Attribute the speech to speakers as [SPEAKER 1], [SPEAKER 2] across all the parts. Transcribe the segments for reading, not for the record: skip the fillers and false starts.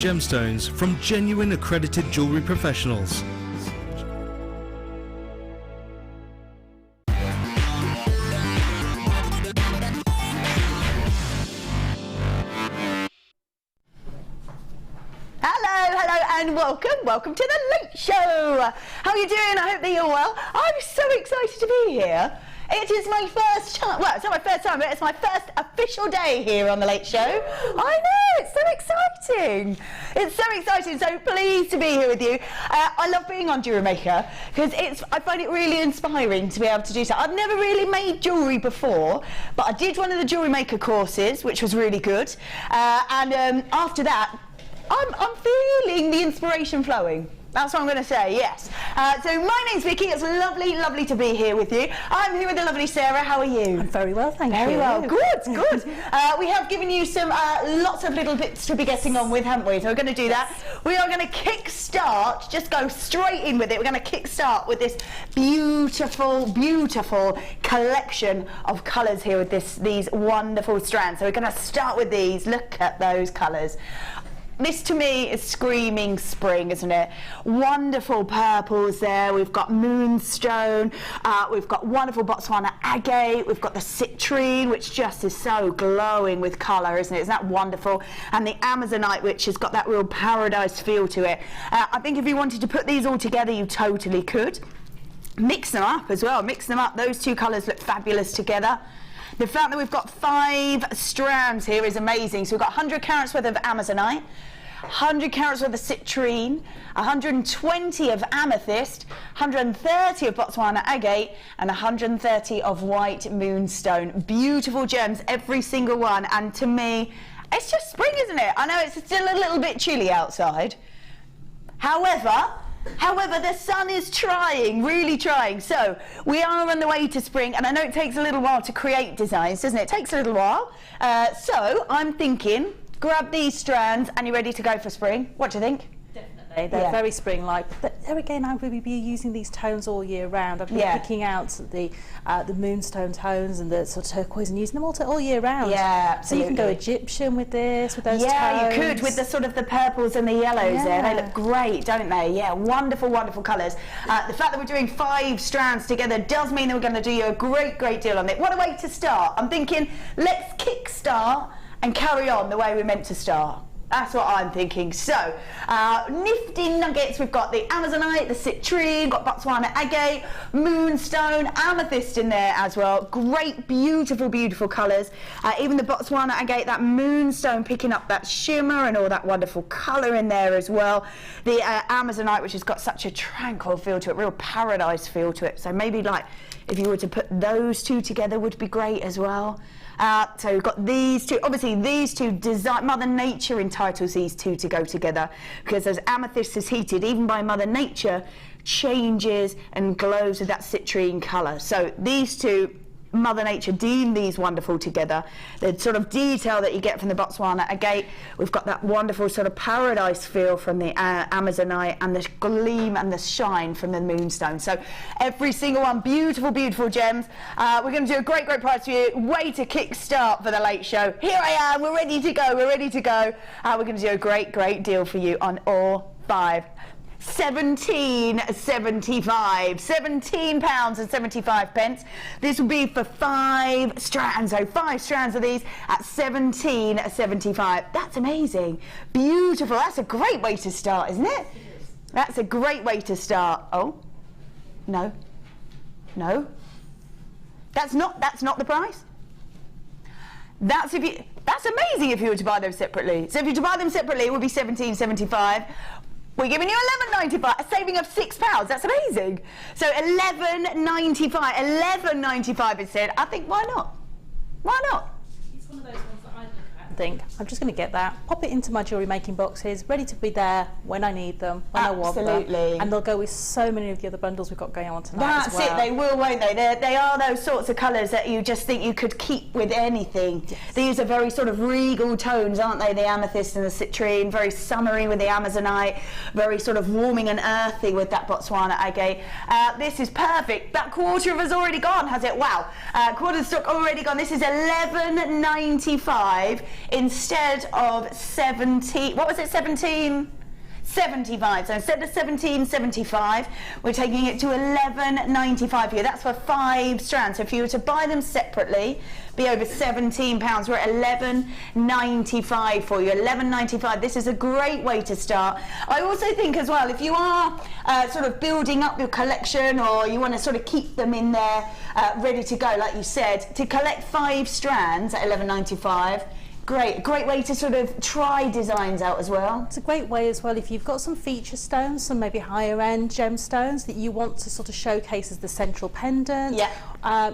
[SPEAKER 1] Gemstones from genuine accredited jewellery professionals.
[SPEAKER 2] And welcome to the Late Show. How are you doing? I hope that you're well. I'm so excited to be here. It is my first time, well, it's not my first time, but it's my first official day here on the Late Show. I know, it's so exciting. It's so exciting, so pleased to be here with you. I love being on JewelleryMaker because I find it really inspiring to be able to do so. I've never really made jewellery before, but I did one of the JewelleryMaker courses, which was really good. After that, I'm feeling the inspiration flowing. That's what I'm going to say, yes. So my name's Vicky. It's lovely to be here with you. I'm here with the lovely Sarah. How are you?
[SPEAKER 3] I'm very well, thank you.
[SPEAKER 2] Very well, good. We have given you some lots of little bits to be getting on with, haven't we? So we're going to do that. We are going to kick-start, just go straight in with it. We're going to kick-start with this beautiful collection of colours here with these wonderful strands. So we're going to start with these. Look at those colours. This to me is screaming spring, isn't it? Wonderful purples there. We've got Moonstone. We've got wonderful Botswana Agate. We've got the citrine, which just is so glowing with colour, isn't it? Isn't that wonderful? And the Amazonite, which has got that real paradise feel to it. I think if you wanted to put these all together, you totally could. Mix them up as well. Mix them up. Those two colours look fabulous together. The fact that we've got 5 strands here is amazing. So we've got 100 carats worth of Amazonite, 100 carats worth of citrine, 120 of amethyst, 130 of Botswana agate, and 130 of white moonstone. Beautiful gems, every single one. And to me, it's just spring, isn't it? I know it's still a little bit chilly outside. However, the sun is trying, really trying. So we are on the way to spring, and I know it takes a little while to create designs, doesn't it? It takes a little while. So I'm thinking, grab these strands, and you're ready to go for spring. What do you think?
[SPEAKER 3] Definitely, they're very spring-like. But there again, I will be using these tones all year round. I've been picking out the moonstone tones and the sort of turquoise and using them all year round.
[SPEAKER 2] Yeah, absolutely.
[SPEAKER 3] So you can go Egyptian with this, with those tones.
[SPEAKER 2] Yeah, you could, with the sort of the purples and the yellows there. They look great, don't they? Yeah, wonderful colours. The fact that we're doing 5 strands together does mean that we're going to do you a great deal on it. What a way to start. I'm thinking, let's kick-start and carry on the way we're meant to start. That's what I'm thinking. So, nifty nuggets. We've got the Amazonite, the citrine, got Botswana agate, moonstone, amethyst in there as well. Great, beautiful colours. Even the Botswana agate, that moonstone picking up that shimmer and all that wonderful colour in there as well. The Amazonite, which has got such a tranquil feel to it, real paradise feel to it. So maybe like if you were to put those two together would be great as well. So we've got these two, obviously these two, Mother Nature entitles these two to go together, because as amethyst is heated, even by Mother Nature, changes and glows with that citrine colour. So these two, Mother Nature deemed these wonderful together. The sort of detail that you get from the Botswana agate, we've got that wonderful sort of paradise feel from the Amazonite, and the gleam and the shine from the Moonstone. So every single one, beautiful gems. We're going to do a great prize for you. Way to kick start for the Late Show. Here I am, we're ready to go. We're going to do a great deal for you on all 5. £17.75. This will be for 5 strands. So 5 strands of these at £17.75. That's amazing. Beautiful. That's a great way to start, isn't it? That's a great way to start. Oh, no. That's not the price. That's amazing if you were to buy those separately. So if you were to buy them separately, it would be £17.75. We're giving you £11.95, a saving of £6. That's amazing. So £11.95 instead. I think, why not? Why not?
[SPEAKER 3] It's one of those ones that I look at and think, I'm just going to get that, pop it into my jewellery making boxes, ready to be there when I need them, when I want them. Absolutely. And they'll go with so many of the other bundles we've got going on tonight as well.
[SPEAKER 2] That's it, they will, won't they? They are those sorts of colours that you just think you could keep with anything. Yes. These are very sort of regal tones, aren't they? The amethyst and the citrine, very summery with the Amazonite, very sort of warming and earthy with that Botswana agate. This is perfect. That quarter of us already gone, has it? Wow. Quarter of stock already gone. This is £11.95 instead of 70, what was it, 17.75. So instead of 17.75, we're taking it to 11.95 here. That's for 5 strands. So if you were to buy them separately, be over £17. We're at 11.95 for you. 11.95. This is a great way to start. I also think as well, if you are sort of building up your collection, or you want to sort of keep them in there ready to go, like you said, to collect 5 strands at 11.95. Great way to sort of try designs out as well.
[SPEAKER 3] It's a great way as well if you've got some feature stones, some maybe higher end gemstones that you want to sort of showcase as the central pendant.
[SPEAKER 2] Yeah.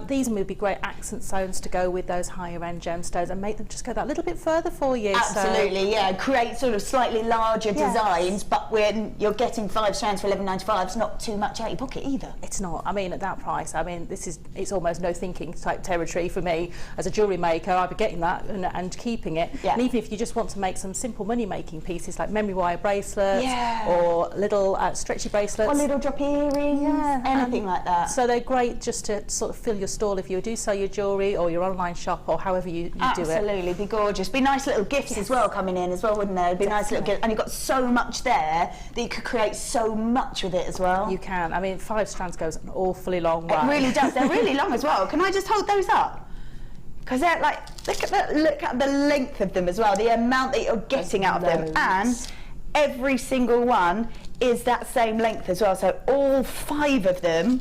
[SPEAKER 3] These would be great accent stones to go with those higher end gemstones and make them just go that little bit further for you.
[SPEAKER 2] Absolutely,
[SPEAKER 3] so,
[SPEAKER 2] yeah. Create sort of slightly larger designs, but when you're getting 5 strands for 11.95, it's not too much out of your pocket either.
[SPEAKER 3] It's not. I mean, at that price, I mean, it's almost no thinking type territory for me as a jewellery maker. I'd be getting that and keeping it.
[SPEAKER 2] Yeah.
[SPEAKER 3] And even if you just want to make some simple money making pieces like memory wire bracelets or little stretchy bracelets.
[SPEAKER 2] Or little drop earrings, anything like that.
[SPEAKER 3] So they're great just to sort of fill your stall if you do sell your jewellery or your online shop or however you do it.
[SPEAKER 2] Absolutely, be gorgeous. Be nice little gifts as well coming in as well, wouldn't there? Be nice little gifts. And you've got so much there that you could create so much with it as well.
[SPEAKER 3] You can. I mean, 5 strands goes an awfully long way.
[SPEAKER 2] It really does. They're really long as well. Can I just hold those up? Because they're like, look at the length of them as well, the amount that you're getting out of them. And every single one is that same length as well. So all 5 of them,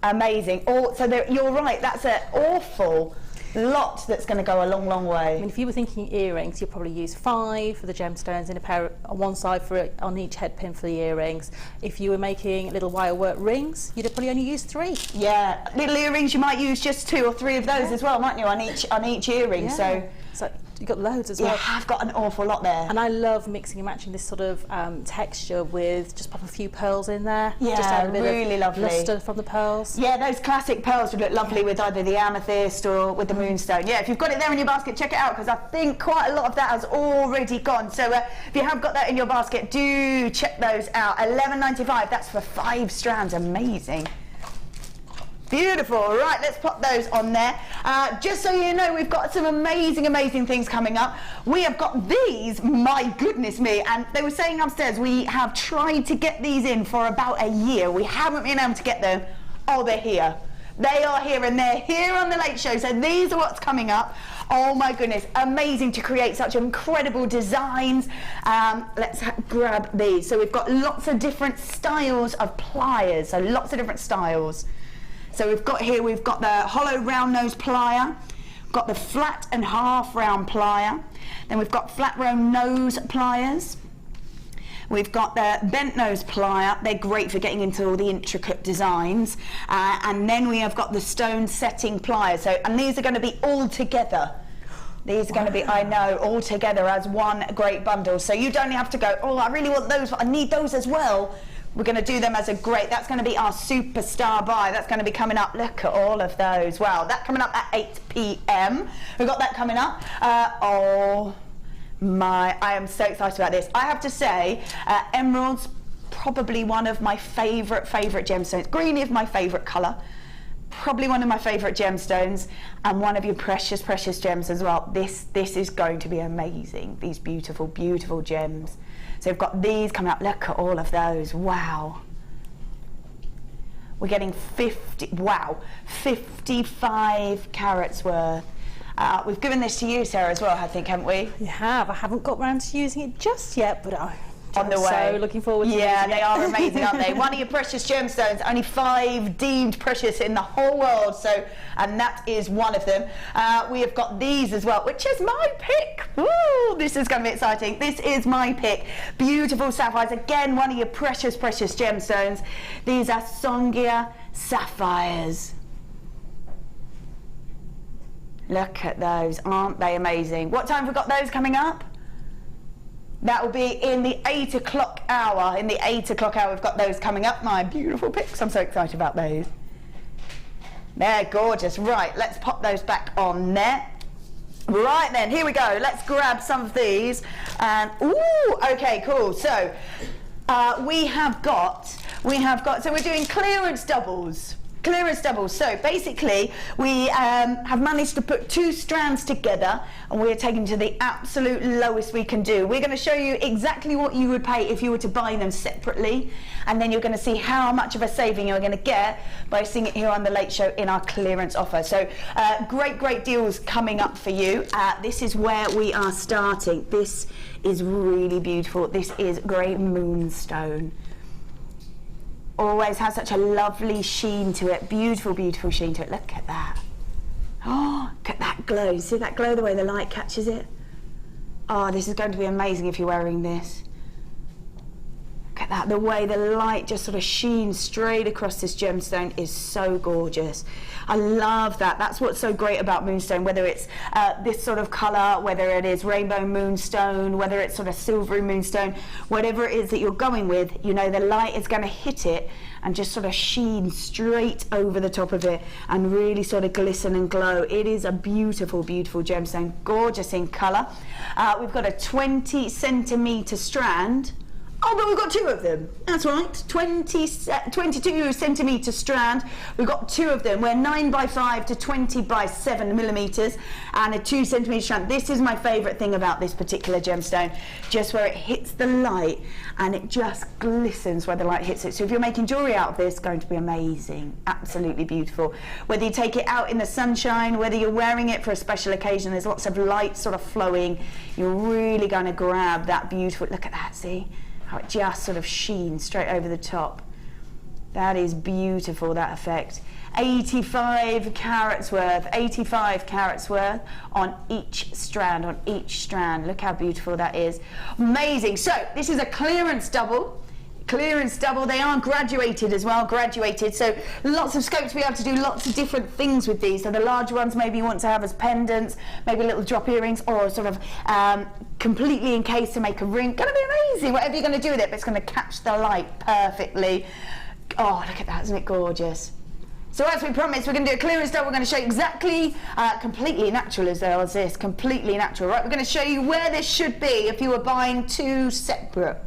[SPEAKER 2] amazing. So you're right, that's an awful lot that's going to go a long way.
[SPEAKER 3] I mean, if you were thinking earrings, you'd probably use 5 for the gemstones in a pair on one side on each head pin for the earrings. If you were making little wire work rings, you'd probably only use 3.
[SPEAKER 2] Yeah, little earrings, you might use just 2 or 3 of those as well, mightn't you, on each earring?
[SPEAKER 3] So you've got loads as well.
[SPEAKER 2] You have got an awful lot there.
[SPEAKER 3] And I love mixing and matching this sort of texture with just pop a few pearls in there.
[SPEAKER 2] Yeah,
[SPEAKER 3] just add a bit
[SPEAKER 2] really
[SPEAKER 3] of
[SPEAKER 2] lovely.
[SPEAKER 3] luster from the pearls.
[SPEAKER 2] Yeah, those classic pearls would look lovely with either the amethyst or with the moonstone. Yeah, if you've got it there in your basket, check it out, because I think quite a lot of that has already gone. So if you have got that in your basket, do check those out. $11.95, that's for 5 strands. Amazing. Beautiful. Right, let's pop those on there. Just so you know, we've got some amazing things coming up. We have got these, my goodness me, and they were saying upstairs we have tried to get these in for about a year. We haven't been able to get them. Oh, they're here. They are here, and they're here on the Late Show. So these are what's coming up. Oh my goodness, amazing to create such incredible designs. Let's grab these. So we've got lots of different styles of pliers, so lots of different styles. So we've got the hollow round nose plier, got the flat and half round plier, then we've got flat round nose pliers, we've got the bent nose plier, they're great for getting into all the intricate designs, and then we have got the stone setting pliers, and these are going to be all together. These are going to be, I know, all together as one great bundle, so you don't have to go, oh, I really want those, but I need those as well. We're going to do them as a great, that's going to be our superstar buy. That's going to be coming up. Look at all of those. Wow, that coming up at 8 p.m. We've got that coming up. Oh my, I am so excited about this. I have to say, emerald's probably one of my favourite gemstones. Green is my favourite colour. Probably one of my favourite gemstones, and one of your precious gems as well. This is going to be amazing. These beautiful gems. So we've got these coming up. Look at all of those. Wow. We're getting 55 carats worth. We've given this to you, Sarah, as well, I think, haven't we?
[SPEAKER 3] You have. I haven't got round to using it just yet, but I'm
[SPEAKER 2] on the way.
[SPEAKER 3] So looking forward to using it.
[SPEAKER 2] Yeah, they are amazing, aren't they? One of your precious gemstones, only 5 deemed precious in the whole world, so, and that is one of them. We have got these as well, which is my pick. Woo! This is going to be exciting. This is my pick. Beautiful sapphires, again, one of your precious gemstones. These are Songia sapphires. Look at those, aren't they amazing? What time have we got those coming up? That will be in the 8 o'clock hour. In the 8 o'clock hour, we've got those coming up. My beautiful picks. I'm so excited about those. They're gorgeous. Right, let's pop those back on there. Right then, here we go. Let's grab some of these. And ooh, okay, cool. So we have got. So we're doing clearance doubles. clearance doubles. So basically, we have managed to put 2 strands together, and we're taking to the absolute lowest we can do. We're going to show you exactly what you would pay if you were to buy them separately, and then you're going to see how much of a saving you're going to get by seeing it here on the Late Show in our clearance offer. So great deals coming up for you. This is where we are starting. This is really beautiful. This is Grey Moonstone. Always has such a lovely sheen to it. Beautiful sheen to it. Look at that. Oh, look at that glow. See that glow, the way the light catches it? Oh, this is going to be amazing if you're wearing this. Look at that, the way the light just sort of sheens straight across this gemstone is so gorgeous. I love that. That's what's so great about Moonstone, whether it's this sort of colour, whether it is rainbow moonstone, whether it's sort of silvery moonstone, whatever it is that you're going with, you know, the light is going to hit it and just sort of sheen straight over the top of it and really sort of glisten and glow. It is a beautiful gemstone, gorgeous in colour. We've got a 20 centimetre strand. Oh, but we've got 2 of them. That's right, 22 centimetre strand. We've got 2 of them. We're 9x5 to 20x7 millimetres and a 2 centimetre strand. This is my favourite thing about this particular gemstone, just where it hits the light and it just glistens where the light hits it. So if you're making jewellery out of this, it's going to be amazing, absolutely beautiful. Whether you take it out in the sunshine, whether you're wearing it for a special occasion, there's lots of light sort of flowing, you're really going to grab that beautiful, look at that, see? How it just sort of sheens straight over the top. That is beautiful, that effect. 85 carats worth, 85 carats worth on each strand, Look how beautiful that is. Amazing. So this is a clearance double. They are graduated as well, so lots of scope to be able to do lots of different things with these. So the larger ones maybe you want to have as pendants, maybe little drop earrings, or sort of completely encased to make a ring. Gonna be amazing, whatever you're going to do with it, but it's going to catch the light perfectly. Oh, look at that, isn't it gorgeous? So as we promised, we're going to do a clearance double. We're going to show you exactly, completely natural as well as this, completely natural. Right, we're going to show you where this should be if you were buying 2 separate.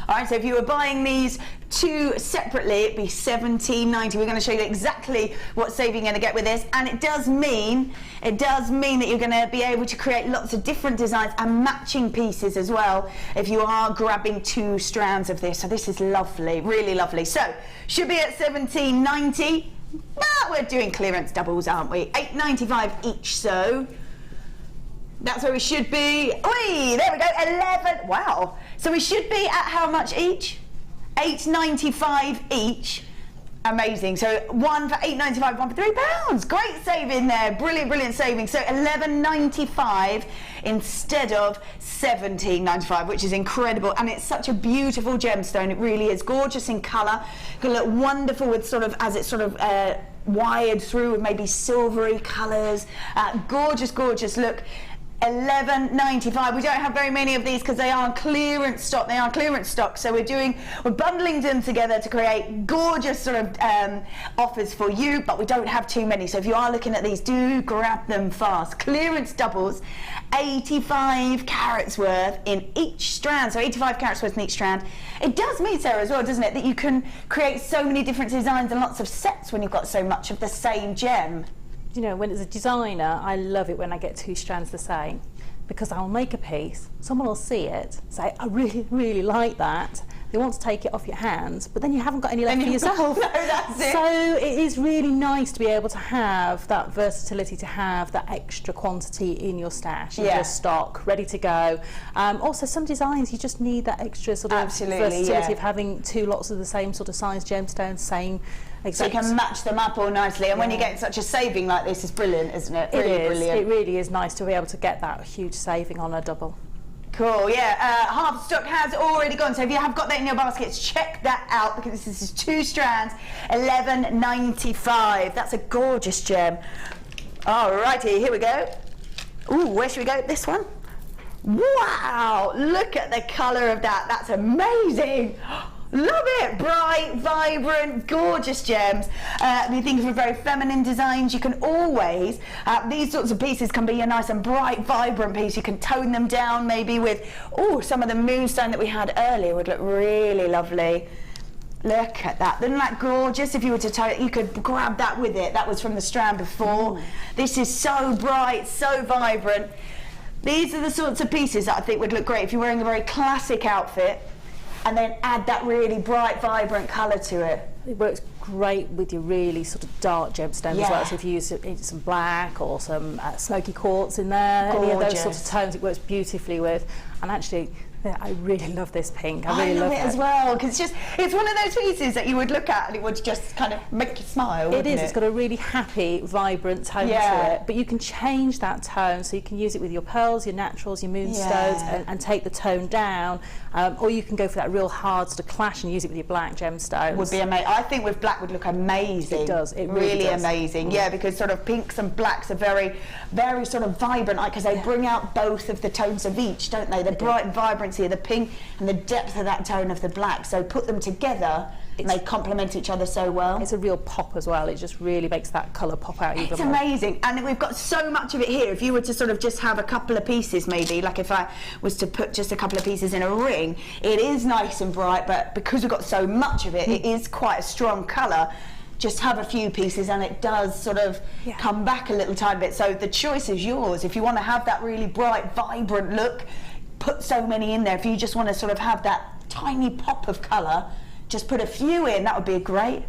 [SPEAKER 2] Alright, so if you were buying these 2 separately, it'd be $17.90. We're going to show you exactly what saving you're going to get with this, and it does mean that you're going to be able to create lots of different designs and matching pieces as well if you are grabbing 2 strands of this. So this is lovely, really lovely. So should be at $17.90, but we're doing clearance doubles, aren't we? $8.95 each, so that's where we should be. Oi, there we go, 11. Wow. So we should be at how much each? $8.95 each. Amazing. So one for $8.95, one for £3. Great saving there. Brilliant saving. So $11.95 instead of $17.95, which is incredible. And it's such a beautiful gemstone. It really is gorgeous in colour. It's going to look wonderful with sort of, as it's sort of wired through with maybe silvery colours. Gorgeous look. $11.95. We don't have very many of these because they are clearance stock. So we're bundling them together to create gorgeous sort of offers for you, but we don't have too many. So if you are looking at these, do grab them fast. Clearance doubles, 85 carats worth in each strand. So 85 carats worth in each strand. It does mean, Sarah, as well, doesn't it, that you can create so many different designs and lots of sets when you've got so much of the same gem.
[SPEAKER 3] You know, when as a designer, I love it when I get 2 strands the same, because I'll make a piece, someone will see it, say, I really like that. They want to take it off your hands, but then you haven't got any left for yourself.
[SPEAKER 2] No, that's it.
[SPEAKER 3] So it is really nice to be able to have that versatility, to have that extra quantity in your stash, in your stock, ready to go. Also, some designs you just need that extra sort of versatility of having 2 lots of the same sort of size gemstones, same. Exactly.
[SPEAKER 2] So you can match them up all nicely, and when you get such a saving like this, it's brilliant, isn't it? Brilliant.
[SPEAKER 3] It really is nice to be able to get that huge saving on a double.
[SPEAKER 2] Cool, yeah. Half the stock has already gone, so if you have got that in your baskets, check that out, because this is 2 strands, $11.95. That's a gorgeous gem. Alrighty, here we go. Ooh, where should we go? This one? Wow, look at the colour of that. That's amazing. Love it! Bright, vibrant, gorgeous gems. You think for very feminine designs, you can always, these sorts of pieces can be a nice and bright, vibrant piece. You can tone them down maybe with, some of the moonstone that we had earlier would look really lovely. Look at that. Isn't that gorgeous? If you were to tell it, you could grab that with it. That was from the strand before. This is so bright, so vibrant. These are the sorts of pieces that I think would look great if you're wearing a very classic outfit and then add that really bright, vibrant colour to it.
[SPEAKER 3] It works great with your really sort of dark gemstones as well. So if you use some black or some smoky quartz in there, any of those sorts of tones, it works beautifully with. And actually, yeah, I really love this pink. I really love it
[SPEAKER 2] as well, because it's one of those pieces that you would look at and it would just kind of make you smile.
[SPEAKER 3] It is. It's got a really happy, vibrant tone to it. But you can change that tone, so you can use it with your pearls, your naturals, your moonstones, and take the tone down. Or you can go for that real hard sort of clash and use it with your black gemstones.
[SPEAKER 2] Would be amazing. I think with black would look amazing.
[SPEAKER 3] It does. It
[SPEAKER 2] really
[SPEAKER 3] does.
[SPEAKER 2] Amazing. Yeah, because sort of pinks and blacks are very, very sort of vibrant, because they bring out both of the tones of each, don't they? The bright vibrancy of the pink and the depth of that tone of the black. So put them together and they complement each other so well.
[SPEAKER 3] It's a real pop as well. It just really makes that colour pop out even more.
[SPEAKER 2] It's amazing. And we've got so much of it here. If you were to sort of just have a couple of pieces, maybe, like if I was to put just a couple of pieces in a ring, it is nice and bright, but because we've got so much of it, it is quite a strong colour. Just have a few pieces and it does sort of come back a little tiny bit. So the choice is yours. If you want to have that really bright, vibrant look, put so many in there. If you just want to sort of have that tiny pop of colour, just put a few in. That would be great.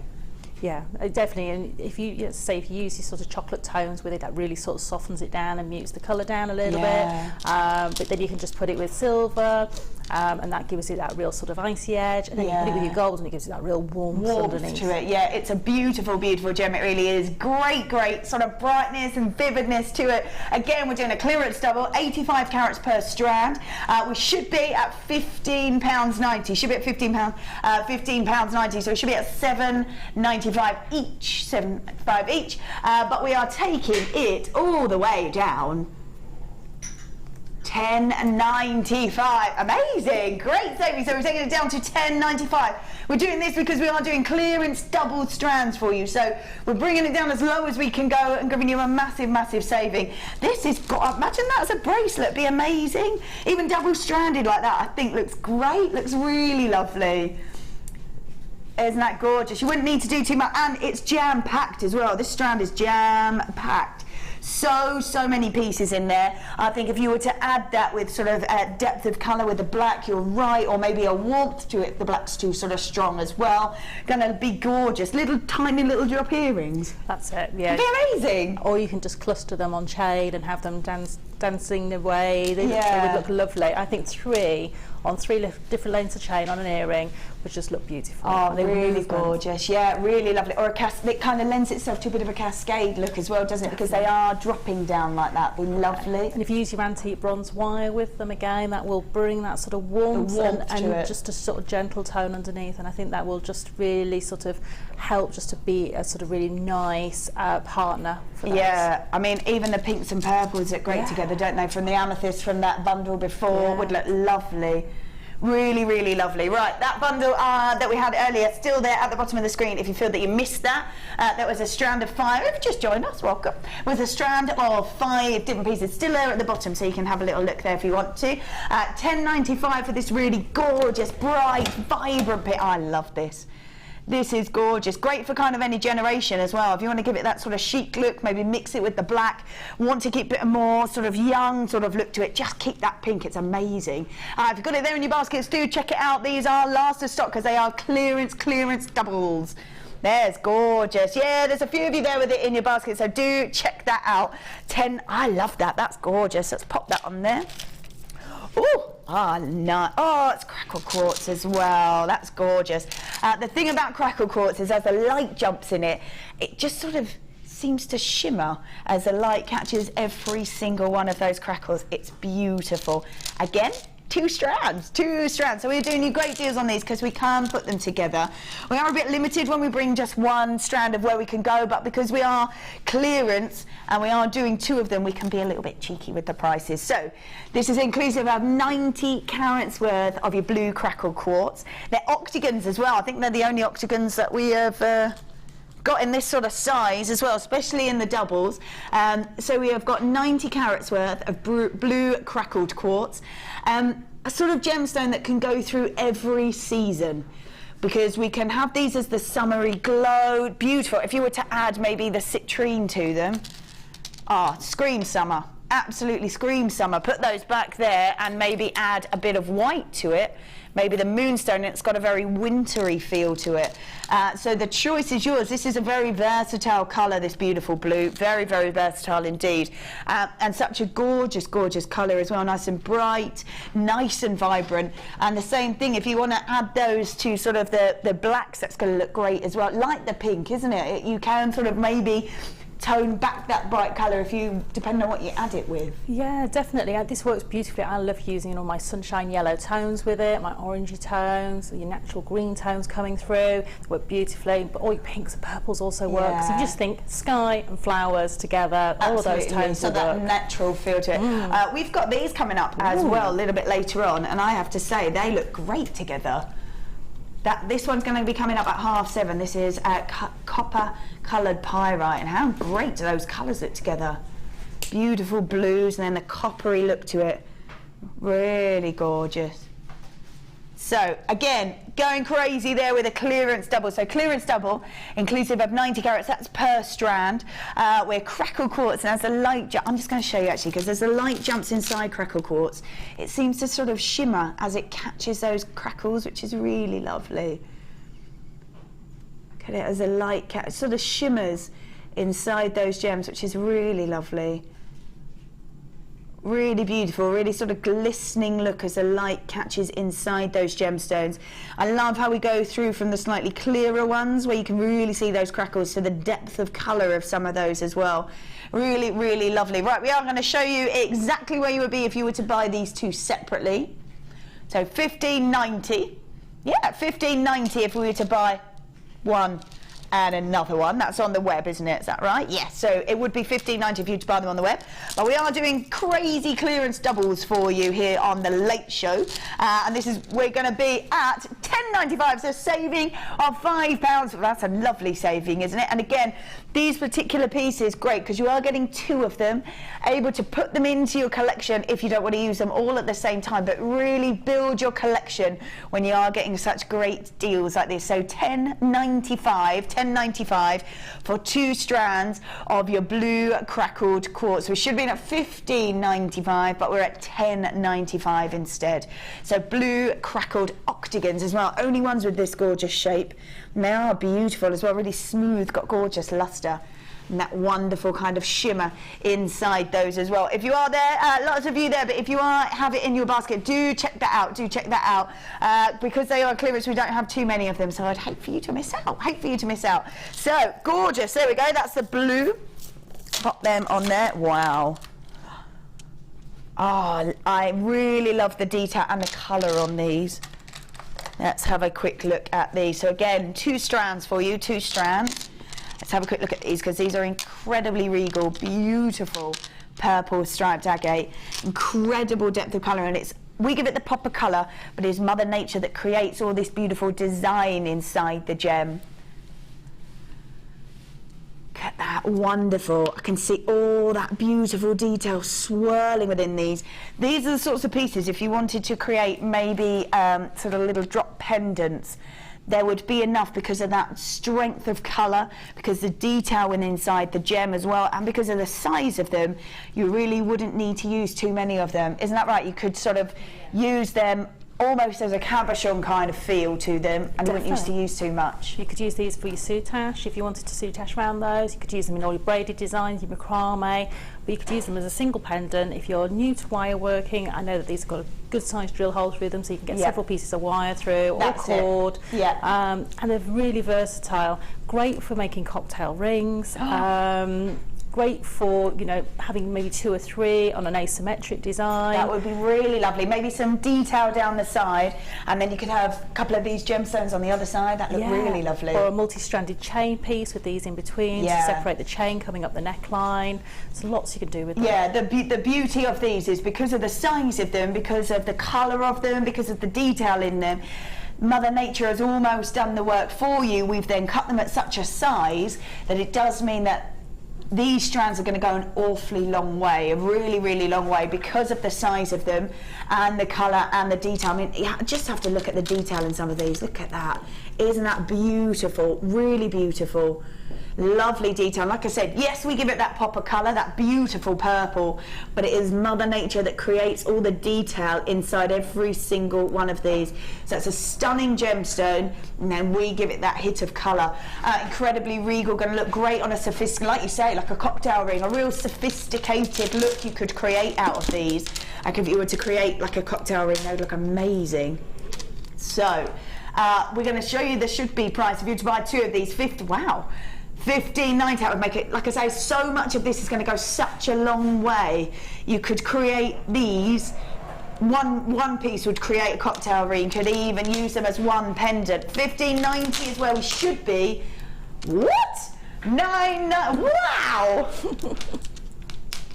[SPEAKER 3] Yeah, definitely. And if you say if you use these sort of chocolate tones with it, that really sort of softens it down and mutes the colour down a little bit. But then you can just put it with silver, and that gives it that real sort of icy edge. And then you put it with your gold, and it gives it that real warmth underneath
[SPEAKER 2] to it. Yeah, it's a beautiful, beautiful gem. It really is. Great, great sort of brightness and vividness to it. Again, we're doing a clearance double, 85 carats per strand. We should be at £15.90. Should be at £15.90. So we should be at £7.95 each, £7.95 each. But we are taking it all the way down. £10.95. Amazing, great saving. So we're taking it down to £10.95. We're doing this because we are doing clearance double strands for you. So we're bringing it down as low as we can go and giving you a massive, massive saving. This is, imagine that as a bracelet, be amazing. Even double stranded like that, I think looks great, looks really lovely. Isn't that gorgeous? You wouldn't need to do too much, and it's jam-packed as well. This strand is jam-packed. So many pieces in there. I think if you were to add that with sort of depth of colour with the black, you're right, or maybe a warmth to it, the black's too sort of strong as well. Gonna be gorgeous. Little tiny little drop earrings.
[SPEAKER 3] That's it, yeah.
[SPEAKER 2] It'd be amazing.
[SPEAKER 3] Or you can just cluster them on chain and have them dancing away. They would look lovely. I think three different lengths of chain on an earring would just look beautiful.
[SPEAKER 2] Oh, they're really gorgeous. Yeah, really lovely. Or it kind of lends itself to a bit of a cascade look as well, doesn't it? Because they are dropping down like that. Be lovely.
[SPEAKER 3] And if you use your antique bronze wire with them again, that will bring that sort of warmth and just a sort of gentle tone underneath. And I think that will just really sort of help just to be a sort of really nice partner for those.
[SPEAKER 2] Yeah, I mean, even the pinks and purples look great together, don't they? From the amethyst from that bundle before would look lovely. Really, really lovely. Right, that bundle that we had earlier, still there at the bottom of the screen. If you feel that you missed that, that was a strand of 5. If you just joined us, welcome. With a strand of 5 different pieces, still there at the bottom, so you can have a little look there if you want to. £10.95 for this really gorgeous, bright, vibrant pit. I love this. This is gorgeous. Great for kind of any generation as well. If you want to give it that sort of chic look, maybe mix it with the black, want to keep it a more sort of young sort of look to it, just keep that pink. It's amazing. If you've got it there in your baskets, do check it out. These are last of stock because they are clearance doubles. There's gorgeous. Yeah, there's a few of you there with it in your basket, so do check that out. I love that. That's gorgeous. Let's pop that on there. Oh, nice. Oh, it's crackle quartz as well. That's gorgeous. The thing about crackle quartz is as the light jumps in it, it just sort of seems to shimmer as the light catches every single one of those crackles. It's beautiful. Again, two strands. So we're doing you great deals on these because we can put them together. We are a bit limited when we bring just one strand of where we can go, but because we are clearance and we are doing 2 of them, we can be a little bit cheeky with the prices. So this is inclusive of 90 carats worth of your blue crackle quartz. They're octagons as well. I think they're the only octagons that we have got in this sort of size as well, especially in the doubles. So we have got 90 carats worth of blue crackled quartz, a sort of gemstone that can go through every season. because we can have these as the summery glow. Beautiful. If you were to add maybe the citrine to them, scream summer. Absolutely scream summer. Put those back there and maybe add a bit of white to it. Maybe the Moonstone, and it's got a very wintry feel to it. So the choice is yours. This is a very versatile colour, this beautiful blue. Very, very versatile indeed. And such a gorgeous, gorgeous colour as well. Nice and bright, nice and vibrant. And the same thing, if you want to add those to sort of the blacks, that's going to look great as well. Like the pink, isn't it? You can sort of maybe tone back that bright colour if you, depending on what you add it with.
[SPEAKER 3] Yeah, definitely. This works beautifully. I love using all my sunshine yellow tones with it, my orangey tones, your natural green tones coming through. They work beautifully, but all your pinks and purples also work. So you just think sky and flowers together, all of those tones
[SPEAKER 2] so
[SPEAKER 3] will
[SPEAKER 2] that
[SPEAKER 3] work.
[SPEAKER 2] natural feel to it. We've got these coming up as well a little bit later on, and I have to say they look great together. This one's going to be coming up at 7:30. This is copper coloured pyrite, and how great do those colours look together. Beautiful blues and then the coppery look to it. Really gorgeous. So again, going crazy there with a clearance double. So clearance double, inclusive of 90 carats, that's per strand. We're crackle quartz, and as the light jump, I'm just going to show you actually, because as the light jumps inside crackle quartz, it seems to sort of shimmer as it catches those crackles, which is really lovely. Look at it as the light sort of shimmers inside those gems, which is really lovely. Really beautiful, really sort of glistening look as the light catches inside those gemstones. I love how we go through from the slightly clearer ones where you can really see those crackles to the depth of colour of some of those as well. Really, really lovely. Right, we are going to show you exactly where you would be if you were to buy these two separately. So $15.90. Yeah, $15.90 if we were to buy one and another one. That's on the web, isn't it? Is that right? Yes. So it would be $15.90 if you were to buy them on the web. But we are doing crazy clearance doubles for you here on the Late Show, and we're going to be at $10.95, so saving of £5. That's a lovely saving, isn't it? And again, these particular pieces, great, because you are getting two of them, able to put them into your collection if you don't want to use them all at the same time, but really build your collection when you are getting such great deals like this. So $10.95 for 2 strands of your blue crackled quartz. We should have been at $15.95, but we're at $10.95 instead. So blue crackled octagons as well, only ones with this gorgeous shape. And they are beautiful as well, really smooth, got gorgeous luster. And that wonderful kind of shimmer inside those as well. If you are there, lots of you there, but if you have it in your basket, do check that out, because they are clearance, we don't have too many of them, so I'd hate for you to miss out, So, gorgeous, there we go, that's the blue. Pop them on there, wow. Oh, I really love the detail and the colour on these. Let's have a quick look at these. So again, 2 strands for you, 2 strands. Let's have a quick look at these, because these are incredibly regal, beautiful purple striped agate, incredible depth of colour, and we give it the pop of colour, but it's Mother Nature that creates all this beautiful design inside the gem. Look at that, wonderful. I can see all that beautiful detail swirling within these. These are the sorts of pieces, if you wanted to create maybe sort of little drop pendants, there would be enough because of that strength of colour, because the detail inside the gem as well, and because of the size of them, you really wouldn't need to use too many of them. Isn't that right? You could sort of use them almost as a cabochon kind of feel to them, and you wouldn't used to use too much.
[SPEAKER 3] You could use these for your soutache if you wanted to soutache around those. You could use them in all your braided designs, your macrame, but you could use them as a single pendant. If you're new to wire working, I know that these have got a good sized drill hole through them, so you can get several pieces of wire through, or cord. And they're really versatile. Great for making cocktail rings. Great for, you know, having maybe 2 or 3 on an asymmetric design.
[SPEAKER 2] That would be really lovely. Maybe some detail down the side, and then you could have a couple of these gemstones on the other side. That look really lovely.
[SPEAKER 3] Or a multi-stranded chain piece with these in between to separate the chain coming up the neckline. There's lots you can do with them.
[SPEAKER 2] Yeah, the beauty of these is because of the size of them, because of the colour of them, because of the detail in them, Mother Nature has almost done the work for you. We've then cut them at such a size that it does mean that these strands are going to go an awfully long way, a really, really long way, because of the size of them and the colour and the detail. I mean, you just have to look at the detail in some of these. Look at that. Isn't that beautiful? Really beautiful. Lovely detail. Like I said, yes, we give it that pop of colour, that beautiful purple, but it is Mother Nature that creates all the detail inside every single one of these. So it's a stunning gemstone, and then we give it that hit of colour. Incredibly regal, going to look great on a sophisticated, like you say, like a cocktail ring, a real sophisticated look you could create out of these. Like if you were to create like a cocktail ring, they would look amazing. So we're going to show you the should-be price. If you were to buy 2 of these, $15.90, that would make it, like I say, so much of this is going to go such a long way. You could create these, one piece would create a cocktail ring, could even use them as one pendant. $15.90 is where we should be. What? Wow!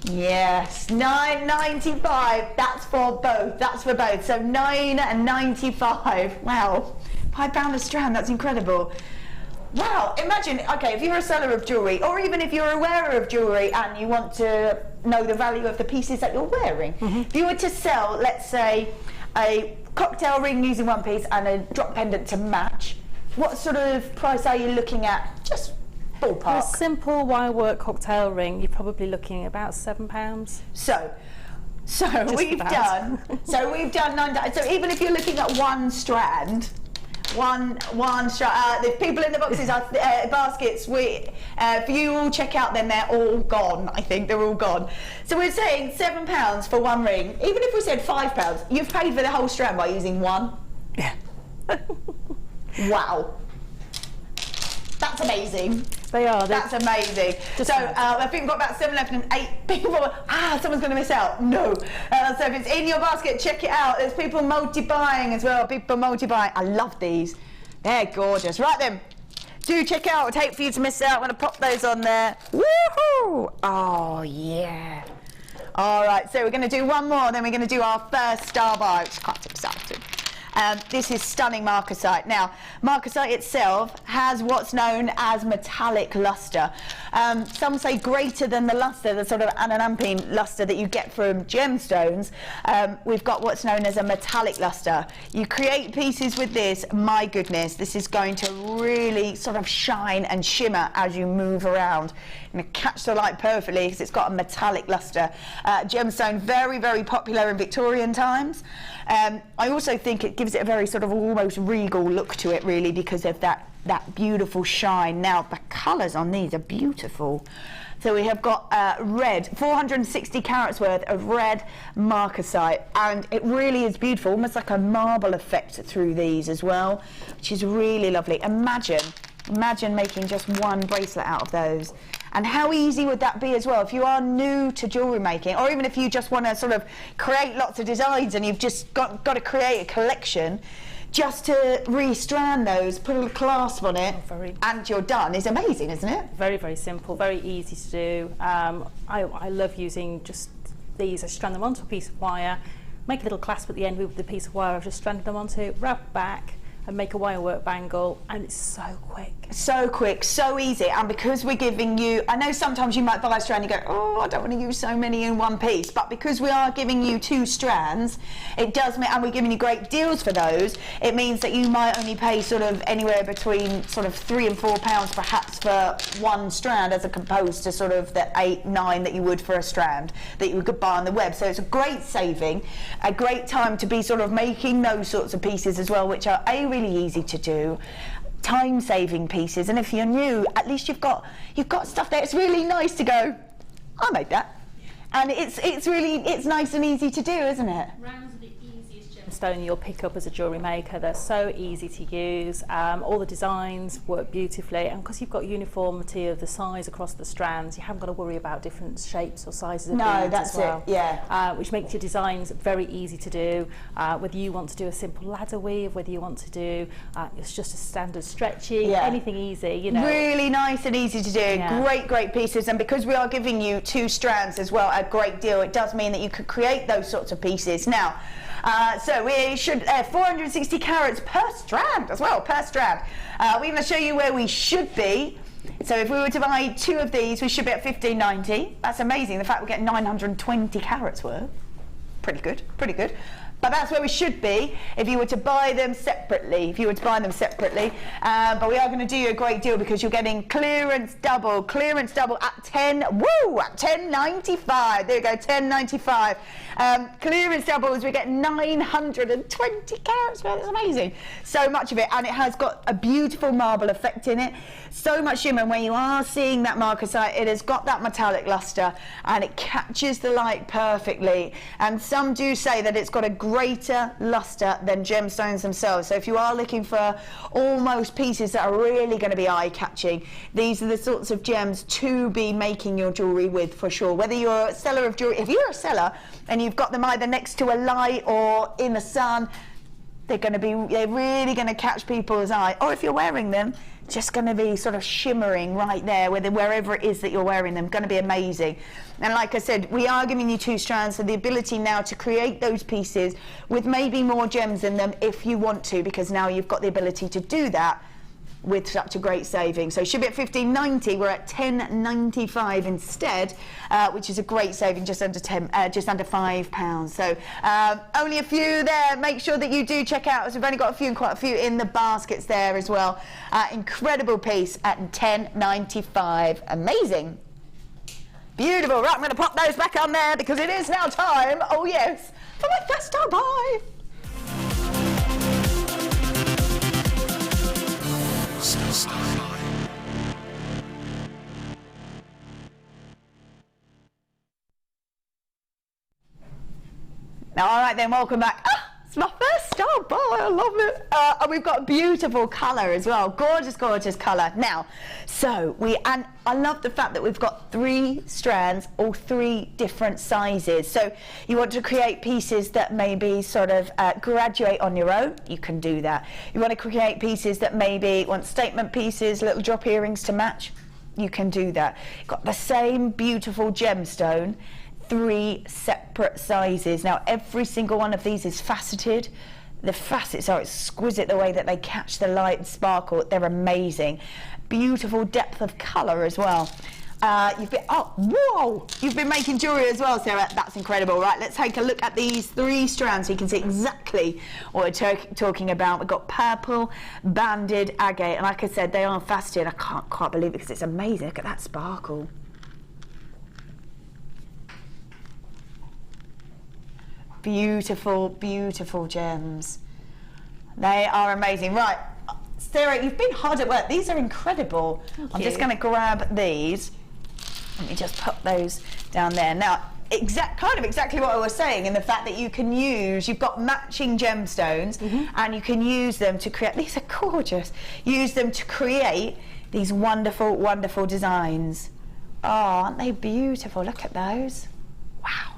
[SPEAKER 2] Yes, $9.95, that's for both, so $9.95. Wow, £5 a strand, that's incredible. Wow, imagine, okay, if you're a seller of jewellery, or even if you're a wearer of jewellery and you want to know the value of the pieces that you're wearing, if you were to sell, let's say, a cocktail ring using one piece and a drop pendant to match, what sort of price are you looking at? Just ballpark.
[SPEAKER 3] For a simple wirework cocktail ring, you're probably looking at about £7. So we've done $9. So even if you're looking at one strand, the people in the boxes are baskets. If you all check out, then they're all gone. I think they're all gone. So we're saying £7 for one ring. Even if we said £5, you've paid for the whole strand by using one. Yeah.
[SPEAKER 2] Wow. That's amazing.
[SPEAKER 3] They are.
[SPEAKER 2] That's amazing. So I think we've got about 7 left and 8 people. Someone's going to miss out. No. So if it's in your basket, check it out. There's people multi-buying as well. People multi-buying. I love these. They're gorgeous. Right then. Do check out. I'd hate for you to miss out. I'm going to pop those on there. Woohoo! Oh, yeah. All right. So we're going to do one more. Then we're going to do our first star bar, which is quite exciting. This is stunning Marcasite. Now, Marcasite itself has what's known as metallic luster. Some say greater than the luster, the sort of anampine luster that you get from gemstones. We've got what's known as a metallic luster. You create pieces with this, my goodness, this is going to really sort of shine and shimmer as you move around. And catch the light perfectly because it's got a metallic luster. Gemstone, very, very popular in Victorian times. I also think it gives it a very sort of almost regal look to it, really, because of that beautiful shine. Now, the colours on these are beautiful. So we have got red, 460 carats worth of red Marcasite, and it really is beautiful, almost like a marble effect through these as well, which is really lovely. Imagine making just one bracelet out of those. And how easy would that be as well if you are new to jewellery making, or even if you just want to sort of create lots of designs and you've just got to create a collection, just to restrand those, put a little clasp on it, and you're done, is amazing, isn't it?
[SPEAKER 3] Very, very simple, very easy to do. I love using just these. I strand them onto a piece of wire, make a little clasp at the end with the piece of wire I've just stranded them onto, wrap back, and make a wirework bangle, and it's so quick.
[SPEAKER 2] So quick, so easy, and because we're giving you, I know sometimes you might buy a strand and you go, oh, I don't want to use so many in one piece, but because we are giving you 2 strands, it does mean, and we're giving you great deals for those, it means that you might only pay sort of anywhere between sort of £3 and £4 perhaps for one strand, as opposed to sort of the 8, 9 that you would for a strand that you could buy on the web. So it's a great saving, a great time to be sort of making those sorts of pieces as well, which are really easy to do, time-saving pieces. And if you're new, at least you've got stuff there. It's really nice to go, I made that, and it's nice and easy to do, isn't it?
[SPEAKER 3] Rounds are the easiest gemstone you'll pick up as a jewellery maker. They're so easy to use. All the designs work beautifully, and because you've got uniformity of the size across the strands, you haven't got to worry about different shapes or sizes of beads as well.
[SPEAKER 2] Yeah.
[SPEAKER 3] Which makes your designs very easy to do. Whether you want to do a simple ladder weave, whether you want to do it's just a standard stretchy, anything easy, you know. Really
[SPEAKER 2] nice and easy to do. Yeah. Great pieces, and because we are giving you 2 strands as well, a great deal, it does mean that you could create those sorts of pieces. Now, so we should 460 carats per strand as well, per strand. We're going to show you where we should be. So if we were to buy 2 of these, we should be at $15.90. That's amazing. The fact we get 920 carats worth. Pretty good, pretty good. But that's where we should be if you were to buy them separately. But we are going to do you a great deal because you're getting clearance double at $10.95. There you go, $10.95. Clearance doubles, we get 920 carats. Well, that's amazing. So much of it, and it has got a beautiful marble effect in it. So much shimmer. When you are seeing that marcasite, it has got that metallic luster, and it catches the light perfectly. And some do say that it's got a greater luster than gemstones themselves. So if you are looking for almost pieces that are really going to be eye-catching, these are the sorts of gems to be making your jewellery with for sure. Whether you're a seller of jewellery, if you're a seller and you've got them either next to a light or in the sun, they're really going to catch people's eye. Or if you're wearing them, just going to be sort of shimmering right there, wherever it is that you're wearing them. Going to be amazing. And like I said, we are giving you 2 strands, so the ability now to create those pieces with maybe more gems in them if you want to, because now you've got the ability to do that with such a great saving. So it should be at $15.90. We're at $10.95 instead, which is a great saving, just under £5. So only a few there. Make sure that you do check out, as we've only got quite a few in the baskets there as well. Incredible piece at $10.95. Amazing. Beautiful. Right, I'm going to pop those back on there because it is now time, oh yes, for my first time buy. All right then, welcome back. It's my first star buy, I love it. And we've got beautiful colour as well, gorgeous, gorgeous colour. Now, and I love the fact that we've got 3 strands, all 3 different sizes. So you want to create pieces that maybe sort of graduate on your own, you can do that. You want to create pieces that maybe want statement pieces, little drop earrings to match, you can do that. You've got the same beautiful gemstone, 3 separate sizes. Now every single one of these is faceted. The facets are exquisite, the way that they catch the light and sparkle. They're amazing. Beautiful depth of colour as well. You've been making jewellery as well, Sarah. That's incredible. Right, let's take a look at these 3 strands so you can see exactly what we're talking about. We've got purple, banded, agate, and like I said, they are faceted. I can't quite believe it because it's amazing. Look at that sparkle. Beautiful, beautiful gems. They are amazing. Right, Sarah, you've been hard at work. These are incredible. I'm just going to grab these. Let me just put those down there. Now, exactly what I was saying, in the fact that you can use, you've got matching gemstones, and you can use them to create, these are gorgeous, use them to create these wonderful, wonderful designs. Oh, aren't they beautiful? Look at those. Wow.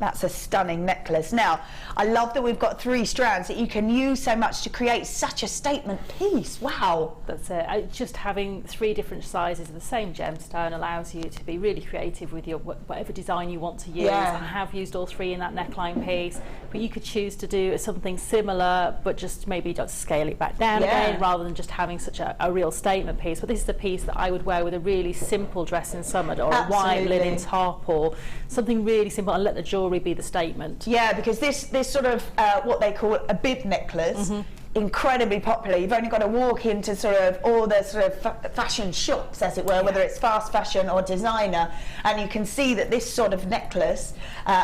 [SPEAKER 2] That's a stunning necklace. Now, I love that we've got 3 strands that you can use so much to create such a statement piece. Wow.
[SPEAKER 3] That's it. Just having 3 different sizes of the same gemstone allows you to be really creative with your whatever design you want to use. I have used all 3 in that neckline piece, but you could choose to do something similar, but just maybe just scale it back down again, rather than just having such a real statement piece. But this is a piece that I would wear with a really simple dress in summer, or a white linen top, or something really simple, and let the jewellery be the statement.
[SPEAKER 2] Yeah, because this sort of what they call a bib necklace, incredibly popular. You've only got to walk into sort of all the sort of fashion shops, as it were, whether it's fast fashion or designer, and you can see that this sort of necklace,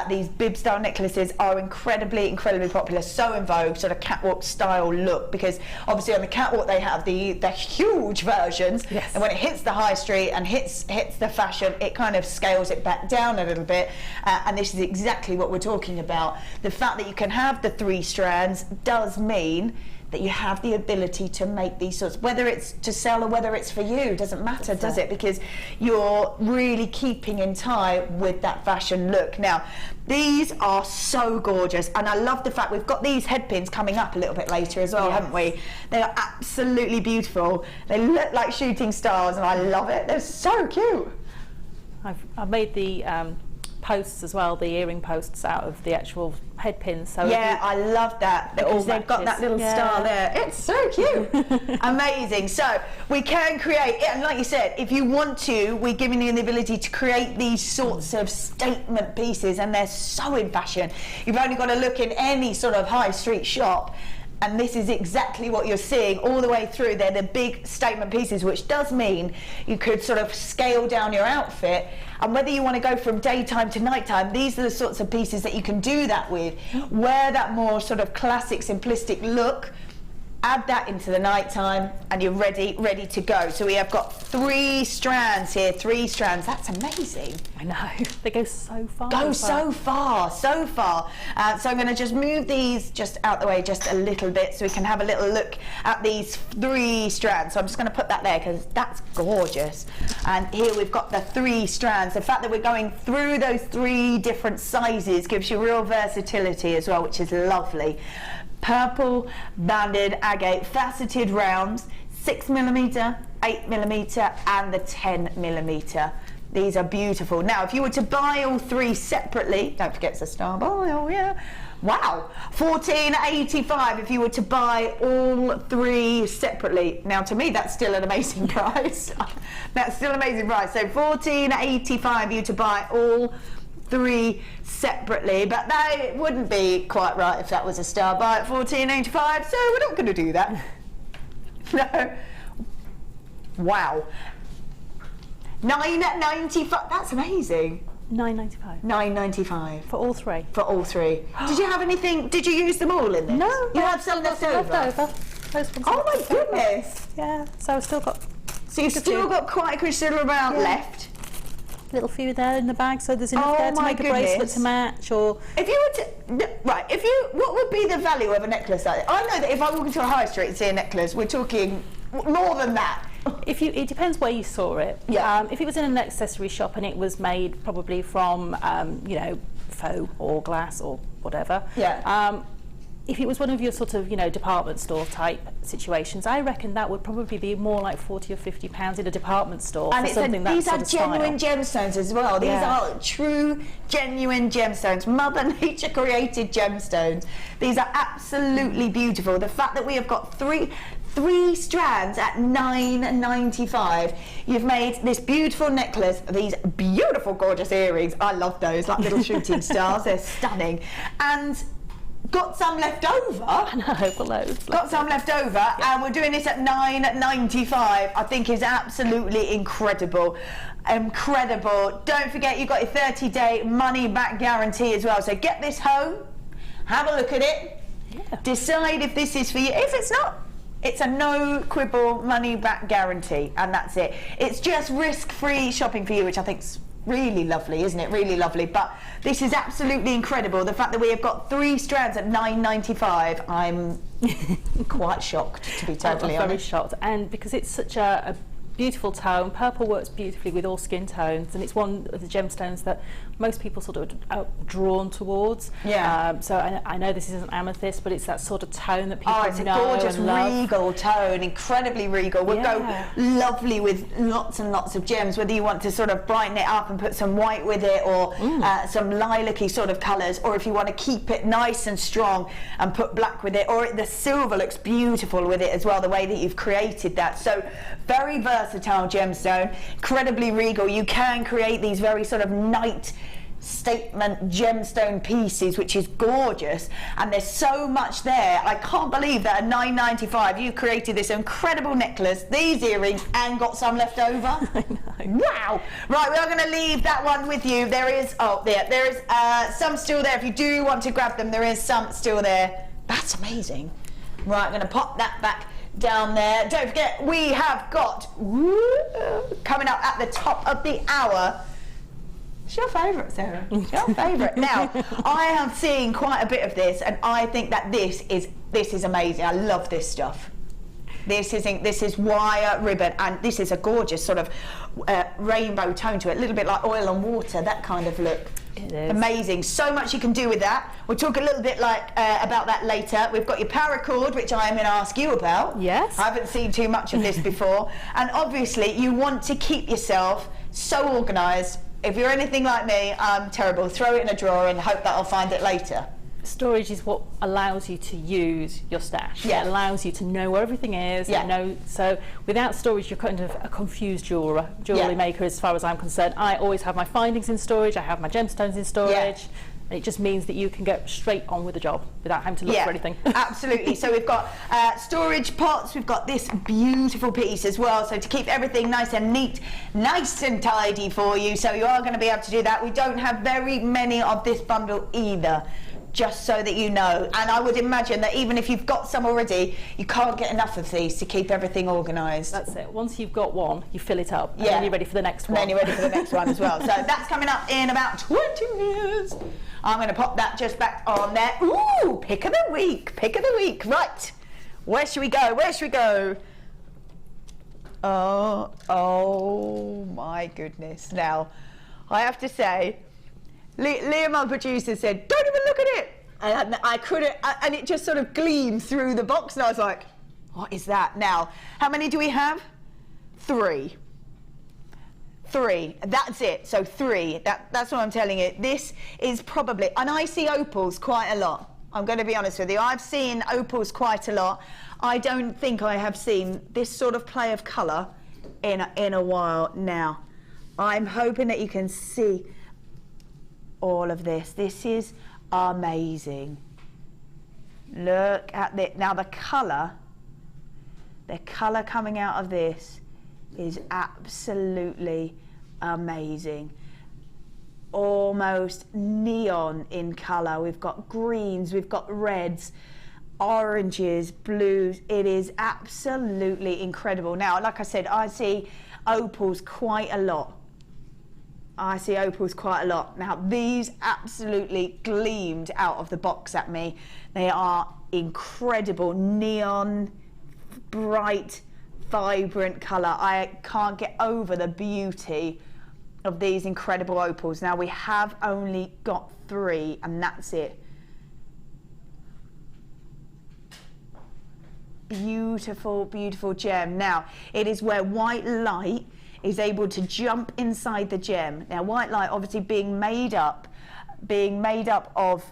[SPEAKER 2] these bib style necklaces, are incredibly, incredibly popular, so in vogue, sort of catwalk style look, because obviously on the catwalk they have the huge versions, and when it hits the high street and hits the fashion, it kind of scales it back down a little bit, and this is exactly what we're talking about. The fact that you can have the 3 strands does mean that you have the ability to make these sorts, whether it's to sell or whether it's for you, doesn't matter, does it? Because you're really keeping in time with that fashion look. Now, these are so gorgeous, and I love the fact we've got these head pins coming up a little bit later as well, haven't we? They are absolutely beautiful. They look like shooting stars, and I love it. They're so cute.
[SPEAKER 3] I've made the posts as well, the earring posts out of the actual head pins. So
[SPEAKER 2] yeah, I love that because they've got that little star there. It's so cute. Amazing. So we can create, and like you said, if you want to, we're giving you the ability to create these sorts of statement pieces, and they're so in fashion. You've only got to look in any sort of high street shop, and this is exactly what you're seeing all the way through. They're the big statement pieces, which does mean you could sort of scale down your outfit. And whether you want to go from daytime to nighttime, these are the sorts of pieces that you can do that with. Wear that more sort of classic, simplistic look, add that into the nighttime, and you're ready to go. So we have got 3 strands here, 3 strands. That's amazing.
[SPEAKER 3] I know, they go so far.
[SPEAKER 2] So far. So I'm going to just move these just out the way just a little bit so we can have a little look at these 3 strands. So I'm just going to put that there because that's gorgeous. And here we've got the 3 strands. The fact that we're going through those 3 different sizes gives you real versatility as well, which is lovely. Purple banded agate faceted rounds, 6mm, 8mm, and the 10mm. These are beautiful. Now, if you were to buy all 3 separately, don't forget it's a star buy, oh yeah. Wow, $14.85 if you were to buy all 3 separately. Now, to me, that's still an amazing price. That's still an amazing price. So $14.85 you to buy all 3 separately, but that wouldn't be quite right if that was a star buy at $14.85, so we're not going to do that. No. Wow. $9.95. That's amazing.
[SPEAKER 3] $9.95.
[SPEAKER 2] $9.95
[SPEAKER 3] for all 3.
[SPEAKER 2] For all 3. Did you have anything? Did you use them all in this?
[SPEAKER 3] No.
[SPEAKER 2] You had some left over. Oh my goodness.
[SPEAKER 3] Yeah. So I've still got.
[SPEAKER 2] So you've still got quite a considerable amount left.
[SPEAKER 3] Little few there in the bag, so there's enough there to make a bracelet to match. Or
[SPEAKER 2] if you were to, right, if you, what would be the value of a necklace like that? I know that if I walk into a high street and see a necklace, we're talking more than that.
[SPEAKER 3] If you, it depends where you saw it.
[SPEAKER 2] Yeah.
[SPEAKER 3] If it was in an accessory shop and it was made probably from, you know, faux or glass or whatever.
[SPEAKER 2] Yeah.
[SPEAKER 3] If it was one of your sort of, you know, department store type situations, I reckon that would probably be more like £40 or £50 in a department store.
[SPEAKER 2] And
[SPEAKER 3] for something
[SPEAKER 2] these
[SPEAKER 3] that
[SPEAKER 2] are genuine gemstones as well. These are true, genuine gemstones. Mother Nature created gemstones. These are absolutely beautiful. The fact that we have got three strands at $9.95. You've made this beautiful necklace, these beautiful, gorgeous earrings. I love those, like little shooting stars. They're stunning. And got some left over.
[SPEAKER 3] I know, got loads.
[SPEAKER 2] Got some left over, and we're doing this at $9.95. I think is absolutely incredible. Incredible. Don't forget, you've got your 30-day money-back guarantee as well. So get this home, have a look at it, decide if this is for you. If it's not, it's a no quibble money-back guarantee, and that's it. It's just risk-free shopping for you, which I think's really lovely, isn't it? Really lovely. But this is absolutely incredible. The fact that we have got 3 strands at $9.95, I'm quite shocked, to be totally honest.
[SPEAKER 3] I'm very shocked, and because it's such a beautiful tone. Purple works beautifully with all skin tones, and it's one of the gemstones that most people sort of are drawn towards.
[SPEAKER 2] Yeah.
[SPEAKER 3] So I know this isn't amethyst, but it's that sort of tone that people know.
[SPEAKER 2] Oh, it's a gorgeous regal tone, incredibly regal. Would go lovely with lots and lots of gems, whether you want to sort of brighten it up and put some white with it, or some lilac-y sort of colours, or if you want to keep it nice and strong and put black with it, or the silver looks beautiful with it as well, the way that you've created that. So very versatile gemstone, incredibly regal. You can create these very sort of night statement gemstone pieces, which is gorgeous, and there's so much there. I can't believe that at $9.95 you created this incredible necklace, these earrings, and got some left over.
[SPEAKER 3] I know.
[SPEAKER 2] Wow. Right, we are going to leave that one with you. There is there is some still there. If you do want to grab them, there is some still there. That's amazing. Right, I'm going to pop that back down there. Don't forget, we have got coming up at the top of the hour. It's your favourite, Sarah. It's your favourite. Now, I have seen quite a bit of this, and I think that this is amazing. I love this stuff. This is wire ribbon, and this is a gorgeous sort of rainbow tone to it, a little bit like oil and water, that kind of look.
[SPEAKER 3] It is.
[SPEAKER 2] Amazing. So much you can do with that. We'll talk a little bit about that later. We've got your paracord, which I am going to ask you about.
[SPEAKER 3] Yes.
[SPEAKER 2] I haven't seen too much of this before. And obviously, you want to keep yourself so organised. If you're anything like me, I'm terrible. Throw it in a drawer and hope that I'll find it later.
[SPEAKER 3] Storage is what allows you to use your stash.
[SPEAKER 2] Yeah.
[SPEAKER 3] It allows you to know where everything is.
[SPEAKER 2] Yeah.
[SPEAKER 3] So without storage, you're kind of a confused jewellery maker as far as I'm concerned. I always have my findings in storage. I have my gemstones in storage.
[SPEAKER 2] Yeah.
[SPEAKER 3] And it just means that you can get straight on with the job without having to look for anything.
[SPEAKER 2] Absolutely. So we've got storage pots. We've got this beautiful piece as well. So to keep everything nice and neat, nice and tidy for you. So you are going to be able to do that. We don't have very many of this bundle either, just so that you know. And I would imagine that even if you've got some already, you can't get enough of these to keep everything organised.
[SPEAKER 3] That's it. Once you've got one, you fill it up, and then you're ready for the next one.
[SPEAKER 2] And then you're ready for the next one as well. So that's coming up in about 20 minutes. I'm going to pop that just back on there. Ooh, pick of the week, pick of the week. Right, where should we go? Where should we go? Oh my goodness. Now, I have to say, Liam, my producer, said, don't even look at it. And I couldn't, and it just sort of gleamed through the box, and I was like, what is that? Now, how many do we have? 3. 3, that's it. So 3, that's what I'm telling you. This is probably, and I see opals quite a lot. I'm going to be honest with you. I've seen opals quite a lot. I don't think I have seen this sort of play of colour in a while now. I'm hoping that you can see all of this. This is amazing. Look at this. Now the colour coming out of this is absolutely amazing. Almost neon in colour. We've got greens, we've got reds, oranges, blues. It is absolutely incredible. Now, like I said, I see opals quite a lot. Now, these absolutely gleamed out of the box at me. They are incredible, neon, bright, vibrant colour. I can't get over the beauty of these incredible opals. Now, we have only got 3, and that's it. Beautiful, beautiful gem. Now, it is where white light is able to jump inside the gem. Now, white light obviously being made up of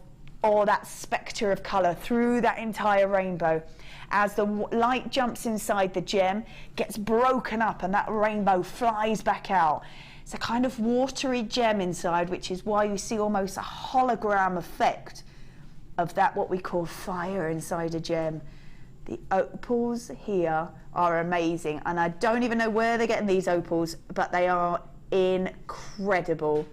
[SPEAKER 2] all that spectre of colour through that entire rainbow. As the light jumps inside the gem, gets broken up, and that rainbow flies back out. It's a kind of watery gem inside, which is why you see almost a hologram effect of that, what we call fire inside a gem. The opals here are amazing, and I don't even know where they're getting these opals, but they are incredible.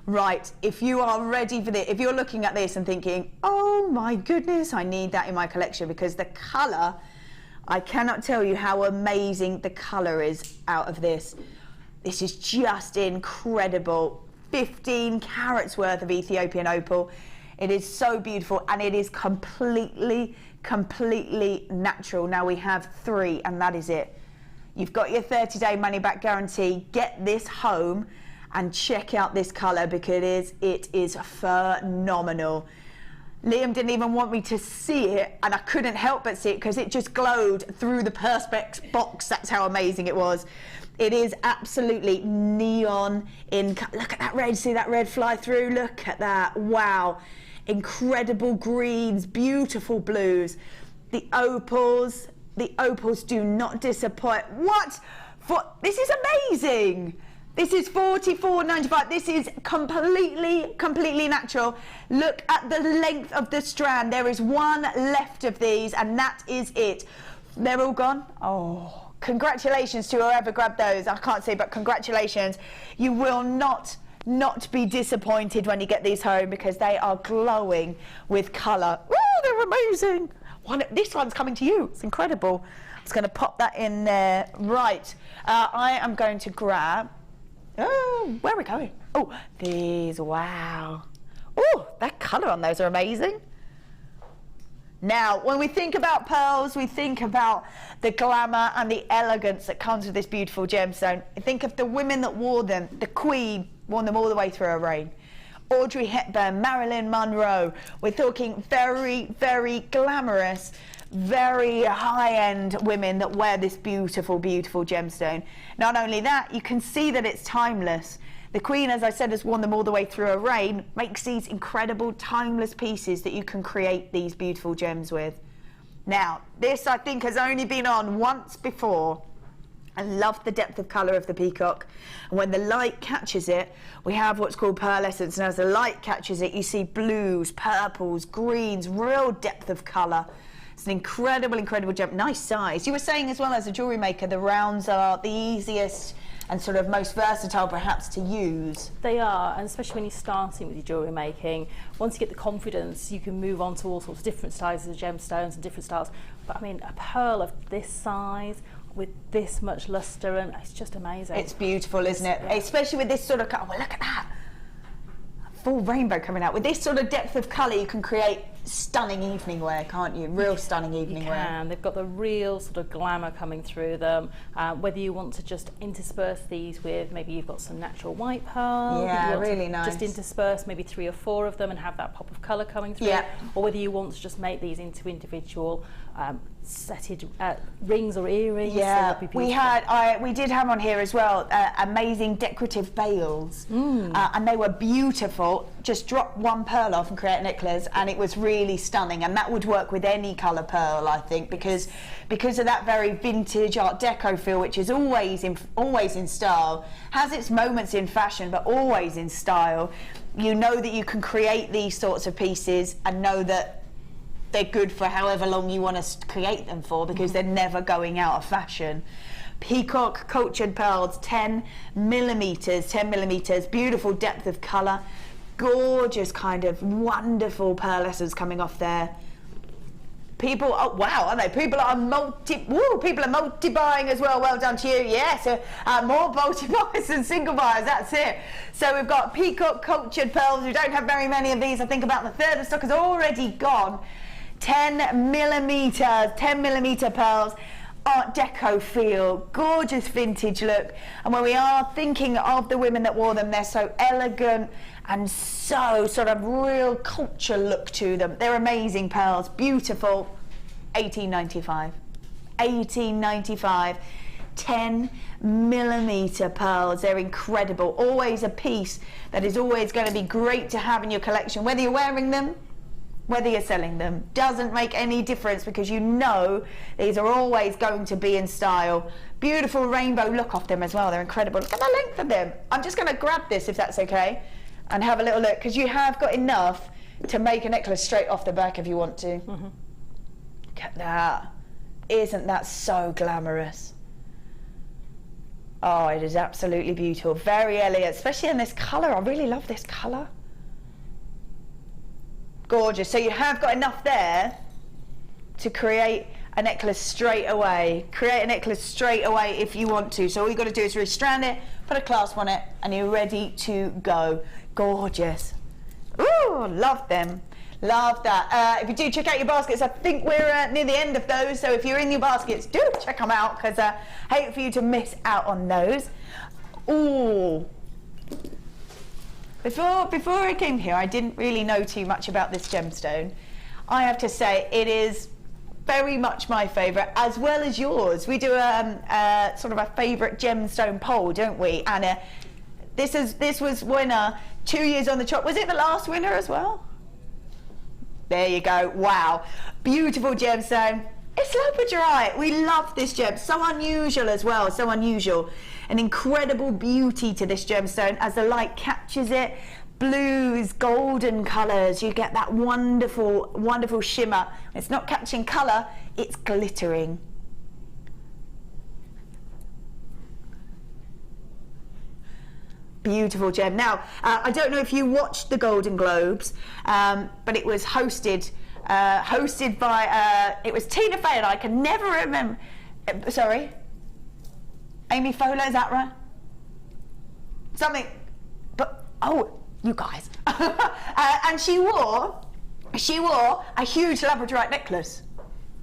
[SPEAKER 2] Right, if you are ready for this, if you're looking at this and thinking, oh my goodness, I need that in my collection, because the colour, I cannot tell you how amazing the colour is out of this. This is just incredible. 15 carats worth of Ethiopian opal. It is so beautiful, and it is completely natural. Now we have 3, and that is it. You've got your 30-day money-back guarantee. Get this home and check out this colour, because it is phenomenal. Liam didn't even want me to see it, and I couldn't help but see it because it just glowed through the Perspex box. That's how amazing it was. It is absolutely neon in. Look at that red. See that red fly through? Look at that. Wow. Incredible greens, beautiful blues. The opals do not disappoint. What? This is amazing. This is $44.95. This is completely natural. Look at the length of the strand. There is one left of these, and that is it. They're all gone. Oh, congratulations to whoever grabbed those. I can't see, but congratulations. You will not be disappointed when you get these home, because they are glowing with colour. Oh, they're amazing. This one's coming to you. It's incredible. I'm just going to pop that in there. Right. I am going to grab. Oh, where are we going? Oh, these. Wow. Oh, that colour on those are amazing. Now, when we think about pearls, we think about the glamour and the elegance that comes with this beautiful gemstone. Think of the women that wore them. The Queen wore them all the way through her reign. Audrey Hepburn, Marilyn Monroe. We're talking very, very glamorous, very high-end women that wear this beautiful, beautiful gemstone. Not only that, you can see that it's timeless. The Queen, as I said, has worn them all the way through her reign, makes these incredible timeless pieces that you can create these beautiful gems with. Now, this I think has only been on once before. I love the depth of colour of the Peacock, and when the light catches it, we have what's called pearlescence, and as the light catches it, you see blues, purples, greens, real depth of colour. It's an incredible, incredible gem. Nice size. You were saying as well, as a jewellery maker, the rounds are the easiest and sort of most versatile perhaps to use.
[SPEAKER 3] They are, and especially when you're starting with your jewellery making, once you get the confidence, you can move on to all sorts of different sizes of gemstones and different styles. But I mean, a pearl of this size with this much lustre, and it's just amazing.
[SPEAKER 2] It's beautiful, isn't it?
[SPEAKER 3] Yeah.
[SPEAKER 2] Especially with this sort of colour. Well, look at that. A full rainbow coming out. With this sort of depth of colour, you can create stunning evening wear, can't you? Real stunning evening wear.
[SPEAKER 3] You can. They've got the real sort of glamour coming through them. Whether you want to just intersperse these with, maybe you've got some natural white pearl.
[SPEAKER 2] Yeah, really nice.
[SPEAKER 3] Just intersperse maybe 3 or 4 of them and have that pop of colour coming through.
[SPEAKER 2] Yeah.
[SPEAKER 3] Or whether you want to just make these into individual setted rings or earrings.
[SPEAKER 2] Yeah, we did have on here as well amazing decorative veils, and they were beautiful. Just drop one pearl off and create a necklace, and it was really stunning. And that would work with any colour pearl, I think, because of that very vintage Art Deco feel, which is always in style, has its moments in fashion, but always in style. You know that you can create these sorts of pieces and know that they're good for however long you want to create them for, because they're never going out of fashion. Peacock cultured pearls, 10 millimeters, beautiful depth of colour, gorgeous kind of wonderful pearlescence coming off there. People, oh wow, aren't they? People are multi-buying as well. Well done to you. Yes, more multi-buyers than single buyers. That's it. So we've got Peacock cultured pearls. We don't have very many of these. I think about the third of stock is already gone. 10 millimeter pearls, Art Deco feel, gorgeous vintage look. And when we are thinking of the women that wore them, they're so elegant and so sort of real culture look to them. They're amazing pearls, beautiful. $18.95. $18.95. 10 millimeter pearls. They're incredible. Always a piece that is always going to be great to have in your collection, whether you're wearing them, whether you're selling them, doesn't make any difference, because you know these are always going to be in style. Beautiful rainbow look off them as well. They're incredible. Look at the length of them. I'm just going to grab this, if that's okay, and have a little look, because you have got enough to make a necklace straight off the back if you want to. Look at that. Isn't that so glamorous? Oh, it is absolutely beautiful. Very elegant, especially in this colour. I really love this colour. Gorgeous. So you have got enough there to create a necklace straight away. Create a necklace straight away if you want to. So all you've got to do is restrand it, put a clasp on it, and you're ready to go. Gorgeous. Ooh, love them. Love that. If you do check out your baskets, I think we're near the end of those. So if you're in your baskets, do check them out, because I hate for you to miss out on those. Ooh. Before I came here, I didn't really know too much about this gemstone. I have to say, it is very much my favourite, as well as yours. We do a sort of a favourite gemstone poll, don't we? And this was winner 2 years on the trot. Was it the last winner as well? There you go. Wow. Beautiful gemstone. It's Labradorite. We love this gem. So unusual as well. So unusual. An incredible beauty to this gemstone as the light captures it. Blues, golden colours. You get that wonderful, wonderful shimmer. It's not catching colour, it's glittering. Beautiful gem. Now, I don't know if you watched the Golden Globes, but it was hosted by, it was Tina Fey, and I can never remember, sorry, Amy Fowler, is that right? Something, but, oh, you guys. And she wore a huge Labradorite necklace.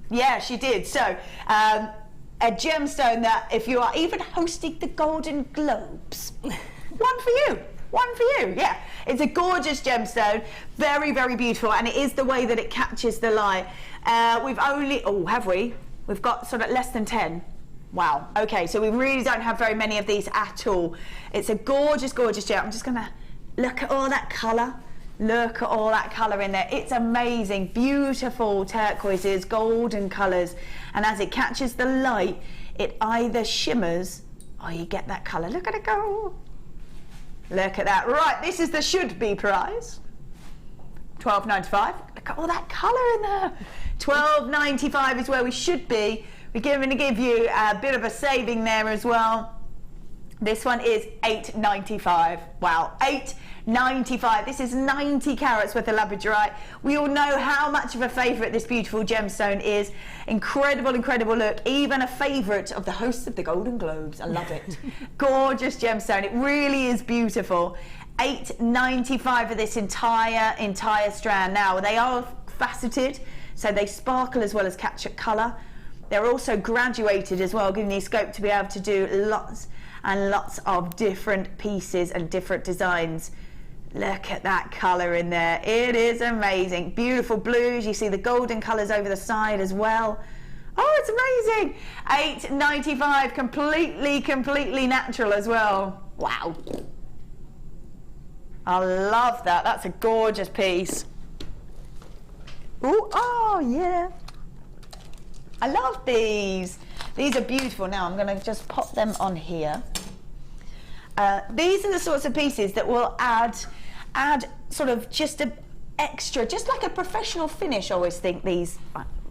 [SPEAKER 2] Yeah, she did. So, a gemstone that if you are even hosting the Golden Globes, one for you. One for you, yeah. It's a gorgeous gemstone, very, very beautiful, and it is the way that it catches the light. We've only, oh, have we? We've got sort of less than 10. Wow. Okay, so we really don't have very many of these at all. It's a gorgeous, gorgeous gem. I'm just gonna look at all that colour. Look at all that colour in there. It's amazing. Beautiful turquoises, golden colours. And as it catches the light, it either shimmers or you get that colour. Look at it go. Look at that. Right, this is the should-be price. $12.95. Look at all that colour in there. $12.95 is where we should be. We're going to give you a bit of a saving there as well. This one is $8.95. Wow, $8.95. This is 90 carats worth of Labradorite. We all know how much of a favourite this beautiful gemstone is. Incredible, incredible look. Even a favourite of the hosts of the Golden Globes. I love it. Gorgeous gemstone. It really is beautiful. $8.95 for this entire strand. Now, they are faceted, so they sparkle as well as capture colour. They're also graduated as well, giving you scope to be able to do lots and lots of different pieces and different designs. Look at that colour in there. It is amazing. Beautiful blues. You see the golden colours over the side as well. Oh, it's amazing. $8.95, completely natural as well. Wow. I love that. That's a gorgeous piece. Ooh, oh, yeah. I love these. These are beautiful. Now I'm going to just pop them on here. These are the sorts of pieces that will add sort of just an extra, just like a professional finish. I always think these.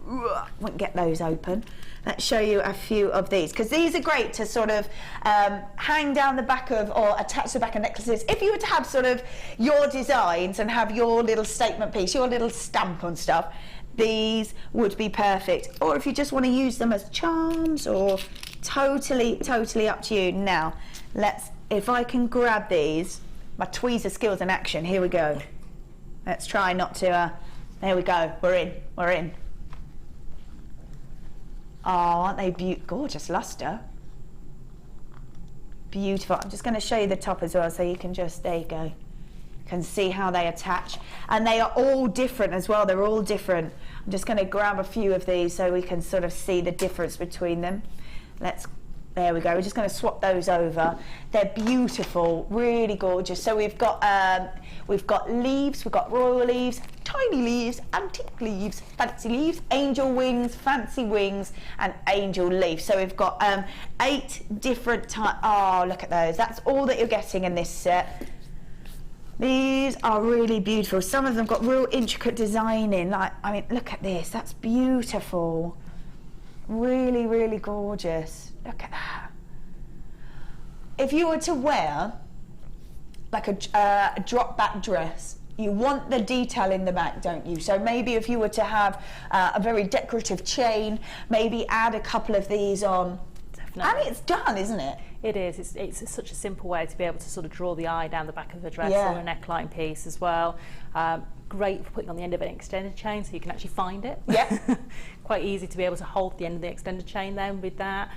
[SPEAKER 2] Won't get those open. Let's show you a few of these, because these are great to sort of hang down the back of or attach to the back of necklaces. If you were to have sort of your designs and have your little statement piece, your little stamp on stuff, these would be perfect. Or if you just want to use them as charms, or totally up to you. Now, if I can grab these, my tweezer skills in action, here we go. Let's try not to, there we go, we're in. Oh, aren't they gorgeous luster? Beautiful. I'm just going to show you the top as well, so you can just, there you go. Can see how they attach, and they are all different as well. They're all different. I'm just going to grab a few of these so we can sort of see the difference between them. There we go. We're just going to swap those over. They're beautiful, really gorgeous. So we've got leaves, we've got royal leaves, tiny leaves, antique leaves, fancy leaves, angel wings, fancy wings, and angel leaf. So we've got 8 different types. Oh, look at those. That's all that you're getting in this set. These are really beautiful. Some of them got real intricate design in. Like, I mean, look at this. That's beautiful. Really gorgeous. Look at that. If you were to wear like a drop back dress, you want the detail in the back, don't you? So maybe if you were to have a very decorative chain, maybe add a couple of these on. Definitely. And it's done, isn't it?
[SPEAKER 3] It is. It's such a simple way to be able to sort of draw the eye down the back of a dress,
[SPEAKER 2] yeah,
[SPEAKER 3] or a neckline piece as well. Great for putting on the end of an extended chain, so you can actually find it.
[SPEAKER 2] Yeah.
[SPEAKER 3] Quite easy to be able to hold the end of the extended chain then with that.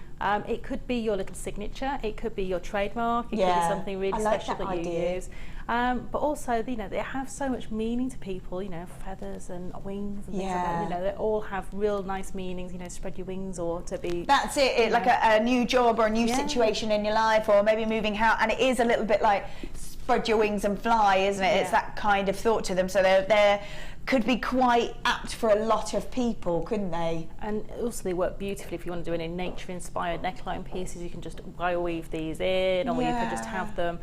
[SPEAKER 3] It could be your little signature. It could be your trademark. It could be something really special that you use. But also, you know, they have so much meaning to people. You know, feathers and wings and things like that. You know, they all have real nice meanings. You know, spread your wings, or to be. That's
[SPEAKER 2] it. Like a new job or a new situation in your life, or maybe moving house. And it is a little bit like spread your wings and fly, isn't it? Yeah. It's that kind of thought to them. So they're could be quite apt for a lot of people, couldn't they? And
[SPEAKER 3] also they work beautifully if you want to do any nature-inspired neckline pieces. You can just weave these in, or you can just have them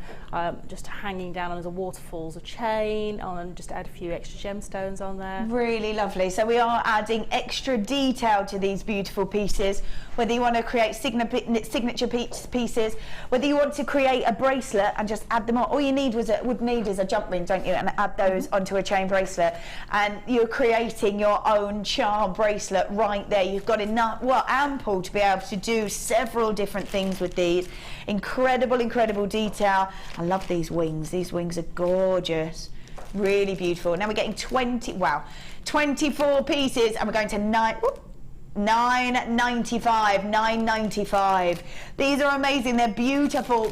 [SPEAKER 3] just hanging down as a waterfalls or chain, and just add a few extra gemstones on there.
[SPEAKER 2] Really lovely. So we are adding extra detail to these beautiful pieces, whether you want to create signature pieces, whether you want to create a bracelet and just add them on. All you need is a jump ring, don't you, and add those onto a chain bracelet. And you're creating your own charm bracelet right there. You've got enough, ample to be able to do several different things with these. Incredible detail. I love these wings. These wings are gorgeous. Really beautiful. Now we're getting 24 pieces, and we're going to $9.95. These are amazing. They're beautiful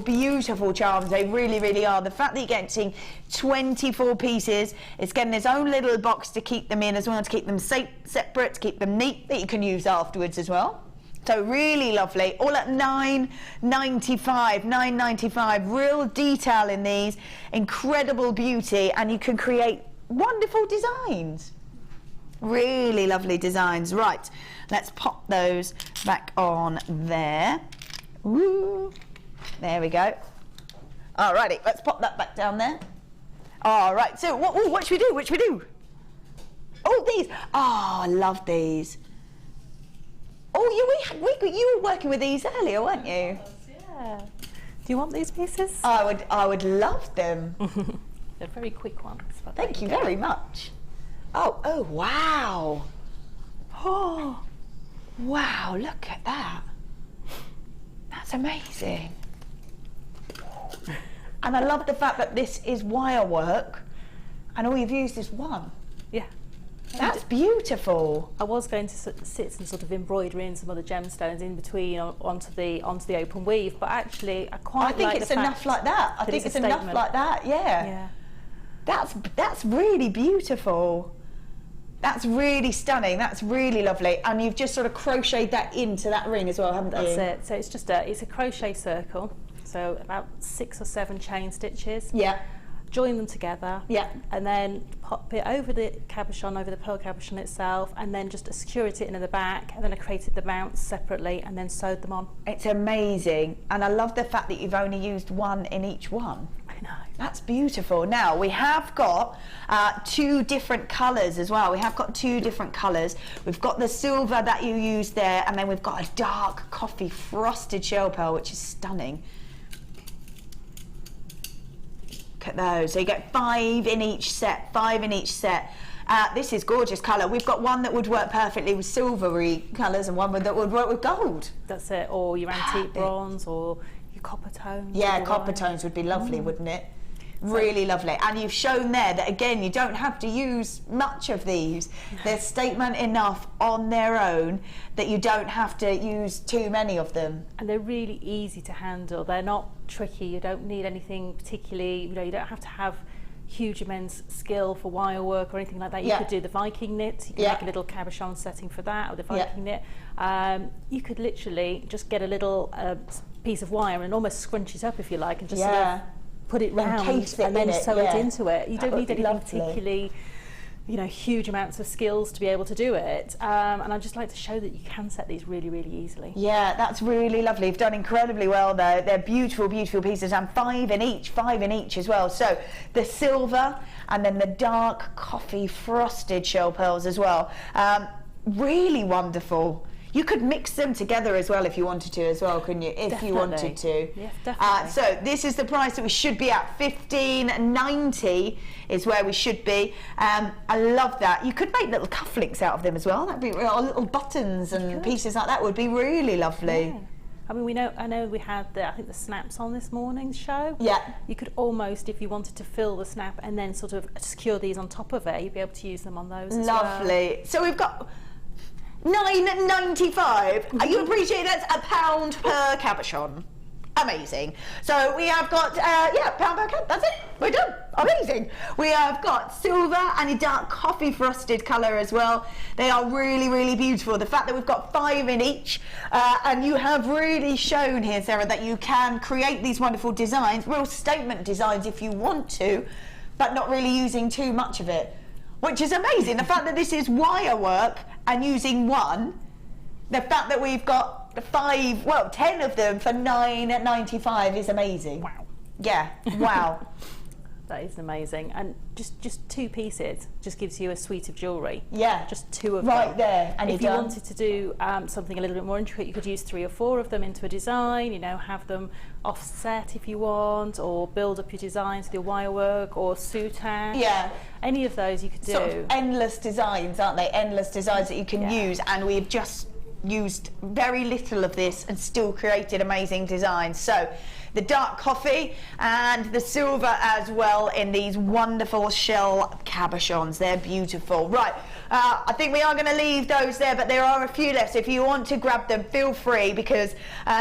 [SPEAKER 2] charms. They really are. The fact that you're getting 24 pieces, it's getting its own little box to keep them in as well, to keep them separate, to keep them neat, that you can use afterwards as well. So really lovely, all at $9.95, real detail in these, incredible beauty, and you can create wonderful designs. Really lovely designs. Right, let's pop those back on there. Woo. There we go. Alrighty, let's pop that back down there. All right, so what should we do? What should we do? Oh, these. Oh, I love these. Oh, you were working with these earlier, weren't you?
[SPEAKER 3] Yeah. Do you want these pieces?
[SPEAKER 2] I would love them.
[SPEAKER 3] They're very quick ones.
[SPEAKER 2] Thank you very much. Oh, wow. Oh, wow, look at that. That's amazing. And I love the fact that this is wire work and all you've used is one.
[SPEAKER 3] Yeah.
[SPEAKER 2] That's beautiful.
[SPEAKER 3] I was going to sit and sort of embroider in some other gemstones in between onto the open weave, but actually I
[SPEAKER 2] think it's enough like that. I think it's enough like that. Yeah. That's really beautiful. That's really stunning. That's really lovely. And you've just sort of crocheted that into that ring as well, haven't you?
[SPEAKER 3] That's it. So it's just it's a crochet circle. So about 6 or 7 chain stitches.
[SPEAKER 2] Yeah.
[SPEAKER 3] Join them together.
[SPEAKER 2] Yeah.
[SPEAKER 3] And then pop it over the cabochon, over the pearl cabochon itself, and then just secured it into the back. And then I created the mounts separately and then sewed them on.
[SPEAKER 2] It's amazing. And I love the fact that you've only used one in each one.
[SPEAKER 3] I know.
[SPEAKER 2] That's beautiful. Now we have got 2 different colours as well. We have got 2 different colours. We've got the silver that you used there, and then we've got a dark coffee frosted shell pearl, which is stunning. Look at those. So you get 5 in each set. 5 in each set. This is gorgeous colour. We've got one that would work perfectly with silvery colours and one that would work with gold.
[SPEAKER 3] That's it. Or your antique bronze or your copper tones.
[SPEAKER 2] Yeah, copper tones would be lovely, wouldn't it? Really lovely. And you've shown there that, again, you don't have to use much of these. They're statement enough on their own that you don't have to use too many of them.
[SPEAKER 3] And they're really easy to handle. They're not tricky. You don't need anything particularly, you don't have to have huge immense skill for wire work or anything like that. You could do the Viking knit. You can make a little cabochon setting for that, or the Viking knit. You could literally just get a little piece of wire and almost scrunch it up, if you like, and just sort of put it round and then sew it into it. You don't need anything particularly, huge amounts of skills to be able to do it. And I'd just like to show that you can set these really, really easily. Yeah,
[SPEAKER 2] that's really lovely. You've done incredibly well there. They're beautiful, beautiful pieces, and 5 in each as well. So the silver and then the dark coffee frosted shell pearls as well. Really wonderful. You could mix them together as well if you wanted to as well, couldn't you? If you wanted to.
[SPEAKER 3] Yes, definitely.
[SPEAKER 2] So this is the price that we should be at. $15.90 is where we should be. I love that. You could make little cufflinks out of them as well. That'd be real, little buttons and pieces like that would be really lovely.
[SPEAKER 3] Yeah. I mean, I know we had I think the snaps on this morning's show.
[SPEAKER 2] Yeah.
[SPEAKER 3] You could almost, if you wanted to fill the snap and then sort of secure these on top of it, you'd be able to use them on those as well.
[SPEAKER 2] Lovely. So we've got $9.95. You appreciate that's £1 per cabochon. Amazing. So we have got £1 per cabochon. That's it. We're done. Amazing. We have got silver and a dark coffee frosted colour as well. They are really, really beautiful. The fact that we've got 5 in each, and you have really shown here, Sarah, that you can create these wonderful designs, real statement designs if you want to, but not really using too much of it, which is amazing. The fact that this is wire work and using one, the fact that we've got 10 of them for $9.95 is amazing.
[SPEAKER 3] Wow.
[SPEAKER 2] Yeah, wow.
[SPEAKER 3] That is amazing. And just 2 pieces just gives you a suite of jewellery.
[SPEAKER 2] Yeah.
[SPEAKER 3] Just 2 of them.
[SPEAKER 2] Right there. And
[SPEAKER 3] if you wanted to do something a little bit more intricate, you could use 3 or 4 of them into a design, have them offset if you want, or build up your designs with your wire work or soutache.
[SPEAKER 2] Yeah.
[SPEAKER 3] Any of those you could do.
[SPEAKER 2] Sort of endless designs, aren't they? Endless designs that you can use, and we've just used very little of this and still created amazing designs. So the dark coffee and the silver as well in these wonderful shell cabochons. They're beautiful. Right, I think we are going to leave those there, but there are a few left. So if you want to grab them, feel free, because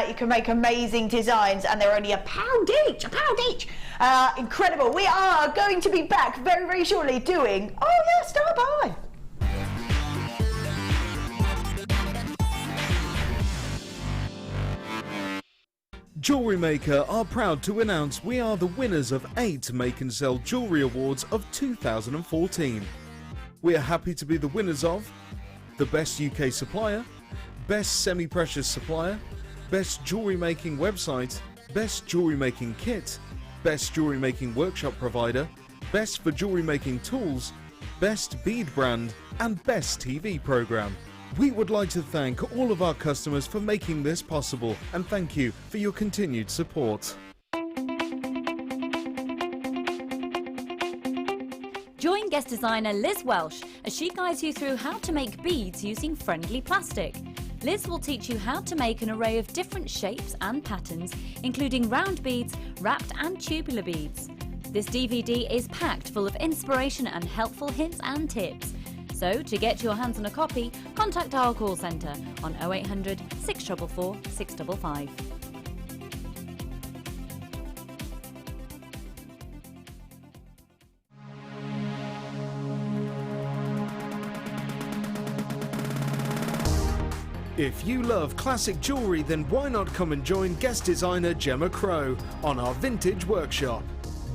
[SPEAKER 2] you can make amazing designs, and they're only £1 each. £1 each. Incredible. We are going to be back very, very shortly doing, stand by.
[SPEAKER 1] JewelleryMaker are proud to announce we are the winners of 8 Make and Sell Jewellery Awards of 2014. We are happy to be the winners of the Best UK Supplier, Best Semi-Precious Supplier, Best Jewellery Making Website, Best Jewellery Making Kit, Best Jewellery Making Workshop Provider, Best for Jewellery Making Tools, Best Bead Brand and Best TV Programme. We would like to thank all of our customers for making this possible and thank you for your continued support.
[SPEAKER 4] Join guest designer Liz Welsh as she guides you through how to make beads using friendly plastic. Liz will teach you how to make an array of different shapes and patterns, including round beads, wrapped and tubular beads. This DVD is packed full of inspiration and helpful hints and tips. So, to get your hands on a copy, contact our call centre on 0800 644 655.
[SPEAKER 1] If you love classic jewellery, then why not come and join guest designer Gemma Crow on our vintage workshop.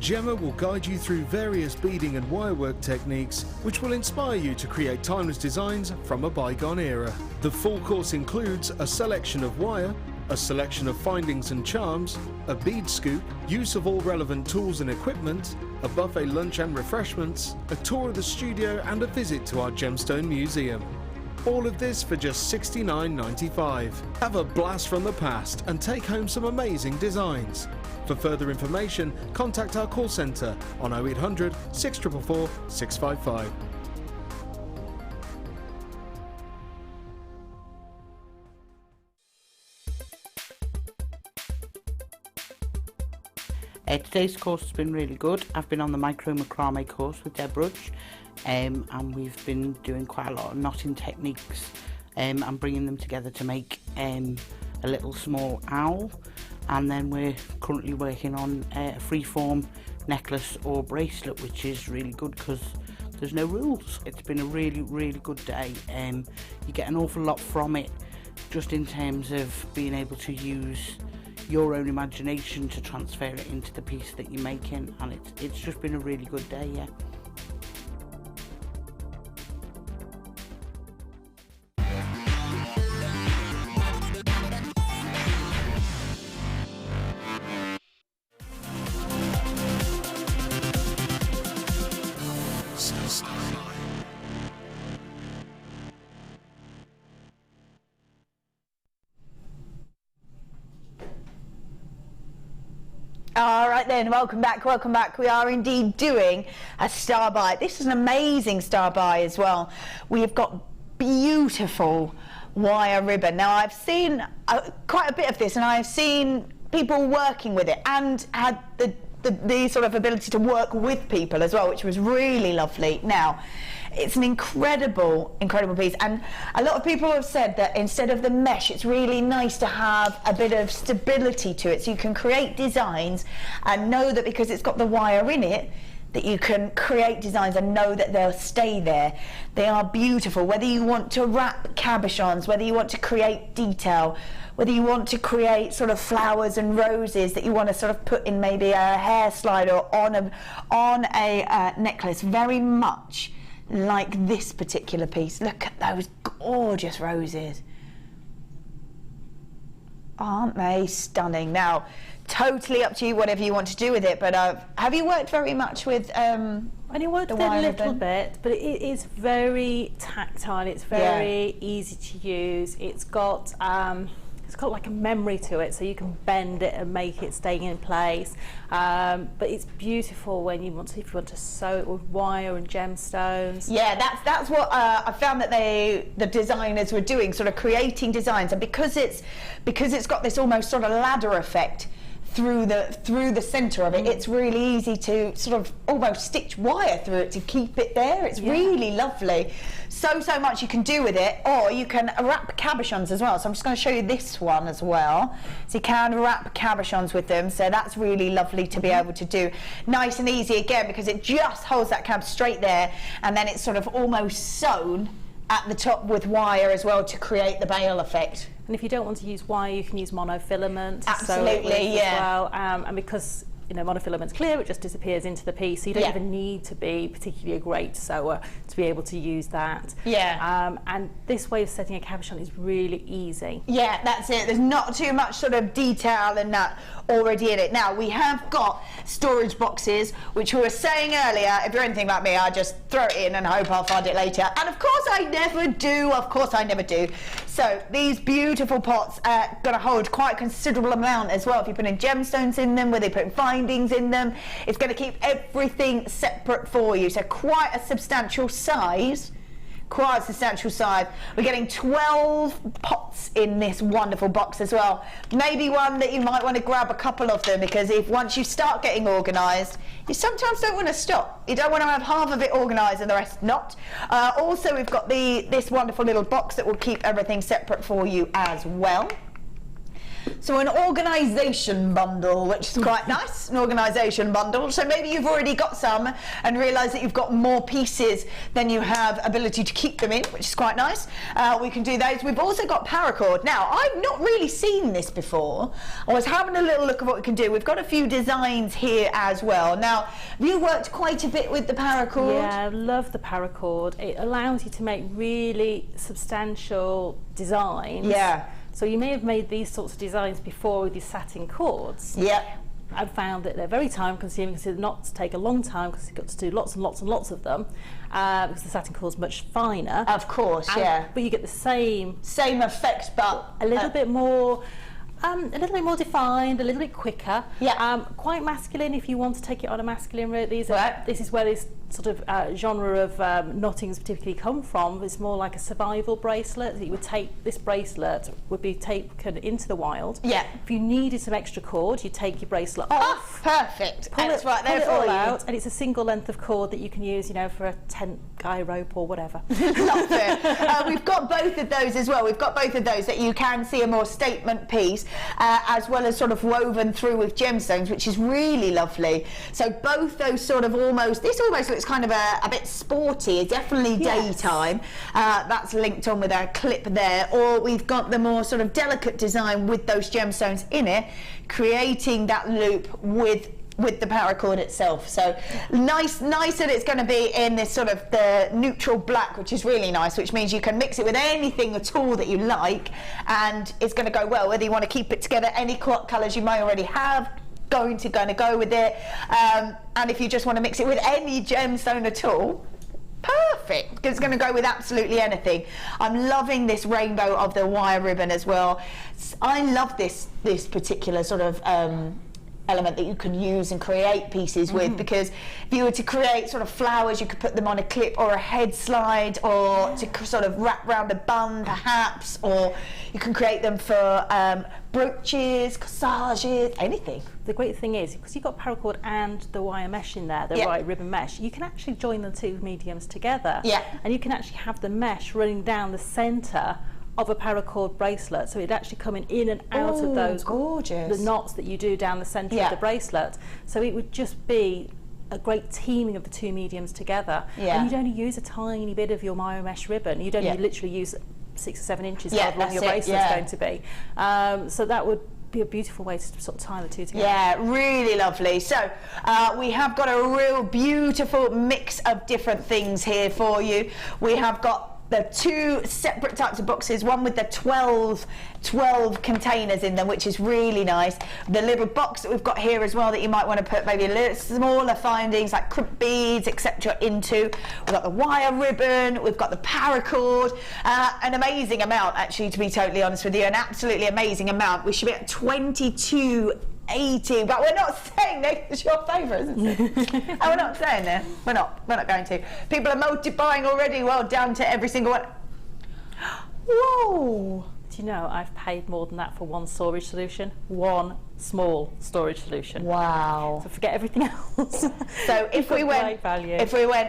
[SPEAKER 1] Gemma will guide you through various beading and wirework techniques which will inspire you to create timeless designs from a bygone era. The full course includes a selection of wire, a selection of findings and charms, a bead scoop, use of all relevant tools and equipment, a buffet lunch and refreshments, a tour of the studio and a visit to our Gemstone Museum. All of this for just $69.95. Have a blast from the past and take home some amazing designs. For further information, contact our call centre on 0800 644 655.
[SPEAKER 5] Today's course has been really good. I've been on the micro macrame course with Deb Rudge, and we've been doing quite a lot of knotting techniques and bringing them together to make a little small owl. And then we're currently working on a freeform necklace or bracelet, which is really good because there's no rules. It's been a really good day. You get an awful lot from it, just in terms of being able to use your own imagination to transfer it into the piece that you're making, and it's just been a really good day, yeah.
[SPEAKER 2] All right then, welcome back, welcome back. We are indeed doing a star buy. This is an amazing star buy as well. We have got beautiful wire ribbon. Now I've seen quite a bit of this, and I've seen people working with it and had the sort of ability to work with people as well, which was really lovely. Now, it's an incredible piece, and a lot of people have said that instead of the mesh, it's really nice to have a bit of stability to it, so you can create designs and know that because it's got the wire in it, that you can create designs and know that they'll stay there. They are beautiful, whether you want to wrap cabochons, whether you want to create detail, whether you want to create sort of flowers and roses that you want to sort of put in maybe a hair slide or on a necklace, very much like this particular piece. Look at those gorgeous roses. Aren't they stunning? Now, totally up to you, whatever you want to do with it, but have you worked very much with
[SPEAKER 3] only worked with it a little bit, but it is very tactile, it's very easy to use. It's got like a memory to it, so you can bend it and make it stay in place. But it's beautiful when if you want to sew it with wire and gemstones. Yeah,
[SPEAKER 2] that's what I found that the designers were doing, sort of creating designs, and because it's got this almost sort of ladder effect through the center of it, it's really easy to sort of almost stitch wire through it to keep it there. It's really lovely. So much you can do with it, or you can wrap cabochons as well. So I'm just going to show you this one as well. So you can wrap cabochons with them, so that's really lovely to be able to do. Nice and easy again, because it just holds that cab straight there, and then it's sort of almost sewn at the top with wire as well to create the bale effect.
[SPEAKER 3] And if you don't want to use wire, you can use monofilament.
[SPEAKER 2] Absolutely,
[SPEAKER 3] as well. And because monofilament's clear, it just disappears into the piece, so you don't even need to be particularly a great sewer to be able to use that. And this way of setting a cabochon is really easy.
[SPEAKER 2] That's it. There's not too much sort of detail and that already in it. Now we have got storage boxes, which we were saying earlier, if you're anything like me, I just throw it in and hope I'll find it later, and of course I never do. So these beautiful pots are going to hold quite a considerable amount as well. If you put in gemstones in them, where they put findings in them, it's going to keep everything separate for you. So quite a substantial size. We're getting 12 pots in this wonderful box as well. Maybe one that you might want to grab a couple of them, because if once you start getting organised, you sometimes don't want to stop. You don't want to have half of it organised and the rest not. Also, we've got this wonderful little box that will keep everything separate for you as well. So an organisation bundle, which is quite nice, an organisation bundle. So maybe you've already got some and realise that you've got more pieces than you have ability to keep them in, which is quite nice. We can do those. We've also got paracord. Now, I've not really seen this before. I was having a little look at what we can do. We've got a few designs here as well. Now, have you worked quite a bit with the paracord?
[SPEAKER 3] Yeah, I love the paracord. It allows you to make really substantial designs. So you may have made these sorts of designs before with your satin cords. I've found that they're very time consuming, because the knots take a long time, because you've got to do lots and lots and lots of them, because the satin cord's much finer.
[SPEAKER 2] Of course,
[SPEAKER 3] but you get the same
[SPEAKER 2] effect, but
[SPEAKER 3] a little bit more defined, a little bit quicker. Quite masculine if you want to take it on a masculine route. This is where this sort of genre of knottings particularly come from. It's more like a survival bracelet. You would take this bracelet, would be taken into the wild. If you needed some extra cord, you take your bracelet off.
[SPEAKER 2] Perfect.
[SPEAKER 3] Pull it all out, and it's a single length of cord that you can use, for a tent guy rope or whatever.
[SPEAKER 2] Love it. We've got both of those as well. We've got both of those that you can see a more statement piece, as well as sort of woven through with gemstones, which is really lovely. So both those sort of this almost looks kind of a bit sporty, definitely daytime. That's linked on with our clip there. Or we've got the more sort of delicate design with those gemstones in it, creating that loop with the paracord itself. So nice that it's going to be in this sort of the neutral black, which is really nice, which means you can mix it with anything at all that you like, and it's going to go well, whether you want to keep it together, any colours you may already have, going to go with it, and if you just want to mix it with any gemstone at all, perfect, because it's going to go with absolutely anything. I'm loving this rainbow of the wire ribbon as well. I love this particular sort of element that you can use and create pieces with, because if you were to create sort of flowers, you could put them on a clip or a head slide, or to sort of wrap around a bun perhaps, or you can create them for brooches, corsages, anything.
[SPEAKER 3] The great thing is, because you've got paracord and the wire mesh in there, the wire ribbon mesh, you can actually join the two mediums together, and you can actually have the mesh running down the centre of a paracord bracelet, so it'd actually coming in and out of those
[SPEAKER 2] gorgeous
[SPEAKER 3] the knots that you do down the centre of the bracelet. So it would just be a great teaming of the two mediums together, and you'd only use a tiny bit of your wire mesh ribbon. You'd only literally use 6 or 7 inches however long your bracelet's going to be. So that would be a beautiful way to sort of tie the two together.
[SPEAKER 2] Yeah, really lovely. So we have got a real beautiful mix of different things here for you. We have got the two separate types of boxes, one with the 12 containers in them, which is really nice. The little box that we've got here as well that you might want to put maybe a little smaller findings like crimp beads, etc. into. We've got the wire ribbon, we've got the paracord, an amazing amount actually, to be totally honest with you, an absolutely amazing amount. We should be at 22.80, but we're not saying that it's your favourite, isn't it? Oh, we're not saying that. We're not going to. People are multiplying already, well, down to every single one. Whoa!
[SPEAKER 3] Do you know, I've paid more than that for one storage solution, one small storage solution.
[SPEAKER 2] Wow.
[SPEAKER 3] So forget everything else.
[SPEAKER 2] So if we went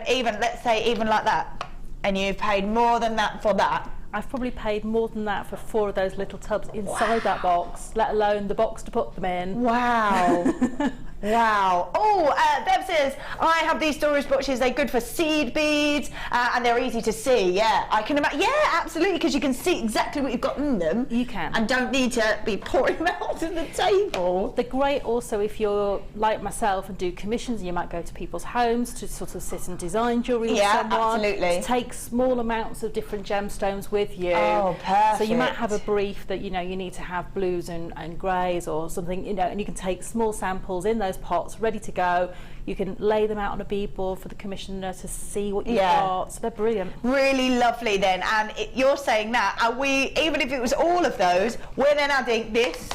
[SPEAKER 2] even, let's say even like that, and you've paid more than that for that,
[SPEAKER 3] I've probably paid more than that for 4 of those little tubs inside that box, let alone the box to put them in.
[SPEAKER 2] Wow. Wow. Oh, Bev says, I have these storage boxes. They're good for seed beads and they're easy to see. Yeah, I can imagine. Yeah, absolutely, because you can see exactly what you've got in them.
[SPEAKER 3] You can.
[SPEAKER 2] And don't need to be pouring them out on the table.
[SPEAKER 3] They're great also if you're like myself and do commissions, and you might go to people's homes to sort of sit and design jewellery with someone.
[SPEAKER 2] Absolutely.
[SPEAKER 3] To take small amounts of different gemstones with you.
[SPEAKER 2] Oh, perfect.
[SPEAKER 3] So you might have a brief that, you know, you need to have blues and greys or something, you know, and you can take small samples in those pots ready to go. You can lay them out on a bead board for the commissioner to see what you've got. So they're brilliant.
[SPEAKER 2] Really lovely then. And you're saying that, and we, even if it was all of those, we're then adding this,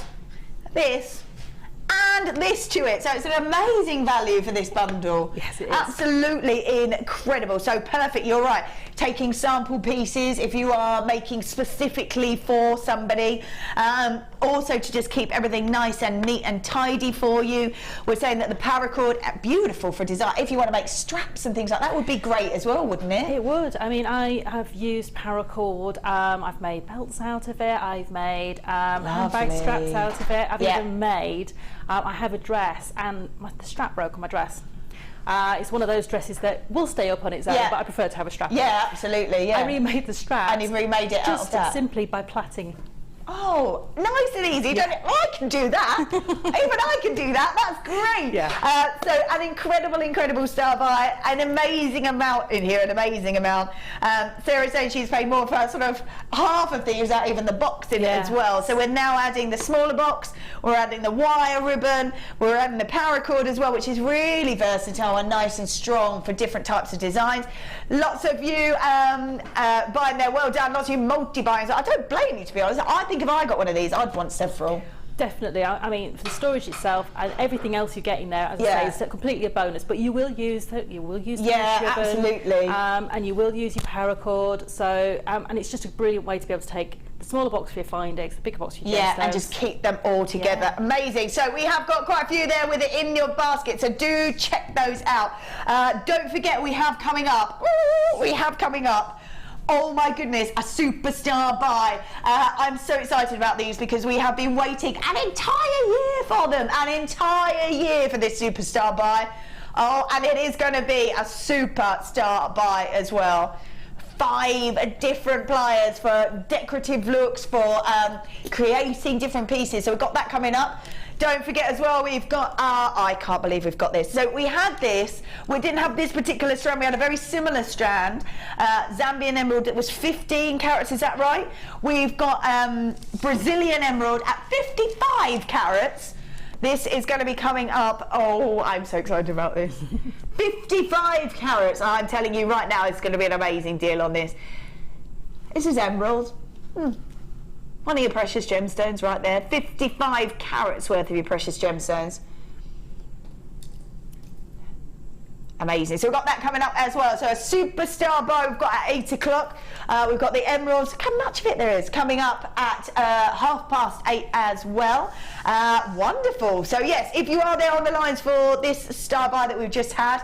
[SPEAKER 2] and this to it. So it's an amazing value for this bundle.
[SPEAKER 3] Yes, it is.
[SPEAKER 2] Absolutely incredible. So perfect, you're right. Taking sample pieces if you are making specifically for somebody. Also to just keep everything nice and neat and tidy for you. We're saying that the paracord, beautiful for design. If you want to make straps and things like that, would be great as well, wouldn't it?
[SPEAKER 3] It would. I mean, I have used paracord. I've made belts out of it. I've made handbag straps out of it. I've even made, I have a dress and the strap broke on my dress. It's one of those dresses that will stay up on its own, but I prefer to have a strap on.
[SPEAKER 2] Yeah, absolutely, yeah.
[SPEAKER 3] I remade the strap.
[SPEAKER 2] And you've remade it out of that?
[SPEAKER 3] Just simply by plaiting.
[SPEAKER 2] Oh, nice and easy. Don't it? I can do that. Even I can do that. That's great.
[SPEAKER 3] Yeah.
[SPEAKER 2] So an incredible star by, an amazing amount in here, an amazing amount. Sarah says she's paid more for sort of half of these, without even the box in it as well. So we're now adding the smaller box, we're adding the wire ribbon, we're adding the paracord as well, which is really versatile and nice and strong for different types of designs. Lots of you buying there, well done. Lots of you multi-buying. I don't blame you, to be honest. I think if I got one of these, I'd want several.
[SPEAKER 3] Definitely. I mean, for the storage itself and everything else you're getting there, as I say, is completely a bonus. But you will use the ribbon,
[SPEAKER 2] absolutely,
[SPEAKER 3] and you will use your paracord. So and it's just a brilliant way to be able to take the smaller box for your findings, the bigger box for your gemstones.
[SPEAKER 2] And just keep them all together. Amazing. So we have got quite a few there with it in your basket. So do check those out. Don't forget, we have coming up. Oh my goodness, a superstar buy. I'm so excited about these because we have been waiting an entire year for them. An entire year for this superstar buy. Oh, and it is going to be a superstar buy as well. 5 different pliers for decorative looks, for creating different pieces. So we've got that coming up. Don't forget as well, we've got, I can't believe we've got this. So we had this, we didn't have this particular strand, we had a very similar strand, Zambian emerald that was 15 carats, is that right? We've got Brazilian emerald at 55 carats. This is going to be coming up, oh, I'm so excited about this. 55 carats, I'm telling you right now, it's going to be an amazing deal on this. This is emerald. One of your precious gemstones right there. 55 carats worth of your precious gemstones. Amazing. So we've got that coming up as well. So a superstar buy we've got at 8 o'clock. We've got the emeralds. How much of it there is coming up at 8:30 as well. Wonderful. So yes, if you are there on the lines for this star buy that we've just had,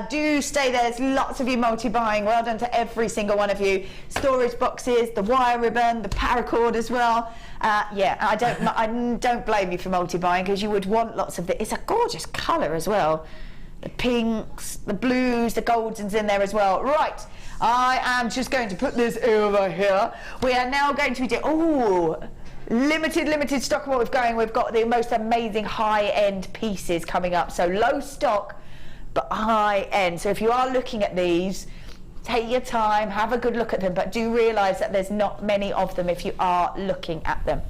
[SPEAKER 2] do stay there. There's lots of you multi-buying. Well done to every single one of you. Storage boxes, the wire ribbon, the paracord as well. I don't blame you for multi-buying because you would want lots of it. It's a gorgeous colour as well. The pinks, the blues, the goldens in there as well. Right, I am just going to put this over here. We are now going to do, limited stock of what we've going. We've got the most amazing high-end pieces coming up. So low stock, but high-end. So if you are looking at these, take your time, have a good look at them, but do realise that there's not many of them if you are looking at them.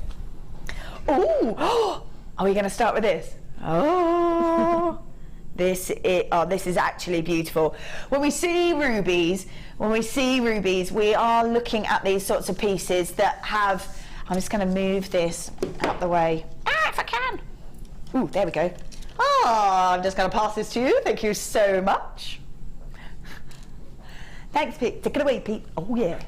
[SPEAKER 2] Are we going to start with this? This is actually beautiful. When we see rubies, we are looking at these sorts of pieces that have, I'm just going to move this out the way. If I can. There we go. I'm just going to pass this to you. Thank you so much. Thanks, Pete. Take it away, Pete. Oh, yeah.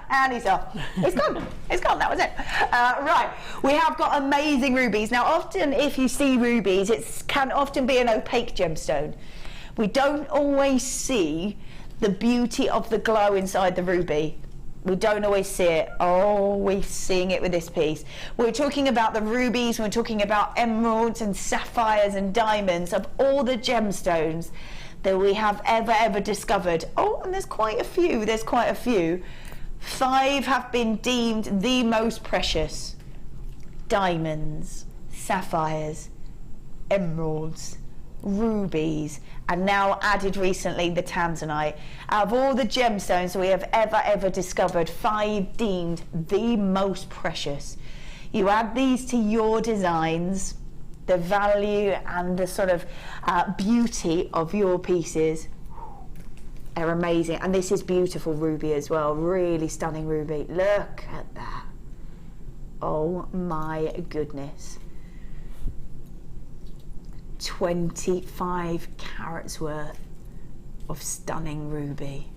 [SPEAKER 2] And he's off. It's gone. It's gone. That was it. Right. We have got amazing rubies. Now, often if you see rubies, it can often be an opaque gemstone. We don't always see the beauty of the glow inside the ruby. We don't always see it. Oh, we're seeing it with this piece. We're talking about the rubies, we're talking about emeralds and sapphires and diamonds, of all the gemstones that we have ever discovered. Oh, and there's quite a few. 5 have been deemed the most precious. Diamonds, sapphires, emeralds, rubies, and now added recently the tanzanite. Out of all the gemstones we have ever discovered, 5 deemed the most precious. You add these to your designs, the value and the sort of beauty of your pieces are amazing. And this is beautiful ruby as well, really stunning ruby. Look at that. Oh my goodness. 25 carats worth of stunning ruby.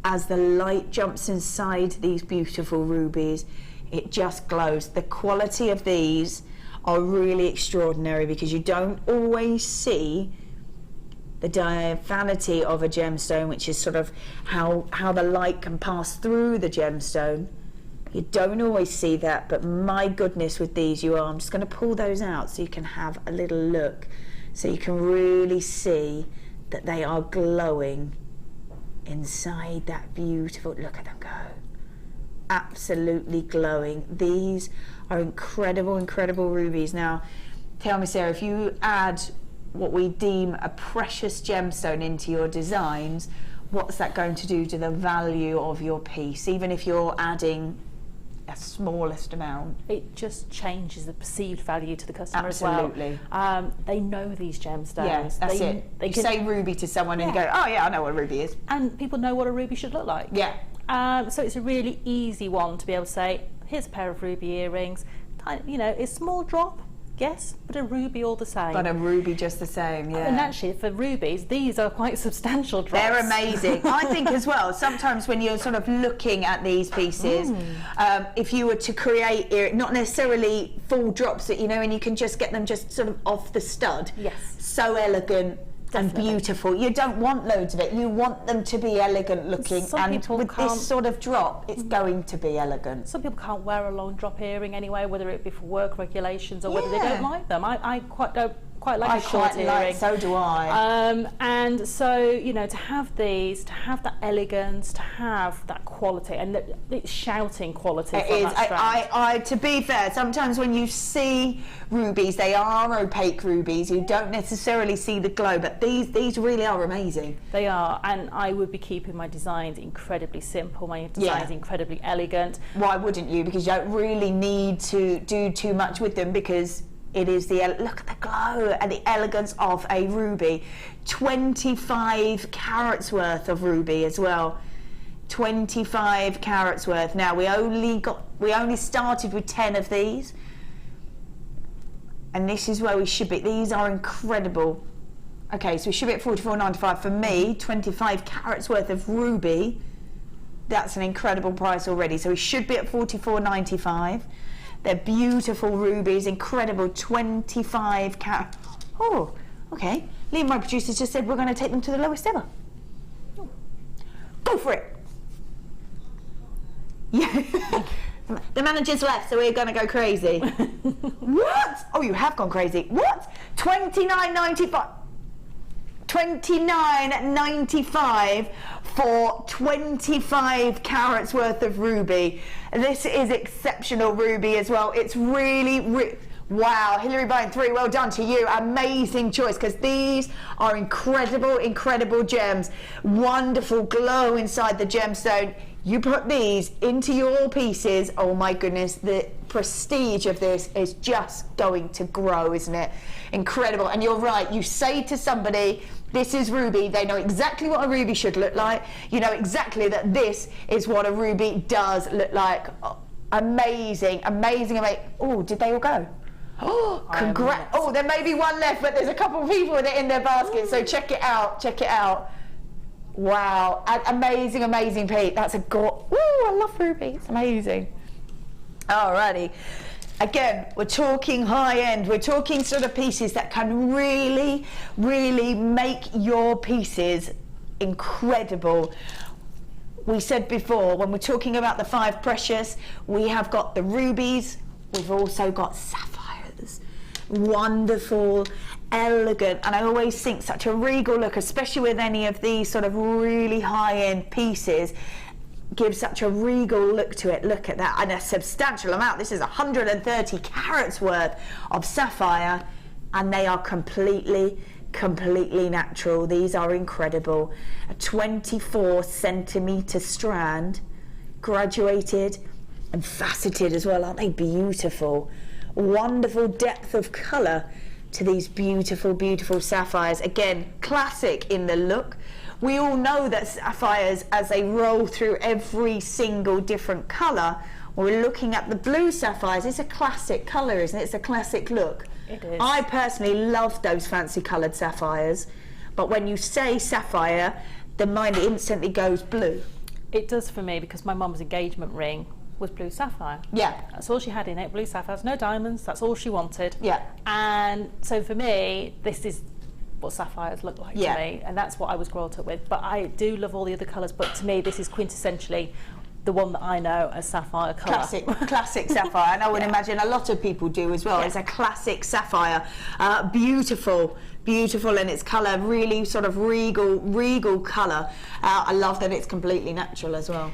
[SPEAKER 2] As the light jumps inside these beautiful rubies, it just glows. The quality of these are really extraordinary because you don't always see the diaphanity of a gemstone, which is sort of how the light can pass through the gemstone. You don't always see that, but my goodness, with these you are. I'm just going to pull those out so you can have a little look, so you can really see that they are glowing inside that beautiful, look at them go. Absolutely glowing. These are incredible rubies. Now, tell me, Sarah, if you add what we deem a precious gemstone into your designs, what's that going to do to the value of your piece, even if you're adding a smallest amount?
[SPEAKER 3] It just changes the perceived value to the customer.
[SPEAKER 2] Absolutely.
[SPEAKER 3] As well. They know these gemstones.
[SPEAKER 2] Yeah, that's it. You say ruby to someone and you go, oh yeah, I know what a ruby is.
[SPEAKER 3] And people know what a ruby should look like.
[SPEAKER 2] Yeah.
[SPEAKER 3] So it's a really easy one to be able to say, here's a pair of ruby earrings. You know, it's a small drop, yes, but a ruby all the same.
[SPEAKER 2] But a ruby just the same, yeah.
[SPEAKER 3] And actually, for rubies, these are quite substantial drops.
[SPEAKER 2] They're amazing. I think as well, sometimes when you're sort of looking at these pieces, if you were to create, not necessarily full drops, that, you know, and you can just get them just sort of off the stud.
[SPEAKER 3] Yes.
[SPEAKER 2] So elegant. Definitely. And beautiful. You don't want loads of it. You want them to be elegant looking. And with this sort of drop, it's going to be elegant.
[SPEAKER 3] Some people can't wear a long drop earring anyway, whether it be for work regulations or whether they don't like them. I quite like a short earring.
[SPEAKER 2] So do I.
[SPEAKER 3] And so, you know, to have these, to have that elegance, to have that quality, and it's shouting quality.
[SPEAKER 2] It is. To be fair, sometimes when you see rubies, they are opaque rubies. You don't necessarily see the glow, but these really are amazing.
[SPEAKER 3] They are, and I would be keeping my designs incredibly simple, my designs incredibly elegant.
[SPEAKER 2] Why wouldn't you? Because you don't really need to do too much with them, because it is look at the glow and the elegance of a ruby. 25 carats worth of ruby as well. 25 carats worth. Now we only started with 10 of these, and this is where we should be. These are incredible. Okay, so we should be at $44.95. For me, 25 carats worth of ruby, that's an incredible price already. So we should be at $44.95. They're beautiful rubies, incredible 25 carat. Oh, okay. Liam, my producer, just said we're going to take them to the lowest ever. Go for it. Yeah. The manager's left, so we're going to go crazy. What? Oh, you have gone crazy. What? $29.95. $29.95 for 25 carats worth of ruby. This is exceptional ruby as well. It's really wow. Hilary Bone 3, well done to you. Amazing choice, because these are incredible gems. Wonderful glow inside the gemstone. You put these into your pieces, oh my goodness, the prestige of this is just going to grow, isn't it? Incredible. And you're right, you say to somebody, this is ruby, they know exactly what a ruby should look like. You know exactly that this is what a ruby does look like. Oh, amazing. Oh, did they all go? Oh, congrats. Oh, there may be one left, but there's a couple of people with it in their basket, so check it out. Wow, amazing Pete. That's a I love ruby, it's amazing. Alrighty. Again, we're talking high end. We're talking sort of pieces that can really make your pieces incredible. We said before, when we're talking about the 5 precious, we have got the rubies, we've also got sapphires. Wonderful, elegant, and I always think such a regal look, especially with any of these sort of really high-end pieces, gives such a regal look to it. Look at that, and a substantial amount. This is 130 carats worth of sapphire, and they are completely natural. These are incredible. A 24 centimeter strand, graduated and faceted as well. Aren't they beautiful? Wonderful depth of color to these beautiful sapphires. Again, classic in the look. We all know that sapphires, as they roll through every single different color, we're looking at the blue sapphires. It's a classic color, isn't it? It's a classic look.
[SPEAKER 3] It is.
[SPEAKER 2] I personally love those fancy coloured sapphires, but when you say sapphire, the mind instantly goes blue.
[SPEAKER 3] It does for me, because my mum's engagement ring was blue sapphire.
[SPEAKER 2] Yeah.
[SPEAKER 3] That's all she had in it, blue sapphires, no diamonds, that's all she wanted.
[SPEAKER 2] Yeah.
[SPEAKER 3] And so for me, this is what sapphires look like to me, and that's what I was brought up with. But I do love all the other colours, but to me, this is quintessentially the one that I know as sapphire colour.
[SPEAKER 2] Classic sapphire, and I would imagine a lot of people do as well. It's a classic sapphire, beautiful in its colour, really sort of regal colour. I love that it's completely natural as well.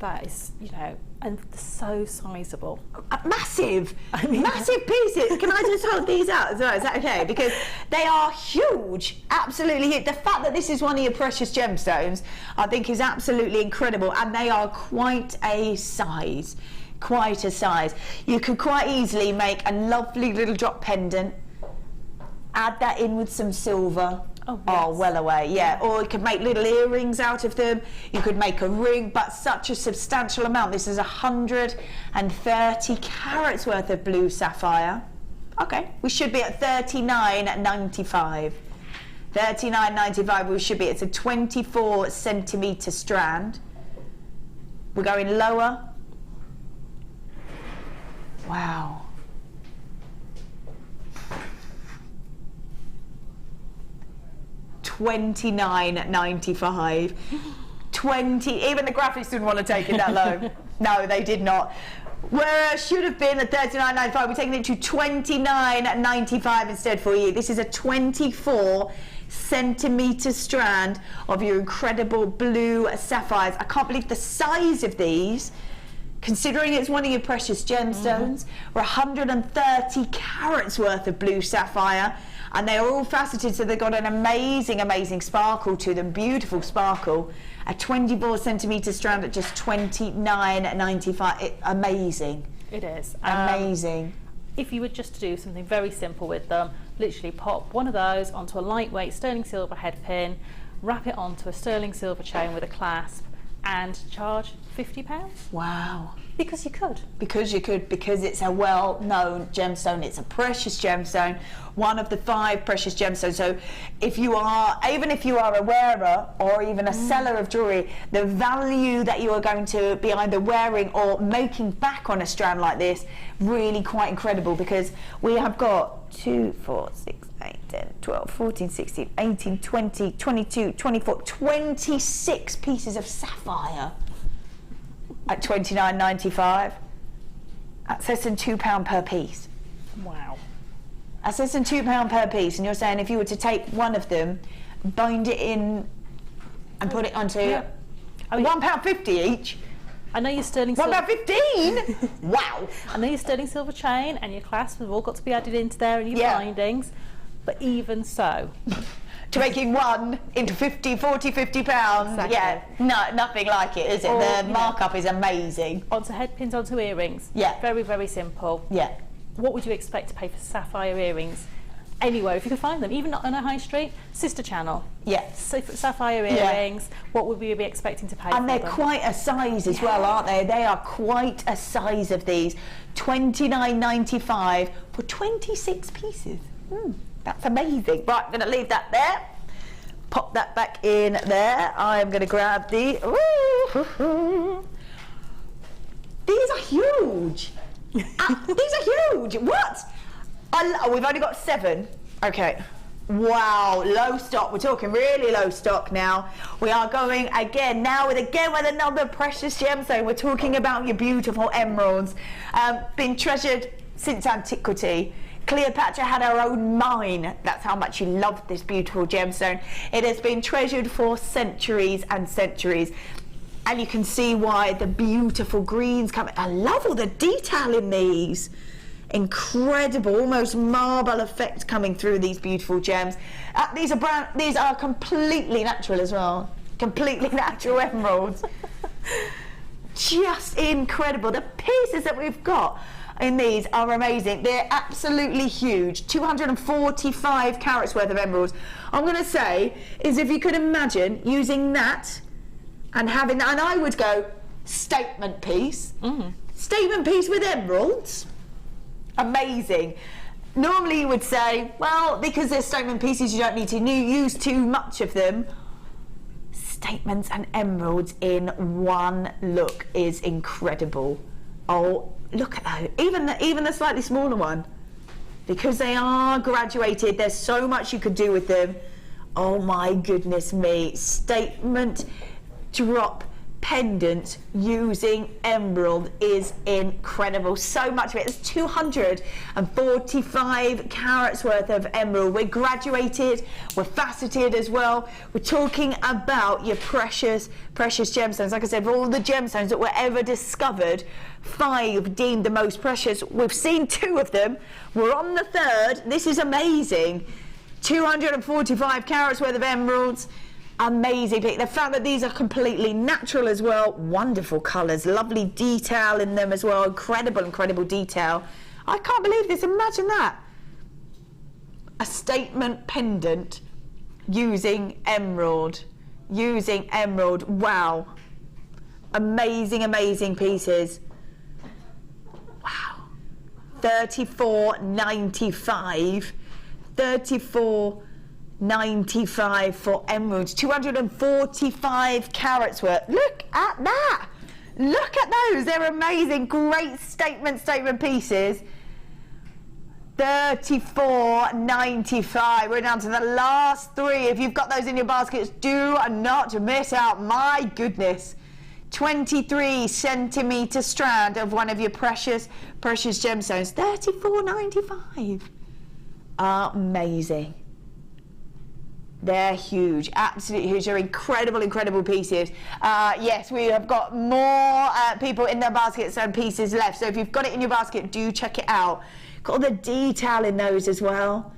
[SPEAKER 3] That is, you know, and so sizable.
[SPEAKER 2] Massive, massive pieces. Can I just hold these out as well? Is that okay? Because they are huge, absolutely huge. The fact that this is one of your precious gemstones, I think, is absolutely incredible, and they are quite a size. You could quite easily make a lovely little drop pendant, add that in with some silver.
[SPEAKER 3] Oh, yes.
[SPEAKER 2] Oh, well away, yeah. Or you could make little earrings out of them. You could make a ring, but such a substantial amount. This is 130 carats worth of blue sapphire. Okay, we should be at $39.95. $39.95 we should be. It's a 24 centimetre strand. We're going lower. Wow. $29.95. Even the graphics didn't want to take it that low. No, they did not. Where it should have been at $39.95, we're taking it to $29.95 instead for you. This is a 24 centimetre strand of your incredible blue sapphires. I can't believe the size of these, considering it's one of your precious gemstones. We're 130 carats worth of blue sapphire, and they are all faceted, so they've got an amazing sparkle to them, beautiful sparkle. A 24 centimetre strand at just $29.95. Amazing.
[SPEAKER 3] It is.
[SPEAKER 2] Amazing.
[SPEAKER 3] If you were just to do something very simple with them, literally pop one of those onto a lightweight sterling silver head pin, wrap it onto a sterling silver chain with a clasp, and charge £50.
[SPEAKER 2] Wow.
[SPEAKER 3] Because you could.
[SPEAKER 2] Because it's a well-known gemstone. It's a precious gemstone, one of the 5 precious gemstones. So even if you are a wearer or even a seller of jewellery, the value that you are going to be either wearing or making back on a strand like this, really quite incredible, because we have got 2, 4, 6, 8, 10, 12, 14, 16, 18, 20, 22, 24, 26 pieces of sapphire at $29.95. That's less than £2 per piece.
[SPEAKER 3] Wow.
[SPEAKER 2] That's less than £2 per piece, and you're saying if you were to take one of them, bind it in and put it onto £1.50 each.
[SPEAKER 3] I know your sterling silver.
[SPEAKER 2] £1.15? Wow.
[SPEAKER 3] I know your sterling silver chain and your clasp have all got to be added into there, and your bindings, but even so.
[SPEAKER 2] To making one into 40, 50 pounds.
[SPEAKER 3] Exactly.
[SPEAKER 2] Yeah, no, nothing like it, is it? The markup is amazing.
[SPEAKER 3] Onto head pins, onto earrings.
[SPEAKER 2] Yeah.
[SPEAKER 3] Very simple.
[SPEAKER 2] Yeah.
[SPEAKER 3] What would you expect to pay for sapphire earrings? Anywhere, if you could find them, even not on a high street, sister channel.
[SPEAKER 2] Yeah.
[SPEAKER 3] Sapphire earrings, what would we be expecting to pay for them?
[SPEAKER 2] And they're quite a size as well, aren't they? They are quite a size of these. $29.95 for 26 pieces. That's amazing. Right, I'm going to leave that there. Pop that back in there. I'm going to grab the... Ooh. These are huge. These are huge. What? We've only got 7. Okay. Wow, low stock. We're talking really low stock now. We are going again now with another precious gemstone. We're talking about your beautiful emeralds. Been treasured since antiquity. Cleopatra had her own mine. That's how much she loved this beautiful gemstone. It has been treasured for centuries and centuries. And you can see why the beautiful greens come. I love all the detail in these. Incredible, almost marble effect coming through these beautiful gems. These are completely natural as well. Completely natural emeralds. Just incredible. The pieces that we've got in these are amazing. They're absolutely huge. 245 carats worth of emeralds. I'm going to say is if you could imagine using that and having that, and I would go statement piece. Statement piece with emeralds. Amazing. Normally you would say, well, because they're statement pieces, you don't need to use too much of them. Statements and emeralds in one look is incredible. Oh, look at that. Even the slightly smaller one. Because they are graduated, there's so much you could do with them. Oh my goodness me. Statement drop pendant using emerald is incredible. So much of it. It's 245 carats worth of emerald. We're graduated, we're faceted as well. We're talking about your precious gemstones. Like I said, for all the gemstones that were ever discovered, 5 deemed the most precious. We've seen 2 of them. We're on the 3rd. This is amazing. 245 carats worth of emeralds. Amazing. The fact that these are completely natural as well. Wonderful colours, lovely detail in them as well. Incredible detail. I can't believe this. Imagine that. A statement pendant using emerald. Wow. Amazing pieces. Wow. $34.95. $34.95 for emeralds. 245 carats worth. Look at that. Look at those. They're amazing. Great statement pieces. $34.95. We're down to the last 3. If you've got those in your baskets, do not miss out. My goodness. 23 centimetre strand of one of your precious gemstones. $34.95. Amazing. They're huge, absolutely huge. They're incredible pieces. Yes, we have got more people in their baskets and pieces left. So if you've got it in your basket, do check it out. Got all the detail in those as well.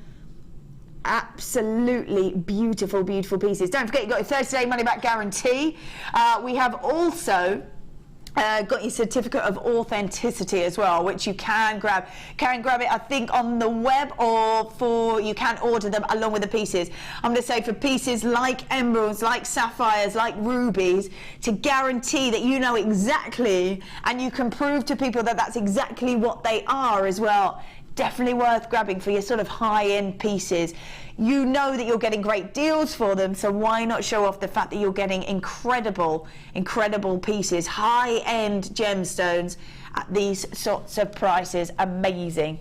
[SPEAKER 2] Absolutely beautiful pieces. Don't forget, you've got your 30-day money-back guarantee. We have also got your certificate of authenticity as well, which you can grab. Grab it, I think, on the web, or you can order them along with the pieces. I'm going to say for pieces like emeralds, like sapphires, like rubies, to guarantee that you know exactly, and you can prove to people that that's exactly what they are as well. Definitely worth grabbing for your sort of high-end pieces. You know that you're getting great deals for them, so why not show off the fact that you're getting incredible pieces, high-end gemstones at these sorts of prices. Amazing.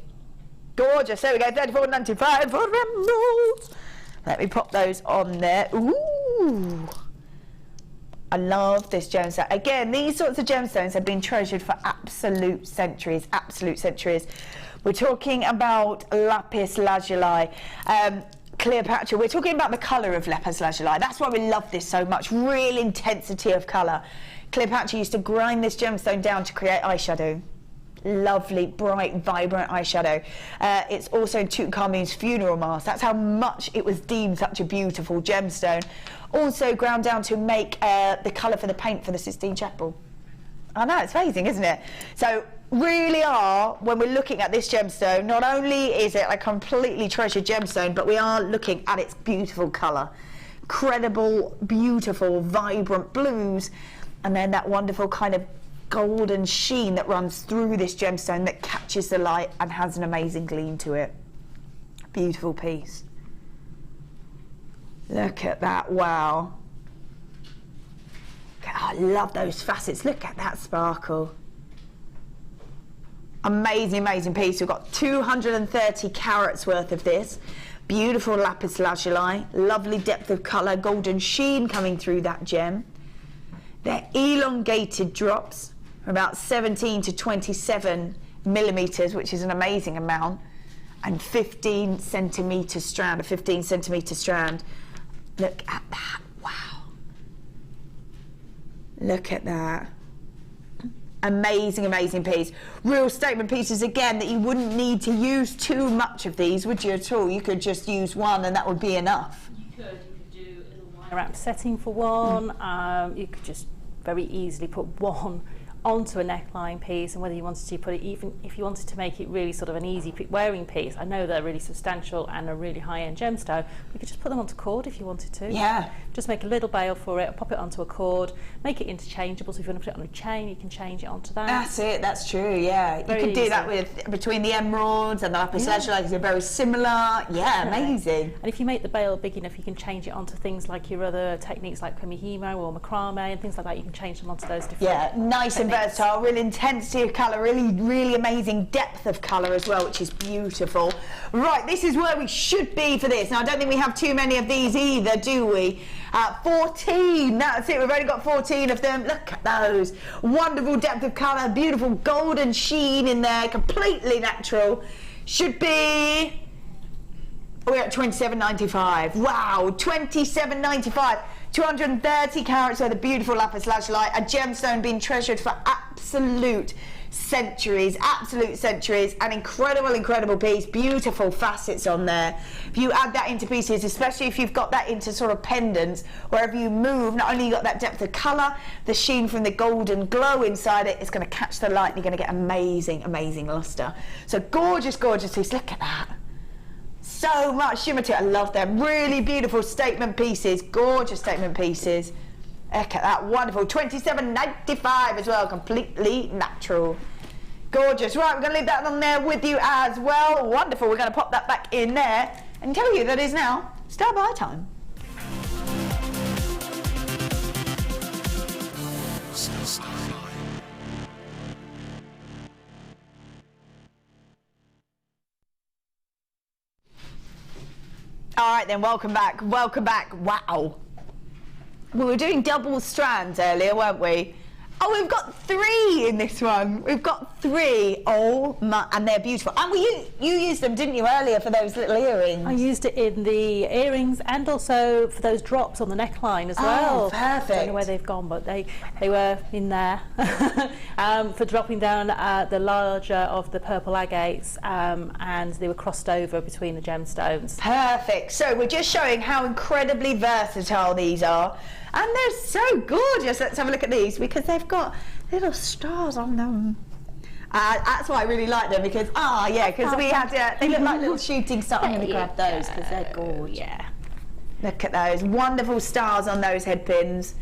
[SPEAKER 2] Gorgeous. There we go, $34.95 for emeralds. Let me pop those on there. Ooh. I love this gemstone. Again, these sorts of gemstones have been treasured for absolute centuries. We're talking about lapis lazuli. Cleopatra, we're talking about the colour of lapis lazuli. That's why we love this so much. Real intensity of colour. Cleopatra used to grind this gemstone down to create eyeshadow. Lovely, bright, vibrant eyeshadow. It's also Tutankhamun's funeral mask. That's how much it was deemed such a beautiful gemstone. Also ground down to make the colour for the paint for the Sistine Chapel. I know, it's amazing, isn't it? So really are, when we're looking at this gemstone, not only is it a completely treasured gemstone, but we are looking at its beautiful colour. Incredible, beautiful, vibrant blues, and then that wonderful kind of golden sheen that runs through this gemstone that catches the light and has an amazing gleam to it. Beautiful piece. Look at that, wow. I love those facets. Look at that sparkle. Amazing piece. We've got 230 carats worth of this. Beautiful lapis lazuli, lovely depth of colour, golden sheen coming through that gem. They're elongated drops, about 17 to 27 millimetres, which is an amazing amount, and 15 centimetre strand, a 15 centimetre strand. Look at that, wow. Look at that. Amazing, amazing piece. Real statement pieces again that you wouldn't need to use too much of these, would you at all? You could just use one and that would be enough.
[SPEAKER 3] You could do a little wire wrap setting for one. You could just very easily put one onto a neckline piece, and whether you wanted to put it, even if you wanted to make it really sort of an easy wearing piece, I know they're really substantial and a really high-end gemstone, you could just put them onto cord if you wanted to.
[SPEAKER 2] Yeah.
[SPEAKER 3] Just make a little bail for it, pop it onto a cord, make it interchangeable, so if you want to put it on a chain, you can change it onto that.
[SPEAKER 2] That's it, that's true, yeah.
[SPEAKER 3] Very
[SPEAKER 2] you could do
[SPEAKER 3] easy.
[SPEAKER 2] that with, between the emeralds and the lapis lazuli, because they're very similar. Yeah, amazing.
[SPEAKER 3] And if you make the bail big enough, you can change it onto things like your other techniques like kumihimo or macrame and things like that. You can change them onto those different
[SPEAKER 2] nice
[SPEAKER 3] techniques.
[SPEAKER 2] And versatile, real intensity of colour, really amazing depth of colour as well, which is beautiful. Right, this is where we should be for this. Now, I don't think we have too many of these either, do we? 14, that's it, we've only got 14 of them. Look at those. Wonderful depth of colour, beautiful golden sheen in there, completely natural. Should be... We're at $27.95. Wow, $27.95. 230 carats worth of beautiful lapis lazuli, a gemstone being treasured for absolute centuries, an incredible piece, beautiful facets on there. If you add that into pieces, especially if you've got that into sort of pendants, wherever you move, not only you got that depth of colour, the sheen from the golden glow inside it, it's going to catch the light and you're going to get amazing lustre. So gorgeous piece, look at that. So much shimmer to it. I love them. Really beautiful statement pieces, gorgeous statement pieces. Look at that, wonderful. $27.95 as well, completely natural. Gorgeous. Right, we're going to leave that on there with you as well. Wonderful. We're going to pop that back in there and tell you that it is now start buy time. All right then, welcome back. Wow. We were doing double strands earlier, weren't we? Oh, we've got 3 in this one. We've got 3. Oh my, and they're beautiful. And you used them, didn't you, earlier for those little earrings?
[SPEAKER 3] I used it in the earrings and also for those drops on the neckline as well.
[SPEAKER 2] Oh, perfect.
[SPEAKER 3] I don't know where they've gone, but they were in there for dropping down the larger of the purple agates, and they were crossed over between the gemstones.
[SPEAKER 2] Perfect. So we're just showing how incredibly versatile these are. And they're so gorgeous. Let's have a look at these because they've got little stars on them. That's why I really like them because, because we had, they look like little shooting stars. I'm going to grab those because they're gorgeous.
[SPEAKER 3] Yeah.
[SPEAKER 2] Look at those wonderful stars on those head pins.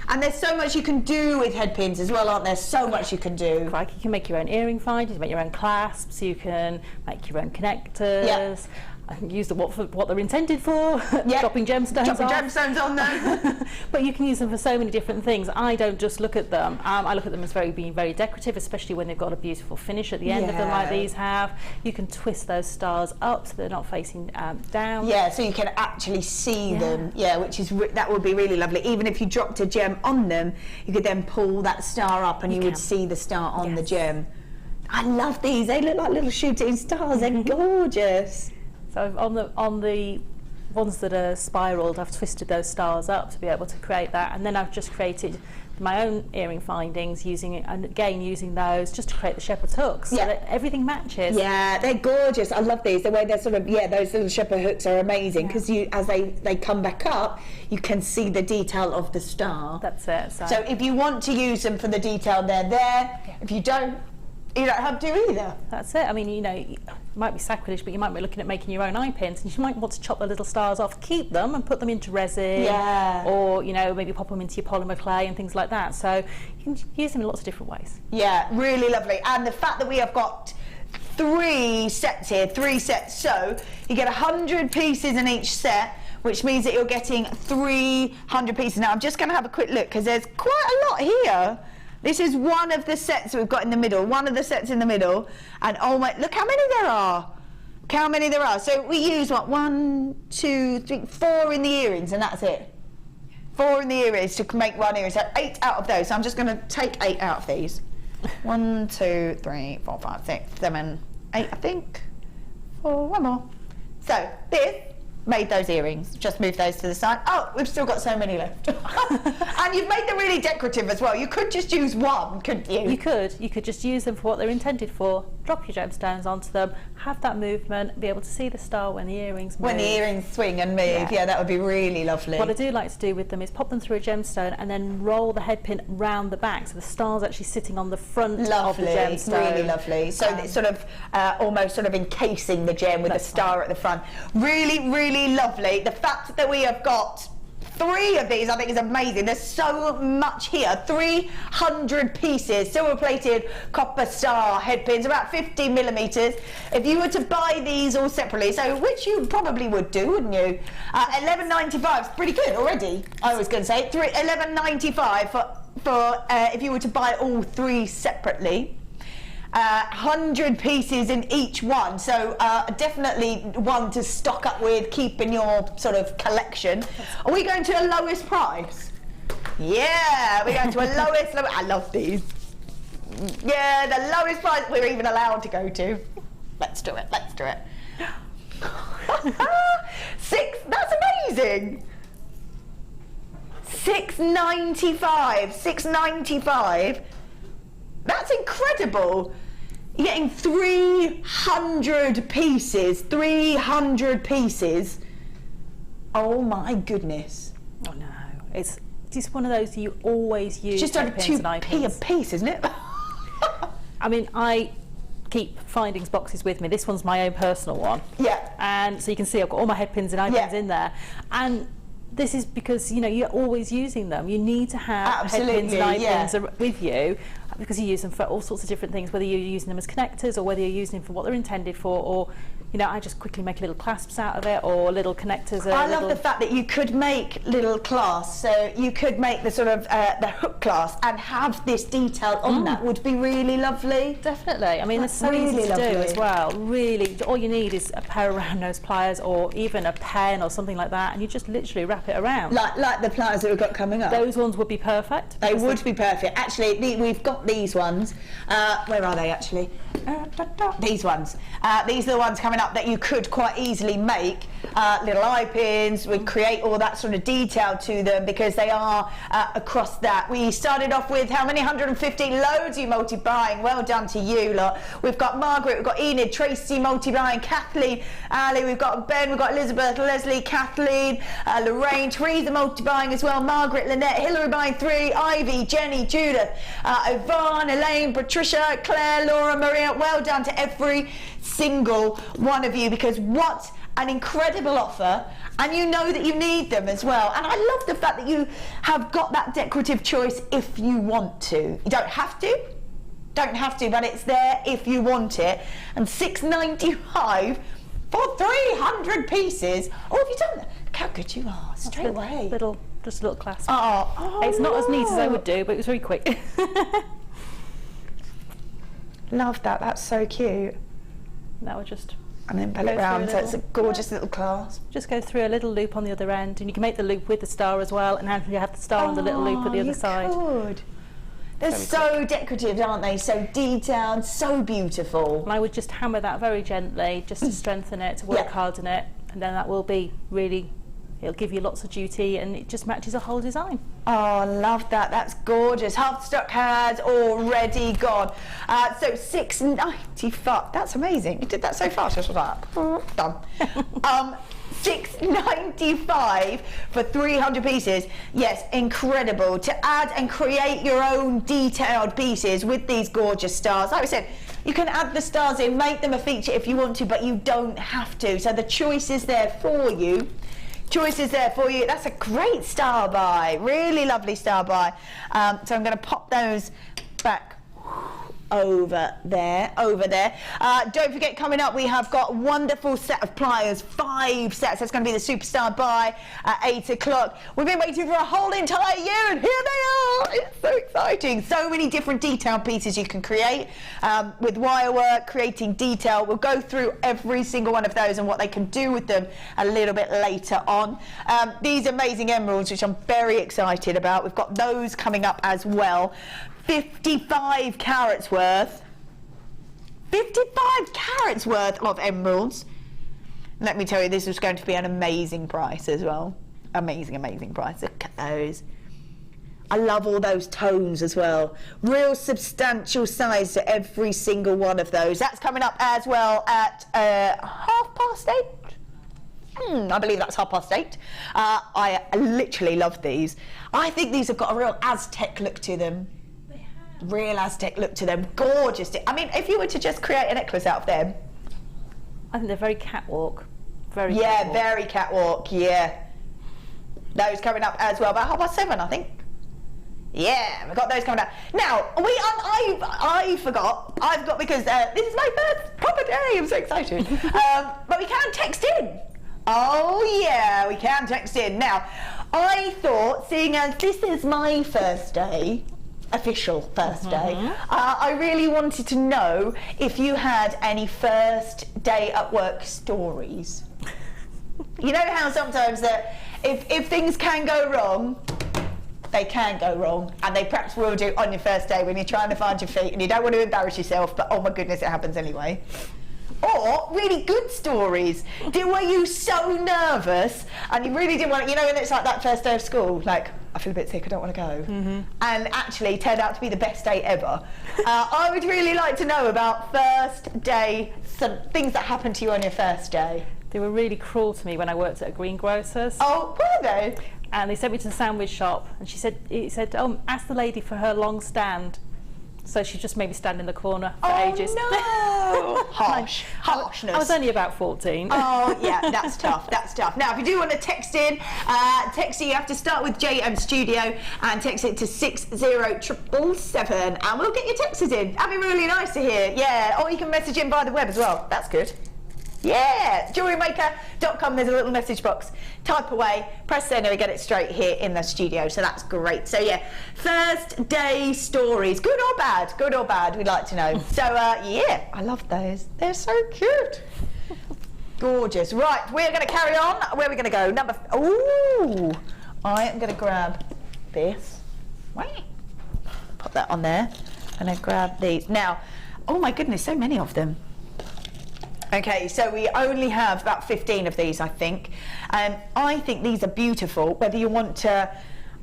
[SPEAKER 2] And there's so much you can do with head pins as well, aren't there? So much you can do.
[SPEAKER 3] Like you can make your own earring find, you can make your own clasps, you can make your own connectors.
[SPEAKER 2] Yeah.
[SPEAKER 3] I can use them for what they're intended for, dropping gemstones
[SPEAKER 2] on them.
[SPEAKER 3] But you can use them for so many different things. I don't just look at them. I look at them as being very decorative, especially when they've got a beautiful finish at the end of them like these have. You can twist those stars up so they're not facing down.
[SPEAKER 2] Yeah, so you can actually see them. Yeah, which is that would be really lovely. Even if you dropped a gem on them, you could then pull that star up and you would see the star on the gem. I love these. They look like little shooting stars. They're gorgeous.
[SPEAKER 3] So on the ones that are spiraled, I've twisted those stars up to be able to create that, and then I've just created my own earring findings using those just to create the shepherd's hooks so that everything matches. Yeah,
[SPEAKER 2] they're gorgeous. I love these. The way they're sort of those little shepherd hooks are amazing because as they come back up, you can see the detail of the star.
[SPEAKER 3] That's it.
[SPEAKER 2] So if you want to use them for the detail, they're there. Yeah. If you don't have to either.
[SPEAKER 3] That's it. I mean, it might be sacrilege, but you might be looking at making your own eye pins, and you might want to chop the little stars off, keep them, and put them into resin. Yeah. Or maybe pop them into your polymer clay and things like that. So you can use them in lots of different ways. Yeah, really lovely. And the fact that we have got 3 sets here, 3 sets, so you get 100 pieces in each set, which means that you're getting 300 pieces. Now I'm just going to have a quick look because there's quite a lot here. This is one of the sets we've got in the middle, and oh my, look how many there are.
[SPEAKER 2] how many there are. So we use what, 1, 2, 3, 4 in the earrings, and that's it. 4 in the earrings to make one earring. So 8 out of those. So I'm just going to take 8 out of these. 1, 2, 3, 4, 5, 6, 7, 8, I think. 4, one more. So this made those earrings. Just move those to the side. Oh, we've still got so many left. And you've made them really decorative as well. You could just use one, couldn't you? You
[SPEAKER 3] could just use them for what they're intended for. Drop your gemstones onto them, have that movement, be able to see the star when the earrings move.
[SPEAKER 2] When the earrings swing and move, yeah, that would be really lovely.
[SPEAKER 3] What I do like to do with them is pop them through a gemstone and then roll the head pin round the back, so the star's actually sitting on the front of the gemstone.
[SPEAKER 2] Really lovely. So it's sort of almost sort of encasing the gem with the star at the front. Really, really lovely. The fact that we have got 3 of these, I think, is amazing. There's so much here. 300 pieces, silver plated copper star head pins, about 50 millimeters. If you were to buy these all separately, so which you probably would do, wouldn't you? $11.95 is pretty good already. I was going to say $11.95 for if you were to buy all 3 separately. 100 pieces in each one, so definitely one to stock up with, keep in your sort of collection. Are we going to a lowest price? Yeah, we're going to a lowest. I love these. Yeah, the lowest price we're even allowed to go to. Let's do it. Let's do it. 6. That's amazing. $6.95. $6.95. That's incredible. You're getting 300 pieces. 300 pieces. Oh my goodness.
[SPEAKER 3] Oh no. It's just one of those you always use.
[SPEAKER 2] Just over 2p a piece, isn't it?
[SPEAKER 3] I mean, I keep findings boxes with me. This one's my own personal one.
[SPEAKER 2] Yeah.
[SPEAKER 3] And so you can see I've got all my head pins and eye pins in there. And this is because, you know, you're always using them. You need to have head pins and eye pins with you, because you use them for all sorts of different things, whether you're using them as connectors or whether you're using them for what they're intended for, or, you know, I just quickly make little clasps out of it, or little connectors.
[SPEAKER 2] I love the fact that you could make little clasps, so you could make the sort of the hook clasp and have this detail on that. Would be really lovely.
[SPEAKER 3] Definitely. I mean, it's so really easy to do as well. Really, all you need is a pair of round nose pliers or even a pen or something like that, and you just literally wrap it around.
[SPEAKER 2] Like the pliers that we've got coming up.
[SPEAKER 3] Those ones would be perfect.
[SPEAKER 2] They would be perfect. Actually, we've got these ones. Where are they actually? These ones. These are the ones coming up that you could quite easily make little eye pins. We'd create all that sort of detail to them because they are across that. We started off with how many? 150. Loads you multi-buying. Well done to you lot. We've got Margaret, we've got Enid, Tracy multi-buying, Kathleen, Ali, we've got Ben, we've got Elizabeth, Leslie, Kathleen, Lorraine, Teresa multi-buying as well, Margaret, Lynette, Hilary buying 3, Ivy, Jenny, Judith, Yvonne, Elaine, Patricia, Claire, Laura, Maria. Well done to every single one of you, because what an incredible offer, and you know that you need them as well. And I love the fact that you have got that decorative choice if you want to. You don't have to, but it's there if you want it. And $6.95 for 300 pieces. Oh, have you done that? Look how good you are, straight away.
[SPEAKER 3] Just a little clasp.
[SPEAKER 2] Oh,
[SPEAKER 3] it's not as neat as I would do, but it was very quick.
[SPEAKER 2] Love that, that's so cute.
[SPEAKER 3] Now we're just...
[SPEAKER 2] And then pull it round, so it's a gorgeous little clasp.
[SPEAKER 3] Just go through a little loop on the other end, and you can make the loop with the star as well, and you have the star on the little loop at the other side.
[SPEAKER 2] Could. They're so decorative, aren't they? So detailed, so beautiful.
[SPEAKER 3] And I would just hammer that very gently, just to strengthen it, to work hard on it, and then that will be really... It'll give you lots of duty, and it just matches the whole design.
[SPEAKER 2] Oh, love that. That's gorgeous. Half the stock has already gone. So $6.95. That's amazing. You did that so fast. I was like, done. $6.95 for 300 pieces. Yes, incredible. To add and create your own detailed pieces with these gorgeous stars. Like I said, you can add the stars in, make them a feature if you want to, but you don't have to. So the choice is there for you. That's a great star buy. Really lovely star buy. So I'm going to pop those back over there. Don't forget, coming up we have got a wonderful set of pliers, 5 sets. That's going to be the superstar buy at 8 o'clock. We've been waiting for a whole entire year and here they are. It's so exciting. So many different detail pieces you can create with wire work, creating detail. We'll go through every single one of those and what they can do with them a little bit later on. These amazing emeralds, which I'm very excited about, we've got those coming up as well. 55 carats worth. 55 carats worth of emeralds. Let me tell you, this is going to be an amazing price as well. Amazing, amazing price. Look at those. I love all those tones as well. Real substantial size to every single one of those. That's coming up as well at 8:30. I believe that's 8:30. I literally love these. I think these have got a real Aztec look to them. Real Aztec look to them. Gorgeous. I mean, if you were to just create a necklace out of them.
[SPEAKER 3] I think they're very catwalk. Very
[SPEAKER 2] catwalk. Very catwalk, yeah. Those coming up as well, about 7:30, I think. Yeah, we've got those coming up. Now, I forgot. I've got, because this is my first proper day. I'm so excited. But we can text in. Oh, yeah, we can text in. Now, I thought, seeing as this is my first day, official first day, I really wanted to know if you had any first day at work stories. You know how sometimes that if things can go wrong, they can go wrong, and they perhaps will do on your first day when you're trying to find your feet and you don't want to embarrass yourself, but oh my goodness, it happens anyway. Or really good stories. Were you so nervous and you really didn't want to, you know, when it's like that first day of school, like, I feel a bit sick, I don't want to go. And actually turned out to be the best day ever. I would really like to know about first day, some things that happened to you on your first day.
[SPEAKER 3] They were really cruel to me when I worked at a greengrocer's.
[SPEAKER 2] Oh, were they?
[SPEAKER 3] And they sent me to the sandwich shop, and he said, oh, ask the lady for her long stand. So she just made me stand in the corner for ages.
[SPEAKER 2] Oh no! Harshness.
[SPEAKER 3] I was only about 14.
[SPEAKER 2] Oh yeah, that's tough. That's tough. Now, if you do want to text in, you have to start with JM Studio and text it to 60777, and we'll get your texts in. That'd be really nice to hear. Yeah, or you can message in via the web as well. That's good. Yeah, JewelleryMaker.com, there's a little message box. Type away, press send, and we get it straight here in the studio, so that's great. So yeah, first day stories, good or bad, we'd like to know. So yeah, I love those. They're so cute. Gorgeous. Right, we're going to carry on. Where are we going to go? Ooh, I am going to grab this. Wait. Put that on there, and then grab these. Now, oh my goodness, so many of them. Okay, so we only have about 15 of these, I think. I think these are beautiful, whether you want to...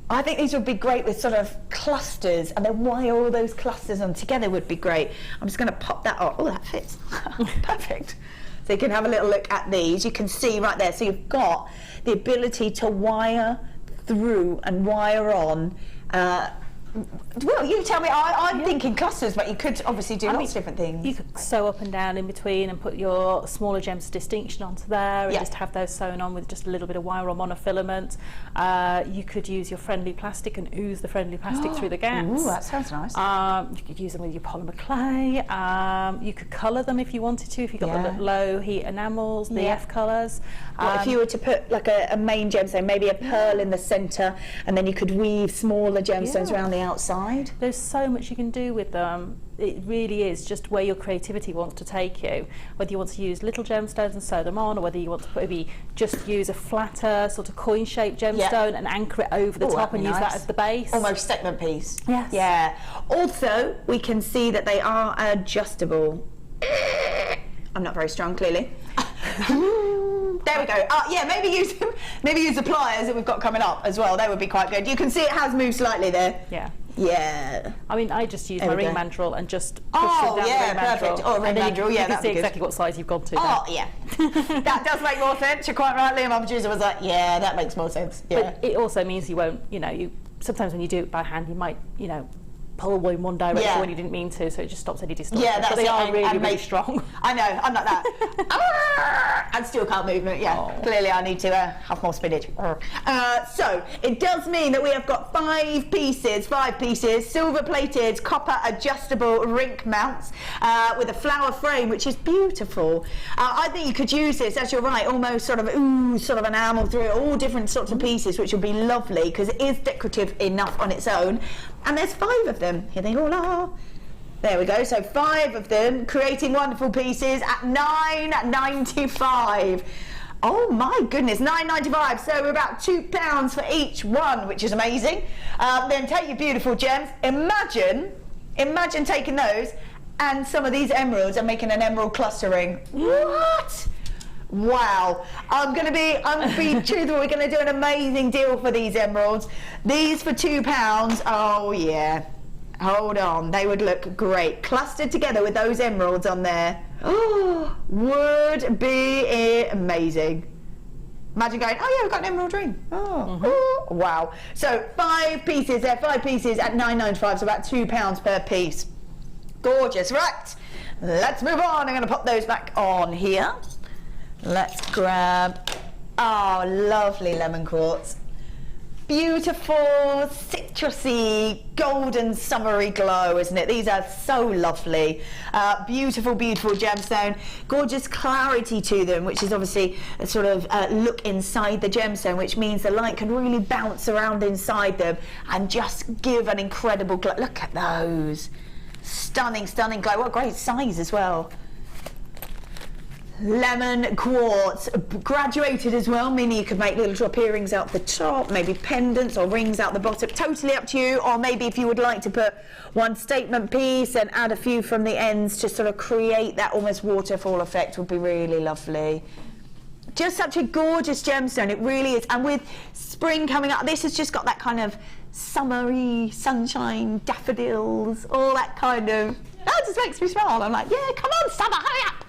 [SPEAKER 2] I think these would be great with sort of clusters, and then wire all those clusters on together would be great. I'm just going to pop that off. Oh, that fits. Perfect. So you can have a little look at these. You can see right there. So you've got the ability to wire through and wire on. Well, you tell me. I'm thinking clusters, but you could obviously do lots of different things.
[SPEAKER 3] You could sew up and down in between and put your smaller gems of distinction onto there, and just have those sewn on with just a little bit of wire or monofilament. You could use your friendly plastic and ooze the friendly plastic through the gaps.
[SPEAKER 2] Ooh, that sounds nice.
[SPEAKER 3] You could use them with your polymer clay. You could colour them if you wanted to, if you got the low heat enamels, the F colours.
[SPEAKER 2] What if you were to put like a main gemstone, maybe a pearl in the centre, and then you could weave smaller gemstones around the outside?
[SPEAKER 3] There's so much you can do with them. It really is just where your creativity wants to take you. Whether you want to use little gemstones and sew them on, or whether you want to maybe just use a flatter sort of coin-shaped gemstone and anchor it over the top and use that as the base.
[SPEAKER 2] Almost segment piece.
[SPEAKER 3] Yes.
[SPEAKER 2] Yeah. Also, we can see that they are adjustable. I'm not very strong, clearly. There we go. Yeah, maybe use the pliers that we've got coming up as well. They would be quite good. You can see it has moved slightly there.
[SPEAKER 3] Yeah.
[SPEAKER 2] Yeah.
[SPEAKER 3] I mean, I just use my ring mandrel and just push them down the ring mandrel.
[SPEAKER 2] Perfect. Oh, ring mandrel,
[SPEAKER 3] you can see exactly what size you've gone to.
[SPEAKER 2] Oh, yeah. That does make more sense. You're quite right. Liam, our producer, was like, yeah, that makes more sense. Yeah.
[SPEAKER 3] But it also means you won't, sometimes when you do it by hand, you might, pull in one direction when you didn't mean to, so it just stops any distortion.
[SPEAKER 2] Yeah, that's
[SPEAKER 3] but they are really strong.
[SPEAKER 2] I know, I'm like that. And still can't move it. Yeah, clearly I need to have more spinach. So it does mean that we have got 5 pieces, silver plated, copper adjustable rink mounts with a flower frame, which is beautiful. I think you could use this, as you're right, almost sort of enamel through it, all different sorts of pieces, which would be lovely because it is decorative enough on its own. And there's 5 of them. Here they all are. There we go. So 5 of them, creating wonderful pieces at £9.95. Oh my goodness, £9.95. So we're about £2 for each one, which is amazing. Then take your beautiful gems. Imagine taking those and some of these emeralds and making an emerald cluster ring. What? Wow. I'm gonna be truthful. We're gonna do an amazing deal for these emeralds. These for £2. Oh yeah. Hold on. They would look great clustered together with those emeralds on there. Oh, would be amazing. Imagine going, oh yeah, we've got an emerald ring. Oh, wow. So 5 pieces there, 5 pieces at £9.95, so about £2 per piece. Gorgeous. Right, let's move on. I'm going to pop those back on here. Let's grab our lovely lemon quartz. Beautiful, citrusy, golden, summery glow, isn't it? These are so lovely. Beautiful, beautiful gemstone. Gorgeous clarity to them, which is obviously a sort of look inside the gemstone, which means the light can really bounce around inside them and just give an incredible glow. Look at those. Stunning, stunning glow. What a great size as well. Lemon quartz, graduated as well, meaning you could make little drop earrings out the top, maybe pendants or rings out the bottom, totally up to you. Or maybe if you would like to put one statement piece and add a few from the ends to sort of create that almost waterfall effect, would be really lovely. Just such a gorgeous gemstone, it really is. And with spring coming up, this has just got that kind of summery, sunshine, daffodils, all that kind of, that just makes me smile. I'm like, yeah, come on summer, hurry up.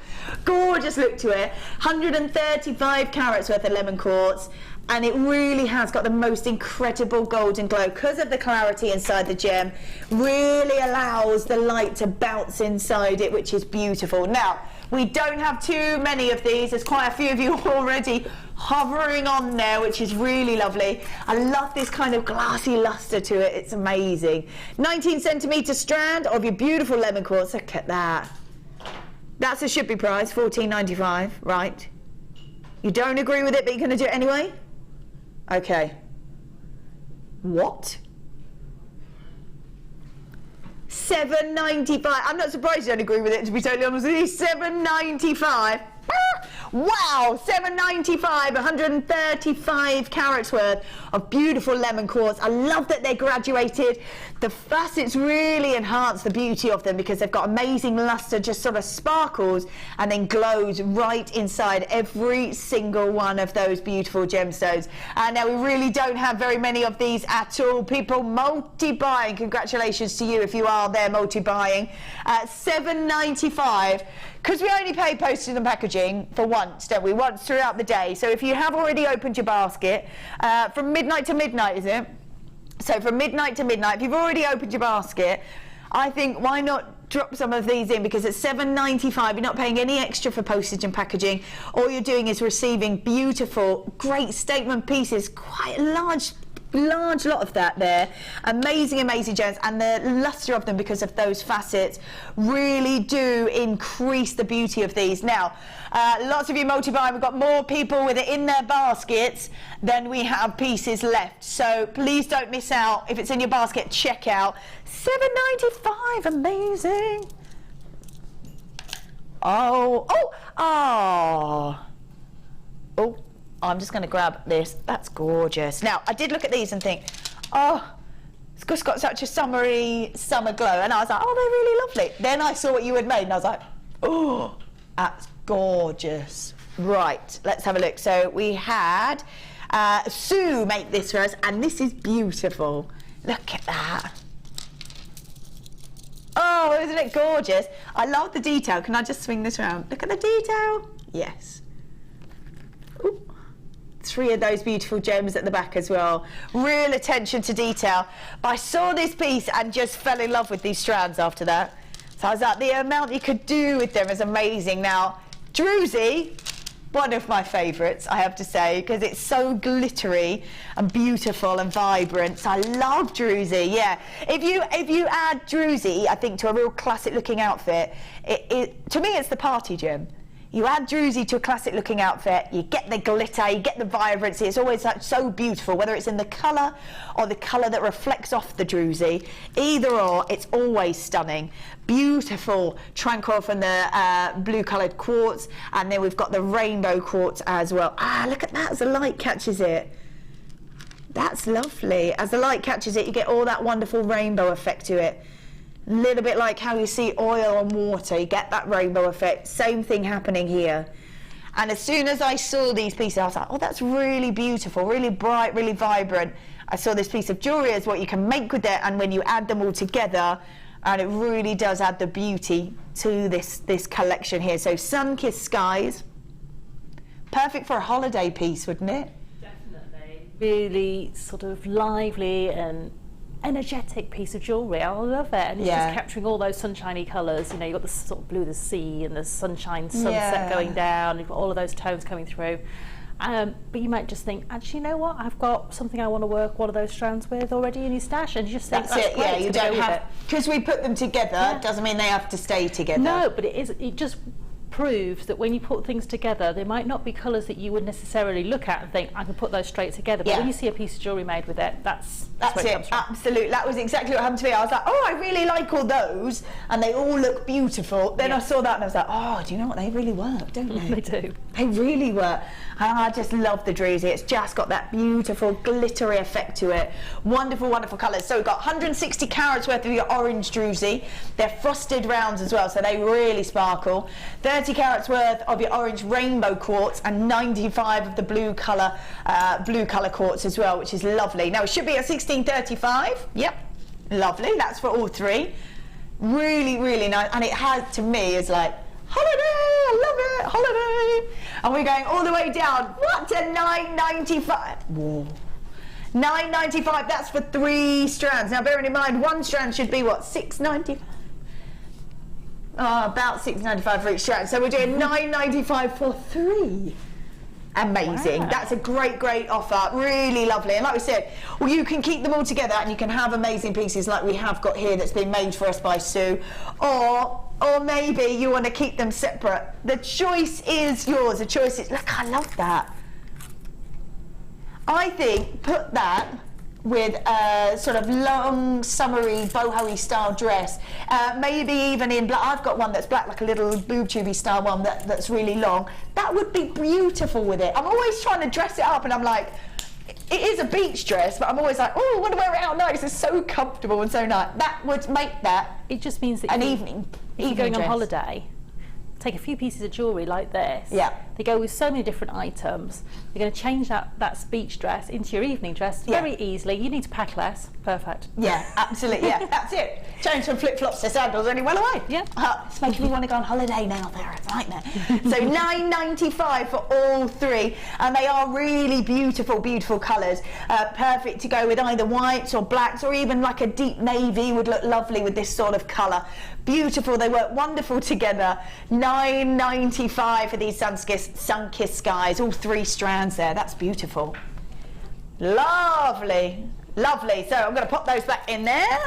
[SPEAKER 2] Gorgeous look to it. 135 carats worth of lemon quartz, and it really has got the most incredible golden glow because of the clarity inside the gem. Really allows the light to bounce inside it, which is beautiful. Now, we don't have too many of these. There's quite a few of you already hovering on there, which is really lovely. I love this kind of glassy luster to it. It's amazing. 19 centimetre strand of your beautiful lemon quartz. Look at that. That's a should-be price, $14.95, right? You don't agree with it, but you're going to do it anyway? Okay. What? $7.95. I'm not surprised you don't agree with it, to be totally honest with you. $7.95. Wow, $7.95, 135 carats worth of beautiful lemon quartz. I love that they're graduated. The facets really enhance the beauty of them because they've got amazing luster, just sort of sparkles and then glows right inside every single one of those beautiful gemstones. And now we really don't have very many of these at all. People multi-buying. Congratulations to you if you are there multi-buying. $7.95. Because we only pay postage and packaging for once, don't we? Once throughout the day. So if you have already opened your basket, from midnight to midnight, is it? So from midnight to midnight, if you've already opened your basket, I think why not drop some of these in, because at $7.95 you're not paying any extra for postage and packaging. All you're doing is receiving beautiful, great statement pieces, quite a large lot of that there. Amazing gems, and the luster of them because of those facets really do increase the beauty of these. Now, lots of you multi-buy, we've got more people with it in their baskets than we have pieces left, so please don't miss out. If it's in your basket, check out. $7.95, amazing. Oh, I'm just going to grab this. That's gorgeous. Now, I did look at these and think, oh, it's just got such a summery summer glow. And I was like, oh, they're really lovely. Then I saw what you had made and I was like, oh, that's gorgeous. Right, let's have a look. So we had Sue make this for us, and this is beautiful. Look at that. Oh, isn't it gorgeous? I love the detail. Can I just swing this around? Look at the detail. Yes. Ooh. It's 3 of those beautiful gems at the back as well. Real attention to detail. But I saw this piece and just fell in love with these strands after that. So I was like, the amount you could do with them is amazing. Now, Druzy, one of my favourites, I have to say, because it's so glittery and beautiful and vibrant. So I love Druzy, yeah. If you add Druzy, I think, to a real classic looking outfit, to me it's the party gem. You add Druzy to a classic looking outfit, you get the glitter, you get the vibrancy. It's always like so beautiful, whether it's in the colour or the colour that reflects off the Druzy. Either or, it's always stunning. Beautiful tranquil from the blue coloured quartz, and then we've got the rainbow quartz as well. Ah, look at that as the light catches it. That's lovely. As the light catches it, you get all that wonderful rainbow effect to it. A little bit like how you see oil and water, you get that rainbow effect. Same thing happening here. And as soon as I saw these pieces, I was like, oh, that's really beautiful, really bright, really vibrant. I saw this piece of jewellery as what you can make with it, and when you add them all together, and it really does add the beauty to this collection here. So sun-kissed skies, perfect for a holiday piece, wouldn't it?
[SPEAKER 3] Definitely. Really sort of lively and energetic piece of jewellery. I love it, and it's just capturing all those sunshiny colours. You know, you've got the sort of blue of the sea and the sunshine sunset going down. You've got all of those tones coming through. But you might just think, actually, you know what? I've got something I want to work one of those strands with already in your stash, and you just think that's
[SPEAKER 2] it.
[SPEAKER 3] Great,
[SPEAKER 2] yeah, you don't have, because we put them together. Doesn't mean they have to stay together.
[SPEAKER 3] No, but it just proves that when you put things together, there might not be colours that you would necessarily look at and think, I can put those straight together. But when you see a piece of jewellery made with it, that's where it comes from.
[SPEAKER 2] Absolutely. That was exactly what happened to me. I was like, oh, I really like all those, and they all look beautiful. Then I saw that and I was like, oh, do you know what? They really work, don't they?
[SPEAKER 3] They do.
[SPEAKER 2] They really work. And I just love the Druzy. It's just got that beautiful glittery effect to it. Wonderful, wonderful colours. So we've got 160 carats worth of your orange Druzy. They're frosted rounds as well, so they really sparkle. 30 carats worth of your orange rainbow quartz, and 95 of the blue colour quartz as well, which is lovely. Now it should be a 1635. Yep, lovely. That's for all 3. Really, really nice. And it has, to me, is like, holiday, I love it, holiday. And we're going all the way down, what, to 995. Whoa. 995, that's for 3 strands. Now bearing in mind, one strand should be what, 695? Oh, about 695 for each strand. So we're doing 995 for 3. Amazing. Wow. That's a great, great offer. Really lovely. And like we said, well, you can keep them all together and you can have amazing pieces like we have got here that's been made for us by Sue. Or maybe you want to keep them separate. The choice is yours. The choice is, look, I love that. I think put that with a sort of long, summery, boho-y style dress. Maybe even in black. I've got one that's black, like a little boob tubey style one that's really long. That would be beautiful with it. I'm always trying to dress it up and I'm like, it is a beach dress, but I'm always like, oh, I want to wear it out nice. It's so comfortable and so nice. That would make that
[SPEAKER 3] it just means that
[SPEAKER 2] an evening.
[SPEAKER 3] If you're going on holiday, take a few pieces of jewellery like this.
[SPEAKER 2] Yeah.
[SPEAKER 3] They go with so many different items. You're going to change that beach dress into your evening dress very easily. You need to pack less. Perfect.
[SPEAKER 2] Yeah, absolutely. Yeah, that's it. Change from flip-flops to sandals and you're well away. Yeah. It's making me want to go on holiday now. There, it's like that. So $9.95 for all 3, and they are really beautiful, beautiful colours. Perfect to go with either whites or blacks, or even like a deep navy would look lovely with this sort of colour. Beautiful. They work wonderful together. $9.95 for these sun-kissed skies. All 3 strands there. That's beautiful. Lovely. Lovely. So I'm going to pop those back in there.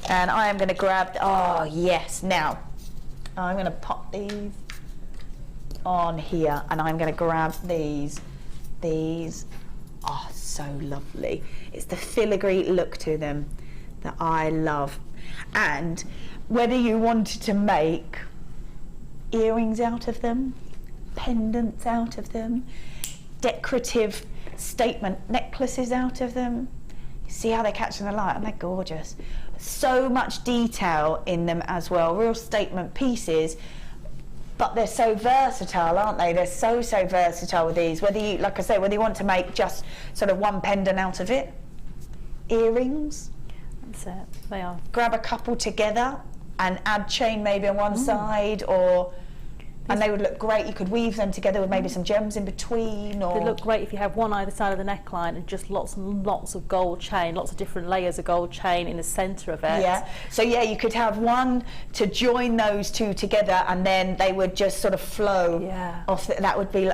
[SPEAKER 2] And I am going to grab, oh yes, now I'm going to pop these on here and I'm going to grab these. These are so lovely. It's the filigree look to them that I love. And whether you wanted to make earrings out of them, pendants out of them, decorative statement necklaces out of them, see how they're catching the light, and they're gorgeous. So much detail in them as well, real statement pieces, but they're so versatile, aren't they? They're so versatile with these, whether you, like I say, whether you want to make just sort of one pendant out of it, earrings,
[SPEAKER 3] that's it, they are.
[SPEAKER 2] Grab a couple together and add chain maybe on one side, or And they would look great. You could weave them together with maybe some gems in between. Or
[SPEAKER 3] they look great if you have one either side of the neckline and just lots and lots of gold chain, lots of different layers of gold chain in the centre of it.
[SPEAKER 2] Yeah. So yeah, you could have one to join those two together, and then they would just sort of flow off. That would be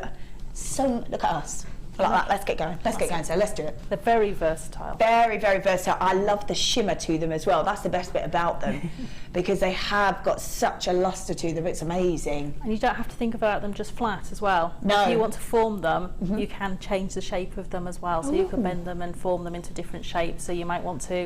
[SPEAKER 2] so. Look at us. Like that. Let's get going. Let's get going. So let's do it.
[SPEAKER 3] They're very versatile.
[SPEAKER 2] Very, very versatile. I love the shimmer to them as well. That's the best bit about them, because they have got such a luster to them. It's amazing.
[SPEAKER 3] And you don't have to think about them just flat as well.
[SPEAKER 2] No.
[SPEAKER 3] If you want to form them, you can change the shape of them as well. So you can bend them and form them into different shapes. So you might want to,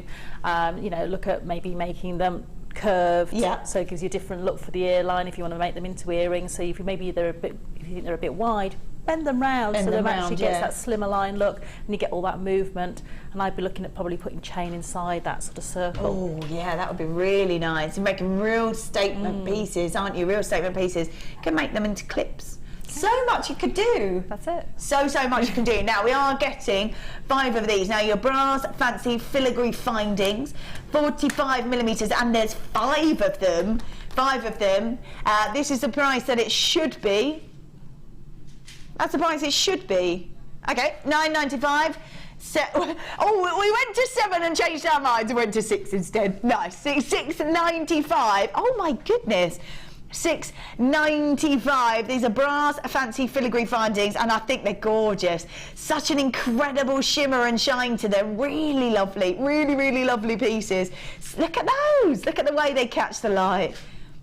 [SPEAKER 3] you know, look at maybe making them curved, so it gives you a different look for the earline. If you want to make them into earrings, so if you maybe they're a bit, if you think they're a bit wide, bend them round so that actually gets that slimmer line look, and you get all that movement. And I'd be looking at probably putting chain inside that sort of circle.
[SPEAKER 2] Oh yeah, that would be really nice. You're making real statement pieces, aren't you? Real statement pieces. You can make them into clips. So much you could do.
[SPEAKER 3] That's it.
[SPEAKER 2] So much you can do. Now we are getting 5 of these. Now your brass fancy filigree findings, 45mm, and there's 5 of them. 5 of them. This is the price that it should be. That's the price it should be. Okay, $9.95. Oh, we went to 7 and changed our minds. We went to 6 instead. Nice. $6.95. Oh my goodness. $6.95. These are brass fancy filigree findings, and I think they're gorgeous. Such an incredible shimmer and shine to them. Really lovely. Really, really lovely pieces. Look at those. Look at the way they catch the light.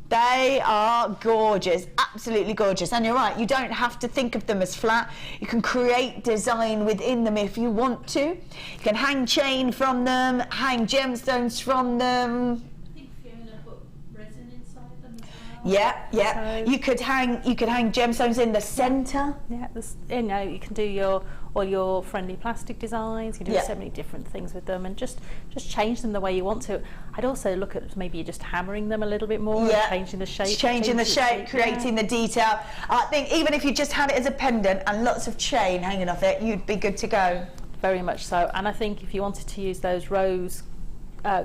[SPEAKER 2] They are gorgeous, absolutely gorgeous. And you're right, you don't have to think of them as flat. You can create design within them if you want to. You can hang chain from them, hang gemstones from them.
[SPEAKER 3] I think Fiona put resin inside them as well.
[SPEAKER 2] Yeah. So you could hang gemstones in the centre.
[SPEAKER 3] Yeah, you know, you can do all your friendly plastic designs. You can do so many different things with them, and just change them the way you want to. I'd also look at maybe just hammering them a little bit more, and changing the shape.
[SPEAKER 2] Changing the shape, creating the detail. I think even if you just had it as a pendant and lots of chain hanging off it, you'd be good to go.
[SPEAKER 3] Very much so. And I think if you wanted to use those rose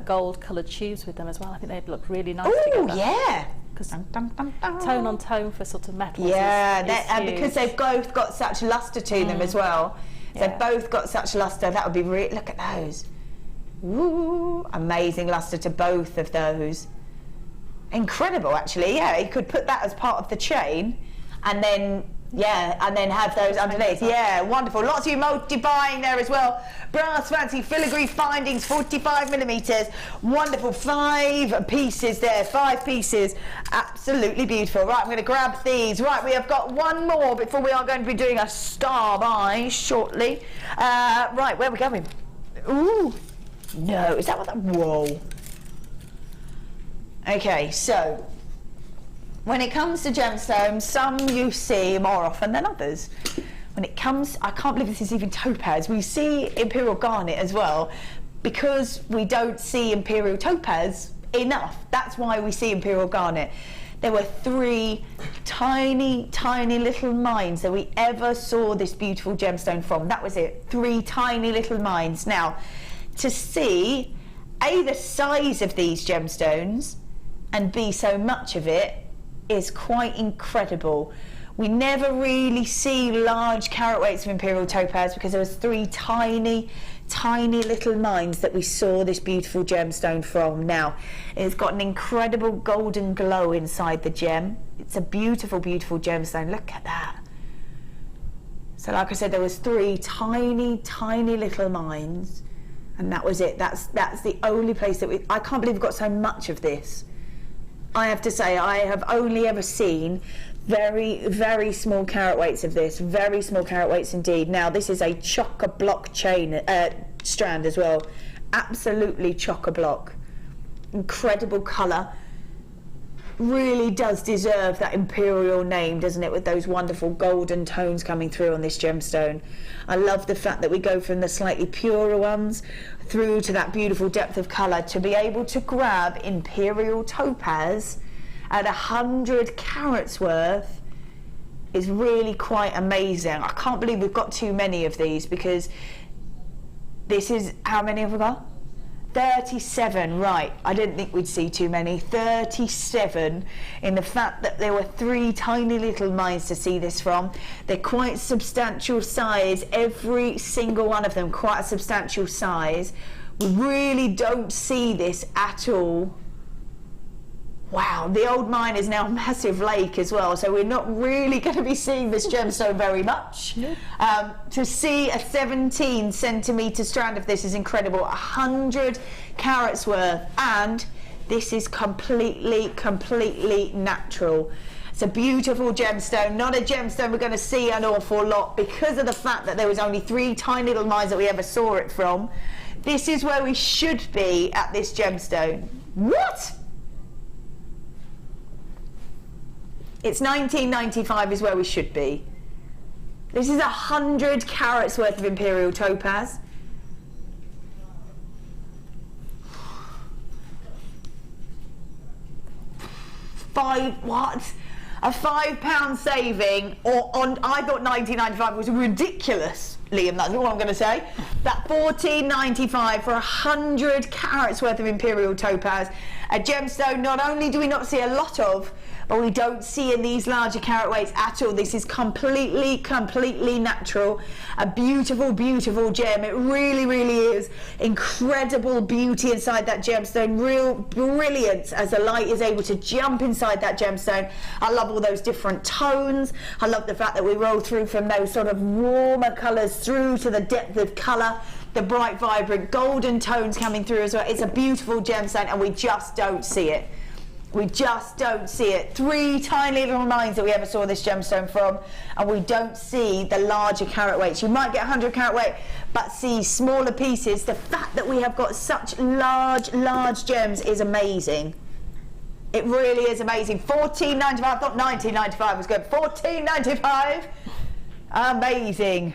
[SPEAKER 3] gold coloured tubes with them as well, I think they'd look really nice together.
[SPEAKER 2] Oh yeah.
[SPEAKER 3] Because tone on tone for sort of metals is
[SPEAKER 2] and because they've both got such luster to them as well. They've both got such luster. That would be look at those. Woo, amazing luster to both of those. Incredible, actually. Yeah, you could put that as part of the chain, and then have those underneath. Yeah, wonderful. Lots of you multi-buying there as well. Brass fancy filigree findings, 45mm. Wonderful. 5 pieces there. 5 pieces. Absolutely beautiful. Right, I'm going to grab these. Right, we have got one more before we are going to be doing a star buy shortly. Right, where are we going? Ooh. No, is that what that... Whoa. Okay, so... when it comes to gemstones, some you see more often than others. When it comes, I can't believe this is even topaz. We see imperial garnet as well, because we don't see imperial topaz enough. That's why we see imperial garnet. There were 3 tiny, tiny little mines that we ever saw this beautiful gemstone from. That was it, 3 tiny little mines. Now, to see, A, the size of these gemstones, and B, so much of it, is quite incredible. We never really see large carat weights of imperial topaz because there was 3 tiny, tiny little mines that we saw this beautiful gemstone from. Now, it's got an incredible golden glow inside the gem. It's a beautiful, beautiful gemstone. Look at that. So like I said, there was 3 tiny, tiny little mines, and that was it. That's the only place that I can't believe we've got so much of this. I have to say, I have only ever seen very, very small carat weights of this. Very small carat weights indeed. Now, this is a chock-a-block chain strand as well. Absolutely chock-a-block. Incredible colour. Really does deserve that imperial name, doesn't it, with those wonderful golden tones coming through on this gemstone. I love the fact that we go from the slightly purer ones through to that beautiful depth of colour. To be able to grab imperial topaz at 100 carats worth is really quite amazing. I can't believe we've got too many of these, because this is, how many have we got? 37, right. I didn't think we'd see too many. 37 in the fact that there were 3 tiny little mines to see this from. They're quite substantial size, every single one of them quite a substantial size. We really don't see this at all. Wow, the old mine is now a massive lake as well, so we're not really going to be seeing this gemstone very much. To see a 17 centimetre strand of this is incredible, 100 carats worth, and this is completely natural. It's a beautiful gemstone, not a gemstone we're going to see an awful lot because of the fact that there was only 3 tiny little mines that we ever saw it from. This is where we should be at this gemstone. What? It's 1995 is where we should be. This is 100 carats worth of imperial topaz. What? A £5 saving, or on, I thought 1995 was ridiculous, Liam, that's all I'm going to say. That £14.95 for 100 carats worth of imperial topaz. A gemstone not only do we not see a lot of, but we don't see in these larger carat weights at all. This is completely natural. A beautiful gem. It really is. Incredible beauty inside that gemstone. Real brilliance as the light is able to jump inside that gemstone. I love all those different tones. I love the fact that we roll through from those sort of warmer colours through to the depth of colour. The bright, vibrant golden tones coming through as well. It's a beautiful gemstone and we just don't see it. We just don't see it. 3 tiny little mines that we ever saw this gemstone from, and we don't see the larger carat weights. You might get 100 carat weight, but see smaller pieces. The fact that we have got such large gems is amazing. It really is amazing. £14.95, I thought £19.95 was good. £14.95, amazing.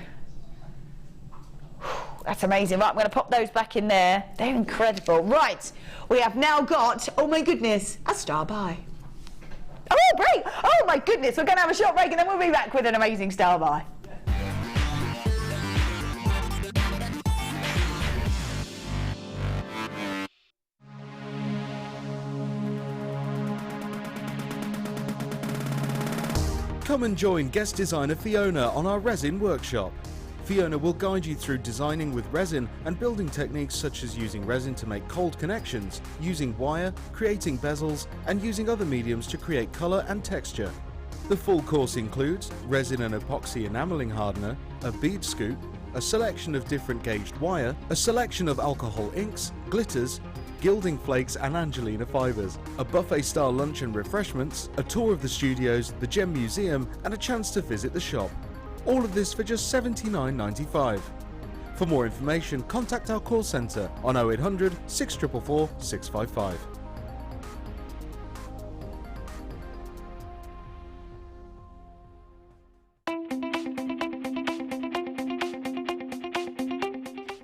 [SPEAKER 2] That's amazing. Right, I'm going to pop those back in there. They're incredible. Right, we have now got, oh my goodness, a star buy. Oh, great. Oh my goodness, we're going to have a short break and then we'll be back with an amazing star buy.
[SPEAKER 1] Come and join guest designer Fiona on our resin workshop. Fiona will guide you through designing with resin and building techniques such as using resin to make cold connections, using wire, creating bezels, and using other mediums to create colour and texture. The full course includes resin and epoxy enamelling hardener, a bead scoop, a selection of different gauged wire, a selection of alcohol inks, glitters, gilding flakes and Angelina fibres, a buffet-style lunch and refreshments, a tour of the studios, the Gem Museum, and a chance to visit the shop. All of this for just $79.95. For more information, contact our call centre on 0800 644 655.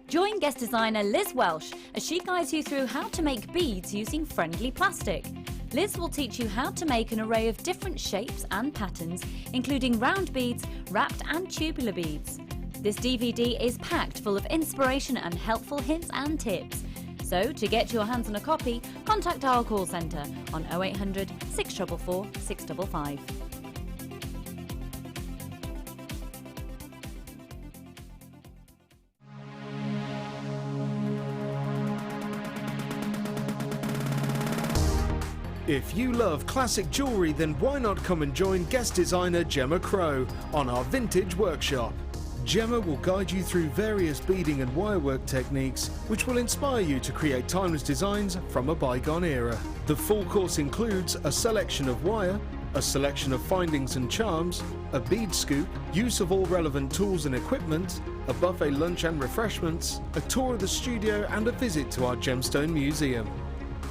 [SPEAKER 4] Join guest designer Liz Welsh as she guides you through how to make beads using friendly plastic. Liz will teach you how to make an array of different shapes and patterns, including round beads, wrapped and tubular beads. This DVD is packed full of inspiration and helpful hints and tips. So, to get your hands on a copy, contact our call centre on 0800 644 655.
[SPEAKER 1] If you love classic jewellery, then why not come and join guest designer Gemma Crow on our vintage workshop. Gemma will guide you through various beading and wirework techniques which will inspire you to create timeless designs from a bygone era. The full course includes a selection of wire, a selection of findings and charms, a bead scoop, use of all relevant tools and equipment, a buffet lunch and refreshments, a tour of the studio and a visit to our Gemstone Museum.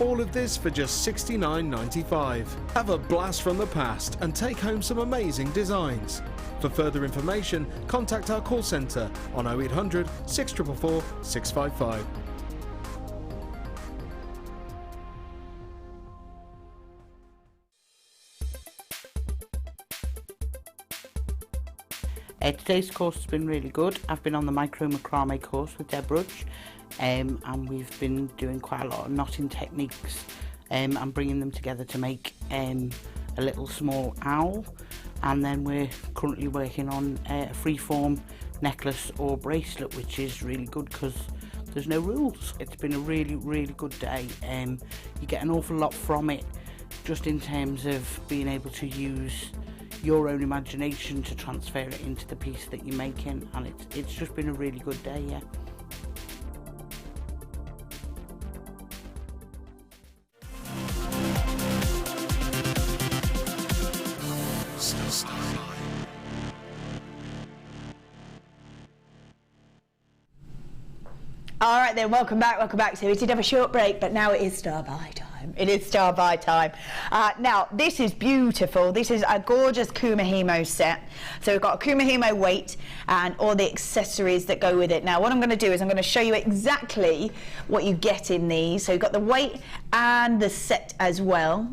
[SPEAKER 1] All of this for just $69.95. Have a blast from the past and take home some amazing designs. For further information, contact our call centre on 0800 644 655.
[SPEAKER 5] Today's course has been really good. I've been on the micro macrame course with Deborah, and we've been doing quite a lot of knotting techniques and bringing them together to make a little small owl. And then we're currently working on a freeform necklace or bracelet, which is really good because there's no rules. It's been a really, really good day. You get an awful lot from it, just in terms of being able to use your own imagination to transfer it into the piece that you're making, and it's just been a really good day, yeah.
[SPEAKER 2] All right then, welcome back, welcome back. So we did have a short break, but now it is star by time. It is star by time. Now, this is beautiful. This is a gorgeous Kummer set. So we've got a Kummer weight and all the accessories that go with it. Now, what I'm going to do is I'm going to show you exactly what you get in these. So you've got the weight and the set as well.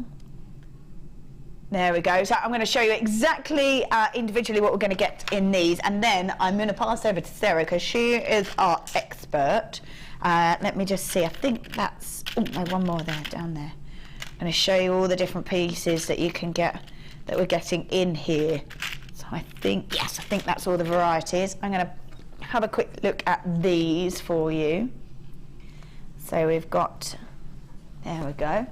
[SPEAKER 2] There we go. So I'm going to show you exactly individually what we're going to get in these, and then I'm going to pass over to Sarah because she is our expert. Let me just see. I think that's one more there, down there. I'm going to show you all the different pieces that you can get, that we're getting in here. So I think, yes, I think that's all the varieties. I'm going to have a quick look at these for you. So we've got, there we go.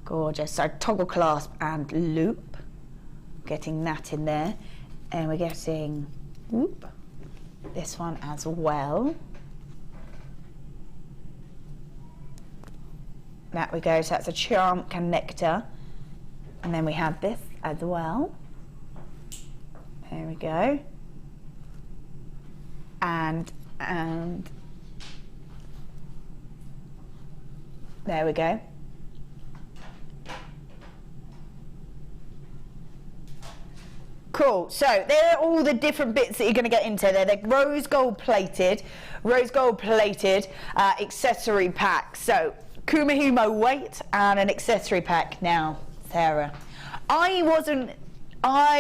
[SPEAKER 2] Gorgeous. So toggle clasp and loop, getting that in there, and we're getting whoop, this one as well. That we go. So that's a charm connector, and then we have this as well. There we go. And there we go. Cool, so there are all the different bits that you're going to get into there. They're rose gold plated accessory pack. So Kummer weight and an accessory pack. Now, Sarah, I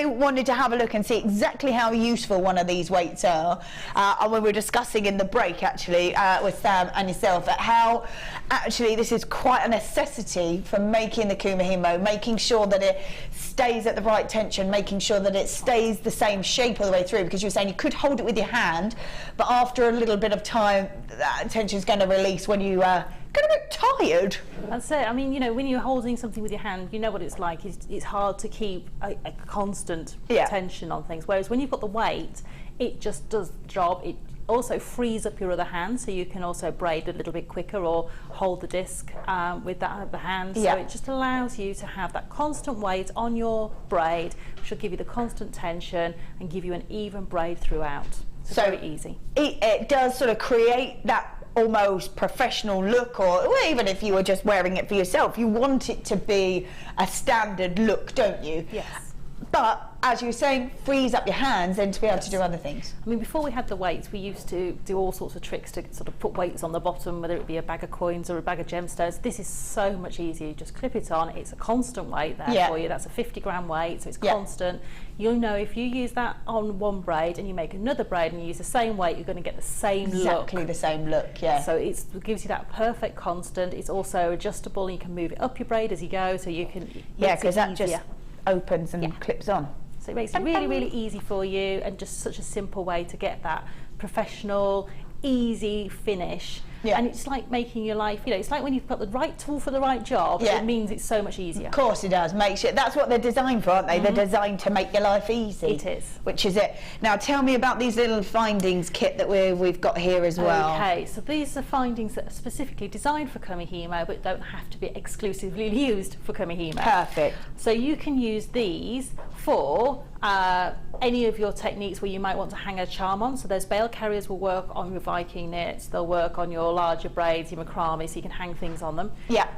[SPEAKER 2] wanted to have a look and see exactly how useful one of these weights are. And we were discussing in the break, actually, with Sam and yourself, at how actually this is quite a necessity for making the Kummer, making sure that it stays at the right tension, making sure that it stays the same shape all the way through, because you were saying you could hold it with your hand, but after a little bit of time, that tension is going to release when you get a bit tired.
[SPEAKER 3] That's it. I mean, you know, when you're holding something with your hand, you know what it's like. It's hard to keep a constant tension on things. Whereas when you've got the weight, it just does the job. It also frees up your other hand, so you can also braid a little bit quicker or hold the disc with that other hand. So it just allows you to have that constant weight on your braid, which will give you the constant tension and give you an even braid throughout. So very easy.
[SPEAKER 2] It does sort of create that almost professional look, or even if you were just wearing it for yourself, you want it to be a standard look, don't you?
[SPEAKER 3] Yes.
[SPEAKER 2] But as you were saying, frees up your hands then to be able to do other things.
[SPEAKER 3] I mean, before we had the weights, we used to do all sorts of tricks to sort of put weights on the bottom, whether it be a bag of coins or a bag of gemstones. This is so much easier. You just clip it on. It's a constant weight there for you. That's a 50-gram weight, so it's constant. You'll know if you use that on one braid and you make another braid and you use the same weight, you're going to get the same look.
[SPEAKER 2] Exactly the same look, yeah.
[SPEAKER 3] So it gives you that perfect constant. It's also adjustable. You can move it up your braid as you go, so you can.
[SPEAKER 2] Yeah, because that just opens and clips on.
[SPEAKER 3] So it makes it really, really easy for you, and just such a simple way to get that professional, easy finish. Yeah. And it's like making your life, you know, it's like when you've got the right tool for the right job, it means it's so much easier.
[SPEAKER 2] Of course it does. That's what they're designed for, aren't they? They're designed to make your life easy.
[SPEAKER 3] It is.
[SPEAKER 2] Which is it. Now tell me about these little findings kit that we've got here as well.
[SPEAKER 3] Okay, so these are findings that are specifically designed for Kummer, but don't have to be exclusively used for Kummer.
[SPEAKER 2] Perfect.
[SPEAKER 3] So you can use these for any of your techniques where you might want to hang a charm on. So those bale carriers will work on your Viking knits, they'll work on your larger braids, your macrame, so you can hang things on them.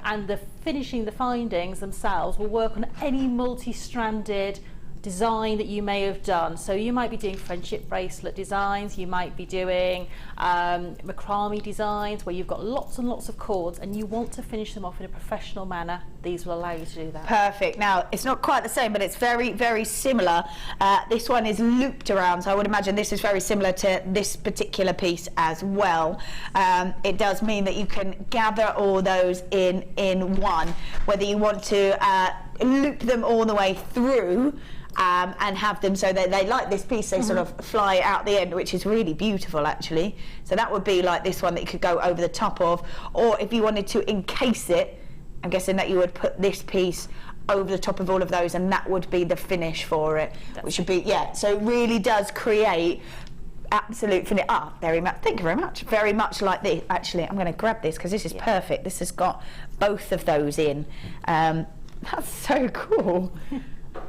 [SPEAKER 3] And the findings themselves will work on any multi-stranded design that you may have done. So you might be doing friendship bracelet designs, you might be doing macrame designs where you've got lots and lots of cords and you want to finish them off in a professional manner. These will allow you to do that.
[SPEAKER 2] Perfect. Now, it's not quite the same, but it's very, very similar. This one is looped around, so I would imagine this is very similar to this particular piece as well. It does mean that you can gather all those in one, whether you want to loop them all the way through and have them so that they, like this piece, they sort of fly out the end, which is really beautiful actually. So that would be like this one that you could go over the top of, or if you wanted to encase it, I'm guessing that you would put this piece over the top of all of those and that would be the finish for it. Which would be, yeah, so it really does create absolute finish. Very much, thank you very much. Very much like this. Actually, I'm going to grab this because this is perfect. This has got both of those in. That's so cool.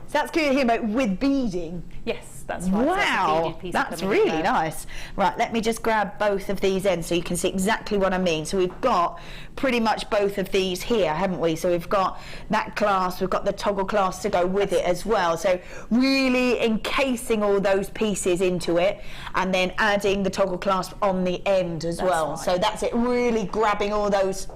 [SPEAKER 2] So that's Kummer with beading.
[SPEAKER 3] Yes, that's right.
[SPEAKER 2] Wow, that's really nice. Right, let me just grab both of these in so you can see exactly what I mean. So we've got pretty much both of these here, haven't we? So we've got that clasp, we've got the toggle clasp to go with it as well. So really encasing all those pieces into it and then adding the toggle clasp on the end as well. Right. So that's it, really grabbing all those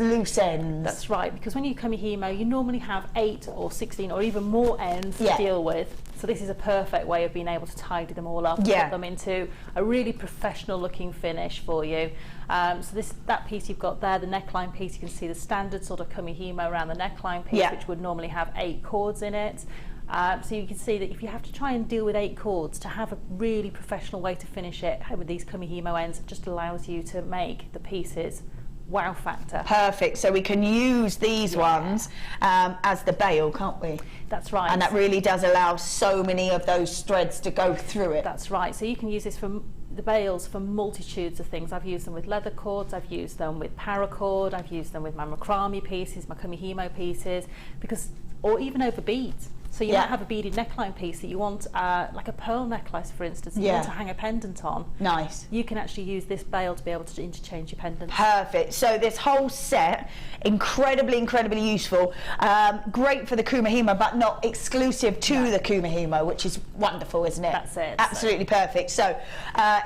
[SPEAKER 2] loose ends.
[SPEAKER 3] That's right, because when you come hemo, you normally have 8 or 16 or even more ends to deal with. So this is a perfect way of being able to tidy them all up, put them into a really professional looking finish for you. So that piece you've got there, the neckline piece, you can see the standard sort of hemo around the neckline piece, which would normally have 8 cords in it. So you can see that if you have to try and deal with 8 cords, to have a really professional way to finish it with these hemo ends, it just allows you to make the pieces wow factor. Perfect.
[SPEAKER 2] So we can use these ones as the bail, can't we?
[SPEAKER 3] That's right.
[SPEAKER 2] And that really does allow so many of those threads to go through it.
[SPEAKER 3] That's right. So you can use this for the bails for multitudes of things. I've used them with leather cords, I've used them with paracord, I've used them with my macrame pieces, my hemo pieces, or even over beads. So you might have a beaded neckline piece that you want, like a pearl necklace, for instance, you want to hang a pendant on.
[SPEAKER 2] Nice.
[SPEAKER 3] You can actually use this bail to be able to interchange your pendants.
[SPEAKER 2] Perfect. So this whole set, incredibly, incredibly useful. Great for the Kummer hemo, but not exclusive to the Kummer hemo, which is wonderful, isn't it?
[SPEAKER 3] That's it.
[SPEAKER 2] Absolutely perfect. So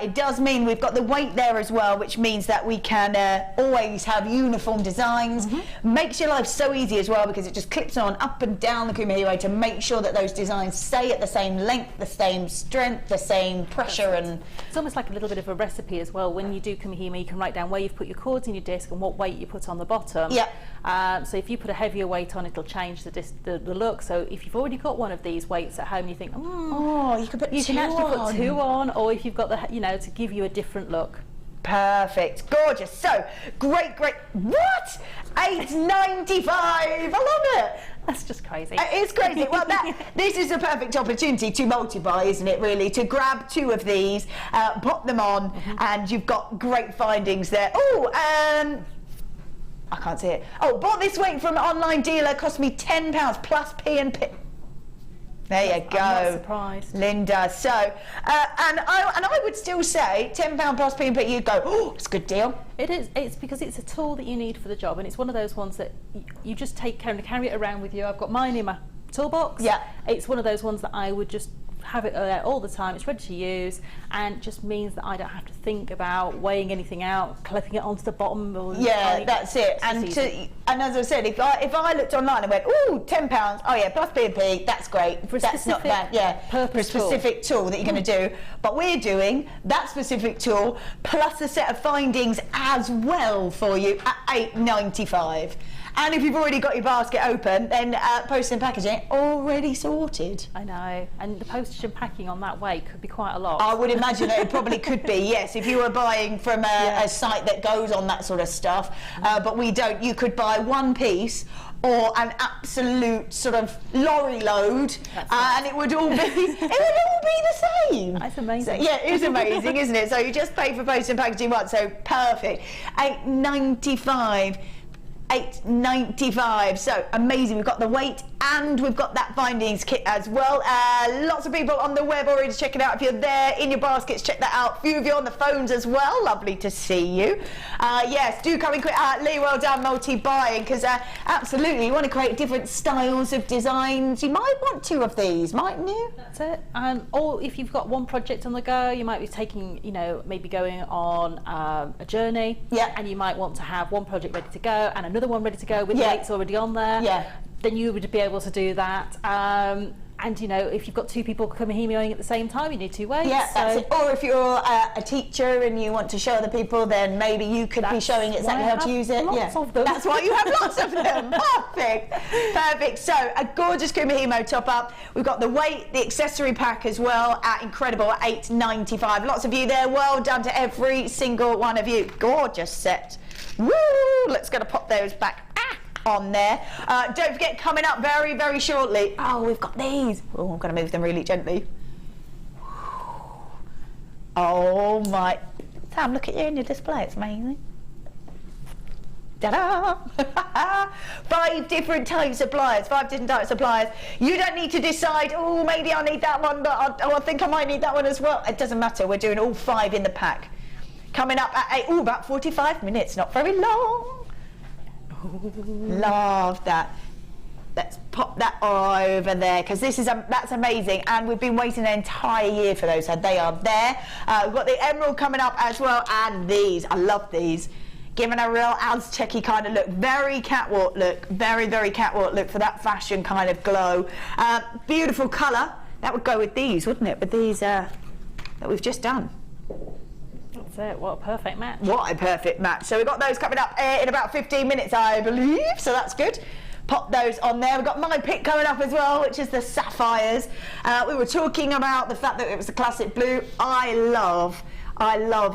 [SPEAKER 2] it does mean we've got the weight there as well, which means that we can always have uniform designs. Makes your life so easy as well, because it just clips on up and down the Kummer hemo to make sure that those designs stay at the same length, the same strength, the same pressure. And
[SPEAKER 3] it's almost like a little bit of a recipe as well. When you do Kummer hemo, you can write down where you've put your cords in your disc and what weight you put on the bottom. So if you put a heavier weight on, it'll change the look. So if you've already got one of these weights at home, you think,
[SPEAKER 2] you can
[SPEAKER 3] actually put 2 on, or if you've got the, to give you a different look.
[SPEAKER 2] Perfect, gorgeous. So great. What? $8.95. I love it.
[SPEAKER 3] That's just crazy.
[SPEAKER 2] It's crazy. Well, this is a perfect opportunity to multi-buy, isn't it? Really, to grab 2 of these, pop them on, and you've got great findings there. I can't see it. Bought this weight from an online dealer. Cost me £10 plus P&P. There you go.
[SPEAKER 3] I'm not surprised.
[SPEAKER 2] Linda. So, and I would still say £10 plus P&P, you'd go, it's a good deal.
[SPEAKER 3] It is. It's because it's a tool that you need for the job, and it's one of those ones that you just carry it around with you. I've got mine in my toolbox. It's one of those ones that I would just have it all the time. It's ready to use, and just means that I don't have to think about weighing anything out, clipping it onto the bottom.
[SPEAKER 2] That's it. And as I said, if I looked online and went, £10, plus P&P, that's great. That's not bad. For a specific tool that you're going to do. But we're doing that specific tool plus a set of findings as well for you at $8.95. And if you've already got your basket open, then postage and packaging already sorted.
[SPEAKER 3] I know, and the postage and packing on that weight could be quite a lot.
[SPEAKER 2] I would imagine that it probably could be, yes, if you were buying from a site that goes on that sort of stuff. But we don't. You could buy 1 piece or an absolute sort of lorry load, and it would all be the same.
[SPEAKER 3] That's amazing.
[SPEAKER 2] So, it is amazing, isn't it? So you just pay for postage and packaging once. So perfect. $8.95. 8.95. So amazing. We've got the weight and we've got that bindings kit as well. Lots of people on the web already checking out. If you're there in your baskets, check that out. A few of you on the phones as well. Lovely to see you. Yes, do come in quick. Lee, well done, multi-buying, because absolutely, you want to create different styles of designs. You might want 2 of these, mightn't you?
[SPEAKER 3] That's it. Or if you've got one project on the go, you might be taking, you know, maybe going on a journey.
[SPEAKER 2] Yeah.
[SPEAKER 3] And you might want to have one project ready to go and another one ready to go with dates already on there.
[SPEAKER 2] Yeah.
[SPEAKER 3] Then you would be able to do that. And you know, if you've got 2 people coming at the same time, you need 2 weights.
[SPEAKER 2] Yeah, that's it. Or if you're a teacher and you want to show other people, then maybe you could be showing exactly how to use it.
[SPEAKER 3] Lots of them.
[SPEAKER 2] That's why you have lots of them. Perfect. Perfect. So a gorgeous Kummer top up. We've got the weight, the accessory pack as well at incredible $8.95. Lots of you there. Well done to every single one of you. Gorgeous set. Woo! Let's go to pop those back on there. Don't forget, coming up very, very shortly. Oh, we've got these. Oh, I'm going to move them really gently. Oh my. Sam, look at you in your display. It's amazing. Ta-da! 5 different types of pliers. 5 different types of pliers. You don't need to decide, oh, maybe I need that one, but I think I might need that one as well. It doesn't matter. We're doing all 5 in the pack. Coming up at about 45 minutes. Not very long. Love that. Let's pop that over there, because this is that's amazing, and we've been waiting an entire year for those, so they are there. We've got the emerald coming up as well, and these, I love these, giving a real Aztec-y kind of look. Very catwalk look, very, very catwalk look for that fashion kind of glow. Beautiful colour. That would go with these, wouldn't it, with these that we've just done.
[SPEAKER 3] That's it. What a perfect match.
[SPEAKER 2] What a perfect match. So we've got those coming up in about 15 minutes, I believe. So that's good. Pop those on there. We've got my pick coming up as well, which is the sapphires. We were talking about the fact that it was a classic blue. I love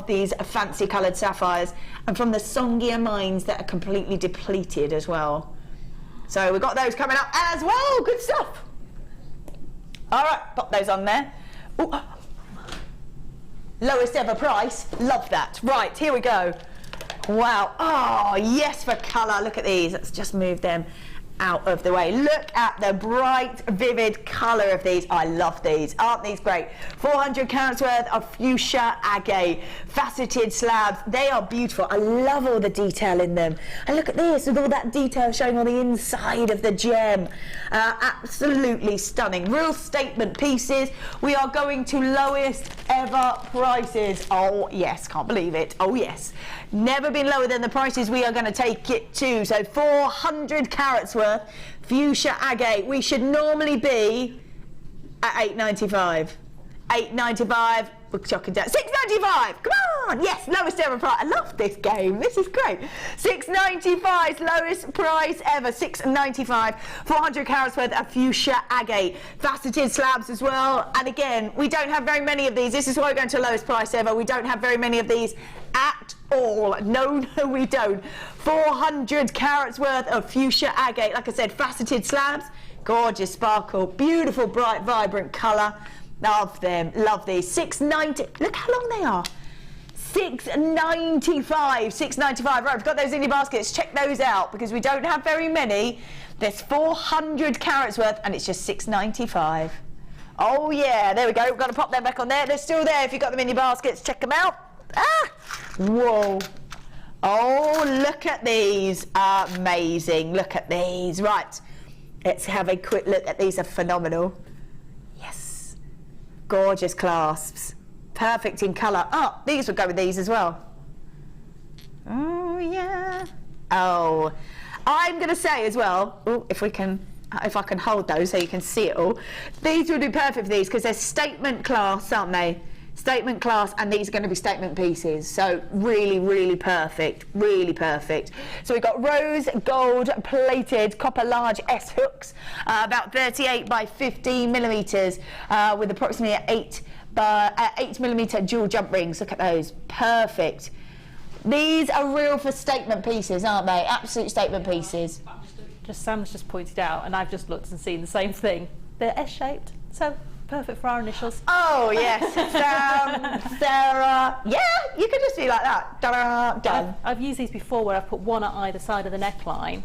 [SPEAKER 2] these fancy coloured sapphires, and from the songier mines that are completely depleted as well. So we've got those coming up as well. Good stuff. All right, pop those on there. Ooh. Lowest ever price. Love that. Right, here we go. Wow. Oh, yes, for colour. Look at these. Let's just move them out of the way. Look at the bright, vivid colour of these. I love these. Aren't these great? 400 carats worth of fuchsia agate, faceted slabs. They are beautiful. I love all the detail in them. And look at this, with all that detail showing on the inside of the gem. Absolutely stunning. Real statement pieces. We are going to lowest ever prices. Oh, yes. Can't believe it. Oh, yes. Never been lower than the prices we are going to take it to. So 400 carats worth fuchsia agate. We should normally be at $8.95. $8.95. We're chucking down. $6.95. Come on. Yes, lowest ever price. I love this game. This is great. $6.95. Lowest price ever. $6.95. 400 carats worth of fuchsia agate. Faceted slabs as well. And again, we don't have very many of these. This is why we're going to lowest price ever. We don't have very many of these at all. No, we don't. 400 carats worth of fuchsia agate. Like I said, faceted slabs. Gorgeous sparkle. Beautiful, bright, vibrant colour. Love them. Love these. $6.90. Look how long they are. $6.95. $6.95. Right, we've got those in your baskets. Check those out, because we don't have very many. There's 400 carats worth, and it's just $6.95. Oh yeah, there we go. We've got to pop them back on there. They're still there if you've got them in your baskets. Check them out. Ah! Whoa. Oh, look at these. Amazing. Look at these. Right. Let's have a quick look at these. Are phenomenal. Yes. Gorgeous clasps. Perfect in colour. Oh, these would go with these as well. Oh, yeah. Oh. I'm going to say as well, if I can hold those so you can see it all, these would be perfect for these, because they're statement class, aren't they? Statement class, and these are going to be statement pieces. So really, really perfect. Really perfect. So we've got rose gold plated copper large S hooks, about 38 by 15 millimeters, with approximately 8 millimeter dual jump rings. Look at those. Perfect. These are real for statement pieces, aren't they? Absolute statement pieces.
[SPEAKER 3] Sam's just pointed out, and I've just looked and seen the same thing. They're S-shaped, so Perfect for our initials.
[SPEAKER 2] Oh yes, Sam, Sarah. Yeah, you could just do like that. Ta-da, done.
[SPEAKER 3] I've used these before where I've put one at either side of the neckline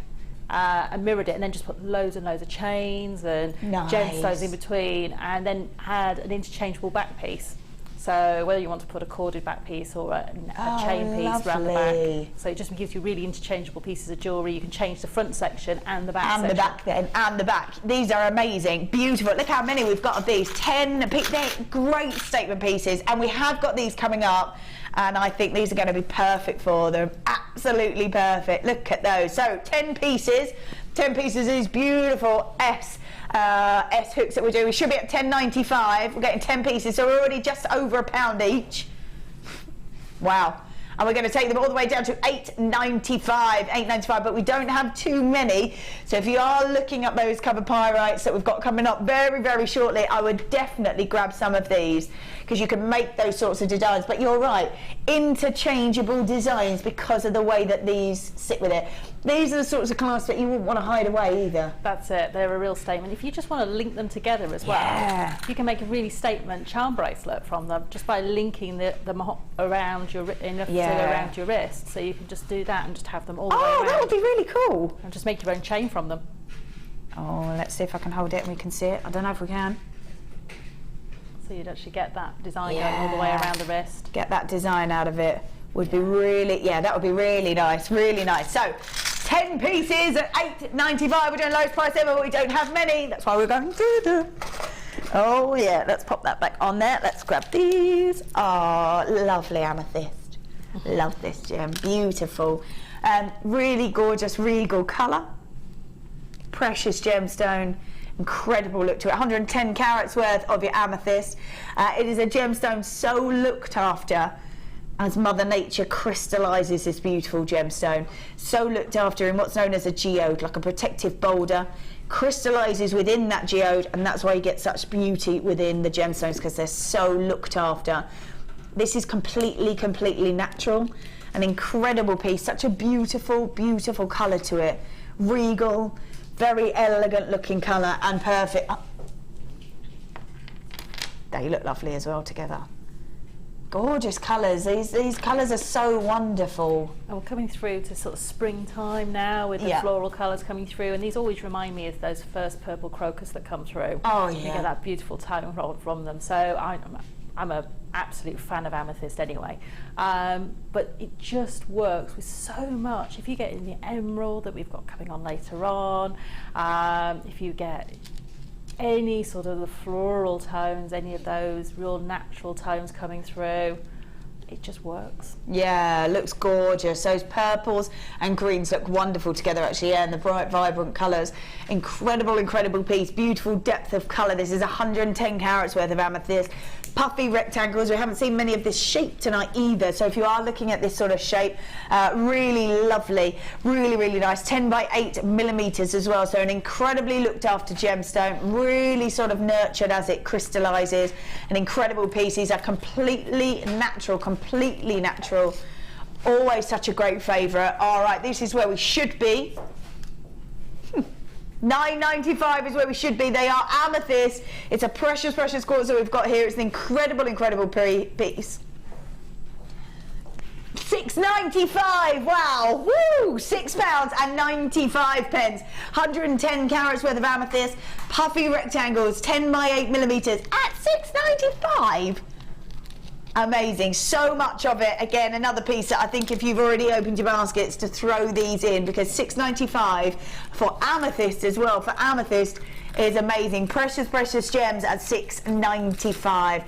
[SPEAKER 3] and mirrored it, and then just put loads and loads of chains and gemstones in between, and then had an interchangeable back piece. So whether you want to put a corded back piece or a chain piece around the back, so it just gives you really interchangeable pieces of jewellery. You can change the front section and the back section.
[SPEAKER 2] And the back then, and the back. These are amazing, beautiful. Look how many we've got of these. 10, they're great statement pieces, and we have got these coming up, and I think these are going to be perfect for them. Absolutely perfect. Look at those. So 10 pieces. 10 pieces of these beautiful S hooks that we're doing. We should be at $10.95. We're getting 10 pieces, so we're already just over £1 each. Wow. And we're going to take them all the way down to $8.95, but we don't have too many. So if you are looking at those cover pyrites that we've got coming up very, very shortly, I would definitely grab some of these, because you can make those sorts of designs. But you're right, interchangeable designs because of the way that these sit with it. These are the sorts of clasps that you wouldn't want to hide away either.
[SPEAKER 3] That's it, they're a real statement. If you just want to link them together as well, you can make a really statement charm bracelet from them just by linking them around your around your wrist. So you can just do that and just have them all the way around.
[SPEAKER 2] That would be really cool.
[SPEAKER 3] And just make your own chain from them.
[SPEAKER 2] Oh, let's see if I can hold it and we can see it. I don't know if we can.
[SPEAKER 3] So you'd actually get that design going all the way around the wrist.
[SPEAKER 2] Get that design out of it. Would be really, that would be really nice, really nice. So 10 pieces at $8.95. We're doing lowest price ever, but we don't have many. That's why we're going through them. Oh yeah, let's pop that back on there. Let's grab these. Oh, lovely amethyst. Love this gem, beautiful. Really gorgeous regal colour. Precious gemstone. Incredible look to it. 110 carats worth of your amethyst. It is a gemstone so looked after as Mother Nature crystallises this beautiful gemstone. So looked after in what's known as a geode, like a protective boulder. Crystallises within that geode, and that's why you get such beauty within the gemstones, because they're so looked after. This is completely natural. An incredible piece, such a beautiful, beautiful colour to it. Regal, very elegant looking colour, and perfect. Oh. They look lovely as well together. Gorgeous colours. These colours are so wonderful.
[SPEAKER 3] And we're coming through to sort of springtime now with the floral colours coming through, and these always remind me of those first purple crocus that come through.
[SPEAKER 2] Oh yeah.
[SPEAKER 3] You get that beautiful tone from them. So I'm an absolute fan of amethyst anyway. But it just works with so much. If you get in the emerald that we've got coming on later on, if you get any sort of the floral tones, any of those real natural tones coming through, it just works. Yeah, looks gorgeous. Those purples and greens look wonderful together actually, and the bright vibrant colours. Incredible piece, beautiful depth of colour. This is 110 carats worth of amethyst. Puffy rectangles. We haven't seen many of this shape tonight either, so if you are looking at this sort of shape, really lovely, really nice. 10 by 8 millimeters as well, so an incredibly looked after gemstone, really sort of nurtured as it crystallizes. An incredible piece. These are completely natural, always such a great favorite. All right, this is where we should be. $9.95 is where we should be. They are amethyst. It's a precious quartz that we've got here. It's an incredible piece. $6.95. Wow. Woo! £6.95. 110 carats worth of amethyst. Puffy rectangles, 10 by 8 millimeters at $6.95. Amazing, so much of it. Again, another piece that I think if you've already opened your baskets to throw these in, because $6.95 for amethyst as well. For amethyst is amazing. Precious gems at $6.95.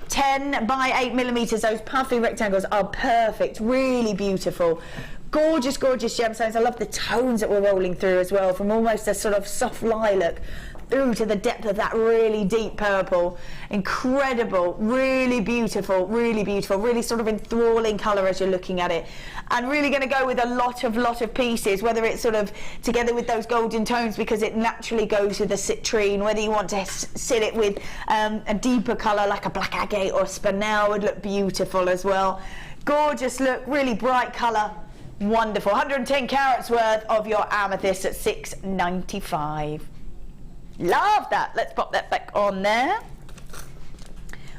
[SPEAKER 3] 10 by 8 millimeters. Those puffy rectangles are perfect, really beautiful. Gorgeous gemstones. I love the tones that we're rolling through as well, from almost a sort of soft lilac through to the depth of that really deep purple. Incredible, really beautiful, really sort of enthralling colour as you're looking at it. And really going to go with a lot of pieces, whether it's sort of together with those golden tones because it naturally goes with the citrine, whether you want to sit it with a deeper colour like a black agate or a spinel would look beautiful as well. Gorgeous look, really bright colour. Wonderful. 110 carats worth of your amethyst at $6.95. Love that. Let's pop that back on there.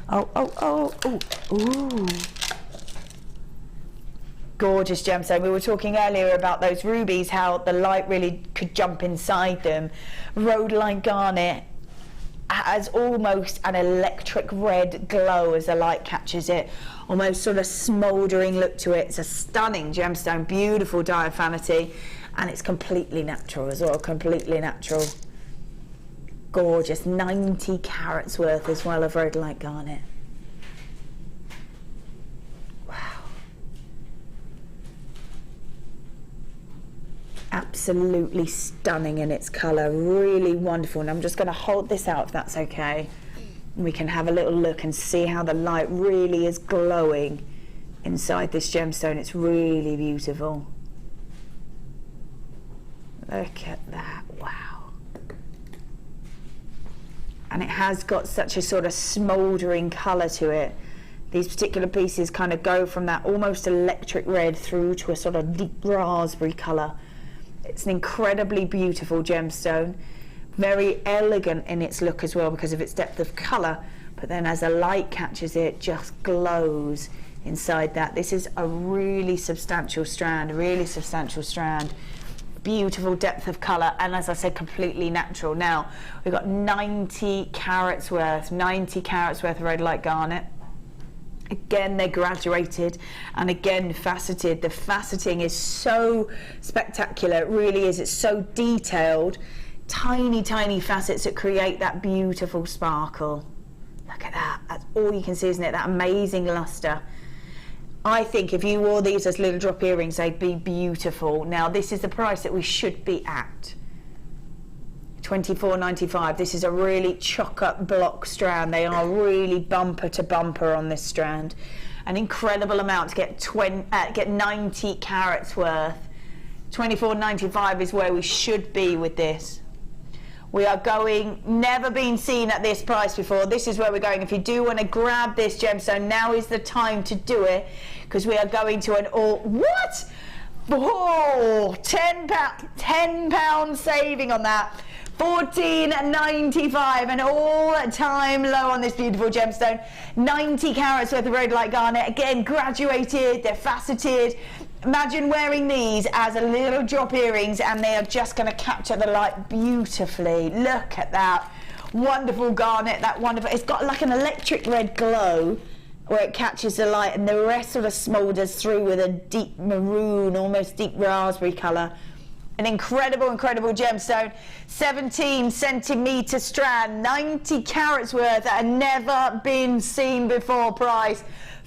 [SPEAKER 2] Oh, oh, oh, oh, ooh. Gorgeous gemstone. We were talking earlier about those rubies, how the light really could jump inside them. Rhodolite garnet has almost an electric red glow as the light catches it, almost sort of smouldering look to it. It's a stunning gemstone, beautiful diaphanity, and it's completely natural as well, completely natural. Gorgeous, 90 carats worth as well of rhodolite garnet. Absolutely stunning in its colour, really wonderful. And I'm just going to hold this out if that's okay. We can have a little look and see how the light really is glowing inside this gemstone. It's really beautiful. Look at that, wow. And it has got such a sort of smouldering colour to it. These particular pieces kind of go from that almost electric red through to a sort of deep raspberry colour. It's an incredibly beautiful gemstone, very elegant in its look as well because of its depth of colour, but then as the light catches it, it just glows inside that. This is a really substantial strand, beautiful depth of colour, and as I said, completely natural. Now, we've got 90 carats worth of rhodolite garnet. Again, they're graduated and again faceted. The faceting is so spectacular, it really is. It's so detailed, tiny, tiny facets that create that beautiful sparkle. Look at that, that's all you can see, isn't it? That amazing lustre. I think if you wore these as little drop earrings, they'd be beautiful. Now, this is the price that we should be at. $24.95. This is a really chock-up block strand. They are really bumper to bumper on this strand. An incredible amount to get 90 carats worth. $24.95 is where we should be with this. We are going, never been seen at this price before. This is where we're going. If you do want to grab this gemstone, now is the time to do it, because we are going to an all, what? Oh, £10 saving on that. $14.95, an all-time low on this beautiful gemstone. 90 carats worth of rhodolite garnet. Again, graduated, they're faceted. Imagine wearing these as a little drop earrings and they are just going to capture the light beautifully. Look at that wonderful garnet, that wonderful, it's got like an electric red glow where it catches the light, and the rest sort of smoulders through with a deep maroon, almost deep raspberry colour. An incredible, incredible gemstone. 17 centimetre strand, 90 carats worth at a never been seen before price.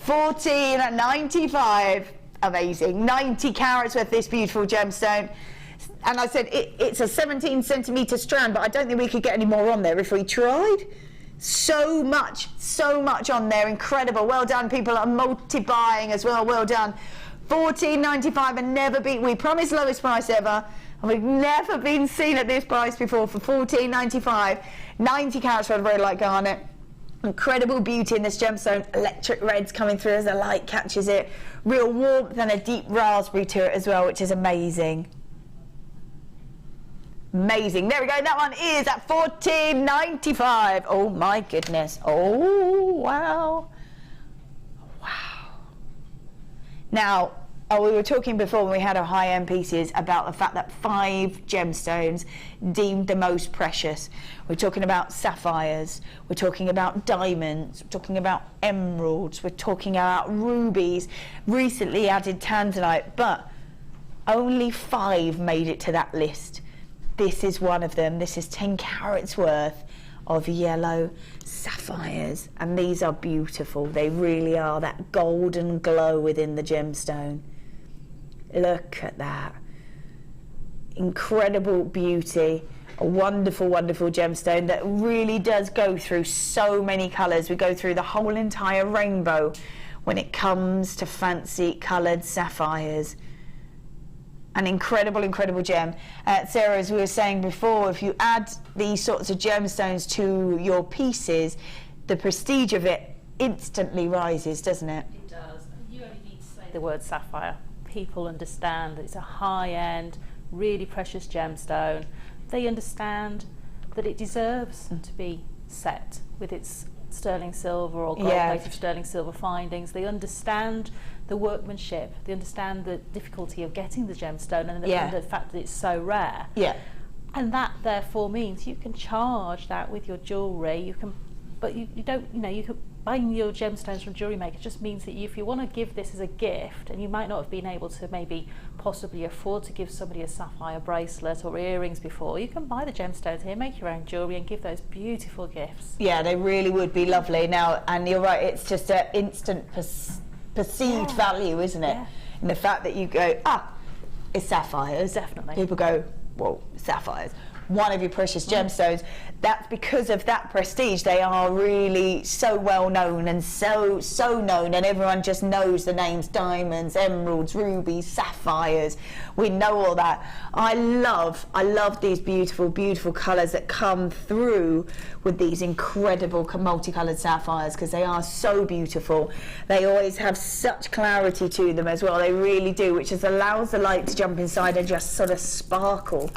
[SPEAKER 2] $14.95. Amazing. 90 carats worth this beautiful gemstone. And I said it's a 17 centimetre strand, but I don't think we could get any more on there if we tried. So much on there. Incredible. Well done, people are multi-buying as well. Well done. $14.95 and never been, we promised lowest price ever, and we've never been seen at this price before for $14.95. 90 carats worth of rhodolite garnet. Incredible beauty in this gemstone. Electric reds coming through as the light catches it. Real warmth and a deep raspberry to it as well, which is amazing. Amazing. There we go. That one is at $14.95. Oh my goodness. Oh wow. Wow. Now, we were talking before when we had our high-end pieces about the fact that 5 gemstones deemed the most precious. We're talking about sapphires, we're talking about diamonds, we're talking about emeralds, we're talking about rubies, recently added tanzanite, but only 5 made it to that list. This is one of them. This is 10 carats worth of yellow sapphires, and these are beautiful. They really are, that golden glow within the gemstone. Look at that. Incredible beauty. A wonderful, wonderful gemstone that really does go through so many colours. We go through the whole entire rainbow when it comes to fancy coloured sapphires. An incredible, incredible gem. Sarah, as we were saying before, if you add these sorts of gemstones to your pieces, the prestige of it instantly rises, doesn't it?
[SPEAKER 3] It does. You only need to say the word sapphire. People understand that it's a high-end, really precious gemstone. They understand that it deserves to be set with its sterling silver or gold-plated sterling silver findings. They understand the workmanship. They understand the difficulty of getting the gemstone and the fact that it's so rare.
[SPEAKER 2] Yeah.
[SPEAKER 3] And that therefore means you can charge that with your jewellery. You can, but you don't. You know, you can. Buying your gemstones from JewelleryMaker just means that if you want to give this as a gift, and you might not have been able to maybe possibly afford to give somebody a sapphire bracelet or earrings before, you can buy the gemstones here, make your own jewellery and give those beautiful gifts. Yeah, they really would be lovely. Now, and you're right, it's just an instant perceived value, isn't it? Yeah. And the fact that you go, it's sapphires. Definitely. People go, well, sapphires. One of your precious gemstones. That's because of that prestige. They are really so well known and so known, and everyone just knows the names: diamonds, emeralds, rubies, sapphires. We know all that. I love these beautiful colours that come through with these incredible multicoloured sapphires, because they are so beautiful. They always have such clarity to them as well. They really do, which just allows the light to jump inside and just sort of sparkle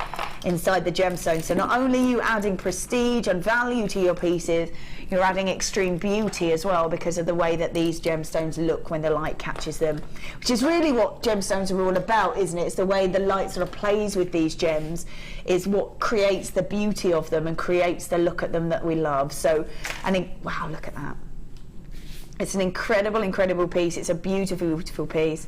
[SPEAKER 3] inside the gemstone. So not only are you adding prestige and value to your pieces, you're adding extreme beauty as well, because of the way that these gemstones look when the light catches them, which is really what gemstones are all about, isn't it? It's the way the light sort of plays with these gems is what creates the beauty of them and creates the look at them that we love. So, wow, look at that. It's an incredible piece. It's a beautiful piece.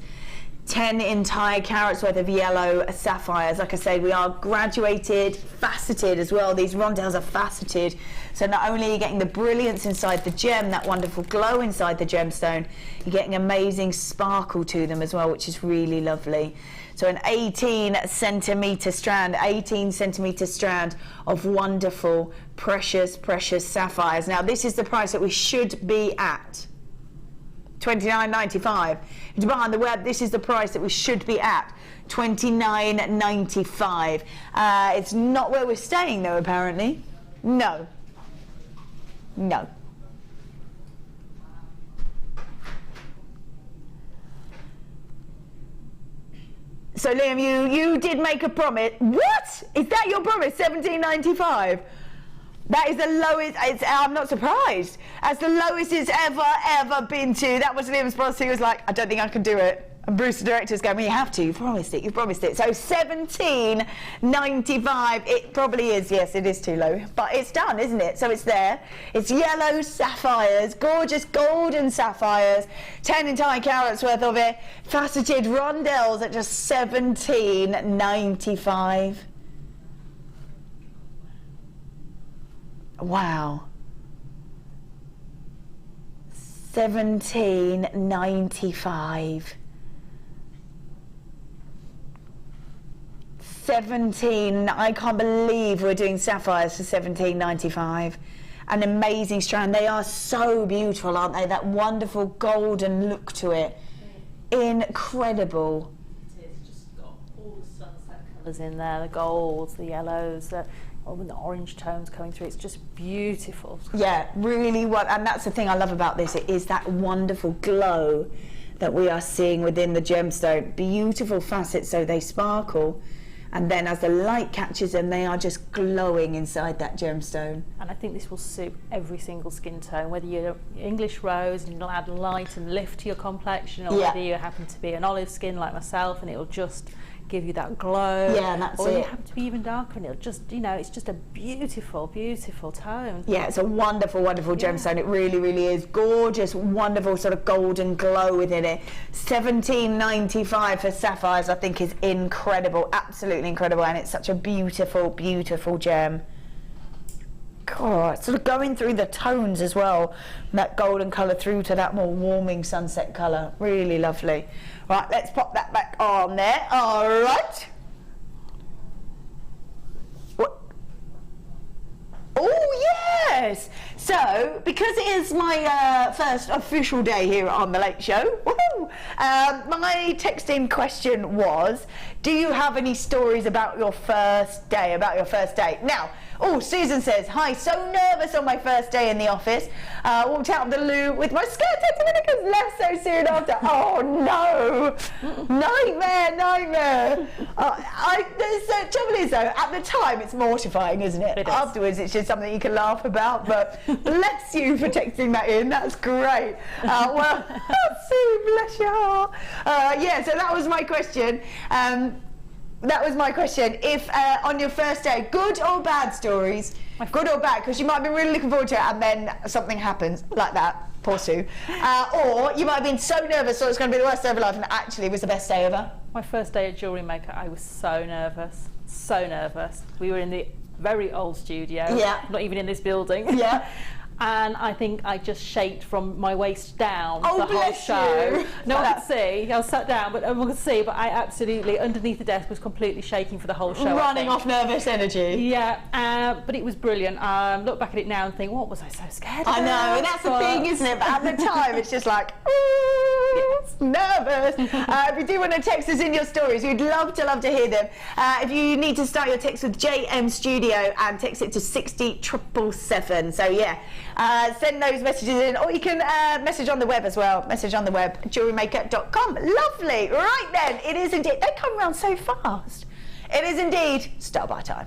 [SPEAKER 3] 10 entire carats worth of yellow sapphires. Like I say, we are graduated, faceted as well. These rondelles are faceted, so not only are you getting the brilliance inside the gem, that wonderful glow inside the gemstone, you're getting amazing sparkle to them as well, which is really lovely. So an 18 centimetre strand of wonderful, precious sapphires. Now this is the price that we should be at. $29.95. If you buy on the web, this is the price that we should be at. $29.95. It's not where we're staying though, apparently. No. So Liam, you did make a promise. What? Is that your promise? $17.95? That is the lowest. I'm not surprised. That's the lowest it's ever been to. That was Liam's boss who was like, I don't think I can do it. And Bruce, the director's going, well, you have to. You've promised it. So $17.95. It probably is. Yes, it is too low. But it's done, isn't it? So it's there. It's yellow sapphires, gorgeous golden sapphires, 10 entire carats worth of it, faceted rondelles at just $17.95. Wow. $17.95. 17. I can't believe we're doing sapphires for $17.95. An amazing strand. They are so beautiful, aren't they? That wonderful golden look to it. Incredible. It's just got all the sunset colours in there, the golds, the yellows, the orange tones coming through. It's just beautiful.
[SPEAKER 2] Yeah, really. And that's the thing I love about this. It is that wonderful glow that we are seeing within the gemstone. Beautiful facets, so they sparkle, and then as the light catches them, they are just glowing inside that gemstone.
[SPEAKER 3] And I think this will suit every single skin tone, whether you're English rose and you'll add light and lift to your complexion, or whether you happen to be an olive skin like myself and it'll just give you that glow.
[SPEAKER 2] Yeah, and that's
[SPEAKER 3] or
[SPEAKER 2] it.
[SPEAKER 3] You happen to be even darker and it'll just, it's just a beautiful tone.
[SPEAKER 2] Yeah, it's a wonderful gemstone. It really is gorgeous, wonderful sort of golden glow within it. $17.95 for sapphires, I think, is incredible, absolutely incredible, and it's such a beautiful gem. God, sort of going through the tones as well, that golden colour through to that more warming sunset colour. Really lovely. Right, let's pop that back on there. All right. What? Oh, yes. So, because it is my first official day here on The Late Show, my text-in question was, do you have any stories about your first day, Now, Oh, Susan says, hi, so nervous on my first day in the office. Walked out of the loo with my skirt and left so soon after. Oh no, nightmare. The trouble is though, at the time it's mortifying, isn't it?
[SPEAKER 3] It is.
[SPEAKER 2] Afterwards it's just something you can laugh about, but bless you for texting that in, that's great. Well, Sue, bless your heart. Yeah, so that was my question. If on your first day, good or bad stories, good or bad, because you might be really looking forward to it and then something happens like that, poor Sue. Or you might have been so nervous so it's going to be the worst day of your life and actually it was the best day ever.
[SPEAKER 3] My first day at JewelleryMaker, I was so nervous. We were in the very old studio, not even in this building. Yeah. And I think I just shaked from my waist down the whole show. No one could see. I was sat down, but everyone could see. But I absolutely, underneath the desk, was completely shaking for the whole show.
[SPEAKER 2] Running off nervous energy.
[SPEAKER 3] Yeah, but it was brilliant. Look back at it now and think, what was I so scared about?
[SPEAKER 2] I know, and that's the thing, isn't it? But at the time, it's just like, nervous. If you do want to text us in your stories, we'd love to hear them. If you need to start your text with JM Studio and text it to 60777. So yeah. Send those messages in, or you can message on the web as well. Message on the web, JewelleryMaker.com. Lovely. Right then, it is indeed. They come around so fast. It is indeed start by time.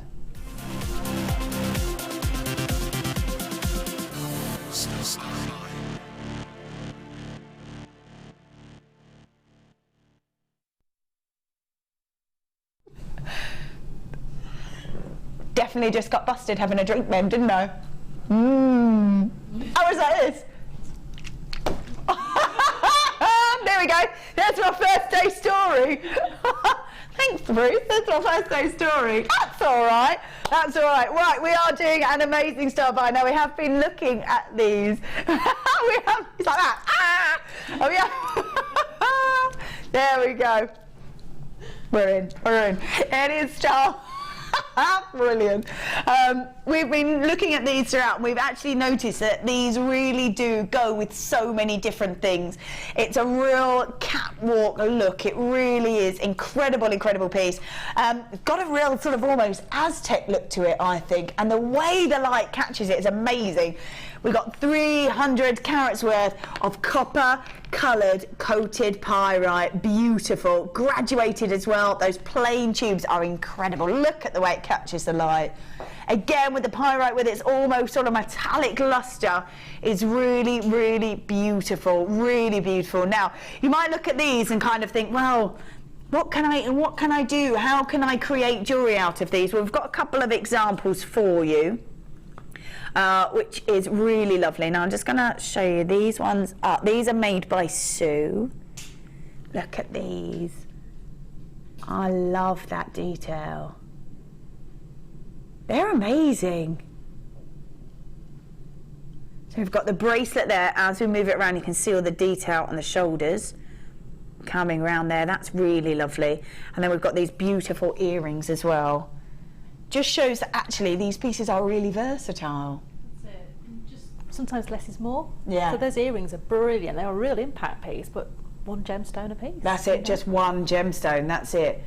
[SPEAKER 2] Definitely just got busted having a drink then, didn't I? Oh, is that it? There we go. That's my first day story. Thanks, Bruce. That's my first day story. That's all right. Right, we are doing an amazing start by now. We have been looking at these. It's like that. Oh, yeah. There we go. We're in. It is start. Brilliant. We've been looking at these throughout and we've actually noticed that these really do go with so many different things. It's a real catwalk look. It really is. Incredible piece. Got a real sort of almost Aztec look to it, I think, and the way the light catches it is amazing. We've got 300 carats worth of copper coloured coated pyrite. Beautiful, graduated as well. Those plain tubes are incredible. Look at the way it catches the light. Again, with the pyrite with its almost sort of metallic luster, is really beautiful. Now, you might look at these and kind of think, well, what can I do? How can I create jewellery out of these? Well, we've got a couple of examples for you. Which is really lovely. Now I'm just going to show you these ones. These are made by Sue. Look at these. I love that detail. They're amazing. So we've got the bracelet there. As we move it around, you can see all the detail on the shoulders coming around there. That's really lovely. And then we've got these beautiful earrings as well. Just shows that actually these pieces are really versatile.
[SPEAKER 3] That's it. Just sometimes less is more.
[SPEAKER 2] Yeah.
[SPEAKER 3] So those earrings are brilliant. They're a real impact piece, but one gemstone a piece.
[SPEAKER 2] That's it, just one gemstone. That's it.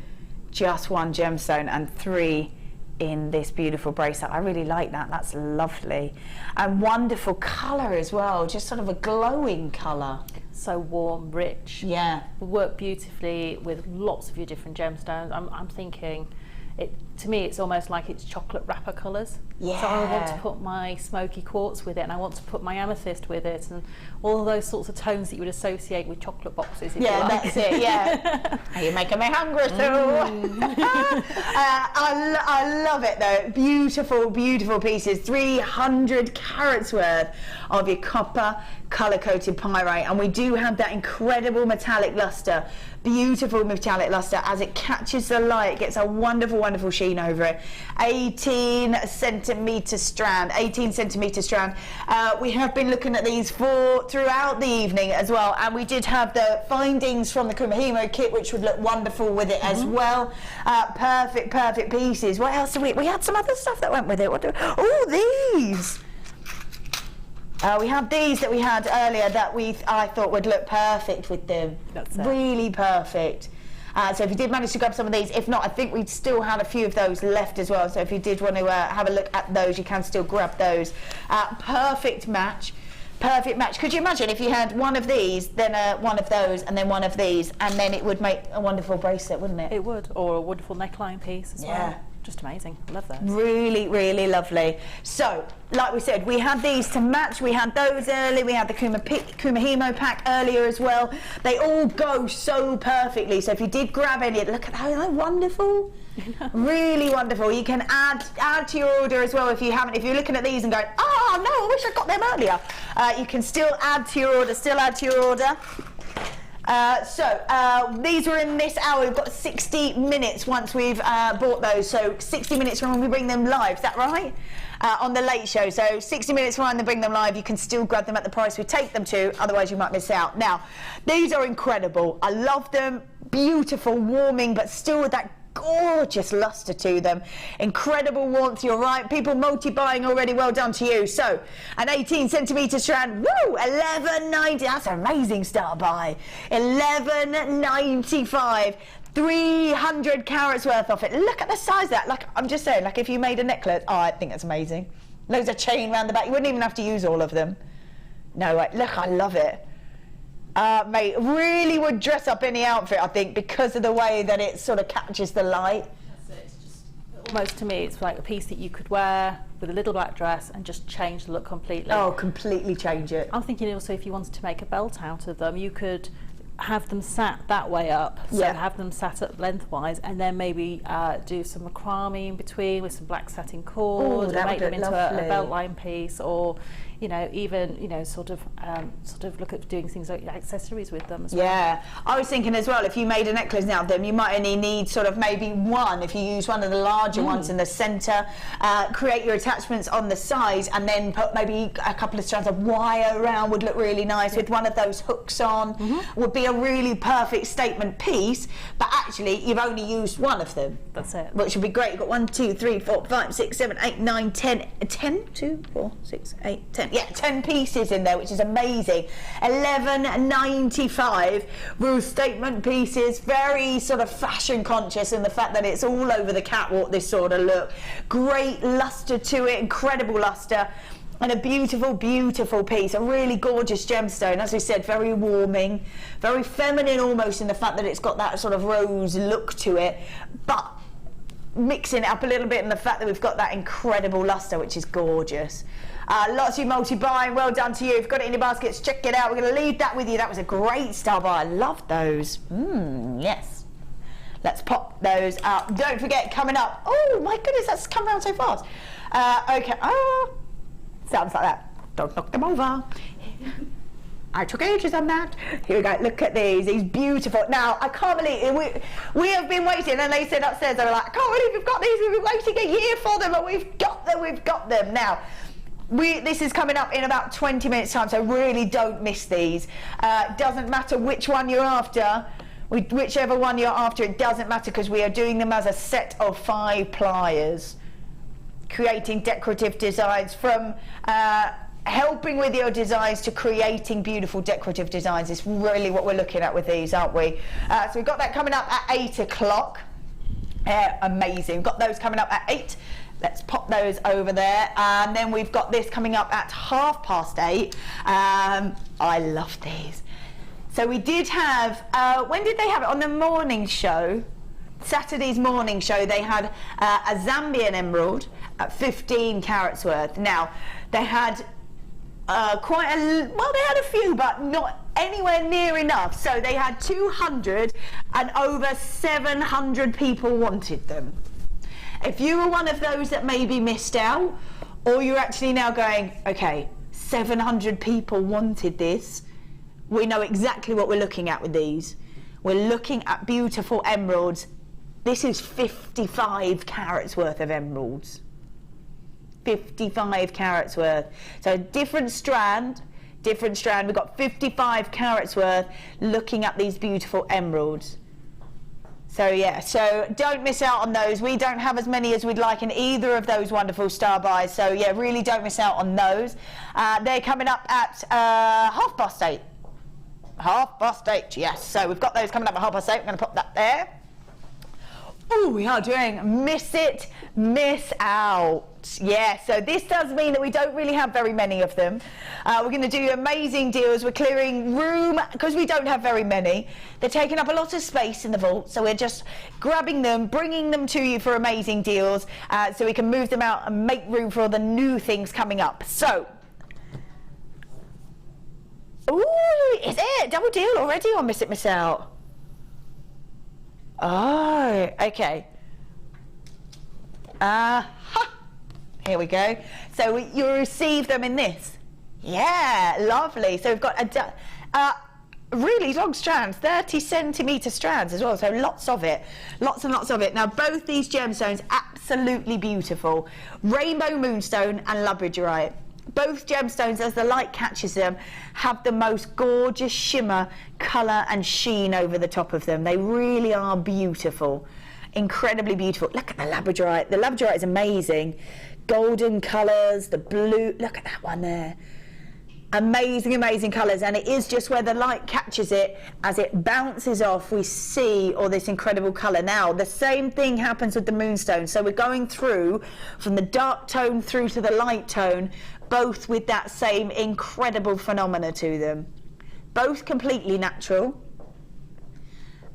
[SPEAKER 2] Just one gemstone and 3 in this beautiful bracelet. I really like that. That's lovely. And wonderful colour as well. Just sort of a glowing colour.
[SPEAKER 3] So warm, rich.
[SPEAKER 2] Yeah.
[SPEAKER 3] Work beautifully with lots of your different gemstones. I'm thinking, to me it's almost like it's chocolate wrapper colours.
[SPEAKER 2] Yeah.
[SPEAKER 3] So I want to put my smoky quartz with it, and I want to put my amethyst with it, and all those sorts of tones that you would associate with chocolate boxes, if you like.
[SPEAKER 2] That's it, yeah. You're making me hungry, Sue. I love it though. Beautiful pieces. 300 carats worth of your copper colour-coated pyrite, and we do have that incredible metallic luster. Beautiful metallic luster as it catches the light. It gets a wonderful sheen over it. 18 centimetre strand. We have been looking at these throughout the evening as well, and we did have the findings from the Kummer kit, which would look wonderful with it as well. Perfect pieces. What else did we had some other stuff that went with it. These. We have these that we had earlier that I thought would look perfect with them.
[SPEAKER 3] That's it.
[SPEAKER 2] Really perfect. So if you did manage to grab some of these, if not, I think we still had a few of those left as well. So if you did want to have a look at those, you can still grab those. Perfect match. Perfect match. Could you imagine if you had one of these, then one of those, and then one of these, and then it would make a wonderful bracelet, wouldn't it?
[SPEAKER 3] It would, or a wonderful neckline piece as
[SPEAKER 2] yeah.
[SPEAKER 3] well. Just amazing. I love those.
[SPEAKER 2] Really, really lovely. So, like we said, we had these to match. We had those early. We had the Kummer Hemo pack earlier as well. They all go so perfectly. So if you did grab any, look at that, isn't that wonderful? Really wonderful. You can add to your order as well if you haven't. If you're looking at these and going, oh no, I wish I got them earlier. You can still add to your order. These were in this hour. We've got 60 minutes once we've bought those. So 60 minutes from when we bring them live. Is that right? On the late show. So 60 minutes from when they bring them live, you can still grab them at the price we take them to. Otherwise, you might miss out. Now, these are incredible. I love them. Beautiful, warming, but still with that gorgeous luster to them. Incredible warmth, you're right. People multi-buying already, well done to you. So, an 18cm strand, woo, $11.90. That's an amazing start buy. $11.95. 300 carats worth of it. Look at the size of that. Like, I'm just saying, like if you made a necklace, oh, I think that's amazing. Loads of chain around the back. You wouldn't even have to use all of them. No, look, I love it. Mate, really would dress up any outfit, I think, because of the way that it sort of catches the light.
[SPEAKER 3] That's it. It's just, almost to me, it's like a piece that you could wear with a little black dress and just change the look completely.
[SPEAKER 2] Oh, completely change it.
[SPEAKER 3] I'm thinking also if you wanted to make a belt out of them, you could have them sat that way up, so have them sat up lengthwise, and then maybe do some macrame in between with some black satin cord, and make them into a belt line piece, or you know, even, you know, sort of look at doing things like accessories with them as well.
[SPEAKER 2] Yeah, I was thinking as well, if you made a necklace now of them, you might only need sort of maybe one, if you use one of the larger ones in the centre, create your attachments on the sides, and then put maybe a couple of strands of wire around would look really nice with one of those hooks on, would be a really perfect statement piece, but actually you've only used one of them.
[SPEAKER 3] That's it.
[SPEAKER 2] Which would be great. You've got 1, 2, 3, 4, 5, 6, 7, 8, 9, 10, 2, 4, 6, 8, 10. Yeah, 10 pieces in there, which is amazing. $11.95. Real statement pieces, very sort of fashion conscious in the fact that it's all over the catwalk, this sort of look. Great luster to it, incredible luster. And a beautiful, beautiful piece, a really gorgeous gemstone. As we said, very warming, very feminine almost in the fact that it's got that sort of rose look to it, but mixing it up a little bit in the fact that we've got that incredible luster, which is gorgeous. Lots of you multi-buying, well done to you. If you've got it in your baskets, check it out. We're going to leave that with you. That was a great star buy. I love those. Yes. Let's pop those out. Don't forget, coming up. Oh my goodness, that's come around so fast. Okay. Oh, sounds like that. Don't knock them over. I took ages on that. Here we go. Look at these. These beautiful. Now, I can't believe it. We have been waiting, and they said upstairs, they were like, I can't believe we've got these. We've been waiting a year for them, and we've got them. We've got them. Now, this is coming up in about 20 minutes time, so really don't miss these. Doesn't matter which one you're after. Whichever one you're after, it doesn't matter, because we are doing them as a set of 5 pliers. Creating decorative designs, from helping with your designs to creating beautiful decorative designs is really what we're looking at with these, aren't we? So we've got that coming up at 8 o'clock. Amazing. We've got those coming up at 8. Let's pop those over there. And then we've got this coming up at 8:30. I love these. So we did have, when did they have it? On the morning show, Saturday's morning show, they had a Zambian emerald at 15 carats worth. Now, they had they had a few, but not anywhere near enough. So they had 200, and over 700 people wanted them. If you were one of those that maybe missed out, or you're actually now going, okay, 700 people wanted this, we know exactly what we're looking at with these. We're looking at beautiful emeralds. This is 55 carats worth of emeralds. 55 carats worth. So different strand. We've got 55 carats worth looking at these beautiful emeralds. So yeah, so don't miss out on those. We don't have as many as we'd like in either of those wonderful star buys. So yeah, really don't miss out on those. They're coming up at 8:30. 8:30, yes. So we've got those coming up at 8:30. We're going to pop that there. Oh, we are doing miss it, miss out. Yeah, so this does mean that we don't really have very many of them. We're going to do amazing deals. We're clearing room because we don't have very many. They're taking up a lot of space in the vault, so we're just grabbing them, bringing them to you for amazing deals, so we can move them out and make room for all the new things coming up. So, ooh, is it double deal already or miss it, miss out? Oh, okay. Here we go. So you receive them in this. Yeah, lovely. So we've got a really long strands, 30cm strands as well. So lots of it, lots and lots of it. Now both these gemstones, absolutely beautiful. Rainbow Moonstone and Labradorite. Both gemstones, as the light catches them, have the most gorgeous shimmer, colour and sheen over the top of them. They really are beautiful, incredibly beautiful. Look at the Labradorite. The Labradorite is amazing. Golden colours, the blue, look at that one there. Amazing, amazing colours, and it is just where the light catches it, as it bounces off, we see all this incredible colour. Now, the same thing happens with the Moonstone, so we're going through from the dark tone through to the light tone, both with that same incredible phenomena to them. Both completely natural,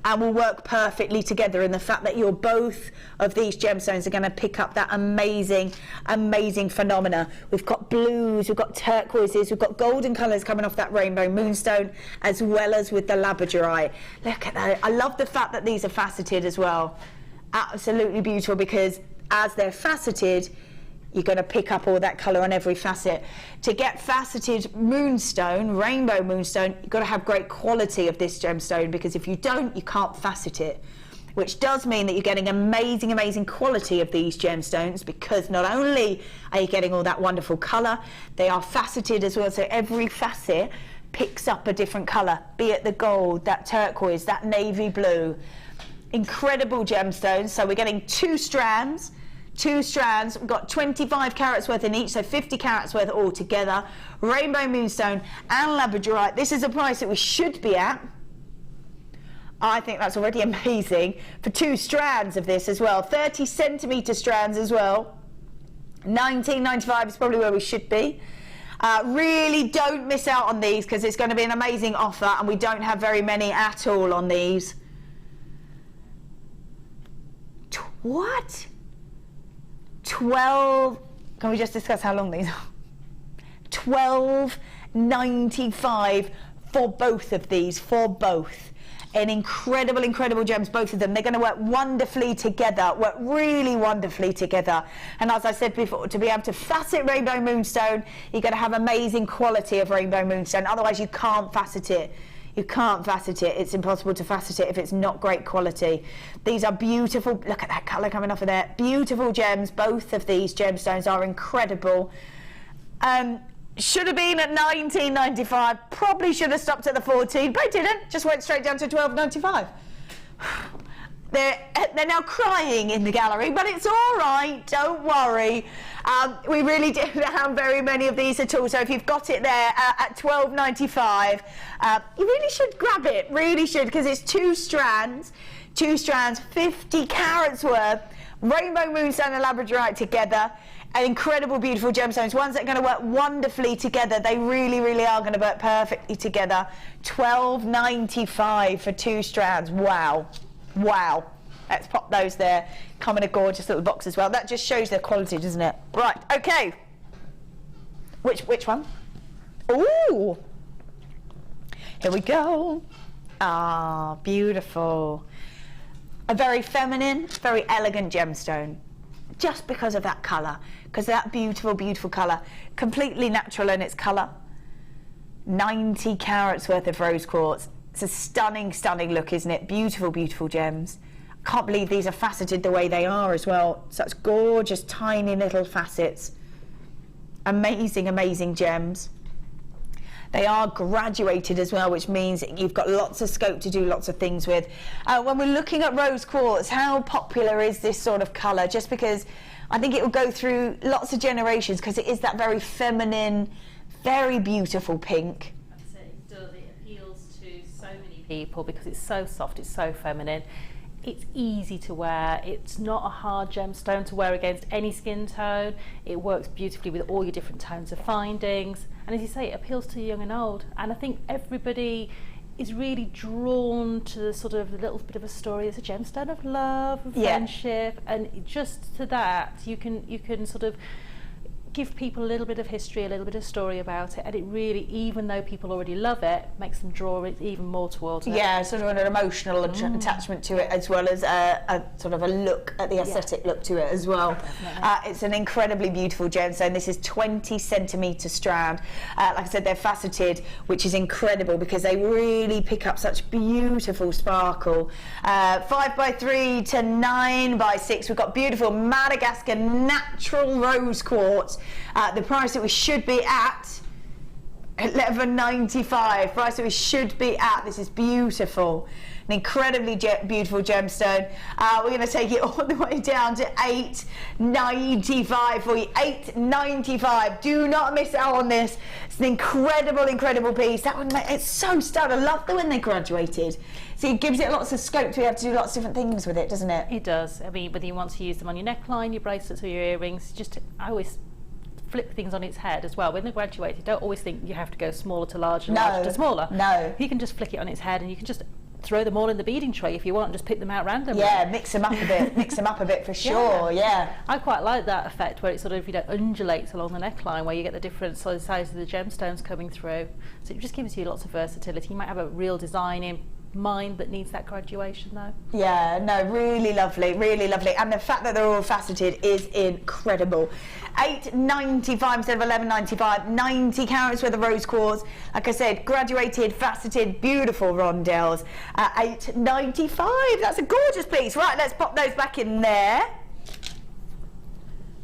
[SPEAKER 2] and will work perfectly together in the fact that both of these gemstones are going to pick up that amazing, amazing phenomena. We've got blues, we've got turquoises, we've got golden colours coming off that Rainbow Moonstone, as well as with the Labradorite. Look at that. I love the fact that these are faceted as well. Absolutely beautiful, because as they're faceted, you're going to pick up all that colour on every facet. To get faceted Moonstone, Rainbow Moonstone, you've got to have great quality of this gemstone, because if you don't, you can't facet it. Which does mean that you're getting amazing, amazing quality of these gemstones, because not only are you getting all that wonderful colour, they are faceted as well, so every facet picks up a different colour, be it the gold, that turquoise, that navy blue. Incredible gemstones. So we're getting two strands, we've got 25 carats worth in each, so 50 carats worth all together. Rainbow Moonstone and Labradorite. This is a price that we should be at. I think that's already amazing for two strands of this as well. 30cm strands as well. $19.95 is probably where we should be. Really don't miss out on these, because it's going to be an amazing offer, and we don't have very many at all on these. What? 12, can we just discuss how long these are? $12.95 for both of these, for both. And incredible, incredible gems, both of them. They're going to work wonderfully together, work really wonderfully together. And as I said before, to be able to facet Rainbow Moonstone, you're going to have amazing quality of Rainbow Moonstone. Otherwise, you can't facet it. You can't facet it. It's impossible to facet it if it's not great quality. These are beautiful. Look at that colour coming off of there. Beautiful gems. Both of these gemstones are incredible. Should have been at $19.95. Probably should have stopped at the 14, but I didn't. Just went straight down to $12.95. They're now crying in the gallery, but it's all right. Don't worry. We really didn't have very many of these at all. So if you've got it there at $12.95, you really should grab it. Really should, because it's two strands, 50 carats worth. Rainbow Moonstone and Labradorite together. And incredible, beautiful gemstones, ones that are going to work wonderfully together. They really, really are going to work perfectly together. $12.95 for two strands. Wow. Wow. Let's pop those there. Come in a gorgeous little box as well. That just shows their quality, doesn't it? Right, okay. Which one? Ooh. Here we go. Ah, beautiful. A very feminine, very elegant gemstone. Just because of that colour, because that beautiful, beautiful colour, completely natural in its colour. 90 carats worth of rose quartz. It's a stunning, stunning look, isn't it? Beautiful, beautiful gems. I can't believe these are faceted the way they are as well. Such gorgeous, tiny little facets. Amazing, amazing gems. They are graduated as well, which means you've got lots of scope to do lots of things with. When we're looking at rose quartz, how popular is this sort of colour? Just because I think it will go through lots of generations, because it is that very feminine, very beautiful pink.
[SPEAKER 6] Like I say, it does. It appeals to
[SPEAKER 3] people because it's so soft, it's so feminine. It's easy to wear, it's not a hard gemstone to wear against any skin tone. It works beautifully with all your different tones of findings. And as you say, it appeals to young and old. And I think everybody is really drawn to the sort of little bit of a story. It's a gemstone of love, of friendship, and just to that, you can sort of give people a little bit of history, a little bit of story about it, and it really, even though people already love it, makes them draw it even more towards it.
[SPEAKER 2] Yeah, sort of an emotional attachment to it, as well as a sort of a look at the aesthetic look to it as well. It's an incredibly beautiful gemstone. This is 20 centimetre strand. Like I said, they're faceted, which is incredible because they really pick up such beautiful sparkle. 5x3 to 9x6. We've got beautiful Madagascar natural rose quartz. The price that we should be at, $11.95. Price that we should be at. This is beautiful, an incredibly beautiful gemstone. We're going to take it all the way down to $8.95 for you. $8.95. Do not miss out on this. It's an incredible piece. That one, it's so stunning. I love the when they graduated. So it gives it lots of scope to be able to do lots of different things with it, doesn't it?
[SPEAKER 3] It does. I mean, whether you want to use them on your neckline, your bracelets, or your earrings, I always flip things on its head as well. When they're graduated, don't always think you have to go smaller to larger, larger to smaller.
[SPEAKER 2] No.
[SPEAKER 3] You can just flick it on its head and you can just throw them all in the beading tray if you want and just pick them out randomly.
[SPEAKER 2] Yeah, mix them up a bit. Mix them up a bit for sure, yeah.
[SPEAKER 3] I quite like that effect where it sort of, undulates along the neckline, where you get the different sizes of the gemstones coming through. So it just gives you lots of versatility. You might have a real design in mind that needs that graduation though.
[SPEAKER 2] Yeah, no, really lovely, and the fact that they're all faceted is incredible. $8.95 instead of $11.95. 90 carats worth of rose quartz, like I said, graduated, faceted, beautiful rondelles. $8.95. That's a gorgeous piece. Right, let's pop those back in there.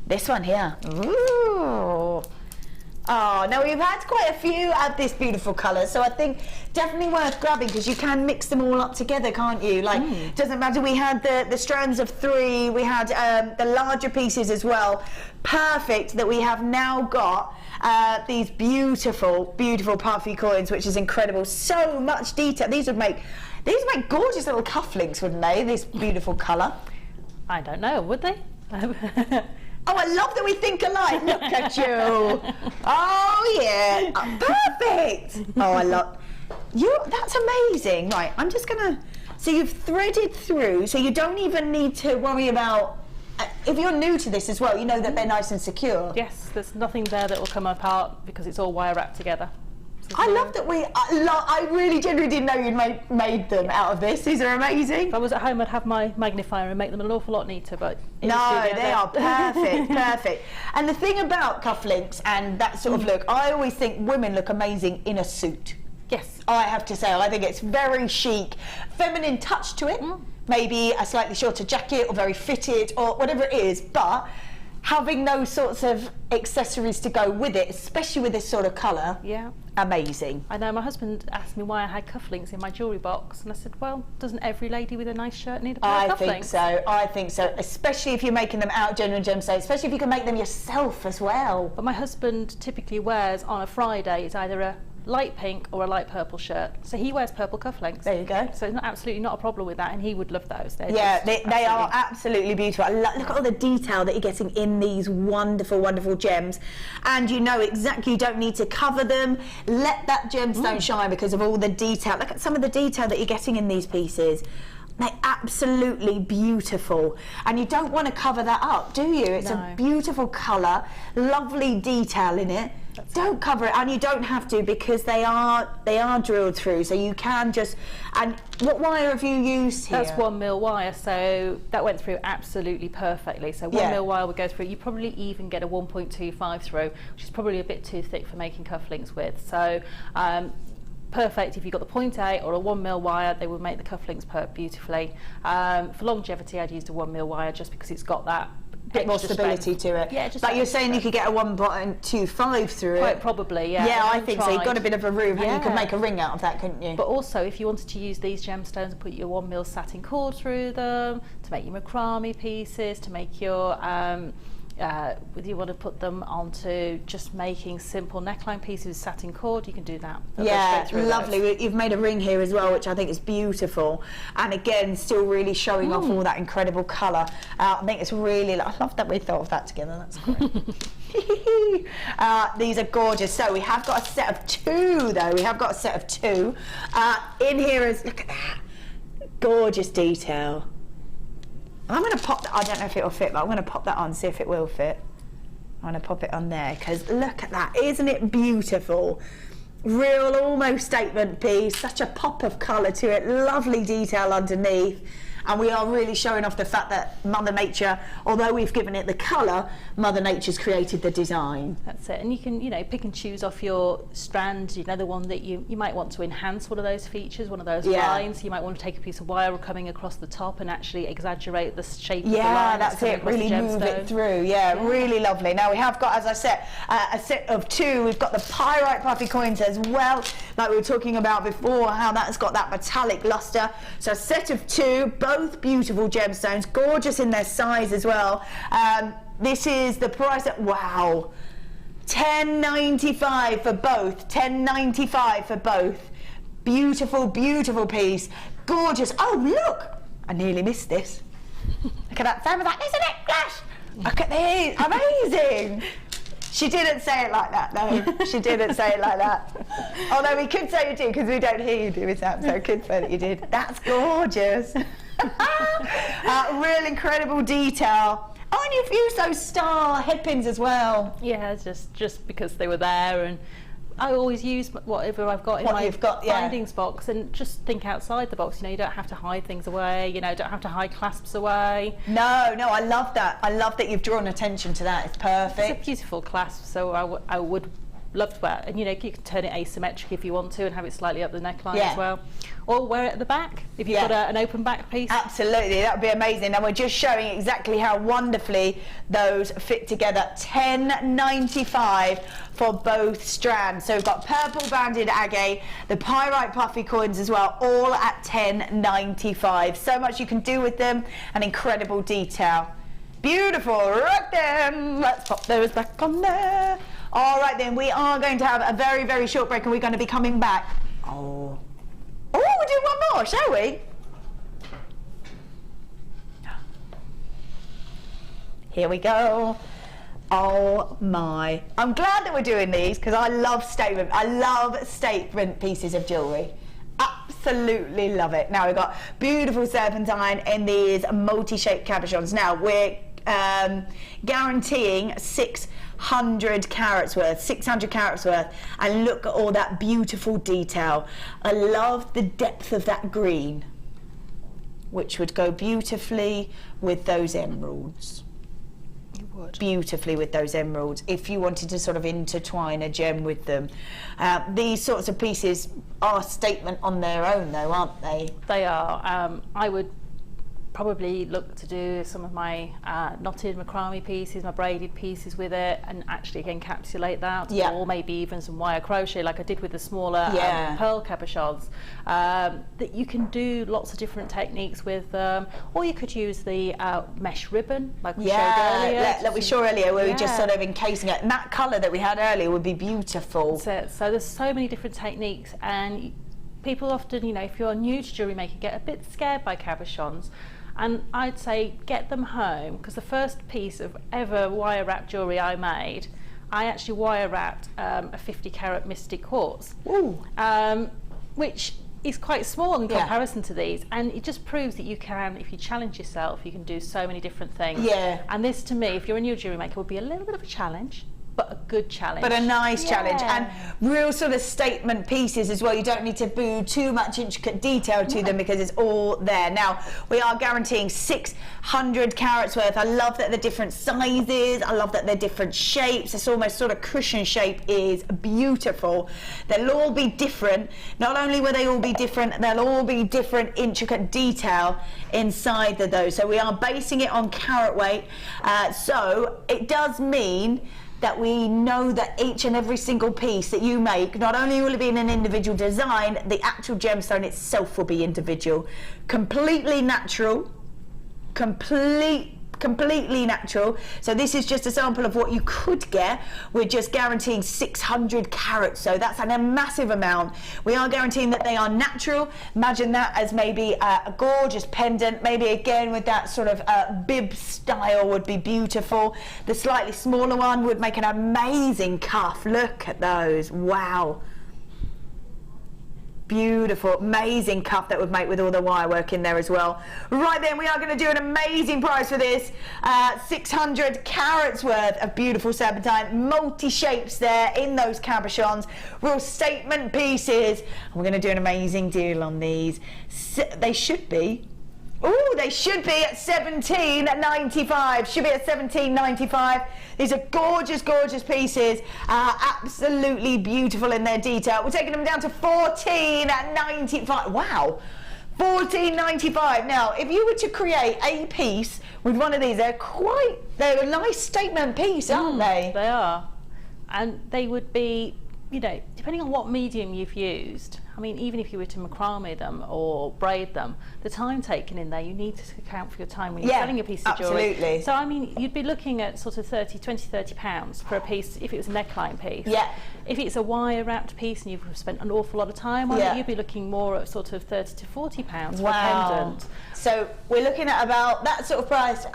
[SPEAKER 2] This one here. Ooh. Oh, now we've had quite a few of this beautiful colour, so I think definitely worth grabbing because you can mix them all up together, can't you? Like, doesn't matter. We had the strands of 3, we had the larger pieces as well. Perfect that we have now got these beautiful Puffy coins, which is incredible. So much detail. These would make gorgeous little cufflinks, wouldn't they? This beautiful colour.
[SPEAKER 3] I don't know, would they?
[SPEAKER 2] Oh, I love that we think alike. Look at you. Oh, yeah. Perfect. Oh, I love you. That's amazing. Right, I'm just going to... So you've threaded through, so you don't even need to worry about... If you're new to this as well, you know that they're nice and secure.
[SPEAKER 3] Yes, there's nothing there that will come apart because it's all wire wrapped together.
[SPEAKER 2] I love that I really genuinely didn't know you'd made them out of this. These are amazing.
[SPEAKER 3] If I was at home, I'd have my magnifier and make them an awful lot neater, but
[SPEAKER 2] no, they are perfect. And the thing about cufflinks and that sort of look, I always think women look amazing in a suit.
[SPEAKER 3] Yes.
[SPEAKER 2] I have to say, I think it's very chic, feminine touch to it. Maybe a slightly shorter jacket or very fitted or whatever it is, but having those sorts of accessories to go with it, especially with this sort of colour, amazing.
[SPEAKER 3] I know, my husband asked me why I had cufflinks in my jewellery box, and I said, well, doesn't every lady with a nice shirt need a pair of cufflinks?
[SPEAKER 2] I think so, especially if you're making them out of genuine gemstones, especially if you can make them yourself as well.
[SPEAKER 3] But my husband typically wears on a Friday, it's either a light pink or a light purple shirt, so he wears purple cufflinks.
[SPEAKER 2] There you go.
[SPEAKER 3] So it's absolutely not a problem with that, and he would love those. They
[SPEAKER 2] are absolutely beautiful. Look at all the detail that you're getting in these wonderful gems, and you know exactly, you don't need to cover them. Let that gemstone shine because of all the detail. Look at some of the detail that you're getting in these pieces. They're absolutely beautiful, and you don't want to cover that up, do you? It's a beautiful colour, lovely detail in it. Don't cover it, and you don't have to because they are drilled through, so you can just. And what wire have you used here?
[SPEAKER 3] That's 1mm wire, so that went through absolutely perfectly. So 1mm wire would go through. You probably even get a 1.25 through, which is probably a bit too thick for making cufflinks with. So. Perfect if you've got the 0.8 or a 1mm wire, they will make the cufflinks beautifully. For longevity, I'd used a 1mm wire just because it's got that
[SPEAKER 2] bit more stability to it.
[SPEAKER 3] Yeah, just
[SPEAKER 2] like you're saying, you could get a 1.25 through it.
[SPEAKER 3] Quite probably, yeah.
[SPEAKER 2] Yeah, I think so. You've got a bit of a room, and you could make a ring out of that, couldn't you?
[SPEAKER 3] But also, if you wanted to use these gemstones and put your 1mm satin cord through them, to make your macrame pieces, to make your whether you want to put them onto just making simple neckline pieces with satin cord, you can do that.
[SPEAKER 2] Yeah, lovely. You've made a ring here as well, which I think is beautiful. And again, still really showing off all that incredible colour. I think it's really, I love that we thought of that together. That's great. These are gorgeous. So we have got a set of 2 though. We have got a set of 2. In here is, look at that. Gorgeous detail. I'm going to pop that, I don't know if it will fit, but I'm going to pop that on, see if it will fit. I'm going to pop it on there, because look at that, isn't it beautiful? Real, almost statement piece, such a pop of colour to it, lovely detail underneath. And we are really showing off the fact that Mother Nature, although we've given it the colour, Mother Nature's created the design.
[SPEAKER 3] That's it. And you can, you know, pick and choose off your strand, you know, the one that you might want to enhance one of those features, one of those lines. You might want to take a piece of wire coming across the top and actually exaggerate the shape of the line.
[SPEAKER 2] Yeah, that's it, really move it through. Yeah, really lovely. Now we have got, as I said, a set of 2. We've got the Pyrite Puffy coins as well, like we were talking about before, how that's got that metallic lustre. So a set of 2, both beautiful gemstones, gorgeous in their size as well. This is the price at, wow, $10.95 for both. $10.95 for both. Beautiful, beautiful piece. Gorgeous. Oh, look, I nearly missed this. Look at that. Sam was like, isn't it, Flash? Look at these. Amazing. She didn't say it like that, though. She didn't say it like that. Although we could say you did, because we don't hear you do it, Sam, so I could say that you did. That's gorgeous. Real incredible detail. Oh, and you've used those star headpins as well.
[SPEAKER 3] Yeah, just because they were there, and I always use whatever I've got in my findings box, and just think outside the box. You know, you don't have to hide things away. You know, don't have to hide clasps away.
[SPEAKER 2] No, I love that. I love that you've drawn attention to that. It's perfect.
[SPEAKER 3] It's a beautiful clasp, so I would love to wear it. And you know, you can turn it asymmetric if you want to, and have it slightly up the neckline as well. Or wear it at the back if you've got an open back piece. Absolutely,
[SPEAKER 2] that would be amazing. And we're just showing exactly how wonderfully those fit together. $10.95 for both strands. So we've got purple banded agate, the Pyrite Puffy coins as well, all at $10.95. So much you can do with them, and incredible detail. Beautiful, right then. Let's pop those back on there. All right then, we are going to have a very, very short break, and we're going to be coming back. Oh, we'll do one more, shall we? Here we go. Oh my. I'm glad that we're doing these, because I love statement pieces of jewellery. Absolutely love it. Now we've got beautiful serpentine in these multi-shaped cabochons. Now we're guaranteeing 600 carats worth, and look at all that beautiful detail. I love the depth of that green, which would go beautifully with those emeralds. It would. Beautifully with those emeralds, if you wanted to sort of intertwine a gem with them. These sorts of pieces are a statement on their own though, aren't they?
[SPEAKER 3] They are. I would probably look to do some of my knotted macrame pieces, my braided pieces with it, and actually encapsulate that, or maybe even some wire crochet like I did with the smaller pearl cabochons. That you can do lots of different techniques with them, or you could use the mesh ribbon like we showed earlier.
[SPEAKER 2] Like we showed earlier, where we just sort of encasing it, and that colour that we had earlier would be beautiful.
[SPEAKER 3] That's it. So there's so many different techniques, and people often, you know, if you're new to jewellery making, get a bit scared by cabochons. And I'd say get them home, because the first piece of ever wire wrapped jewellery I made, I actually wire wrapped a 50 carat mystic quartz, which is quite small in comparison to these, and it just proves that you can, if you challenge yourself, you can do so many different things. And this, to me, if you're a new jewellery maker, would be a little bit of a challenge, but a good challenge.
[SPEAKER 2] But a nice challenge, and real sort of statement pieces as well. You don't need to do too much intricate detail to them, because it's all there. Now, we are guaranteeing 600 carats worth. I love that they're different sizes. I love that they're different shapes. This almost sort of cushion shape is beautiful. They'll all be different. Not only will they all be different, they'll all be different intricate detail inside of those. So we are basing it on carat weight. So it does mean that we know that each and every single piece that you make, not only will it be in an individual design, the actual gemstone itself will be individual. Completely natural, complete completely natural. So this is just a sample of what you could get. We're just guaranteeing 600 carats, so that's a massive amount. We are guaranteeing that they are natural. Imagine that as maybe a gorgeous pendant, maybe again with that sort of bib style would be beautiful. The slightly smaller one would make an amazing cuff. Look at those, wow. Beautiful, amazing cuff that would make with all the wire work in there as well. Right then, we are going to do an amazing price for this. 600 carats worth of beautiful serpentine, multi-shapes there in those cabochons, real statement pieces. And we're going to do an amazing deal on these. They should be. Oh, they should be at $17.95. Should be at $17.95. These are gorgeous, gorgeous pieces. Absolutely beautiful in their detail. We're taking them down to $14.95. Wow. $14.95. Now, if you were to create a piece with one of these, they're a nice statement piece, aren't they?
[SPEAKER 3] They are. And they would be, you know, depending on what medium you've used. I mean, even if you were to macrame them or braid them, the time taken in there, you need to account for your time when you're selling a piece of jewellery.
[SPEAKER 2] Absolutely.
[SPEAKER 3] So, I mean, you'd be looking at sort of 20, 30 pounds for a piece if it was a neckline piece.
[SPEAKER 2] Yeah.
[SPEAKER 3] If it's a wire wrapped piece and you've spent an awful lot of time on it, you'd be looking more at sort of 30 to 40 pounds for a pendant.
[SPEAKER 2] So we're looking at about that sort of price.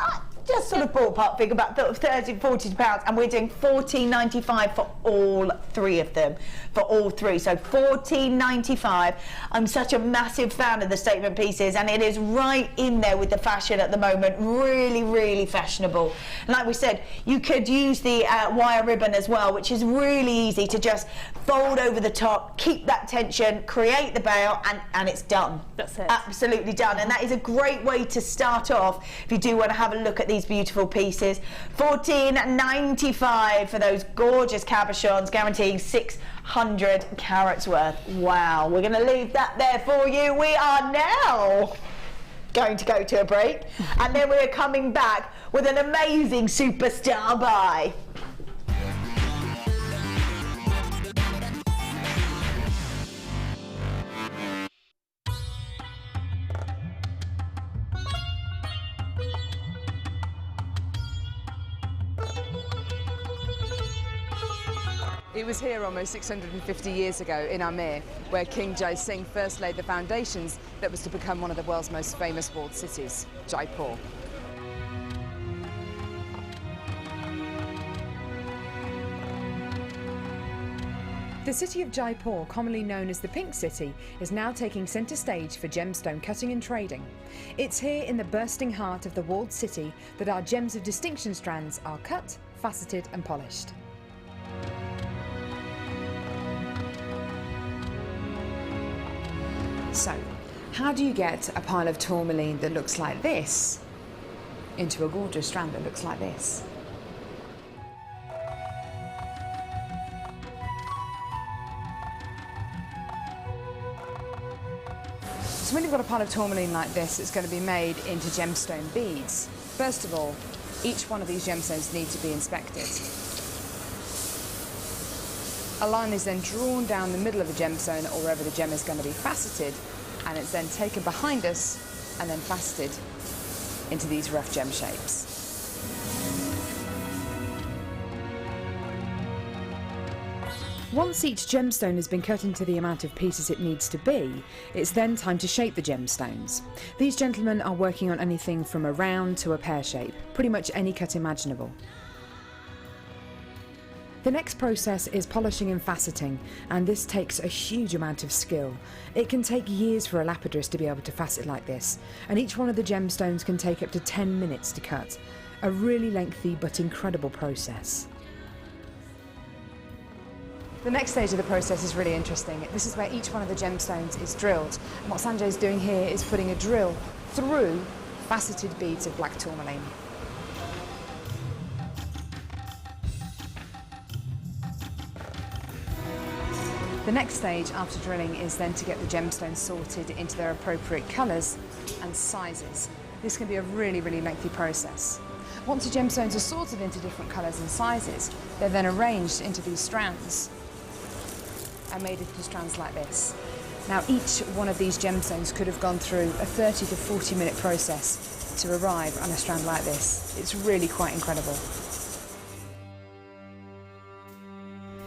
[SPEAKER 2] Just sort of ballpark figure, about 30 to 40 pounds, and we're doing $14.95 for all three of them, for all three. So $14.95. I'm such a massive fan of the statement pieces, and it is right in there with the fashion at the moment. Really, really fashionable. And like we said, you could use the wire ribbon as well, which is really easy to just fold over the top, keep that tension, create the bail, and it's done.
[SPEAKER 3] That's it.
[SPEAKER 2] Absolutely done. And that is a great way to start off if you do want to have a look at these beautiful pieces. $14.95 for those gorgeous cabochons, guaranteeing 600 carats worth. Wow, we're going to leave that there for you. We are now going to go to a break, and then we're coming back with an amazing superstar buy.
[SPEAKER 6] It was here almost 650 years ago in Amir, where King Jai Singh first laid the foundations that was to become one of the world's most famous walled cities, Jaipur. The city of Jaipur, commonly known as the Pink City, is now taking centre stage for gemstone cutting and trading. It's here in the bursting heart of the walled city that our gems of distinction strands are cut, faceted and polished. So, how do you get a pile of tourmaline that looks like this into a gorgeous strand that looks like this? So when you've got a pile of tourmaline like this, it's going to be made into gemstone beads. First of all, each one of these gemstones needs to be inspected. A line is then drawn down the middle of the gemstone or wherever the gem is going to be faceted, and it's then taken behind us and then faceted into these rough gem shapes. Once each gemstone has been cut into the amount of pieces it needs to be, it's then time to shape the gemstones. These gentlemen are working on anything from a round to a pear shape, pretty much any cut imaginable. The next process is polishing and faceting, and this takes a huge amount of skill. It can take years for a lapidurist to be able to facet like this, and each one of the gemstones can take up to 10 minutes to cut. A really lengthy but incredible process. The next stage of the process is really interesting. This is where each one of the gemstones is drilled. And what Sanjay's doing here is putting a drill through faceted beads of black tourmaline. The next stage after drilling is then to get the gemstones sorted into their appropriate colours and sizes. This can be a really, really lengthy process. Once the gemstones are sorted into different colours and sizes, they're then arranged into these strands and made into strands like this. Now each one of these gemstones could have gone through a 30 to 40 minute process to arrive on a strand like this. It's really quite incredible.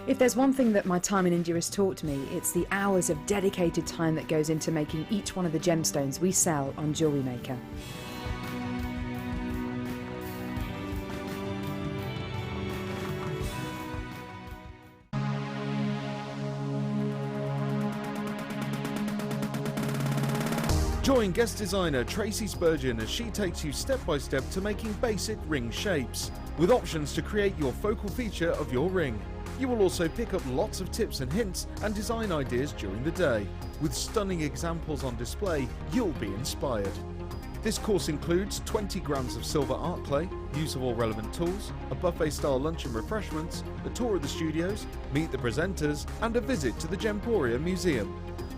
[SPEAKER 6] If there's one thing that my time in India has taught me, it's the hours of dedicated time that goes into making each one of the gemstones we sell on JewelleryMaker.
[SPEAKER 1] Join guest designer Tracy Spurgeon as she takes you step by step to making basic ring shapes, with options to create your focal feature of your ring. You will also pick up lots of tips and hints and design ideas during the day. With stunning examples on display, you'll be inspired. This course includes 20 grams of silver art clay, use of all relevant tools, a buffet-style lunch and refreshments, a tour of the studios, meet the presenters, and a visit to the Gemporia Museum.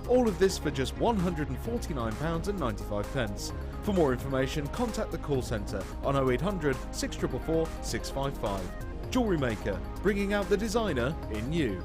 [SPEAKER 1] All of this for just £149.95. For more information, contact the call centre on 0800 644 655. JewelleryMaker, bringing out the designer in you.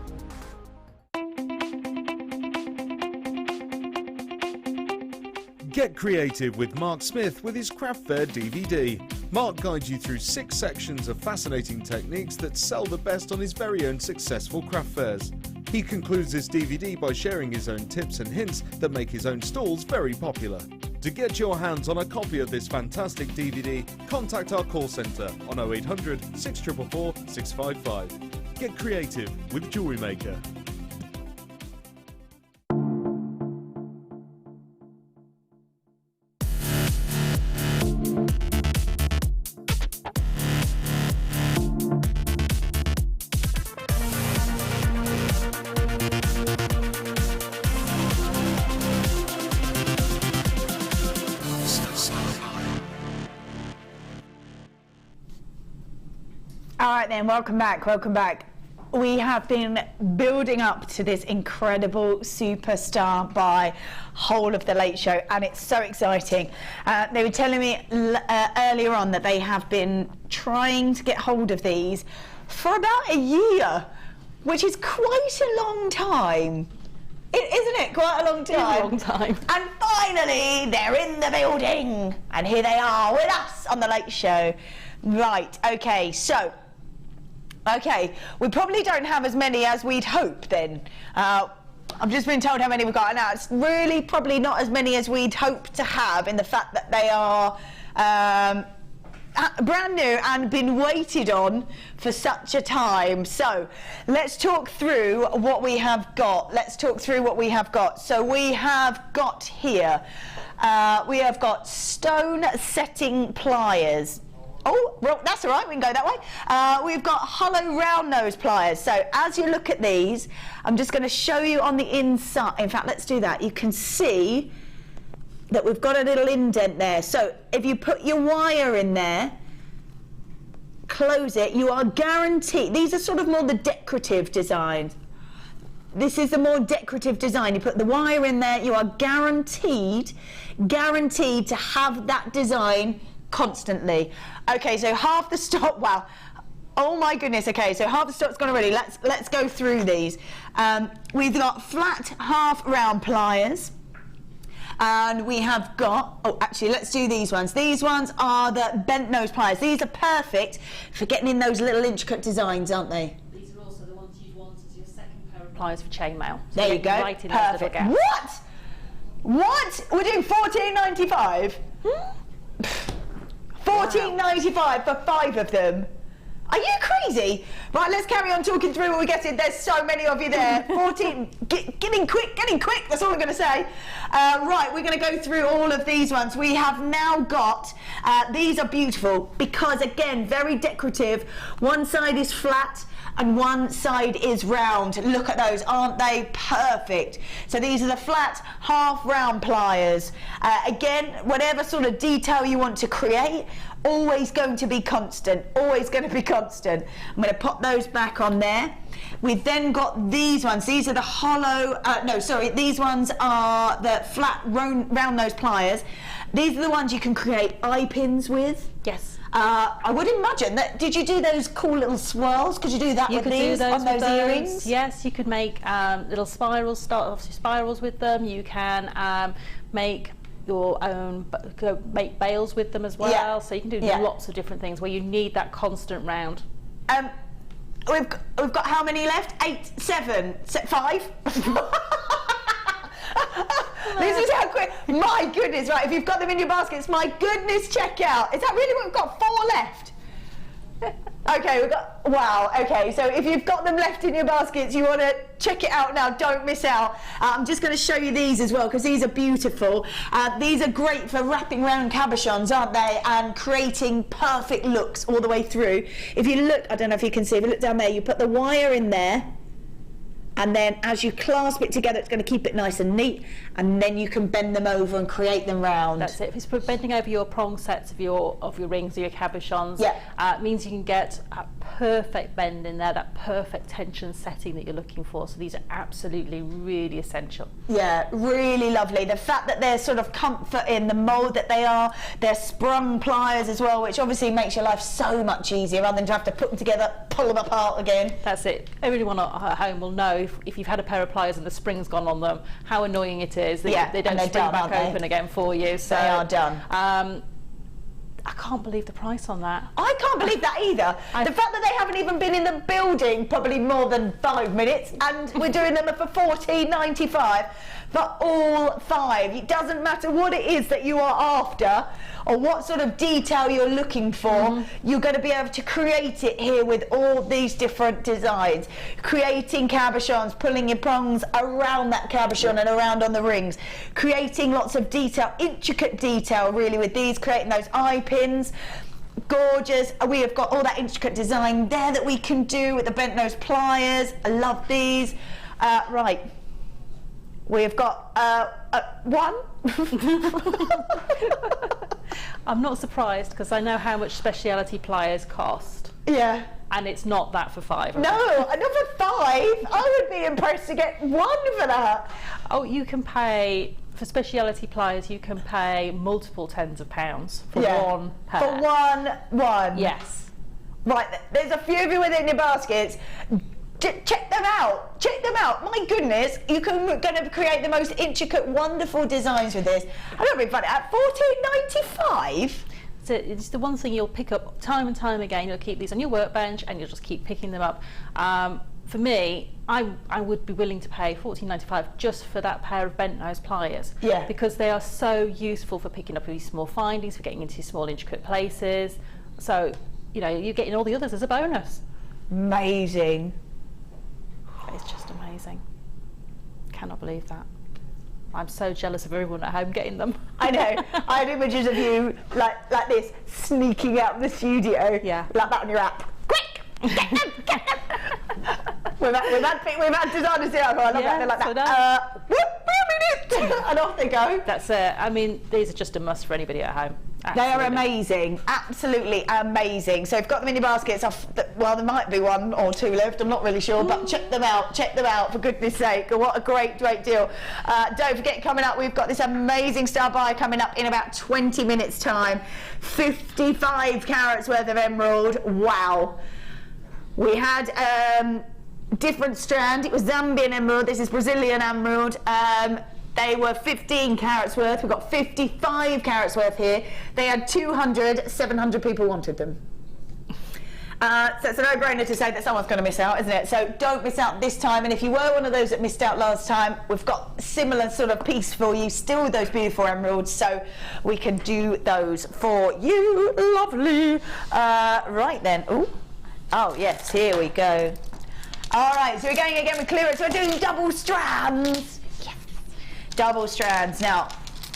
[SPEAKER 1] Get creative with Mark Smith with his Craft Fair DVD. Mark guides you through 6 sections of fascinating techniques that sell the best on his very own successful craft fairs. He concludes this DVD by sharing his own tips and hints that make his own stalls very popular. To get your hands on a copy of this fantastic DVD, contact our call centre on 0800 644 655. Get creative with JewelleryMaker.
[SPEAKER 2] All right then, welcome back, welcome back. We have been building up to this incredible superstar by whole of the Late Show, and it's so exciting. They were telling me earlier on that they have been trying to get hold of these for about a year, which is quite a long time. Isn't it quite a long time?
[SPEAKER 3] It's a long time.
[SPEAKER 2] And finally, they're in the building, and here they are with us on the Late Show. Right, okay, so, we probably don't have as many as we'd hope then. I've just been told how many we've got, and now it's really probably not as many as we'd hope to have, in the fact that they are brand new and been waited on for such a time. So let's talk through what we have got. So we have got here, we have got stone setting pliers. Oh, well, that's all right, we can go that way. We've got hollow round nose pliers. So as you look at these, I'm just going to show you on the inside. In fact, let's do that. You can see that we've got a little indent there. So if you put your wire in there, close it, you are guaranteed. These are sort of more the decorative designs. This is the more decorative design. You put the wire in there, you are guaranteed to have that design constantly. Okay, so half the stock, wow. Oh my goodness, okay, so half the stock's gone already. Let's go through these. We've got flat half round pliers. And we have got, oh actually let's do these ones. These ones are the bent nose pliers. These are perfect for getting in those little intricate designs, aren't they?
[SPEAKER 3] These are also the ones you'd want as your second pair of pliers for chainmail. So
[SPEAKER 2] there you go,
[SPEAKER 3] right in those little gaps.
[SPEAKER 2] What? We're doing $14.95? $14.95 for 5 of them. Are you crazy? Right, let's carry on talking through what we're getting. There's so many of you there. 14, getting quick, that's all I'm going to say. Right, we're going to go through all of these ones. We have now got, these are beautiful because, again, very decorative. One side is flat and one side is round. Look at those, aren't they perfect? So these are the flat half round pliers. Again, whatever sort of detail you want to create, always going to be constant, always going to be constant. I'm going to pop those back on there. We've then got these ones. These are the hollow, these ones are the flat round nose pliers. These are the ones you can create eye pins with.
[SPEAKER 3] Yes.
[SPEAKER 2] I would imagine that. Did you do those cool little swirls? Could you do that with these on those earrings?
[SPEAKER 3] Yes, you could make little spirals. Start obviously spirals with them. You can make your own, make bails with them as well. Yeah. So you can do lots of different things where you need that constant round.
[SPEAKER 2] We've got how many left? 8, 7, 5. This is how quick. My goodness, right? If you've got them in your baskets, my goodness, check out. Is that really what we've got? 4 left. Okay, we've got, wow, okay, so if you've got them left in your baskets, you want to check it out now, don't miss out. I'm just going to show you these as well, because these are beautiful. These are great for wrapping around cabochons, aren't they, and creating perfect looks all the way through. If you look, I don't know if you can see, if you look down there, you put the wire in there, and then as you clasp it together, it's going to keep it nice and neat, and then you can bend them over and create them round.
[SPEAKER 3] That's it. If it's bending over your prong sets of your rings or your cabochons, it means you can get a perfect bend in there, that perfect tension setting that you're looking for. So these are absolutely really essential. Yeah, really lovely. The fact that there's sort of comfort in the mould that they are, they're sprung pliers as well, which obviously makes your life so much easier rather than to have to put them together, pull them apart again. That's it. Everyone at home will know if you've had a pair of pliers and the spring's gone on them, how annoying it is. They don't spring back open again for you. So they are done. I can't believe the price on that. I can't believe that either. The fact that they haven't even been in the building probably more than 5 minutes, and we're doing them for $14.95 for all 5. It doesn't matter what it is that you are after or what sort of detail you're looking for, you're going to be able to create it here with all these different designs. Creating cabochons, pulling your prongs around that cabochon and around on the rings. Creating lots of detail, intricate detail really with these, creating those eye pins. Gorgeous. We have got all that intricate design there that we can do with the bent nose pliers. I love these. Right. We've got one. I'm not surprised because I know how much speciality pliers cost. Yeah. And it's not that for 5. No, not for 5. I would be impressed to get 1 for that. Oh, you can pay, for speciality pliers, you can pay multiple tens of pounds for one pair. For one? Yes. Right, there's a few of you within your baskets. Check them out. Check them out. My goodness, you're going to create the most intricate, wonderful designs with this. I don't be funny. At $14.95. So it's the one thing you'll pick up time and time again. You'll keep these on your workbench, and you'll just keep picking them up. For me, I would be willing to pay $14.95 just for that pair of bent nose pliers. Yeah. Because they are so useful for picking up these small findings, for getting into small intricate places. So you know, you're getting all the others as a bonus. Amazing. It's just amazing. Cannot believe that. I'm so jealous of everyone at home getting them. I know. I had images of you like this, sneaking out of the studio. Yeah. Like that on your app. Quick! Get them! Get them! We've had designers here. I love that. They're like that. Wait a minute! And off they go. That's it. I mean, these are just a must for anybody at home. Absolutely. They are amazing, absolutely amazing. So you've got them in your baskets. Well, there might be 1 or 2 left, I'm not really sure, but check them out for goodness sake. What a great deal. Don't forget, coming up, we've got this amazing star buy coming up in about 20 minutes time. 55 carats worth of emerald. Wow. We had different strand. It was Zambian emerald. This is Brazilian emerald. They were 15 carats worth. We've got 55 carats worth here. They had 200, 700 people wanted them. So it's a no-brainer to say that someone's going to miss out, isn't it? So don't miss out this time. And if you were one of those that missed out last time, we've got a similar sort of piece for you, still with those beautiful emeralds, so we can do those for you. Lovely. Right then. Ooh. Oh, yes, here we go. All right, so we're going again with clearance. We're doing double strands. Double strands. Now,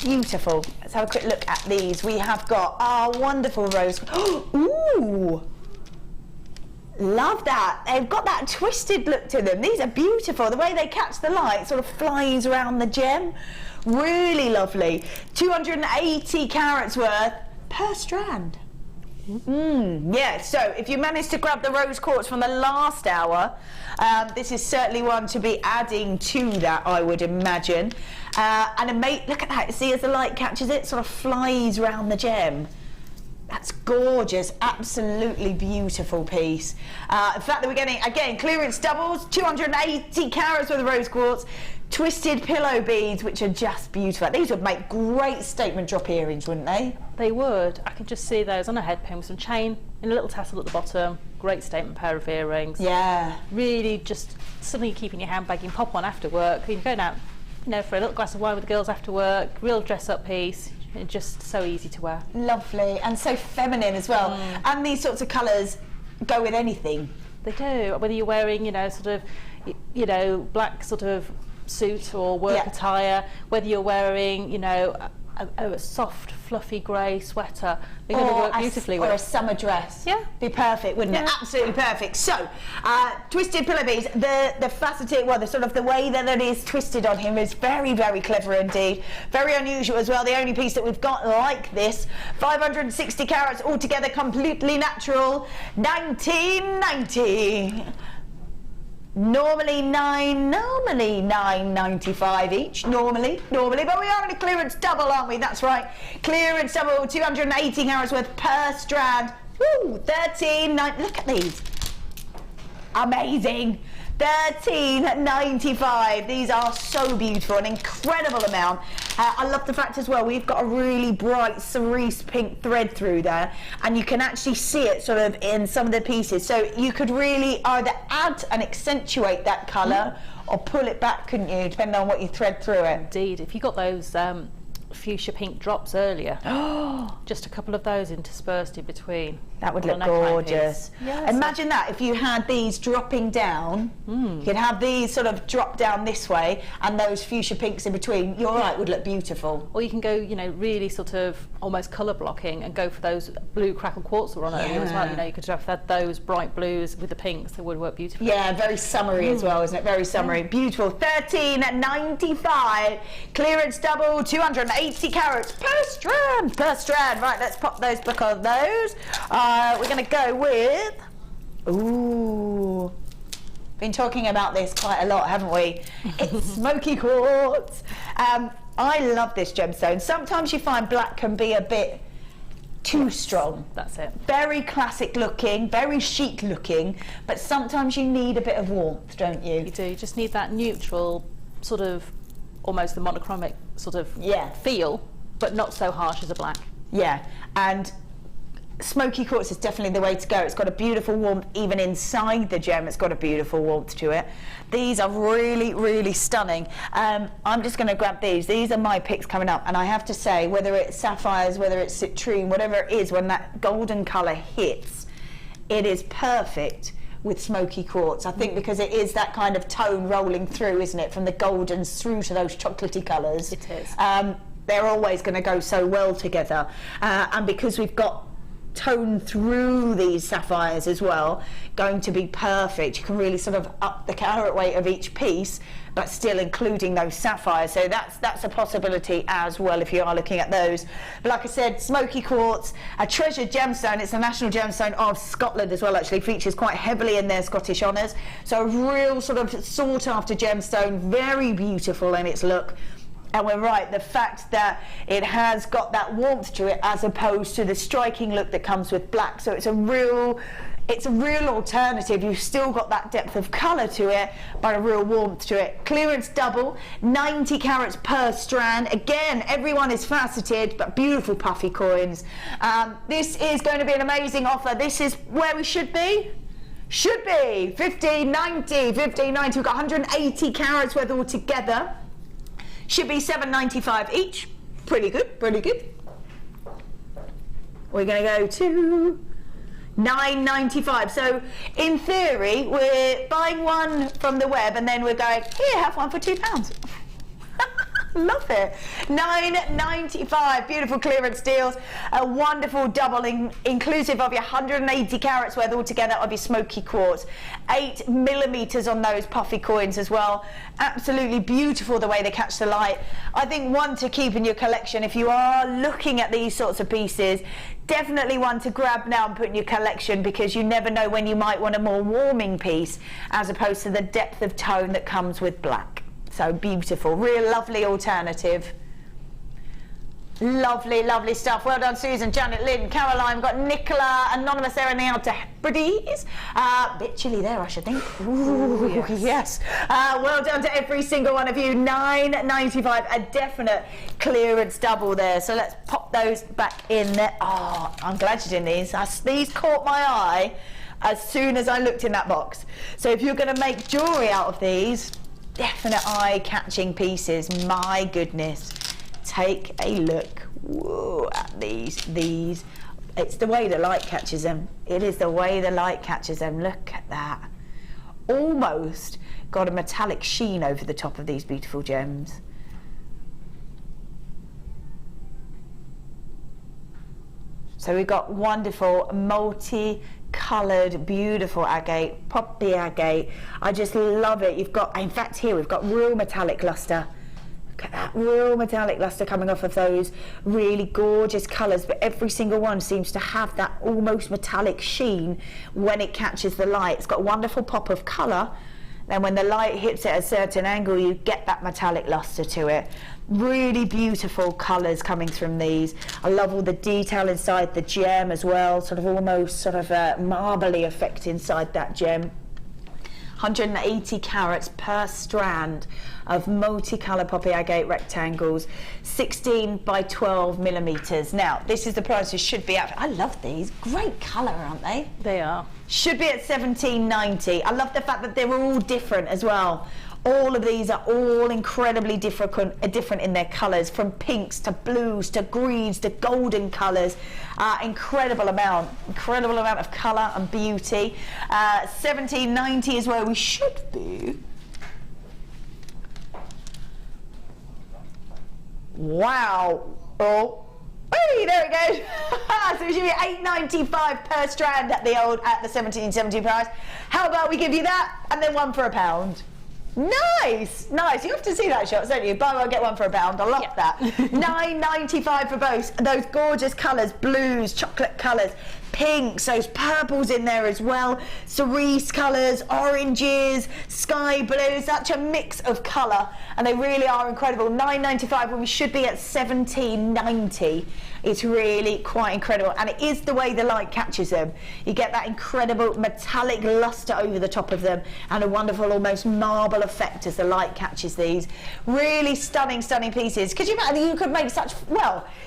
[SPEAKER 3] beautiful. Let's have a quick look at these. We have got our wonderful rose. Ooh! Love that. They've got that twisted look to them. These are beautiful. The way they catch the light sort of flies around the gem. Really lovely. 280 carats worth per strand. Yeah, so if you manage to grab the rose quartz from the last hour, this is certainly one to be adding to that, I would imagine. And look at that, see, as the light catches it, sort of flies around the gem.
[SPEAKER 2] That's gorgeous, absolutely beautiful piece. The fact that we're getting, again, clearance doubles, 280 carats worth of rose quartz, twisted pillow beads, which are just beautiful. These would make great statement drop earrings, wouldn't they?
[SPEAKER 3] They would. I can just see those on a head pin with some chain and a little tassel at the bottom. Great statement pair of earrings.
[SPEAKER 2] Yeah.
[SPEAKER 3] Really just something you keep in your handbag. You can pop on after work. You can go out, you know, for a little glass of wine with the girls after work. Real dress-up piece. And just so easy to wear.
[SPEAKER 2] Lovely, and so feminine as well. And these sorts of colours go with anything.
[SPEAKER 3] They do. Whether you're wearing, you know, sort of, you know, black sort of suit or work attire, whether you're wearing, you know, a soft, fluffy grey sweater, they're going to work beautifully with.
[SPEAKER 2] Or a summer dress.
[SPEAKER 3] Yeah.
[SPEAKER 2] Be perfect, wouldn't it? Absolutely perfect. So, twisted pillow beads, the faceted, well, the sort of the way that it is twisted on him is very, very clever indeed. Very unusual as well. The only piece that we've got like this, 560 carats altogether, completely natural, 1990. Normally $9.95 each, normally, but we are in a clearance double, aren't we? That's right, clearance double, 280 carats worth per strand. Woo, look at these, amazing. $13.95. These are so beautiful, an incredible amount. I love the fact as well, we've got a really bright cerise pink thread through there, and you can actually see it sort of in some of the pieces. So you could really either add and accentuate that colour or pull it back, couldn't you, depending on what you thread through it.
[SPEAKER 3] Indeed. If you got those fuchsia pink drops earlier, just a couple of those interspersed in between.
[SPEAKER 2] That would look gorgeous.
[SPEAKER 3] Yes.
[SPEAKER 2] Imagine that if you had these dropping down, you could have these sort of drop down this way and those fuchsia pinks in between. You're right, would look beautiful.
[SPEAKER 3] Or you can go, you know, really sort of almost colour blocking and go for those blue crackle quartz that were on earlier as well. You know, you could have had those bright blues with the pinks that would work beautifully.
[SPEAKER 2] Yeah, very summery as well, isn't it? Very summery. Beautiful. $13.95. Clearance double, 280 carats per strand. Right, let's pop those back on those. We're going to go with, been talking about this quite a lot, haven't we? It's smoky quartz. I love this gemstone. Sometimes you find black can be a bit too strong.
[SPEAKER 3] That's it.
[SPEAKER 2] Very classic looking, very chic looking, but sometimes you need a bit of warmth, don't you?
[SPEAKER 3] You do. You just need that neutral sort of, almost the monochromic sort of feel, but not so harsh as a black.
[SPEAKER 2] Yeah, and smoky quartz is definitely the way to go. It's got a beautiful warmth even inside the gem. It's got a beautiful warmth to it. These are really, really stunning. I'm just going to grab these. These are my picks coming up, and I have to say, whether it's sapphires, whether it's citrine, whatever it is, when that golden colour hits, it is perfect with smoky quartz. I think because it is that kind of tone rolling through, isn't it, from the goldens through to those chocolatey colours.
[SPEAKER 3] It is.
[SPEAKER 2] They're always going to go so well together, and because we've got tone through these sapphires as well, going to be perfect. You can really sort of up the carat weight of each piece, but still including those sapphires. So that's a possibility as well if you are looking at those. But like I said, smoky quartz, a treasured gemstone. It's a national gemstone of Scotland as well, actually. Features quite heavily in their Scottish honours. So a real sort of sought after gemstone, very beautiful in its look. And we're right, the fact that it has got that warmth to it as opposed to the striking look that comes with black. So it's a real alternative. You've still got that depth of colour to it, but a real warmth to it. Clearance double, 90 carats per strand. Again, everyone is faceted, but beautiful puffy coins. This is going to be an amazing offer. This is where we should be. Should be $15.90. We've got 180 carats worth altogether. Should be $7.95 each. Pretty good, pretty good. We're going to go to $9.95. So in theory, we're buying one from the web and then we're going, here, have one for £2. Love it. $9.95. Beautiful clearance deals. A wonderful doubling, inclusive of your 180 carats worth altogether of your smoky quartz. 8 millimeters on those puffy coins as well. Absolutely beautiful the way they catch the light. I think one to keep in your collection if you are looking at these sorts of pieces. Definitely one to grab now and put in your collection, because you never know when you might want a more warming piece as opposed to the depth of tone that comes with black. So beautiful, real lovely alternative. Lovely, lovely stuff. Well done, Susan, Janet, Lynn, Caroline. We've got Nicola, Anonymous there, and now to Hebrides. Bit chilly there, I should think. Ooh, yes. Well done to every single one of you. $9.95, a definite clearance double there. So let's pop those back in there. Oh, I'm glad you're doing these. These caught my eye as soon as I looked in that box. So if you're going to make jewellery out of these, definite eye-catching pieces. My goodness. Take a look. Whoa, at these. It's the way the light catches them. It is the way the light catches them. Look at that. Almost got a metallic sheen over the top of these beautiful gems. So we've got wonderful multi-coloured, beautiful agate, poppy agate. I just love it. You've got, in fact, here we've got real metallic lustre. Look at that real metallic lustre coming off of those really gorgeous colours, but every single one seems to have that almost metallic sheen when it catches the light. It's got a wonderful pop of colour. Then when the light hits it at a certain angle, you get that metallic lustre to it. Really beautiful colours coming from these. I love all the detail inside the gem as well, sort of almost sort of a marbly effect inside that gem. 180 carats per strand of multicolour poppy agate rectangles, 16 by 12 millimetres. Now, this is the price you should be at. I love these. Great colour, aren't they?
[SPEAKER 3] They are.
[SPEAKER 2] Should be at $17.90. I love the fact that they're all different as well. All of these are all incredibly different in their colours, from pinks to blues to greens to golden colours. Incredible amount of colour and beauty. $17.90 is where we should be. Wow. Oh. Hey, there it goes. So it should be $8.95 per strand at the $17.70 price. How about we give you that and then one for £1? Nice. You have to see that shots, don't you? Buy one, get one for £1. I love that. $9.95 for both. Those gorgeous colours, blues, chocolate colours, pinks, those purples in there as well, cerise colours, oranges, sky blue, such a mix of colour, and they really are incredible. $9.95 when we should be at $17.90. It's really quite incredible, and it is the way the light catches them. You get that incredible metallic lustre over the top of them, and a wonderful almost marble effect as the light catches these. Really stunning pieces. Could you imagine you could make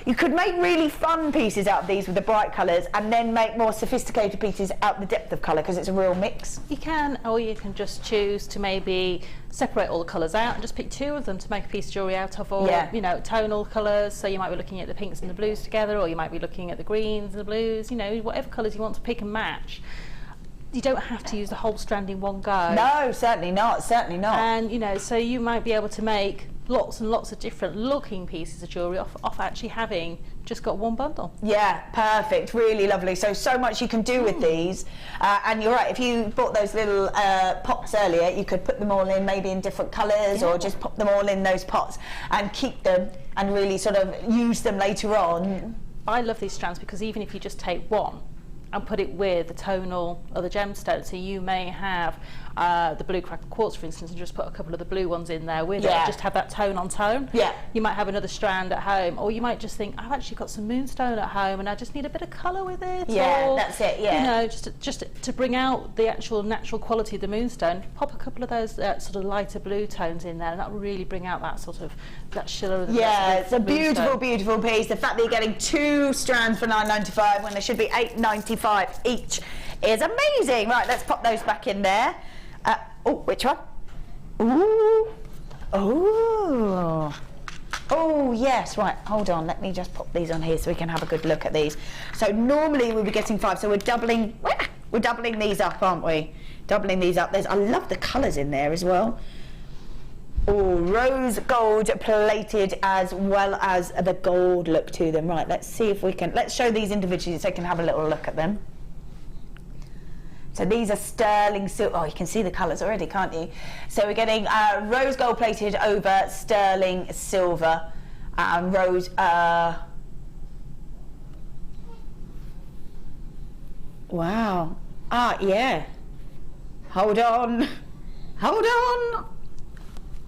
[SPEAKER 2] you could make really fun pieces out of these with the bright colours, and then make more sophisticated pieces out the depth of colour, because it's a real mix.
[SPEAKER 3] You can, or you can just choose to maybe separate all the colours out and just pick two of them to make a piece of jewellery out of, or you know, tonal colours. So you might be looking at the pinks and the blues together, or you might be looking at the greens and the blues, you know, whatever colours you want to pick and match. You don't have to use the whole strand in one go. No, certainly not. And you know, so you might be able to make lots and lots of different looking pieces of jewellery off actually having just got one bundle. Yeah, perfect, really lovely. So much you can do with these, and you're right, if you bought those little pots earlier, you could put them all in maybe in different colours, or just pop them all in those pots and keep them and really sort of use them later on. I love these strands because even if you just take one and put it with the tonal or the gemstone, so you may have the blue crackle quartz, for instance, and just put a couple of the blue ones in there with it, just have that tone on tone. You might have another strand at home, or you might just think, I've actually got some moonstone at home and I just need a bit of colour with it. Or, that's it. You know, just to bring out the actual natural quality of the moonstone, pop a couple of those sort of lighter blue tones in there, and that will really bring out that sort of that shimmer of the it's a beautiful piece. The fact that you're getting two strands for $9.95 when they should be $8.95 each is amazing. Right, let's pop those back in there. Oh, which one? Ooh. Oh, yes, right, hold on, let me just pop these on here so we can have a good look at these. So normally we'll be getting 5, so we're doubling these up, aren't we? Doubling these up. I love the colours in there as well. Oh, rose gold plated as well as the gold look to them. Right, let's see if we can, let's show these individually so you can have a little look at them. So these are sterling silver. Oh, you can see the colours already, can't you? So we're getting rose gold plated over sterling silver, rose. Wow. Yeah. Hold on.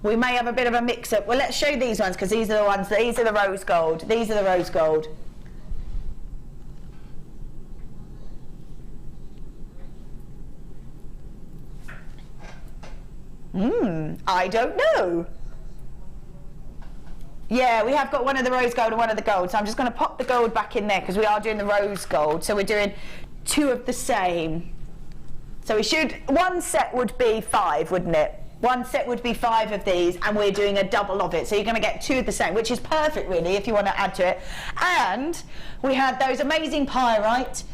[SPEAKER 2] We may have a bit of a mix-up. Well, let's show these ones, because these are the ones, these are the rose gold. These are the rose gold. I don't know. Yeah, we have got one of the rose gold and one of the gold, so I'm just going to pop the gold back in there, because we are doing the rose gold, so we're doing 2 of the same. So we should, one set would be 5, wouldn't it? One set would be 5 of these, and we're doing a double of it, so you're going to get 2 of the same, which is perfect really if you want to add to it. And we had those amazing pyrite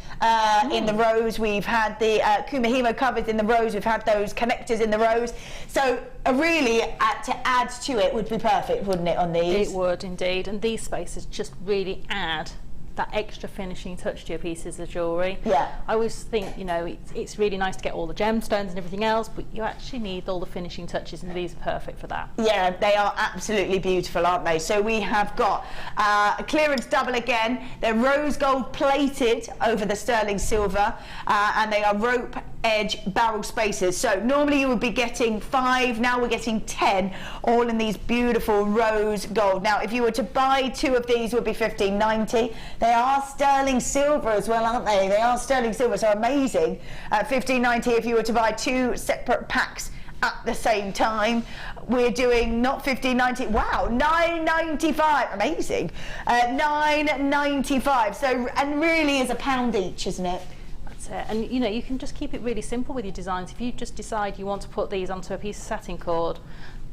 [SPEAKER 2] in the rose. We've had the Kummer covers in the rose. We've had those connectors in the rose. So really, to add to it would be perfect, wouldn't it, on these?
[SPEAKER 3] It would indeed, and these spaces just really add that extra finishing touch to your pieces of jewellery.
[SPEAKER 2] Yeah.
[SPEAKER 3] I always think, you know, it's really nice to get all the gemstones and everything else, but you actually need all the finishing touches, and these are perfect for that.
[SPEAKER 2] Yeah, they are absolutely beautiful, aren't they? So we have got a clearance double again. They're rose gold plated over the sterling silver, and they are rope edge barrel spacers. So normally you would be getting 5, now we're getting 10, all in these beautiful rose gold. Now if you were to buy 2 of these, it would be $15.90. They are sterling silver as well, aren't they? They are sterling silver, so amazing. $15.90 if you were to buy 2 separate packs at the same time. We're doing not $15.90, wow, $9.95, amazing. $9.95, so, and really is £1 each, isn't it?
[SPEAKER 3] And you know, you can just keep it really simple with your designs. If you just decide you want to put these onto a piece of satin cord,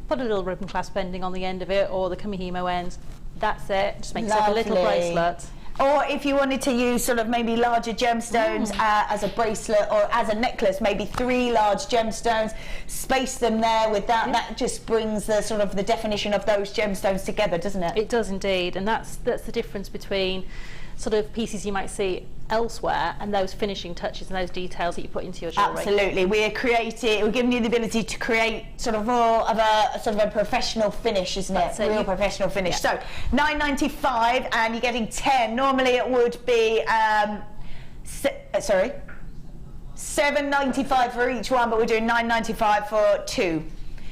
[SPEAKER 3] put a little ribbon clasp ending on the end of it, or the Kummer ends, that's it. Just make yourself a little bracelet.
[SPEAKER 2] Or if you wanted to use sort of maybe larger gemstones as a bracelet or as a necklace, maybe 3 large gemstones, space them there with that. That just brings the sort of the definition of those gemstones together, doesn't it?
[SPEAKER 3] It does indeed, and that's the difference between sort of pieces you might see elsewhere and those finishing touches and those details that you put into your jewellery.
[SPEAKER 2] Absolutely, we're giving you the ability to create sort of more of a sort of a professional finish, isn't it?
[SPEAKER 3] That's it.
[SPEAKER 2] Real professional finish. So $9.95, and you're getting 10. Normally it would be $7.95 for each one, but we're doing $9.95 for 2.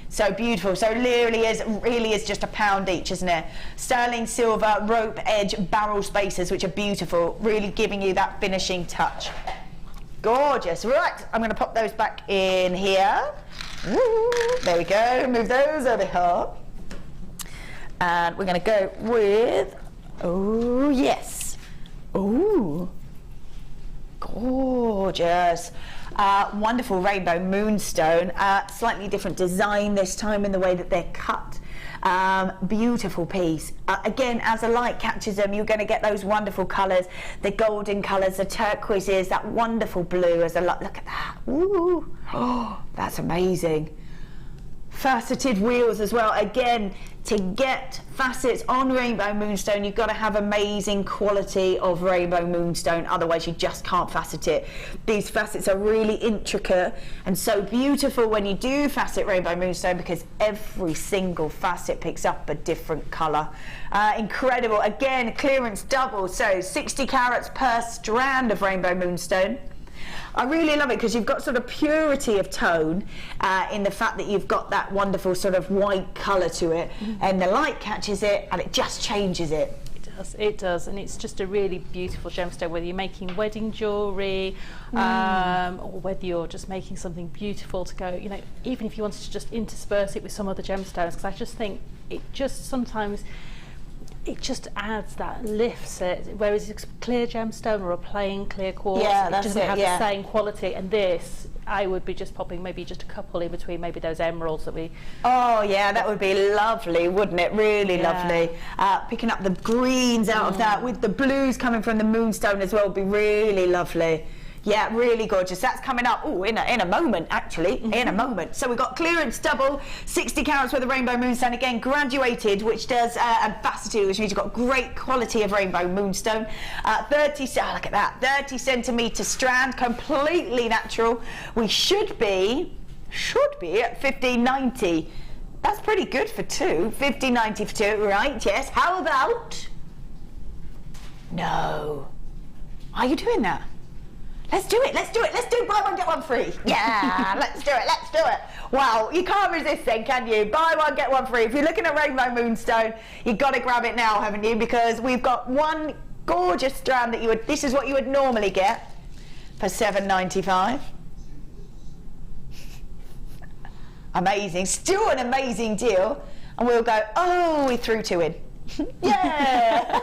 [SPEAKER 2] So beautiful. So really is just £1 each, isn't it? Sterling silver rope edge barrel spacers, which are beautiful, really giving you that finishing touch. Gorgeous. Right, I'm going to pop those back in here. Ooh, there we go. Move those over here. And we're going to go with, oh yes, ooh, gorgeous. Wonderful rainbow moonstone, slightly different design this time in the way that they're cut. Beautiful piece. Again, as the light catches them, you're going to get those wonderful colours, the golden colours, the turquoises, that wonderful blue as a look at that. Ooh, oh, that's amazing. Faceted wheels as well. Again, to get facets on rainbow moonstone, you've got to have amazing quality of rainbow moonstone, otherwise you just can't facet it. These facets are really intricate and so beautiful when you do facet rainbow moonstone, because every single facet picks up a different colour. Incredible. Again, clearance double, so 60 carats per strand of rainbow moonstone. I really love it because you've got sort of purity of tone in the fact that you've got that wonderful sort of white colour to it, and the light catches it and it just changes it.
[SPEAKER 3] It does, and it's just a really beautiful gemstone, whether you're making wedding jewellery or whether you're just making something beautiful to go, you know, even if you wanted to just intersperse it with some other gemstones, because I just think it just sometimes it just adds that, lifts it, whereas a clear gemstone or a plain clear quartz, it doesn't have the same quality. And this, I would be just popping maybe just a couple in between maybe those emeralds that we...
[SPEAKER 2] Oh yeah, that would be lovely, wouldn't it? Really lovely. Picking up the greens out of that with the blues coming from the moonstone as well would be really lovely. Yeah, really gorgeous. That's coming up in a moment, actually, in a moment. So we've got clearance double, 60 carats worth of rainbow moonstone, again graduated, which does and faceted, which means you've got great quality of rainbow moonstone. 30 centimetre strand, completely natural. We should be at $15.90. That's pretty good for 2. $15.90 for 2, right? Yes. How about? No. Are you doing that? Let's do it, let's do it, let's do buy one, get one free. Yeah, let's do it, let's do it. Wow, you can't resist then, can you? Buy one, get one free. If you're looking at Rainbow Moonstone, you've got to grab it now, haven't you? Because we've got one gorgeous strand that this is what you would normally get for $7.95. Amazing, still an amazing deal. And we'll go, oh, we threw 2 in. Yeah.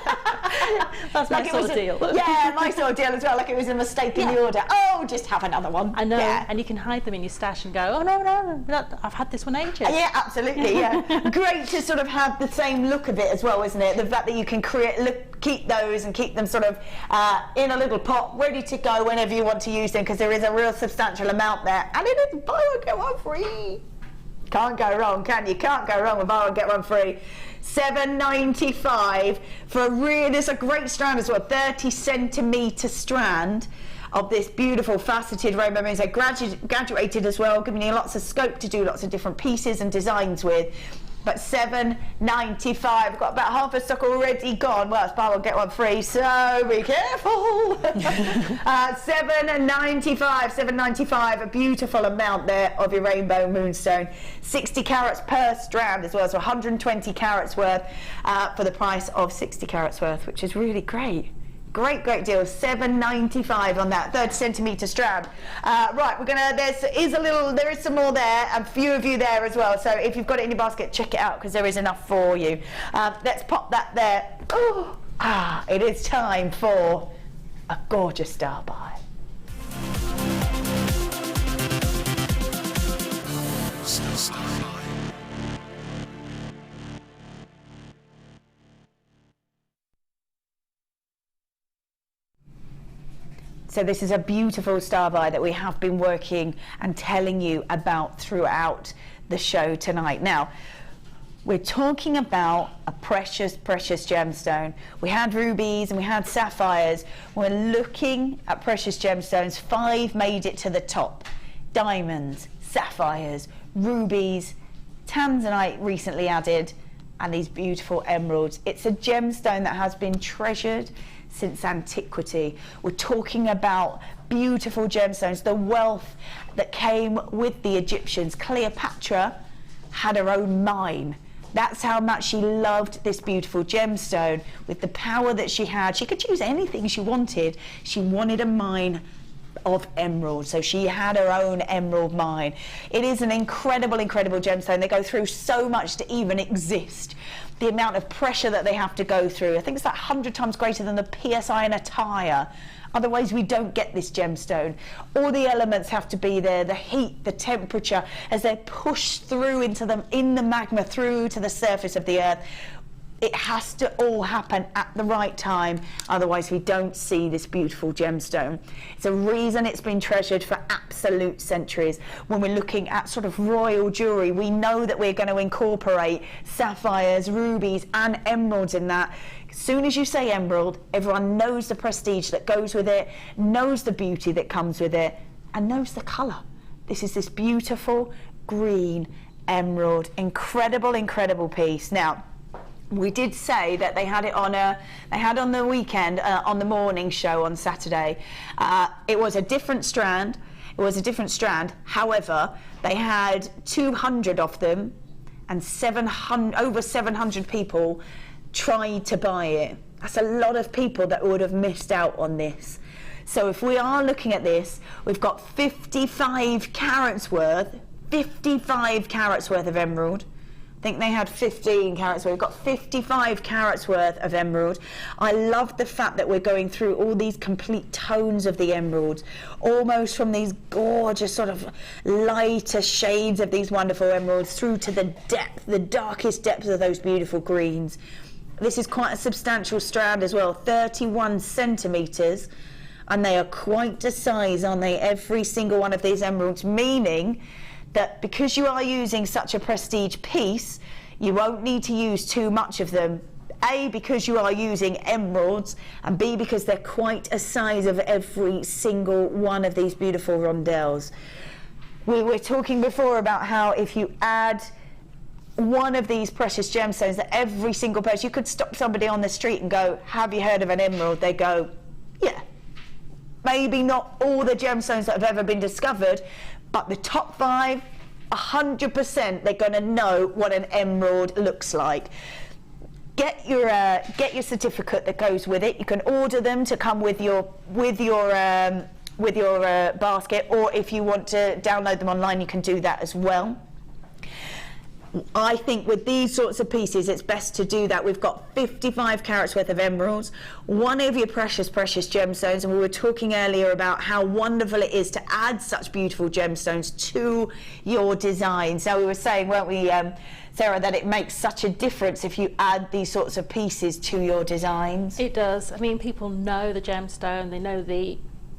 [SPEAKER 3] That's my sort of deal.
[SPEAKER 2] Yeah, my sort of deal as well, like it was a mistake in the order. Oh, just have another one.
[SPEAKER 3] I know,
[SPEAKER 2] yeah.
[SPEAKER 3] And you can hide them in your stash and go, oh no, I've had this one ages.
[SPEAKER 2] Yeah, absolutely, yeah. Great to sort of have the same look of it as well, isn't it? The fact that you can keep those and keep them sort of in a little pot, ready to go whenever you want to use them, because there is a real substantial amount there. And it is buy one, get one free. Can't go wrong, can you? Can't go wrong with buy one, get one free. $7.95 for it's a great strand as well, 30 centimetre strand of this beautiful faceted rainbow moonstone, graduated as well, giving you lots of scope to do lots of different pieces and designs with. But $7.95, we've got about half a stock already gone. Well, it's buy one, get one free, so be careful. $7.95, a beautiful amount there of your rainbow moonstone. 60 carats per strand as well, so 120 carats worth for the price of 60 carats worth, which is really great. Great deal. $7.95 on that 30 centimetre strand. Right, there is some more there, and a few of you there as well. So if you've got it in your basket, check it out, because there is enough for you. Let's pop that there. Ooh, it is time for a gorgeous star buy. So this is a beautiful star buy that we have been working and telling you about throughout the show tonight. Now, we're talking about a precious, precious gemstone. We had rubies and we had sapphires. We're looking at precious gemstones. 5 made it to the top. Diamonds, sapphires, rubies, tanzanite recently added, and these beautiful emeralds. It's a gemstone that has been treasured since antiquity. We're talking about beautiful gemstones, the wealth that came with the Egyptians. Cleopatra had her own mine. That's how much she loved this beautiful gemstone. With the power that she had, she could choose anything she wanted. She wanted a mine of emeralds, so she had her own emerald mine. It is an incredible gemstone. They go through so much to even exist. The amount of pressure that they have to go through, I think it's like 100 times greater than the PSI in a tyre. Otherwise we don't get this gemstone. All the elements have to be there, the heat, the temperature, as they're pushed through in the magma through to the surface of the earth. It has to all happen at the right time, otherwise we don't see this beautiful gemstone. It's a reason it's been treasured for absolute centuries. When we're looking at sort of royal jewellery, we know that we're going to incorporate sapphires, rubies and emeralds in that. As soon as you say emerald, everyone knows the prestige that goes with it, knows the beauty that comes with it, and knows the colour. This is this beautiful green emerald. Incredible piece. Now, we did say that they had it on the weekend, on the morning show on Saturday. It was a different strand. However, they had 200 of them, and over 700 people tried to buy it. That's a lot of people that would have missed out on this. So if we are looking at this, we've got 55 carats worth of emerald. I think they had 15 carats worth. We've got 55 carats worth of emerald. I love the fact that we're going through all these complete tones of the emeralds, almost from these gorgeous sort of lighter shades of these wonderful emeralds through to the depth, the darkest depths of those beautiful greens. This is quite a substantial strand as well, 31 centimetres, and they are quite the size, aren't they? Every single one of these emeralds, meaning that because you are using such a prestige piece, you won't need to use too much of them. A, because you are using emeralds, and B, because they're quite a size of every single one of these beautiful rondelles. We were talking before about how if you add one of these precious gemstones, that every single person, you could stop somebody on the street and go, have you heard of an emerald? They go, yeah. maybe not all the gemstones that have ever been discovered, but the top 5, 100% they're going to know what an emerald looks like. Get your certificate that goes with it. You can order them to come with your basket, or if you want to download them online, you can do that as well. I think with these sorts of pieces, it's best to do that. We've got 55 carats worth of emeralds, one of your precious gemstones, and we were talking earlier about how wonderful it is to add such beautiful gemstones to your designs. Now, we were saying, weren't we, Sarah, that it makes such a difference if you add these sorts of pieces to your designs?
[SPEAKER 3] It does. I mean, people know the gemstone, they know the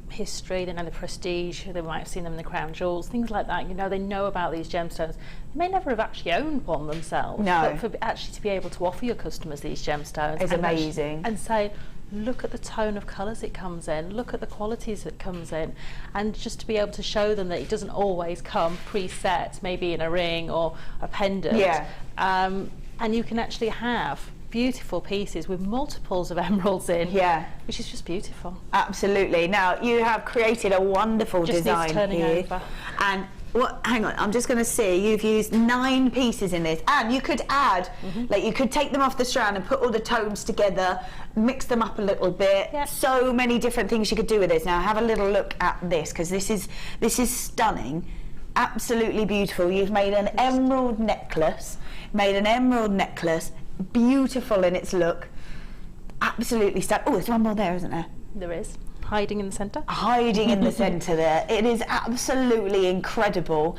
[SPEAKER 3] history, they know the prestige, they might have seen them in the crown jewels, things like that. You know, they know about these gemstones. They may never have actually owned one themselves,
[SPEAKER 2] no.
[SPEAKER 3] But for actually to be able to offer your customers these gemstones
[SPEAKER 2] is amazing.
[SPEAKER 3] And say, look at the tone of colours it comes in, look at the qualities it comes in, and just to be able to show them that it doesn't always come preset, maybe in a ring or a pendant.
[SPEAKER 2] Yeah.
[SPEAKER 3] And you can actually have beautiful pieces with multiples of emeralds in,
[SPEAKER 2] yeah,
[SPEAKER 3] which is just beautiful.
[SPEAKER 2] Absolutely. Now, you have created a wonderful design here.
[SPEAKER 3] Over.
[SPEAKER 2] And hang on, I'm just going to see, you've used 9 pieces in this, and you could add, like you could take them off the strand and put all the tones together, mix them up a little bit.
[SPEAKER 3] Yep.
[SPEAKER 2] So many different things you could do with this. Now, have a little look at this, because this is stunning, absolutely beautiful. You've made an emerald necklace, beautiful in its look, absolutely stunning. Oh, there's one more there, isn't there?
[SPEAKER 3] There is. Hiding in the centre.
[SPEAKER 2] Hiding in the centre there. It is absolutely incredible.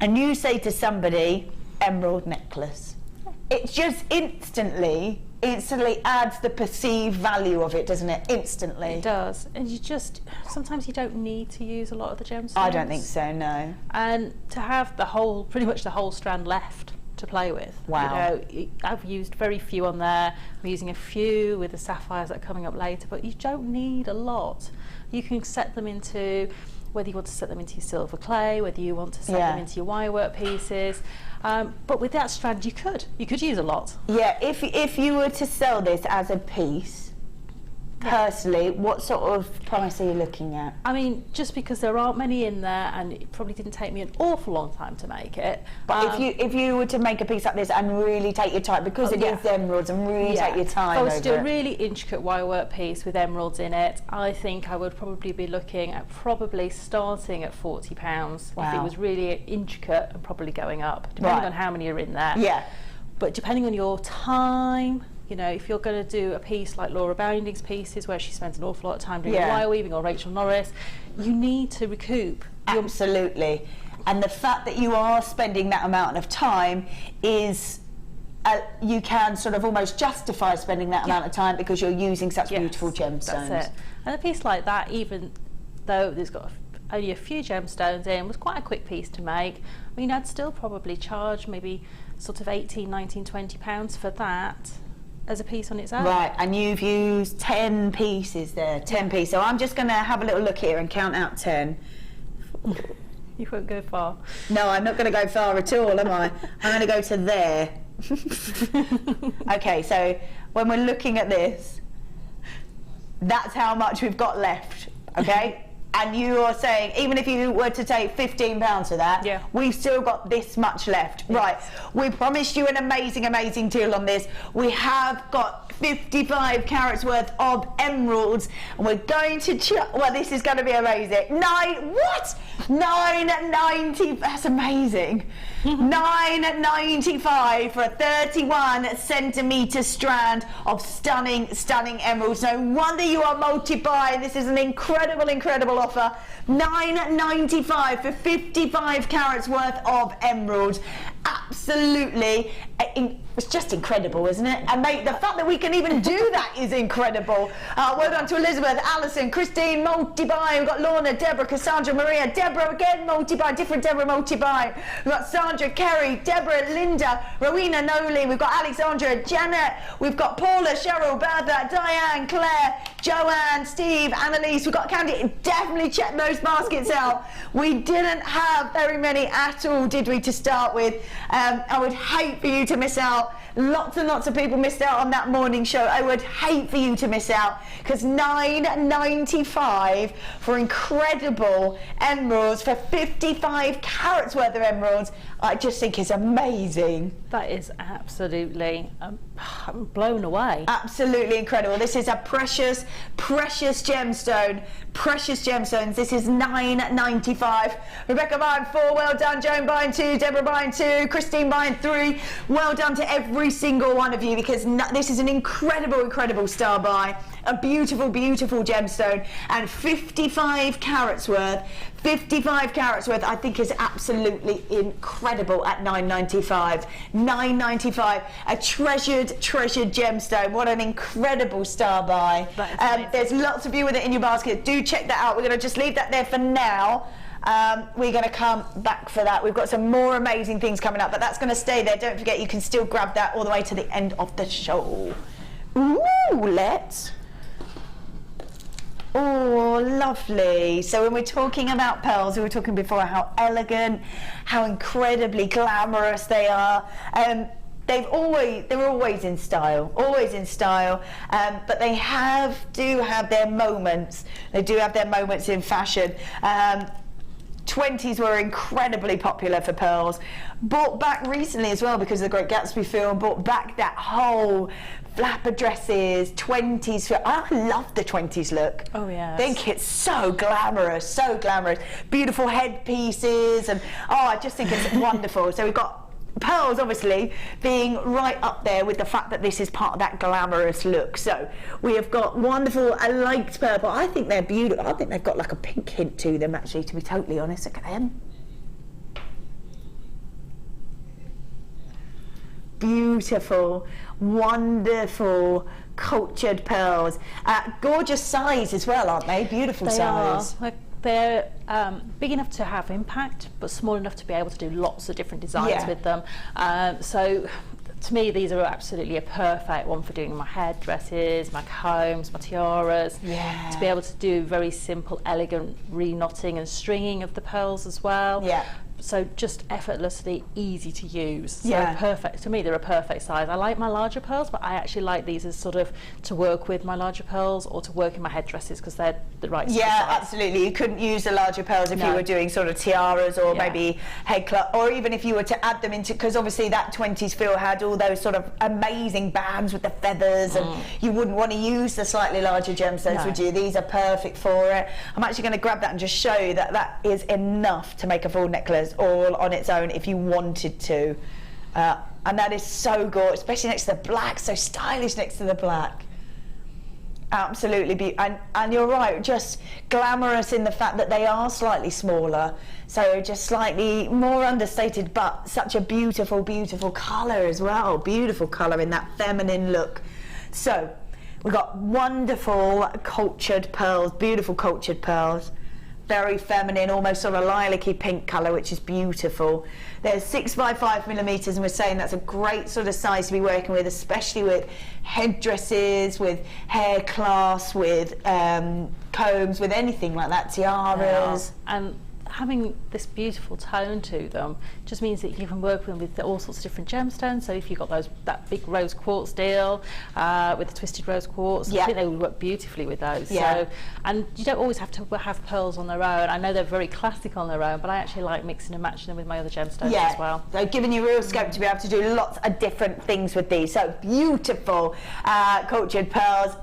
[SPEAKER 2] And you say to somebody, emerald necklace. It just instantly adds the perceived value of it, doesn't it? Instantly.
[SPEAKER 3] It does. And sometimes you don't need to use a lot of the gemstones.
[SPEAKER 2] I don't think so, no.
[SPEAKER 3] And to have pretty much the whole strand left to play with.
[SPEAKER 2] Wow.
[SPEAKER 3] You know, I've used very few on there. I'm using a few with the sapphires that are coming up later, but you don't need a lot. You can set them into, whether you want to set them into your silver clay, whether you want to set them into your wirework pieces. But with that strand, you could use a lot.
[SPEAKER 2] Yeah, if you were to sell this as a piece, personally, what sort of price are you looking at?
[SPEAKER 3] I mean, just because there aren't many in there, and it probably didn't take me an awful long time to make it.
[SPEAKER 2] But if you were to make a piece like this and really take your time, because it is emeralds, and really take your time,
[SPEAKER 3] if I was to do a really intricate wirework piece with emeralds in it, I think I would probably be looking at starting at £40.
[SPEAKER 2] Wow.
[SPEAKER 3] If it was really intricate, and probably going up, depending on how many are in there.
[SPEAKER 2] Yeah.
[SPEAKER 3] But depending on your time, you know, if you're going to do a piece like Laura Bounding's pieces, where she spends an awful lot of time doing wire weaving, or Rachel Norris, you need to recoup.
[SPEAKER 2] Absolutely. And the fact that you are spending that amount of time is, you can sort of almost justify spending that amount of time, because you're using such beautiful gemstones.
[SPEAKER 3] That's it. And a piece like that, even though there's got only a few gemstones in, was quite a quick piece to make. I mean, I'd still probably charge maybe sort of £18, £19, £20 for that as a piece on its own.
[SPEAKER 2] Right, and you've used 10 pieces there, 10 pieces. So I'm just going to have a little look here and count out 10.
[SPEAKER 3] You won't go far.
[SPEAKER 2] No, I'm not going to go far at all, am I? I'm going to go to there. Okay, so when we're looking at this, that's how much we've got left, okay? And you are saying, even if you were to take £15 for that, we've still got this much left. Yes. Right, we promised you an amazing, amazing deal on this. We have got 55 carats worth of emeralds, and we're going to well, this is going to be amazing. $9.90, that's amazing. $9.95 for a 31 centimetre strand of stunning, stunning emeralds. No wonder you are multi-buying. This is an incredible, incredible offer. $9.95 for 55 carats worth of emeralds. Absolutely, it's just incredible, isn't it? And mate, the fact that we can even do that is incredible. Well done to Elizabeth, Alison, Christine, multi-buy. We've got Lorna, Deborah, Cassandra, Maria, Deborah again, multi-buy, different Deborah, multi-buy. We've got Sandra, Kerry, Deborah, Linda, Rowena, Noli. We've got Alexandra, Janet. We've got Paula, Cheryl, Bertha, Diane, Claire, Joanne, Steve, Annalise. We've got Candy. Definitely check those baskets out. We didn't have very many at all, did we, to start with? I would hate for you to miss out. Lots and lots of people missed out on that morning show. I would hate for you to miss out, because $9.95 for incredible emeralds, for 55 carats worth of emeralds, I just think is amazing.
[SPEAKER 3] That is absolutely, I'm blown away.
[SPEAKER 2] Absolutely incredible. This is a precious, precious gemstone. Precious gemstones. This is $9.95. Rebecca buying 4, well done. Joan buying 2, Deborah buying 2, Christine buying 3. Well done to every single one of you, because this is an incredible, incredible star buy. A beautiful, beautiful gemstone, and 55 carats worth. 55 carats worth, I think, is absolutely incredible at $9.95. $9.95, a treasured gemstone. What an incredible star buy. There's lots of you with it in your basket. Do check that out. We're going to just leave that there for now. We're going to come back for that. We've got some more amazing things coming up, but that's going to stay there. Don't forget, you can still grab that all the way to the end of the show. Ooh, let's. Oh, lovely. So when we're talking about pearls, we were talking before how elegant, how incredibly glamorous they are. They're always in style, but they do have their moments. They do have their moments in fashion. 20s were incredibly popular for pearls. Brought back recently as well because of the Great Gatsby film, brought back that whole flapper dresses, 20s. I love the 20s look.
[SPEAKER 3] Oh yeah.
[SPEAKER 2] I think it's so glamorous, so glamorous. Beautiful headpieces, and I just think it's wonderful. So we've got pearls obviously being right up there with the fact that this is part of that glamorous look. So we have got wonderful, I liked purple. I think they're beautiful. I think they've got like a pink hint to them, actually, to be totally honest. Look at them. Beautiful, wonderful, cultured pearls. Gorgeous size as well, aren't they? Beautiful size.
[SPEAKER 3] They're big enough to have impact, but small enough to be able to do lots of different designs with them. So to me, these are absolutely a perfect one for doing my headdresses, my combs, my tiaras.
[SPEAKER 2] Yeah.
[SPEAKER 3] To be able to do very simple, elegant re-knotting and stringing of the pearls as well.
[SPEAKER 2] Yeah.
[SPEAKER 3] So just effortlessly easy to use. So
[SPEAKER 2] Yeah.
[SPEAKER 3] perfect. To me, they're a perfect size. I like my larger pearls, but I actually like these as sort of to work with my larger pearls or to work in my headdresses, because they're the right size.
[SPEAKER 2] Yeah, absolutely. You couldn't use the larger pearls if you were doing sort of tiaras or maybe head club, or even if you were to add them into, because obviously that 20s feel had all those sort of amazing bands with the feathers, and you wouldn't want to use the slightly larger gemstones, would you? These are perfect for it. I'm actually going to grab that and just show you that that is enough to make a full necklace all on its own if you wanted to. And that is so gorgeous, especially next to the black, so stylish next to the black. Absolutely beautiful. And you're right, just glamorous in the fact that they are slightly smaller, so just slightly more understated, but such a beautiful, beautiful colour as well. Beautiful colour in that feminine look. So we've got wonderful cultured pearls, beautiful cultured pearls. Very feminine, almost sort of lilac-y pink colour, which is beautiful. There's 6 by 5 millimetres, and we're saying that's a great sort of size to be working with, especially with headdresses, with hair clasps, with combs, with anything like that, tiaras.
[SPEAKER 3] And having this beautiful tone to them just means that you can work with all sorts of different gemstones. So if you've got that big rose quartz deal with the twisted rose quartz, I think they would work beautifully with those. So, and you don't always have to have pearls on their own. I know they're very classic on their own, but I actually like mixing and matching them with my other gemstones as well.
[SPEAKER 2] So giving you real scope to be able to do lots of different things with these. So beautiful cultured pearls.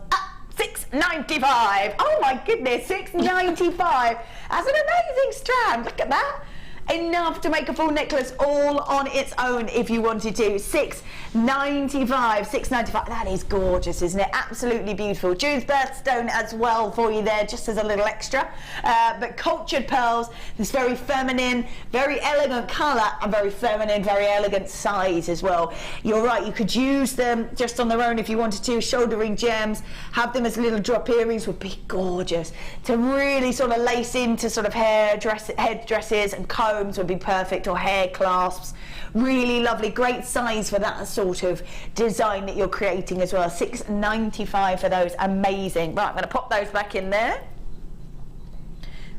[SPEAKER 2] $6.95. Oh my goodness, $6.95. That's an amazing strand. Look at that. Enough to make a full necklace all on its own if you wanted to. $6.95. $6.95. That is gorgeous, isn't it? Absolutely beautiful. June's birthstone as well for you there, just as a little extra. But cultured pearls, this very feminine, very elegant colour, and very feminine, very elegant size as well. You're right, you could use them just on their own if you wanted to. Shoulder ring gems, have them as little drop earrings would be gorgeous. To really sort of lace into sort of headdresses and combs would be perfect, or hair clasps. Really lovely, great size for that sort of design that you're creating as well. $6.95 for those, amazing. Right, I'm going to pop those back in there.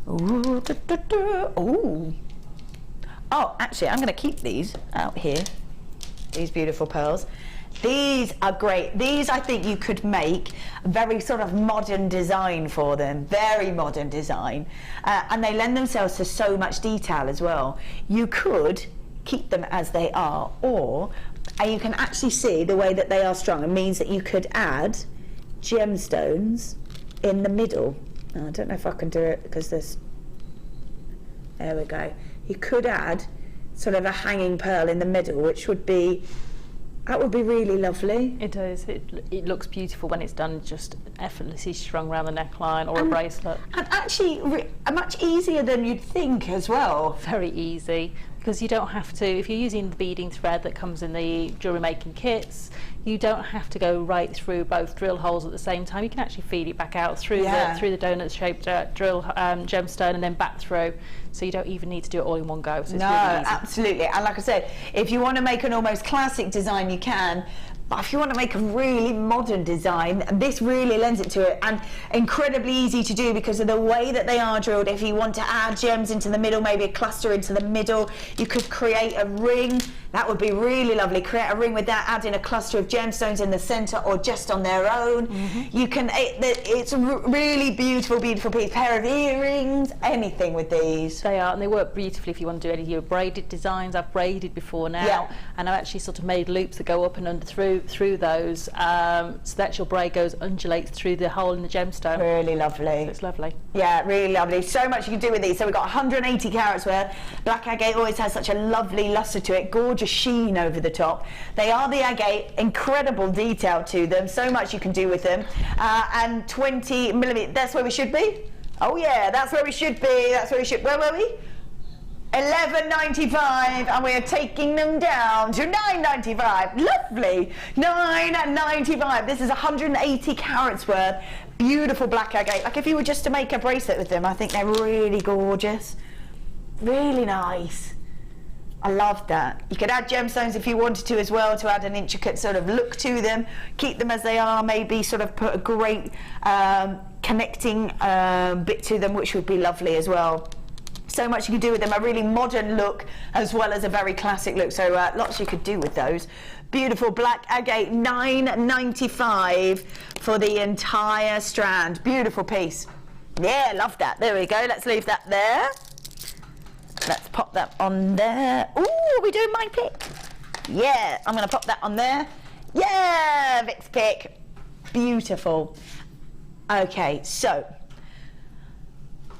[SPEAKER 2] Ooh, ooh. Oh, actually, I'm going to keep these out here, these beautiful pearls. These are great. These, I think you could make a very sort of modern design for them, very modern design. And they lend themselves to so much detail as well. You could keep them as they are, or you can actually see the way that they are strung. It means that you could add gemstones in the middle. Now, I don't know if I can do it because there's, there we go. You could add sort of a hanging pearl in the middle, which would be, that would be really lovely.
[SPEAKER 3] It does. It looks beautiful when it's done just effortlessly strung around the neckline or a bracelet.
[SPEAKER 2] And actually much easier than you'd think as well.
[SPEAKER 3] Very easy, because you don't have to, if you're using the beading thread that comes in the jewellery making kits, you don't have to go right through both drill holes at the same time. You can actually feed it back out through the donut shaped drill gemstone and then back through. So you don't even need to do it all in one go. So it's really easy.
[SPEAKER 2] Absolutely. And like I said, if you want to make an almost classic design, you can. But if you want to make a really modern design, this really lends it to it, and incredibly easy to do because of the way that they are drilled. If you want to add gems into the middle, maybe a cluster into the middle, you could create a ring. That would be really lovely. Create a ring with that, add in a cluster of gemstones in the center or just on their own. You can, it's a really beautiful, beautiful piece. Pair of earrings, anything with these.
[SPEAKER 3] They are, and they work beautifully if you want to do any of your braided designs. I've braided before now, and I've actually sort of made loops that go up and under through those, so that your braid undulates through the hole in the gemstone.
[SPEAKER 2] Really lovely.
[SPEAKER 3] So it's lovely.
[SPEAKER 2] Yeah, really lovely. So much you can do with these. So we've got 180 carats worth. Black agate always has such a lovely luster to it, gorgeous sheen over the top. They are the agate, incredible detail to them. So much you can do with them. And 20 millimeter. That's where we should be. Oh yeah, that's where we should be. That's where we should. Where were we? $11.95, and we are taking them down to $9.95. Lovely, $9.95. This is 180 carats worth. Beautiful black agate. Like if you were just to make a bracelet with them, I think they're really gorgeous. Really nice. I love that. You could add gemstones if you wanted to as well, to add an intricate sort of look to them. Keep them as they are, maybe sort of put a great connecting bit to them, which would be lovely as well. So much you can do with them, a really modern look as well as a very classic look, so lots you could do with those. Beautiful black agate, $9.95 for the entire strand. Beautiful piece. Yeah, love that. There we go. Let's leave that there. Let's pop that on there. Ooh, are we doing my pick? Yeah, I'm going to pop that on there. Yeah, Vic's pick. Beautiful. Okay, so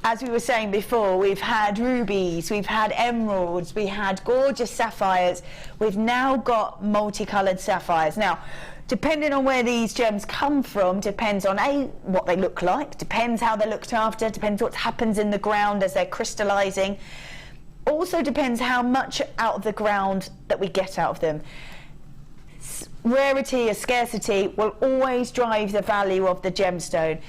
[SPEAKER 2] as we were saying before, we've had rubies, we've had emeralds, we had gorgeous sapphires. We've now got multicoloured sapphires. Now, depending on where these gems come from, depends on what they look like, depends how they're looked after, depends what happens in the ground as they're crystallising. Also depends how much out of the ground that we get out of them. Rarity or scarcity will always drive the value of the gemstone.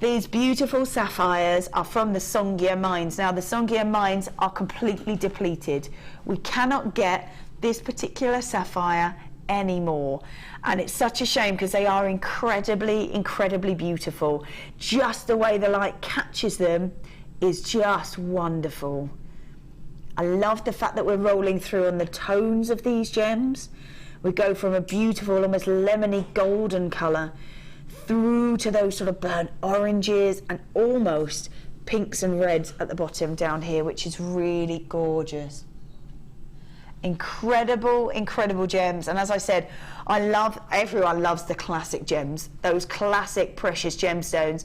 [SPEAKER 2] These beautiful sapphires are from the Songhia mines. Now the Songhia mines are completely depleted. We cannot get this particular sapphire anymore, and it's such a shame because they are incredibly, incredibly beautiful. Just the way the light catches them is just wonderful. I love the fact that we're rolling through on the tones of these gems. We go from a beautiful, almost lemony golden colour through to those sort of burnt oranges and almost pinks and reds at the bottom down here, which is really gorgeous. Incredible, incredible gems. And as I said, everyone loves the classic gems, those classic precious gemstones.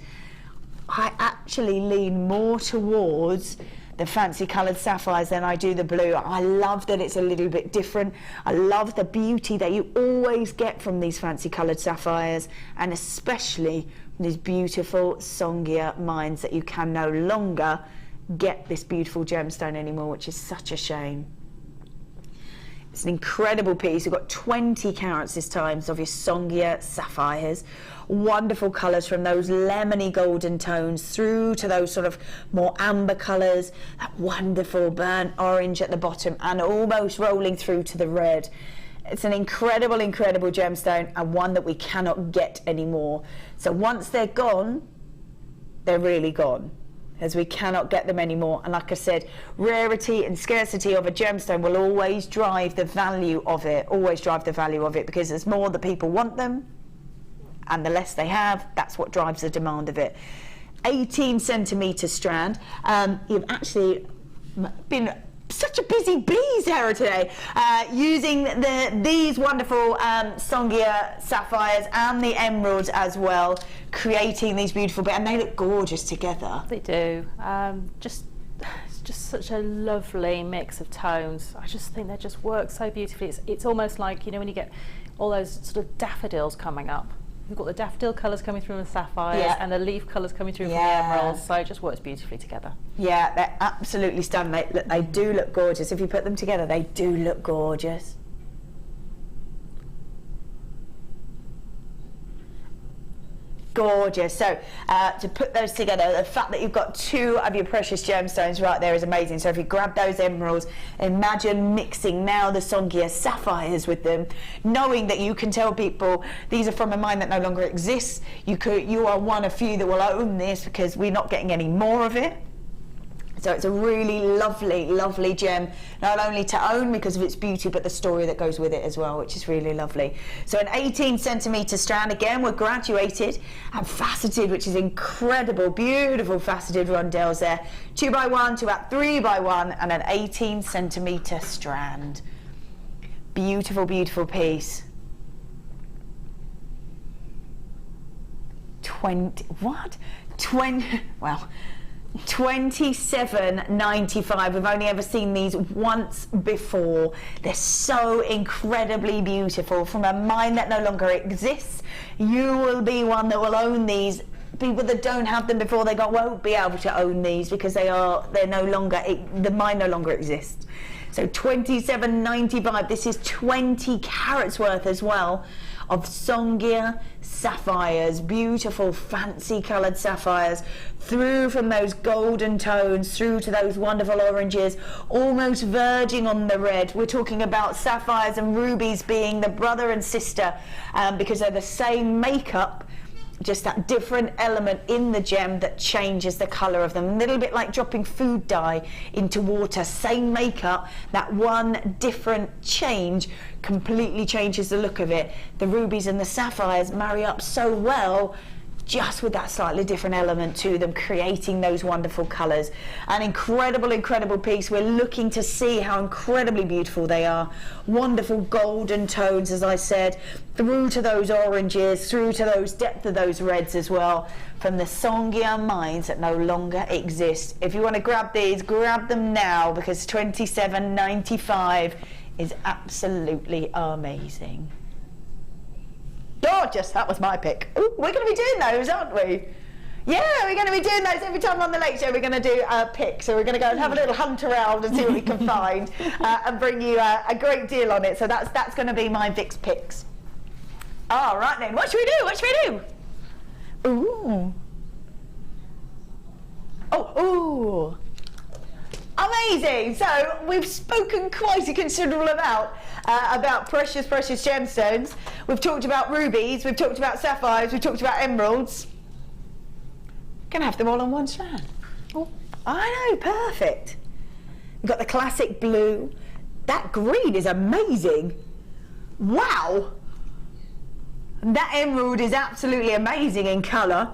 [SPEAKER 2] I actually lean more towards the fancy coloured sapphires than I do the blue. I love that it's a little bit different. I love the beauty that you always get from these fancy coloured sapphires, and especially from these beautiful Songhia mines that you can no longer get this beautiful gemstone anymore, which is such a shame. It's an incredible piece. We've got 20 carats this time of your Songhia sapphires. Wonderful colours from those lemony golden tones through to those sort of more amber colours, that wonderful burnt orange at the bottom and almost rolling through to the red. It's an incredible, incredible gemstone, and one that we cannot get anymore. So once they're gone, they're really gone. as we cannot get them anymore. And like I said, rarity and scarcity of a gemstone will always drive the value of it, because there's more that people want them, and the less they have, that's what drives the demand of it. 18 centimetre strand. You've actually been such a busy bee, Sarah, today, using these wonderful Songia sapphires and the emeralds as well, creating these beautiful and they look gorgeous together.
[SPEAKER 3] They do. It's just such a lovely mix of tones. I just think they just work so beautifully. It's almost like, you know, when you get all those sort of daffodils coming up. You've got the daffodil colours coming through from the sapphires and the leaf colours coming through from the emeralds, so it just works beautifully together. Yeah, they're absolutely stunning. They do look gorgeous. If you put them together, they do look gorgeous. Gorgeous. So to put those together, the fact that you've got two of your precious gemstones right there is amazing. So if you grab those emeralds, imagine mixing now the Songia sapphires with them, knowing that you can tell people these are from a mine that no longer exists. You are one of few that will own this, because we're not getting any more of it. So it's a really lovely, lovely gem, not only to own because of its beauty, but the story that goes with it as well, which is really lovely. So an 18 centimetre strand, again, we're graduated and faceted, which is incredible, beautiful faceted rondelles there. 2x1 to about 3x1 and an 18 centimetre strand. Beautiful, beautiful piece. 27.95. We've only ever seen these once before. They're so incredibly beautiful. From a mine that no longer exists, you will be one that will own these. People that don't have them before they won't be able to own these, because they're no longer, the mine no longer exists. So 27.95. This is 20 carats worth as well of Songia sapphires, beautiful fancy coloured sapphires, through from those golden tones through to those wonderful oranges, almost verging on the red. We're talking about sapphires and rubies being the brother and sister, because they're the same makeup, just that different element in the gem that changes the colour of them. A little bit like dropping food dye into water, same makeup, that one different change completely changes the look of it. The rubies and the sapphires marry up so well, just with that slightly different element to them, creating those wonderful colours. An incredible, incredible piece. We're looking to see how incredibly beautiful they are. Wonderful golden tones, as I said, through to those oranges, through to those depth of those reds as well, from the Songia mines that no longer exist. If you want to grab these, grab them now, because 27.95 is absolutely amazing. Gorgeous, that was my pick. Ooh, we're going to be doing those, aren't we? Yeah, we're going to be doing those every time on the Late Show. We're going to do a pick, so we're going to go and have a little hunt around and see what we can find, and bring you a great deal on it. So that's going to be my Vic's picks. All right then, what should we do? What should we do? Ooh. Oh, ooh. Amazing. So we've spoken quite a considerable amount about precious, precious gemstones. We've talked about rubies, we've talked about sapphires, we've talked about emeralds. Gonna have them all on one strand. Oh, I know, perfect. We've got the classic blue. That green is amazing. Wow. That emerald is absolutely amazing in colour.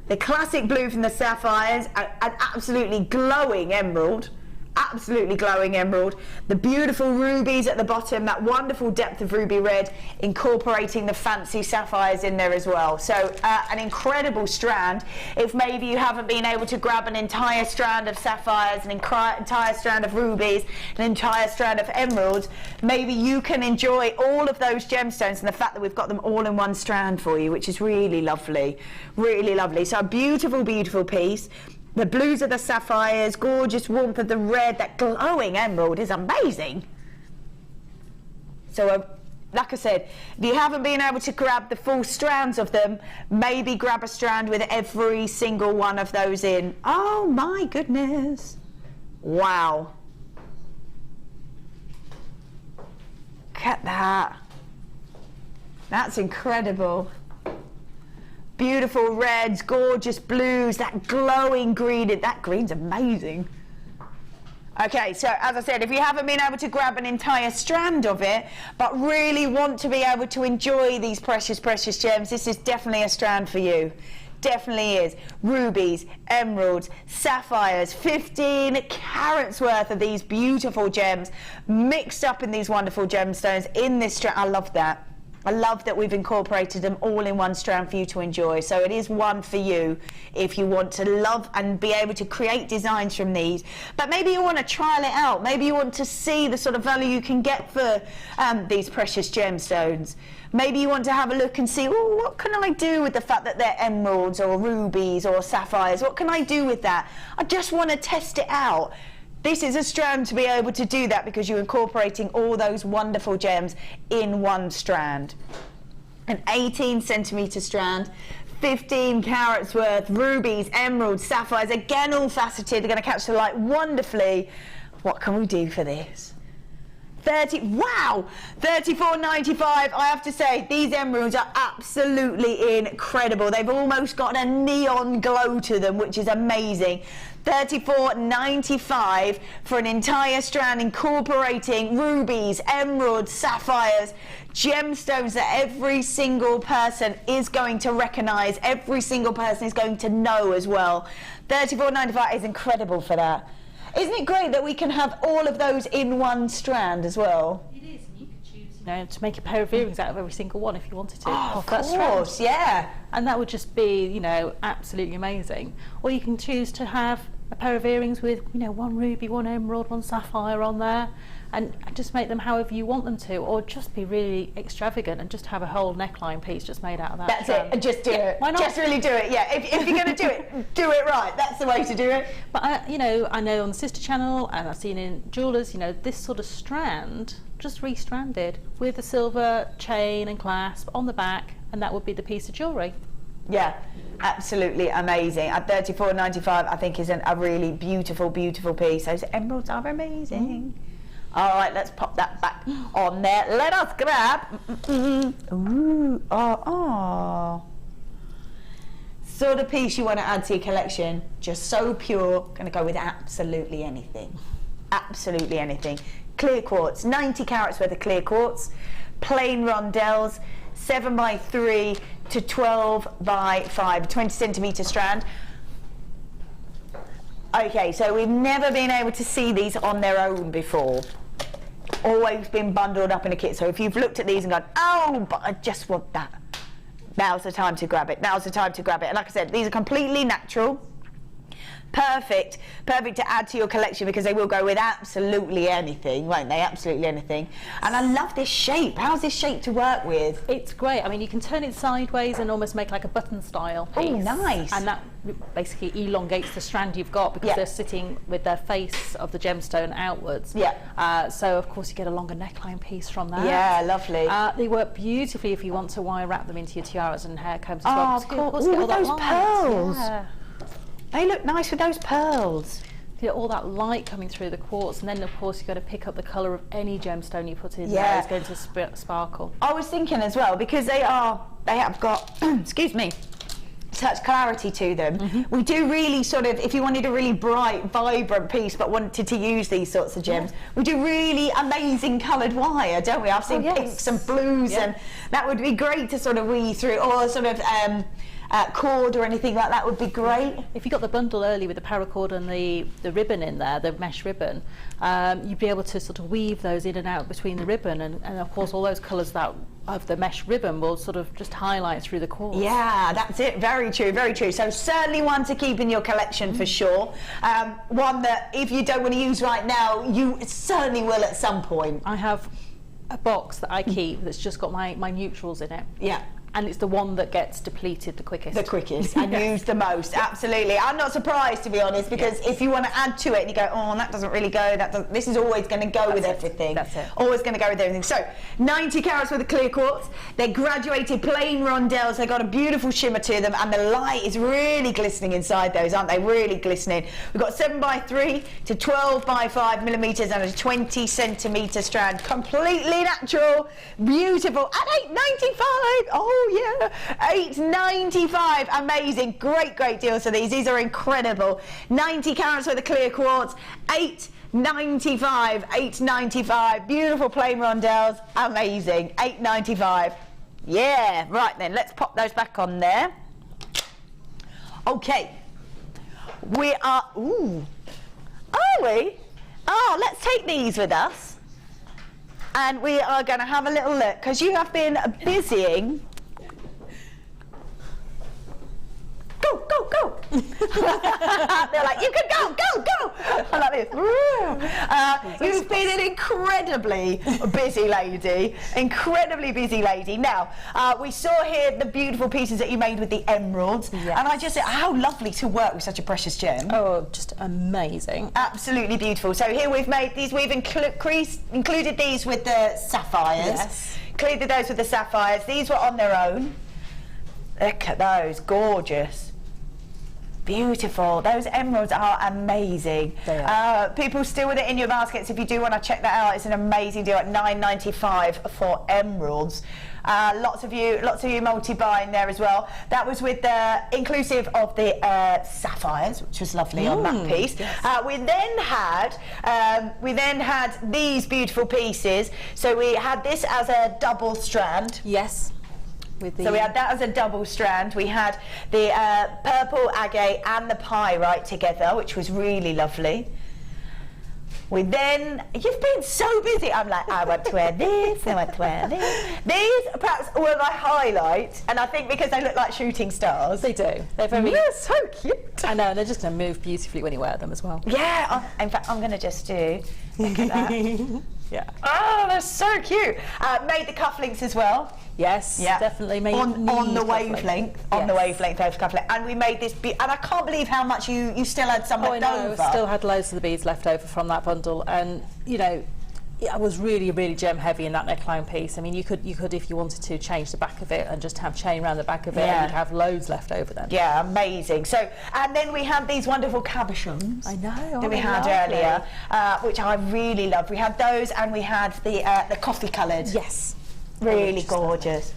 [SPEAKER 3] The classic blue from the sapphires, an absolutely glowing emerald. Absolutely glowing emerald. The beautiful rubies at the bottom, that wonderful depth of ruby red, incorporating the fancy sapphires in there as well. So an incredible strand. If maybe you haven't been able to grab an entire strand of sapphires, an entire strand of rubies, an entire strand of emeralds, maybe you can enjoy all of those gemstones, and the fact that we've got them all in one strand for you, which is really lovely, really lovely. So a beautiful, beautiful piece. The blues of the sapphires, gorgeous warmth of the red, that glowing emerald is amazing. So, like I said, if you haven't been able to grab the full strands of them, maybe grab a strand with every single one of those in. Oh my goodness. Wow. Look at that. That's incredible.
[SPEAKER 2] beautiful reds, gorgeous blues, that glowing green. That green's amazing. Okay, so as I said, if you haven't been able to grab an entire strand of it, but really want to be able to enjoy these precious, precious gems, this is definitely a strand for you. Definitely is. Rubies, emeralds, sapphires, 15 carats worth of these beautiful gems mixed up in these wonderful gemstones in this strand. I love that. I love that we've incorporated them all in one strand for you to enjoy. So it is one for you if you want to love and be able to create designs from these. But maybe you want to trial it out. Maybe you want to see the sort of value you can get for these precious gemstones. Maybe you want to have a look and see, oh, what can I do with the fact that they're emeralds or rubies or sapphires? What can I do with that? I just want to test it out. This is a strand to be able to do that because you're incorporating all those wonderful gems in one strand. An 18 centimetre strand, 15 carats worth, rubies, emeralds, sapphires, again all faceted. They're going to catch the light wonderfully. What can we do for this? Wow, $34.95. I have to say, these emeralds are absolutely incredible. They've almost got a neon glow to them, which is amazing. $34.95 for an entire strand incorporating rubies, emeralds, sapphires, gemstones that every single person is going to recognize, every single person is going to know as well. $34.95 is incredible for that. Isn't it great that we can have all of those in one strand as well?
[SPEAKER 3] It is, and you could choose, you know, to make a pair of earrings out of every single one if you wanted to.
[SPEAKER 2] Oh, of course, yeah.
[SPEAKER 3] And that would just be, you know, absolutely amazing. Or you can choose to have a pair of earrings with, you know, one ruby, one emerald, one sapphire on there, and just make them however you want them to, or just be really extravagant and just have a whole neckline piece just made out of that.
[SPEAKER 2] That's
[SPEAKER 3] strand.
[SPEAKER 2] it, just do it.
[SPEAKER 3] Why not?
[SPEAKER 2] Just really do it, yeah. If you're going to do it right. That's the way to do it.
[SPEAKER 3] But, you know, I know on the sister channel, and I've seen in Jewellers, you know, this sort of strand, just restranded with a silver chain and clasp on the back, and that would be the piece of jewellery.
[SPEAKER 2] Yeah, absolutely amazing. At $34.95, I think is a really beautiful, beautiful piece. Those emeralds are amazing. All right, let's pop that back on there. Let us grab. Ooh, oh. Sort of piece you want to add to your collection. Just so pure. Going to go with absolutely anything. Absolutely anything. Clear quartz, 90 carats worth of clear quartz. Plain rondelles, 7x3 to 12x5, 20 centimetre strand. Okay, so we've never been able to see these on their own before. Always been bundled up in a kit. So if you've looked at these and gone, oh, but I just want that, now's the time to grab it. Now's the time to grab it. And like I said, these are completely natural. Perfect to add to your collection because they will go with absolutely anything, won't they? Absolutely anything. And I love this shape. How's this shape to work with?
[SPEAKER 3] It's great. I mean, you can turn it sideways and almost make like a button style piece.
[SPEAKER 2] Oh, nice.
[SPEAKER 3] And that basically elongates the strand you've got because they're sitting with their face of the gemstone outwards.
[SPEAKER 2] Yeah.
[SPEAKER 3] So of course you get a longer neckline piece from that.
[SPEAKER 2] Yeah, lovely.
[SPEAKER 3] They work beautifully if you want to wire wrap them into your tiaras and hair combs as well.
[SPEAKER 2] Oh, of course. Ooh, with those pearls.
[SPEAKER 3] Yeah.
[SPEAKER 2] They look nice with those pearls.
[SPEAKER 3] You get all that light coming through the quartz, and then of course you've got to pick up the colour of any gemstone you put in there. It's going to sparkle. I
[SPEAKER 2] was thinking as well, because they have got, excuse me, such clarity to them. We do really sort of, if you wanted a really bright, vibrant piece but wanted to use these sorts of gems, we do really amazing coloured wire, don't we? I've seen pinks and blues, and that would be great to sort of weave through, or sort of cord or anything like that would be great.
[SPEAKER 3] If you got the bundle early with the paracord and the ribbon in there, the mesh ribbon, you'd be able to sort of weave those in and out between the ribbon, and of course all those colours that of the mesh ribbon will sort of just highlight through the quartz.
[SPEAKER 2] Yeah, that's it. Very true, very true. So certainly one to keep in your collection for sure. One that if you don't want to use right now, you certainly will at some point.
[SPEAKER 3] I have a box that I keep that's just got my neutrals in it.
[SPEAKER 2] Yeah.
[SPEAKER 3] And it's the one that gets depleted the quickest.
[SPEAKER 2] The quickest and used the most, absolutely. I'm not surprised, to be honest, because if you want to add to it and you go, oh, that doesn't really go, this is always going to go with everything.
[SPEAKER 3] That's it.
[SPEAKER 2] Always going to go with everything. So, 90 carats worth of clear quartz. They're graduated plain rondelles. They've got a beautiful shimmer to them, and the light is really glistening inside those, aren't they? Really glistening. We've got 7x3 to 12x5 millimetres and a 20 centimetre strand. Completely natural, beautiful, at $8.95. Oh, yeah. $8.95. Amazing. Great deals for these. These are incredible. 90 carats worth of clear quartz. $8.95. $8.95. Beautiful plain rondelles. Amazing. $8.95. Yeah. Right then, let's pop those back on there. Okay. We are. Ooh. Are we? Oh, let's take these with us. And we are going to have a little look, because you have been busying. Go, go, go. They're like, you can go, go, go. I'm like this. You've been an incredibly busy lady. Now, we saw here the beautiful pieces that you made with the emeralds.
[SPEAKER 3] Yes.
[SPEAKER 2] And I just said, how lovely to work with such a precious gem.
[SPEAKER 3] Oh, just amazing.
[SPEAKER 2] Absolutely beautiful. So here we've made these, we've included these with the sapphires.
[SPEAKER 3] Yes.
[SPEAKER 2] Included those with the sapphires. These were on their own. Look at those, gorgeous. Beautiful. Those emeralds are amazing.
[SPEAKER 3] They are.
[SPEAKER 2] People still with it in your baskets. If you do want to check that out, it's an amazing deal at $9.95 for emeralds. Lots of you multi-buying there as well. That was with the inclusive of the sapphires, which was lovely on that piece. Yes. We then had these beautiful pieces. So we had this as a double strand.
[SPEAKER 3] Yes.
[SPEAKER 2] So we had that as a double strand. We had the purple agate and the pyrite together, which was really lovely. We then, you've been so busy. I'm like, I want to wear this, I want to wear this. These perhaps were my highlight, and I think because they look like shooting stars.
[SPEAKER 3] They do. They're so cute. I know, and they're just going to move beautifully when you wear them as well.
[SPEAKER 2] Yeah, in fact, I'm going to just do, look at that.
[SPEAKER 3] Yeah.
[SPEAKER 2] Oh, they're so cute. Made the cufflinks as well.
[SPEAKER 3] Yes, yeah. Definitely made
[SPEAKER 2] on the wavelength. On the wavelength of cufflink. And we made this, and I can't believe how much you still had some left over.
[SPEAKER 3] I still had loads of the beads left over from that bundle, and you know, I was really gem heavy in that neckline piece. I mean, you could if you wanted to change the back of it and just have chain around the back of it, and you'd have loads left over then.
[SPEAKER 2] Yeah, amazing. So, and then we had these wonderful cabochons.
[SPEAKER 3] I know.
[SPEAKER 2] That we had earlier, which I really loved. We had those, and we had the coffee coloured.
[SPEAKER 3] Yes.
[SPEAKER 2] Really gorgeous.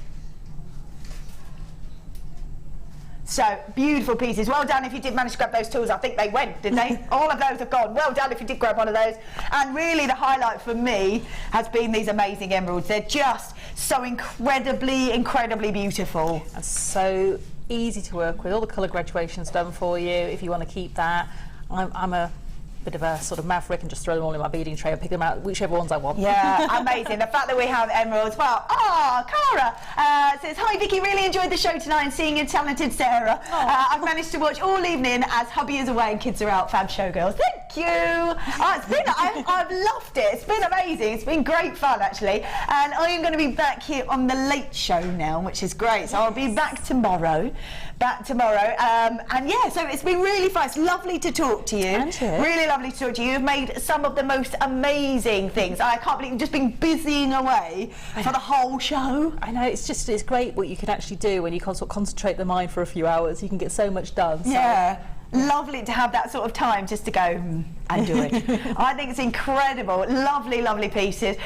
[SPEAKER 2] So, beautiful pieces. Well done if you did manage to grab those tools. I think they went, didn't they? All of those have gone. Well done if you did grab one of those. And really the highlight for me has been these amazing emeralds. They're just so incredibly beautiful.
[SPEAKER 3] And so easy to work with. All the colour graduation's done for you if you want to keep that. I'm a bit of a sort of maverick and just throw them all in my beading tray and pick them out, whichever ones I want.
[SPEAKER 2] Yeah, amazing. The fact that we have emeralds. Well, Cara says, hi Vicky, really enjoyed the show tonight and seeing your talented Sarah. I've managed to watch all evening as hubby is away and kids are out. Fab showgirls. Thank you. It's been, I've loved it. It's been amazing. It's been great fun actually. And I am going to be back here on the late show now, which is great. So I'll be back tomorrow. And yeah, so it's been really fun. It's lovely to talk to you. Really lovely to talk to you. You've made some of the most amazing things. I can't believe you've just been busying away for the whole show.
[SPEAKER 3] I know, it's great what you can actually do when you concentrate the mind for a few hours. You can get so much done. So.
[SPEAKER 2] Yeah. Lovely to have that sort of time just to go and do it. I think it's incredible. Lovely pieces.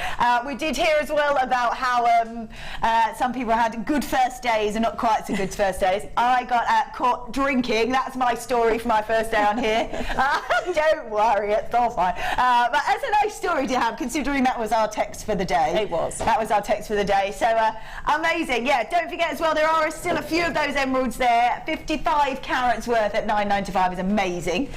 [SPEAKER 2] We did hear as well about how some people had good first days and not quite so good first days. I got caught drinking. That's my story for my first day on here. Don't worry, it's all fine. But that's a nice story to have, considering that was our text for the day.
[SPEAKER 3] It was.
[SPEAKER 2] That was our text for the day. So amazing. Yeah, don't forget as well, there are still a few of those emeralds there. 55 carats worth at $9.95 is amazing.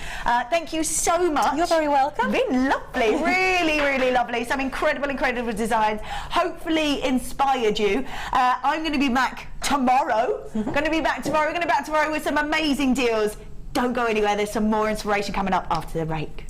[SPEAKER 2] Thank you so much.
[SPEAKER 3] You're very welcome.
[SPEAKER 2] It's been lovely. Really lovely. Some incredible designs. Hopefully inspired you. I'm going to be back tomorrow. We're going to be back tomorrow with some amazing deals. Don't go anywhere. There's some more inspiration coming up after the break.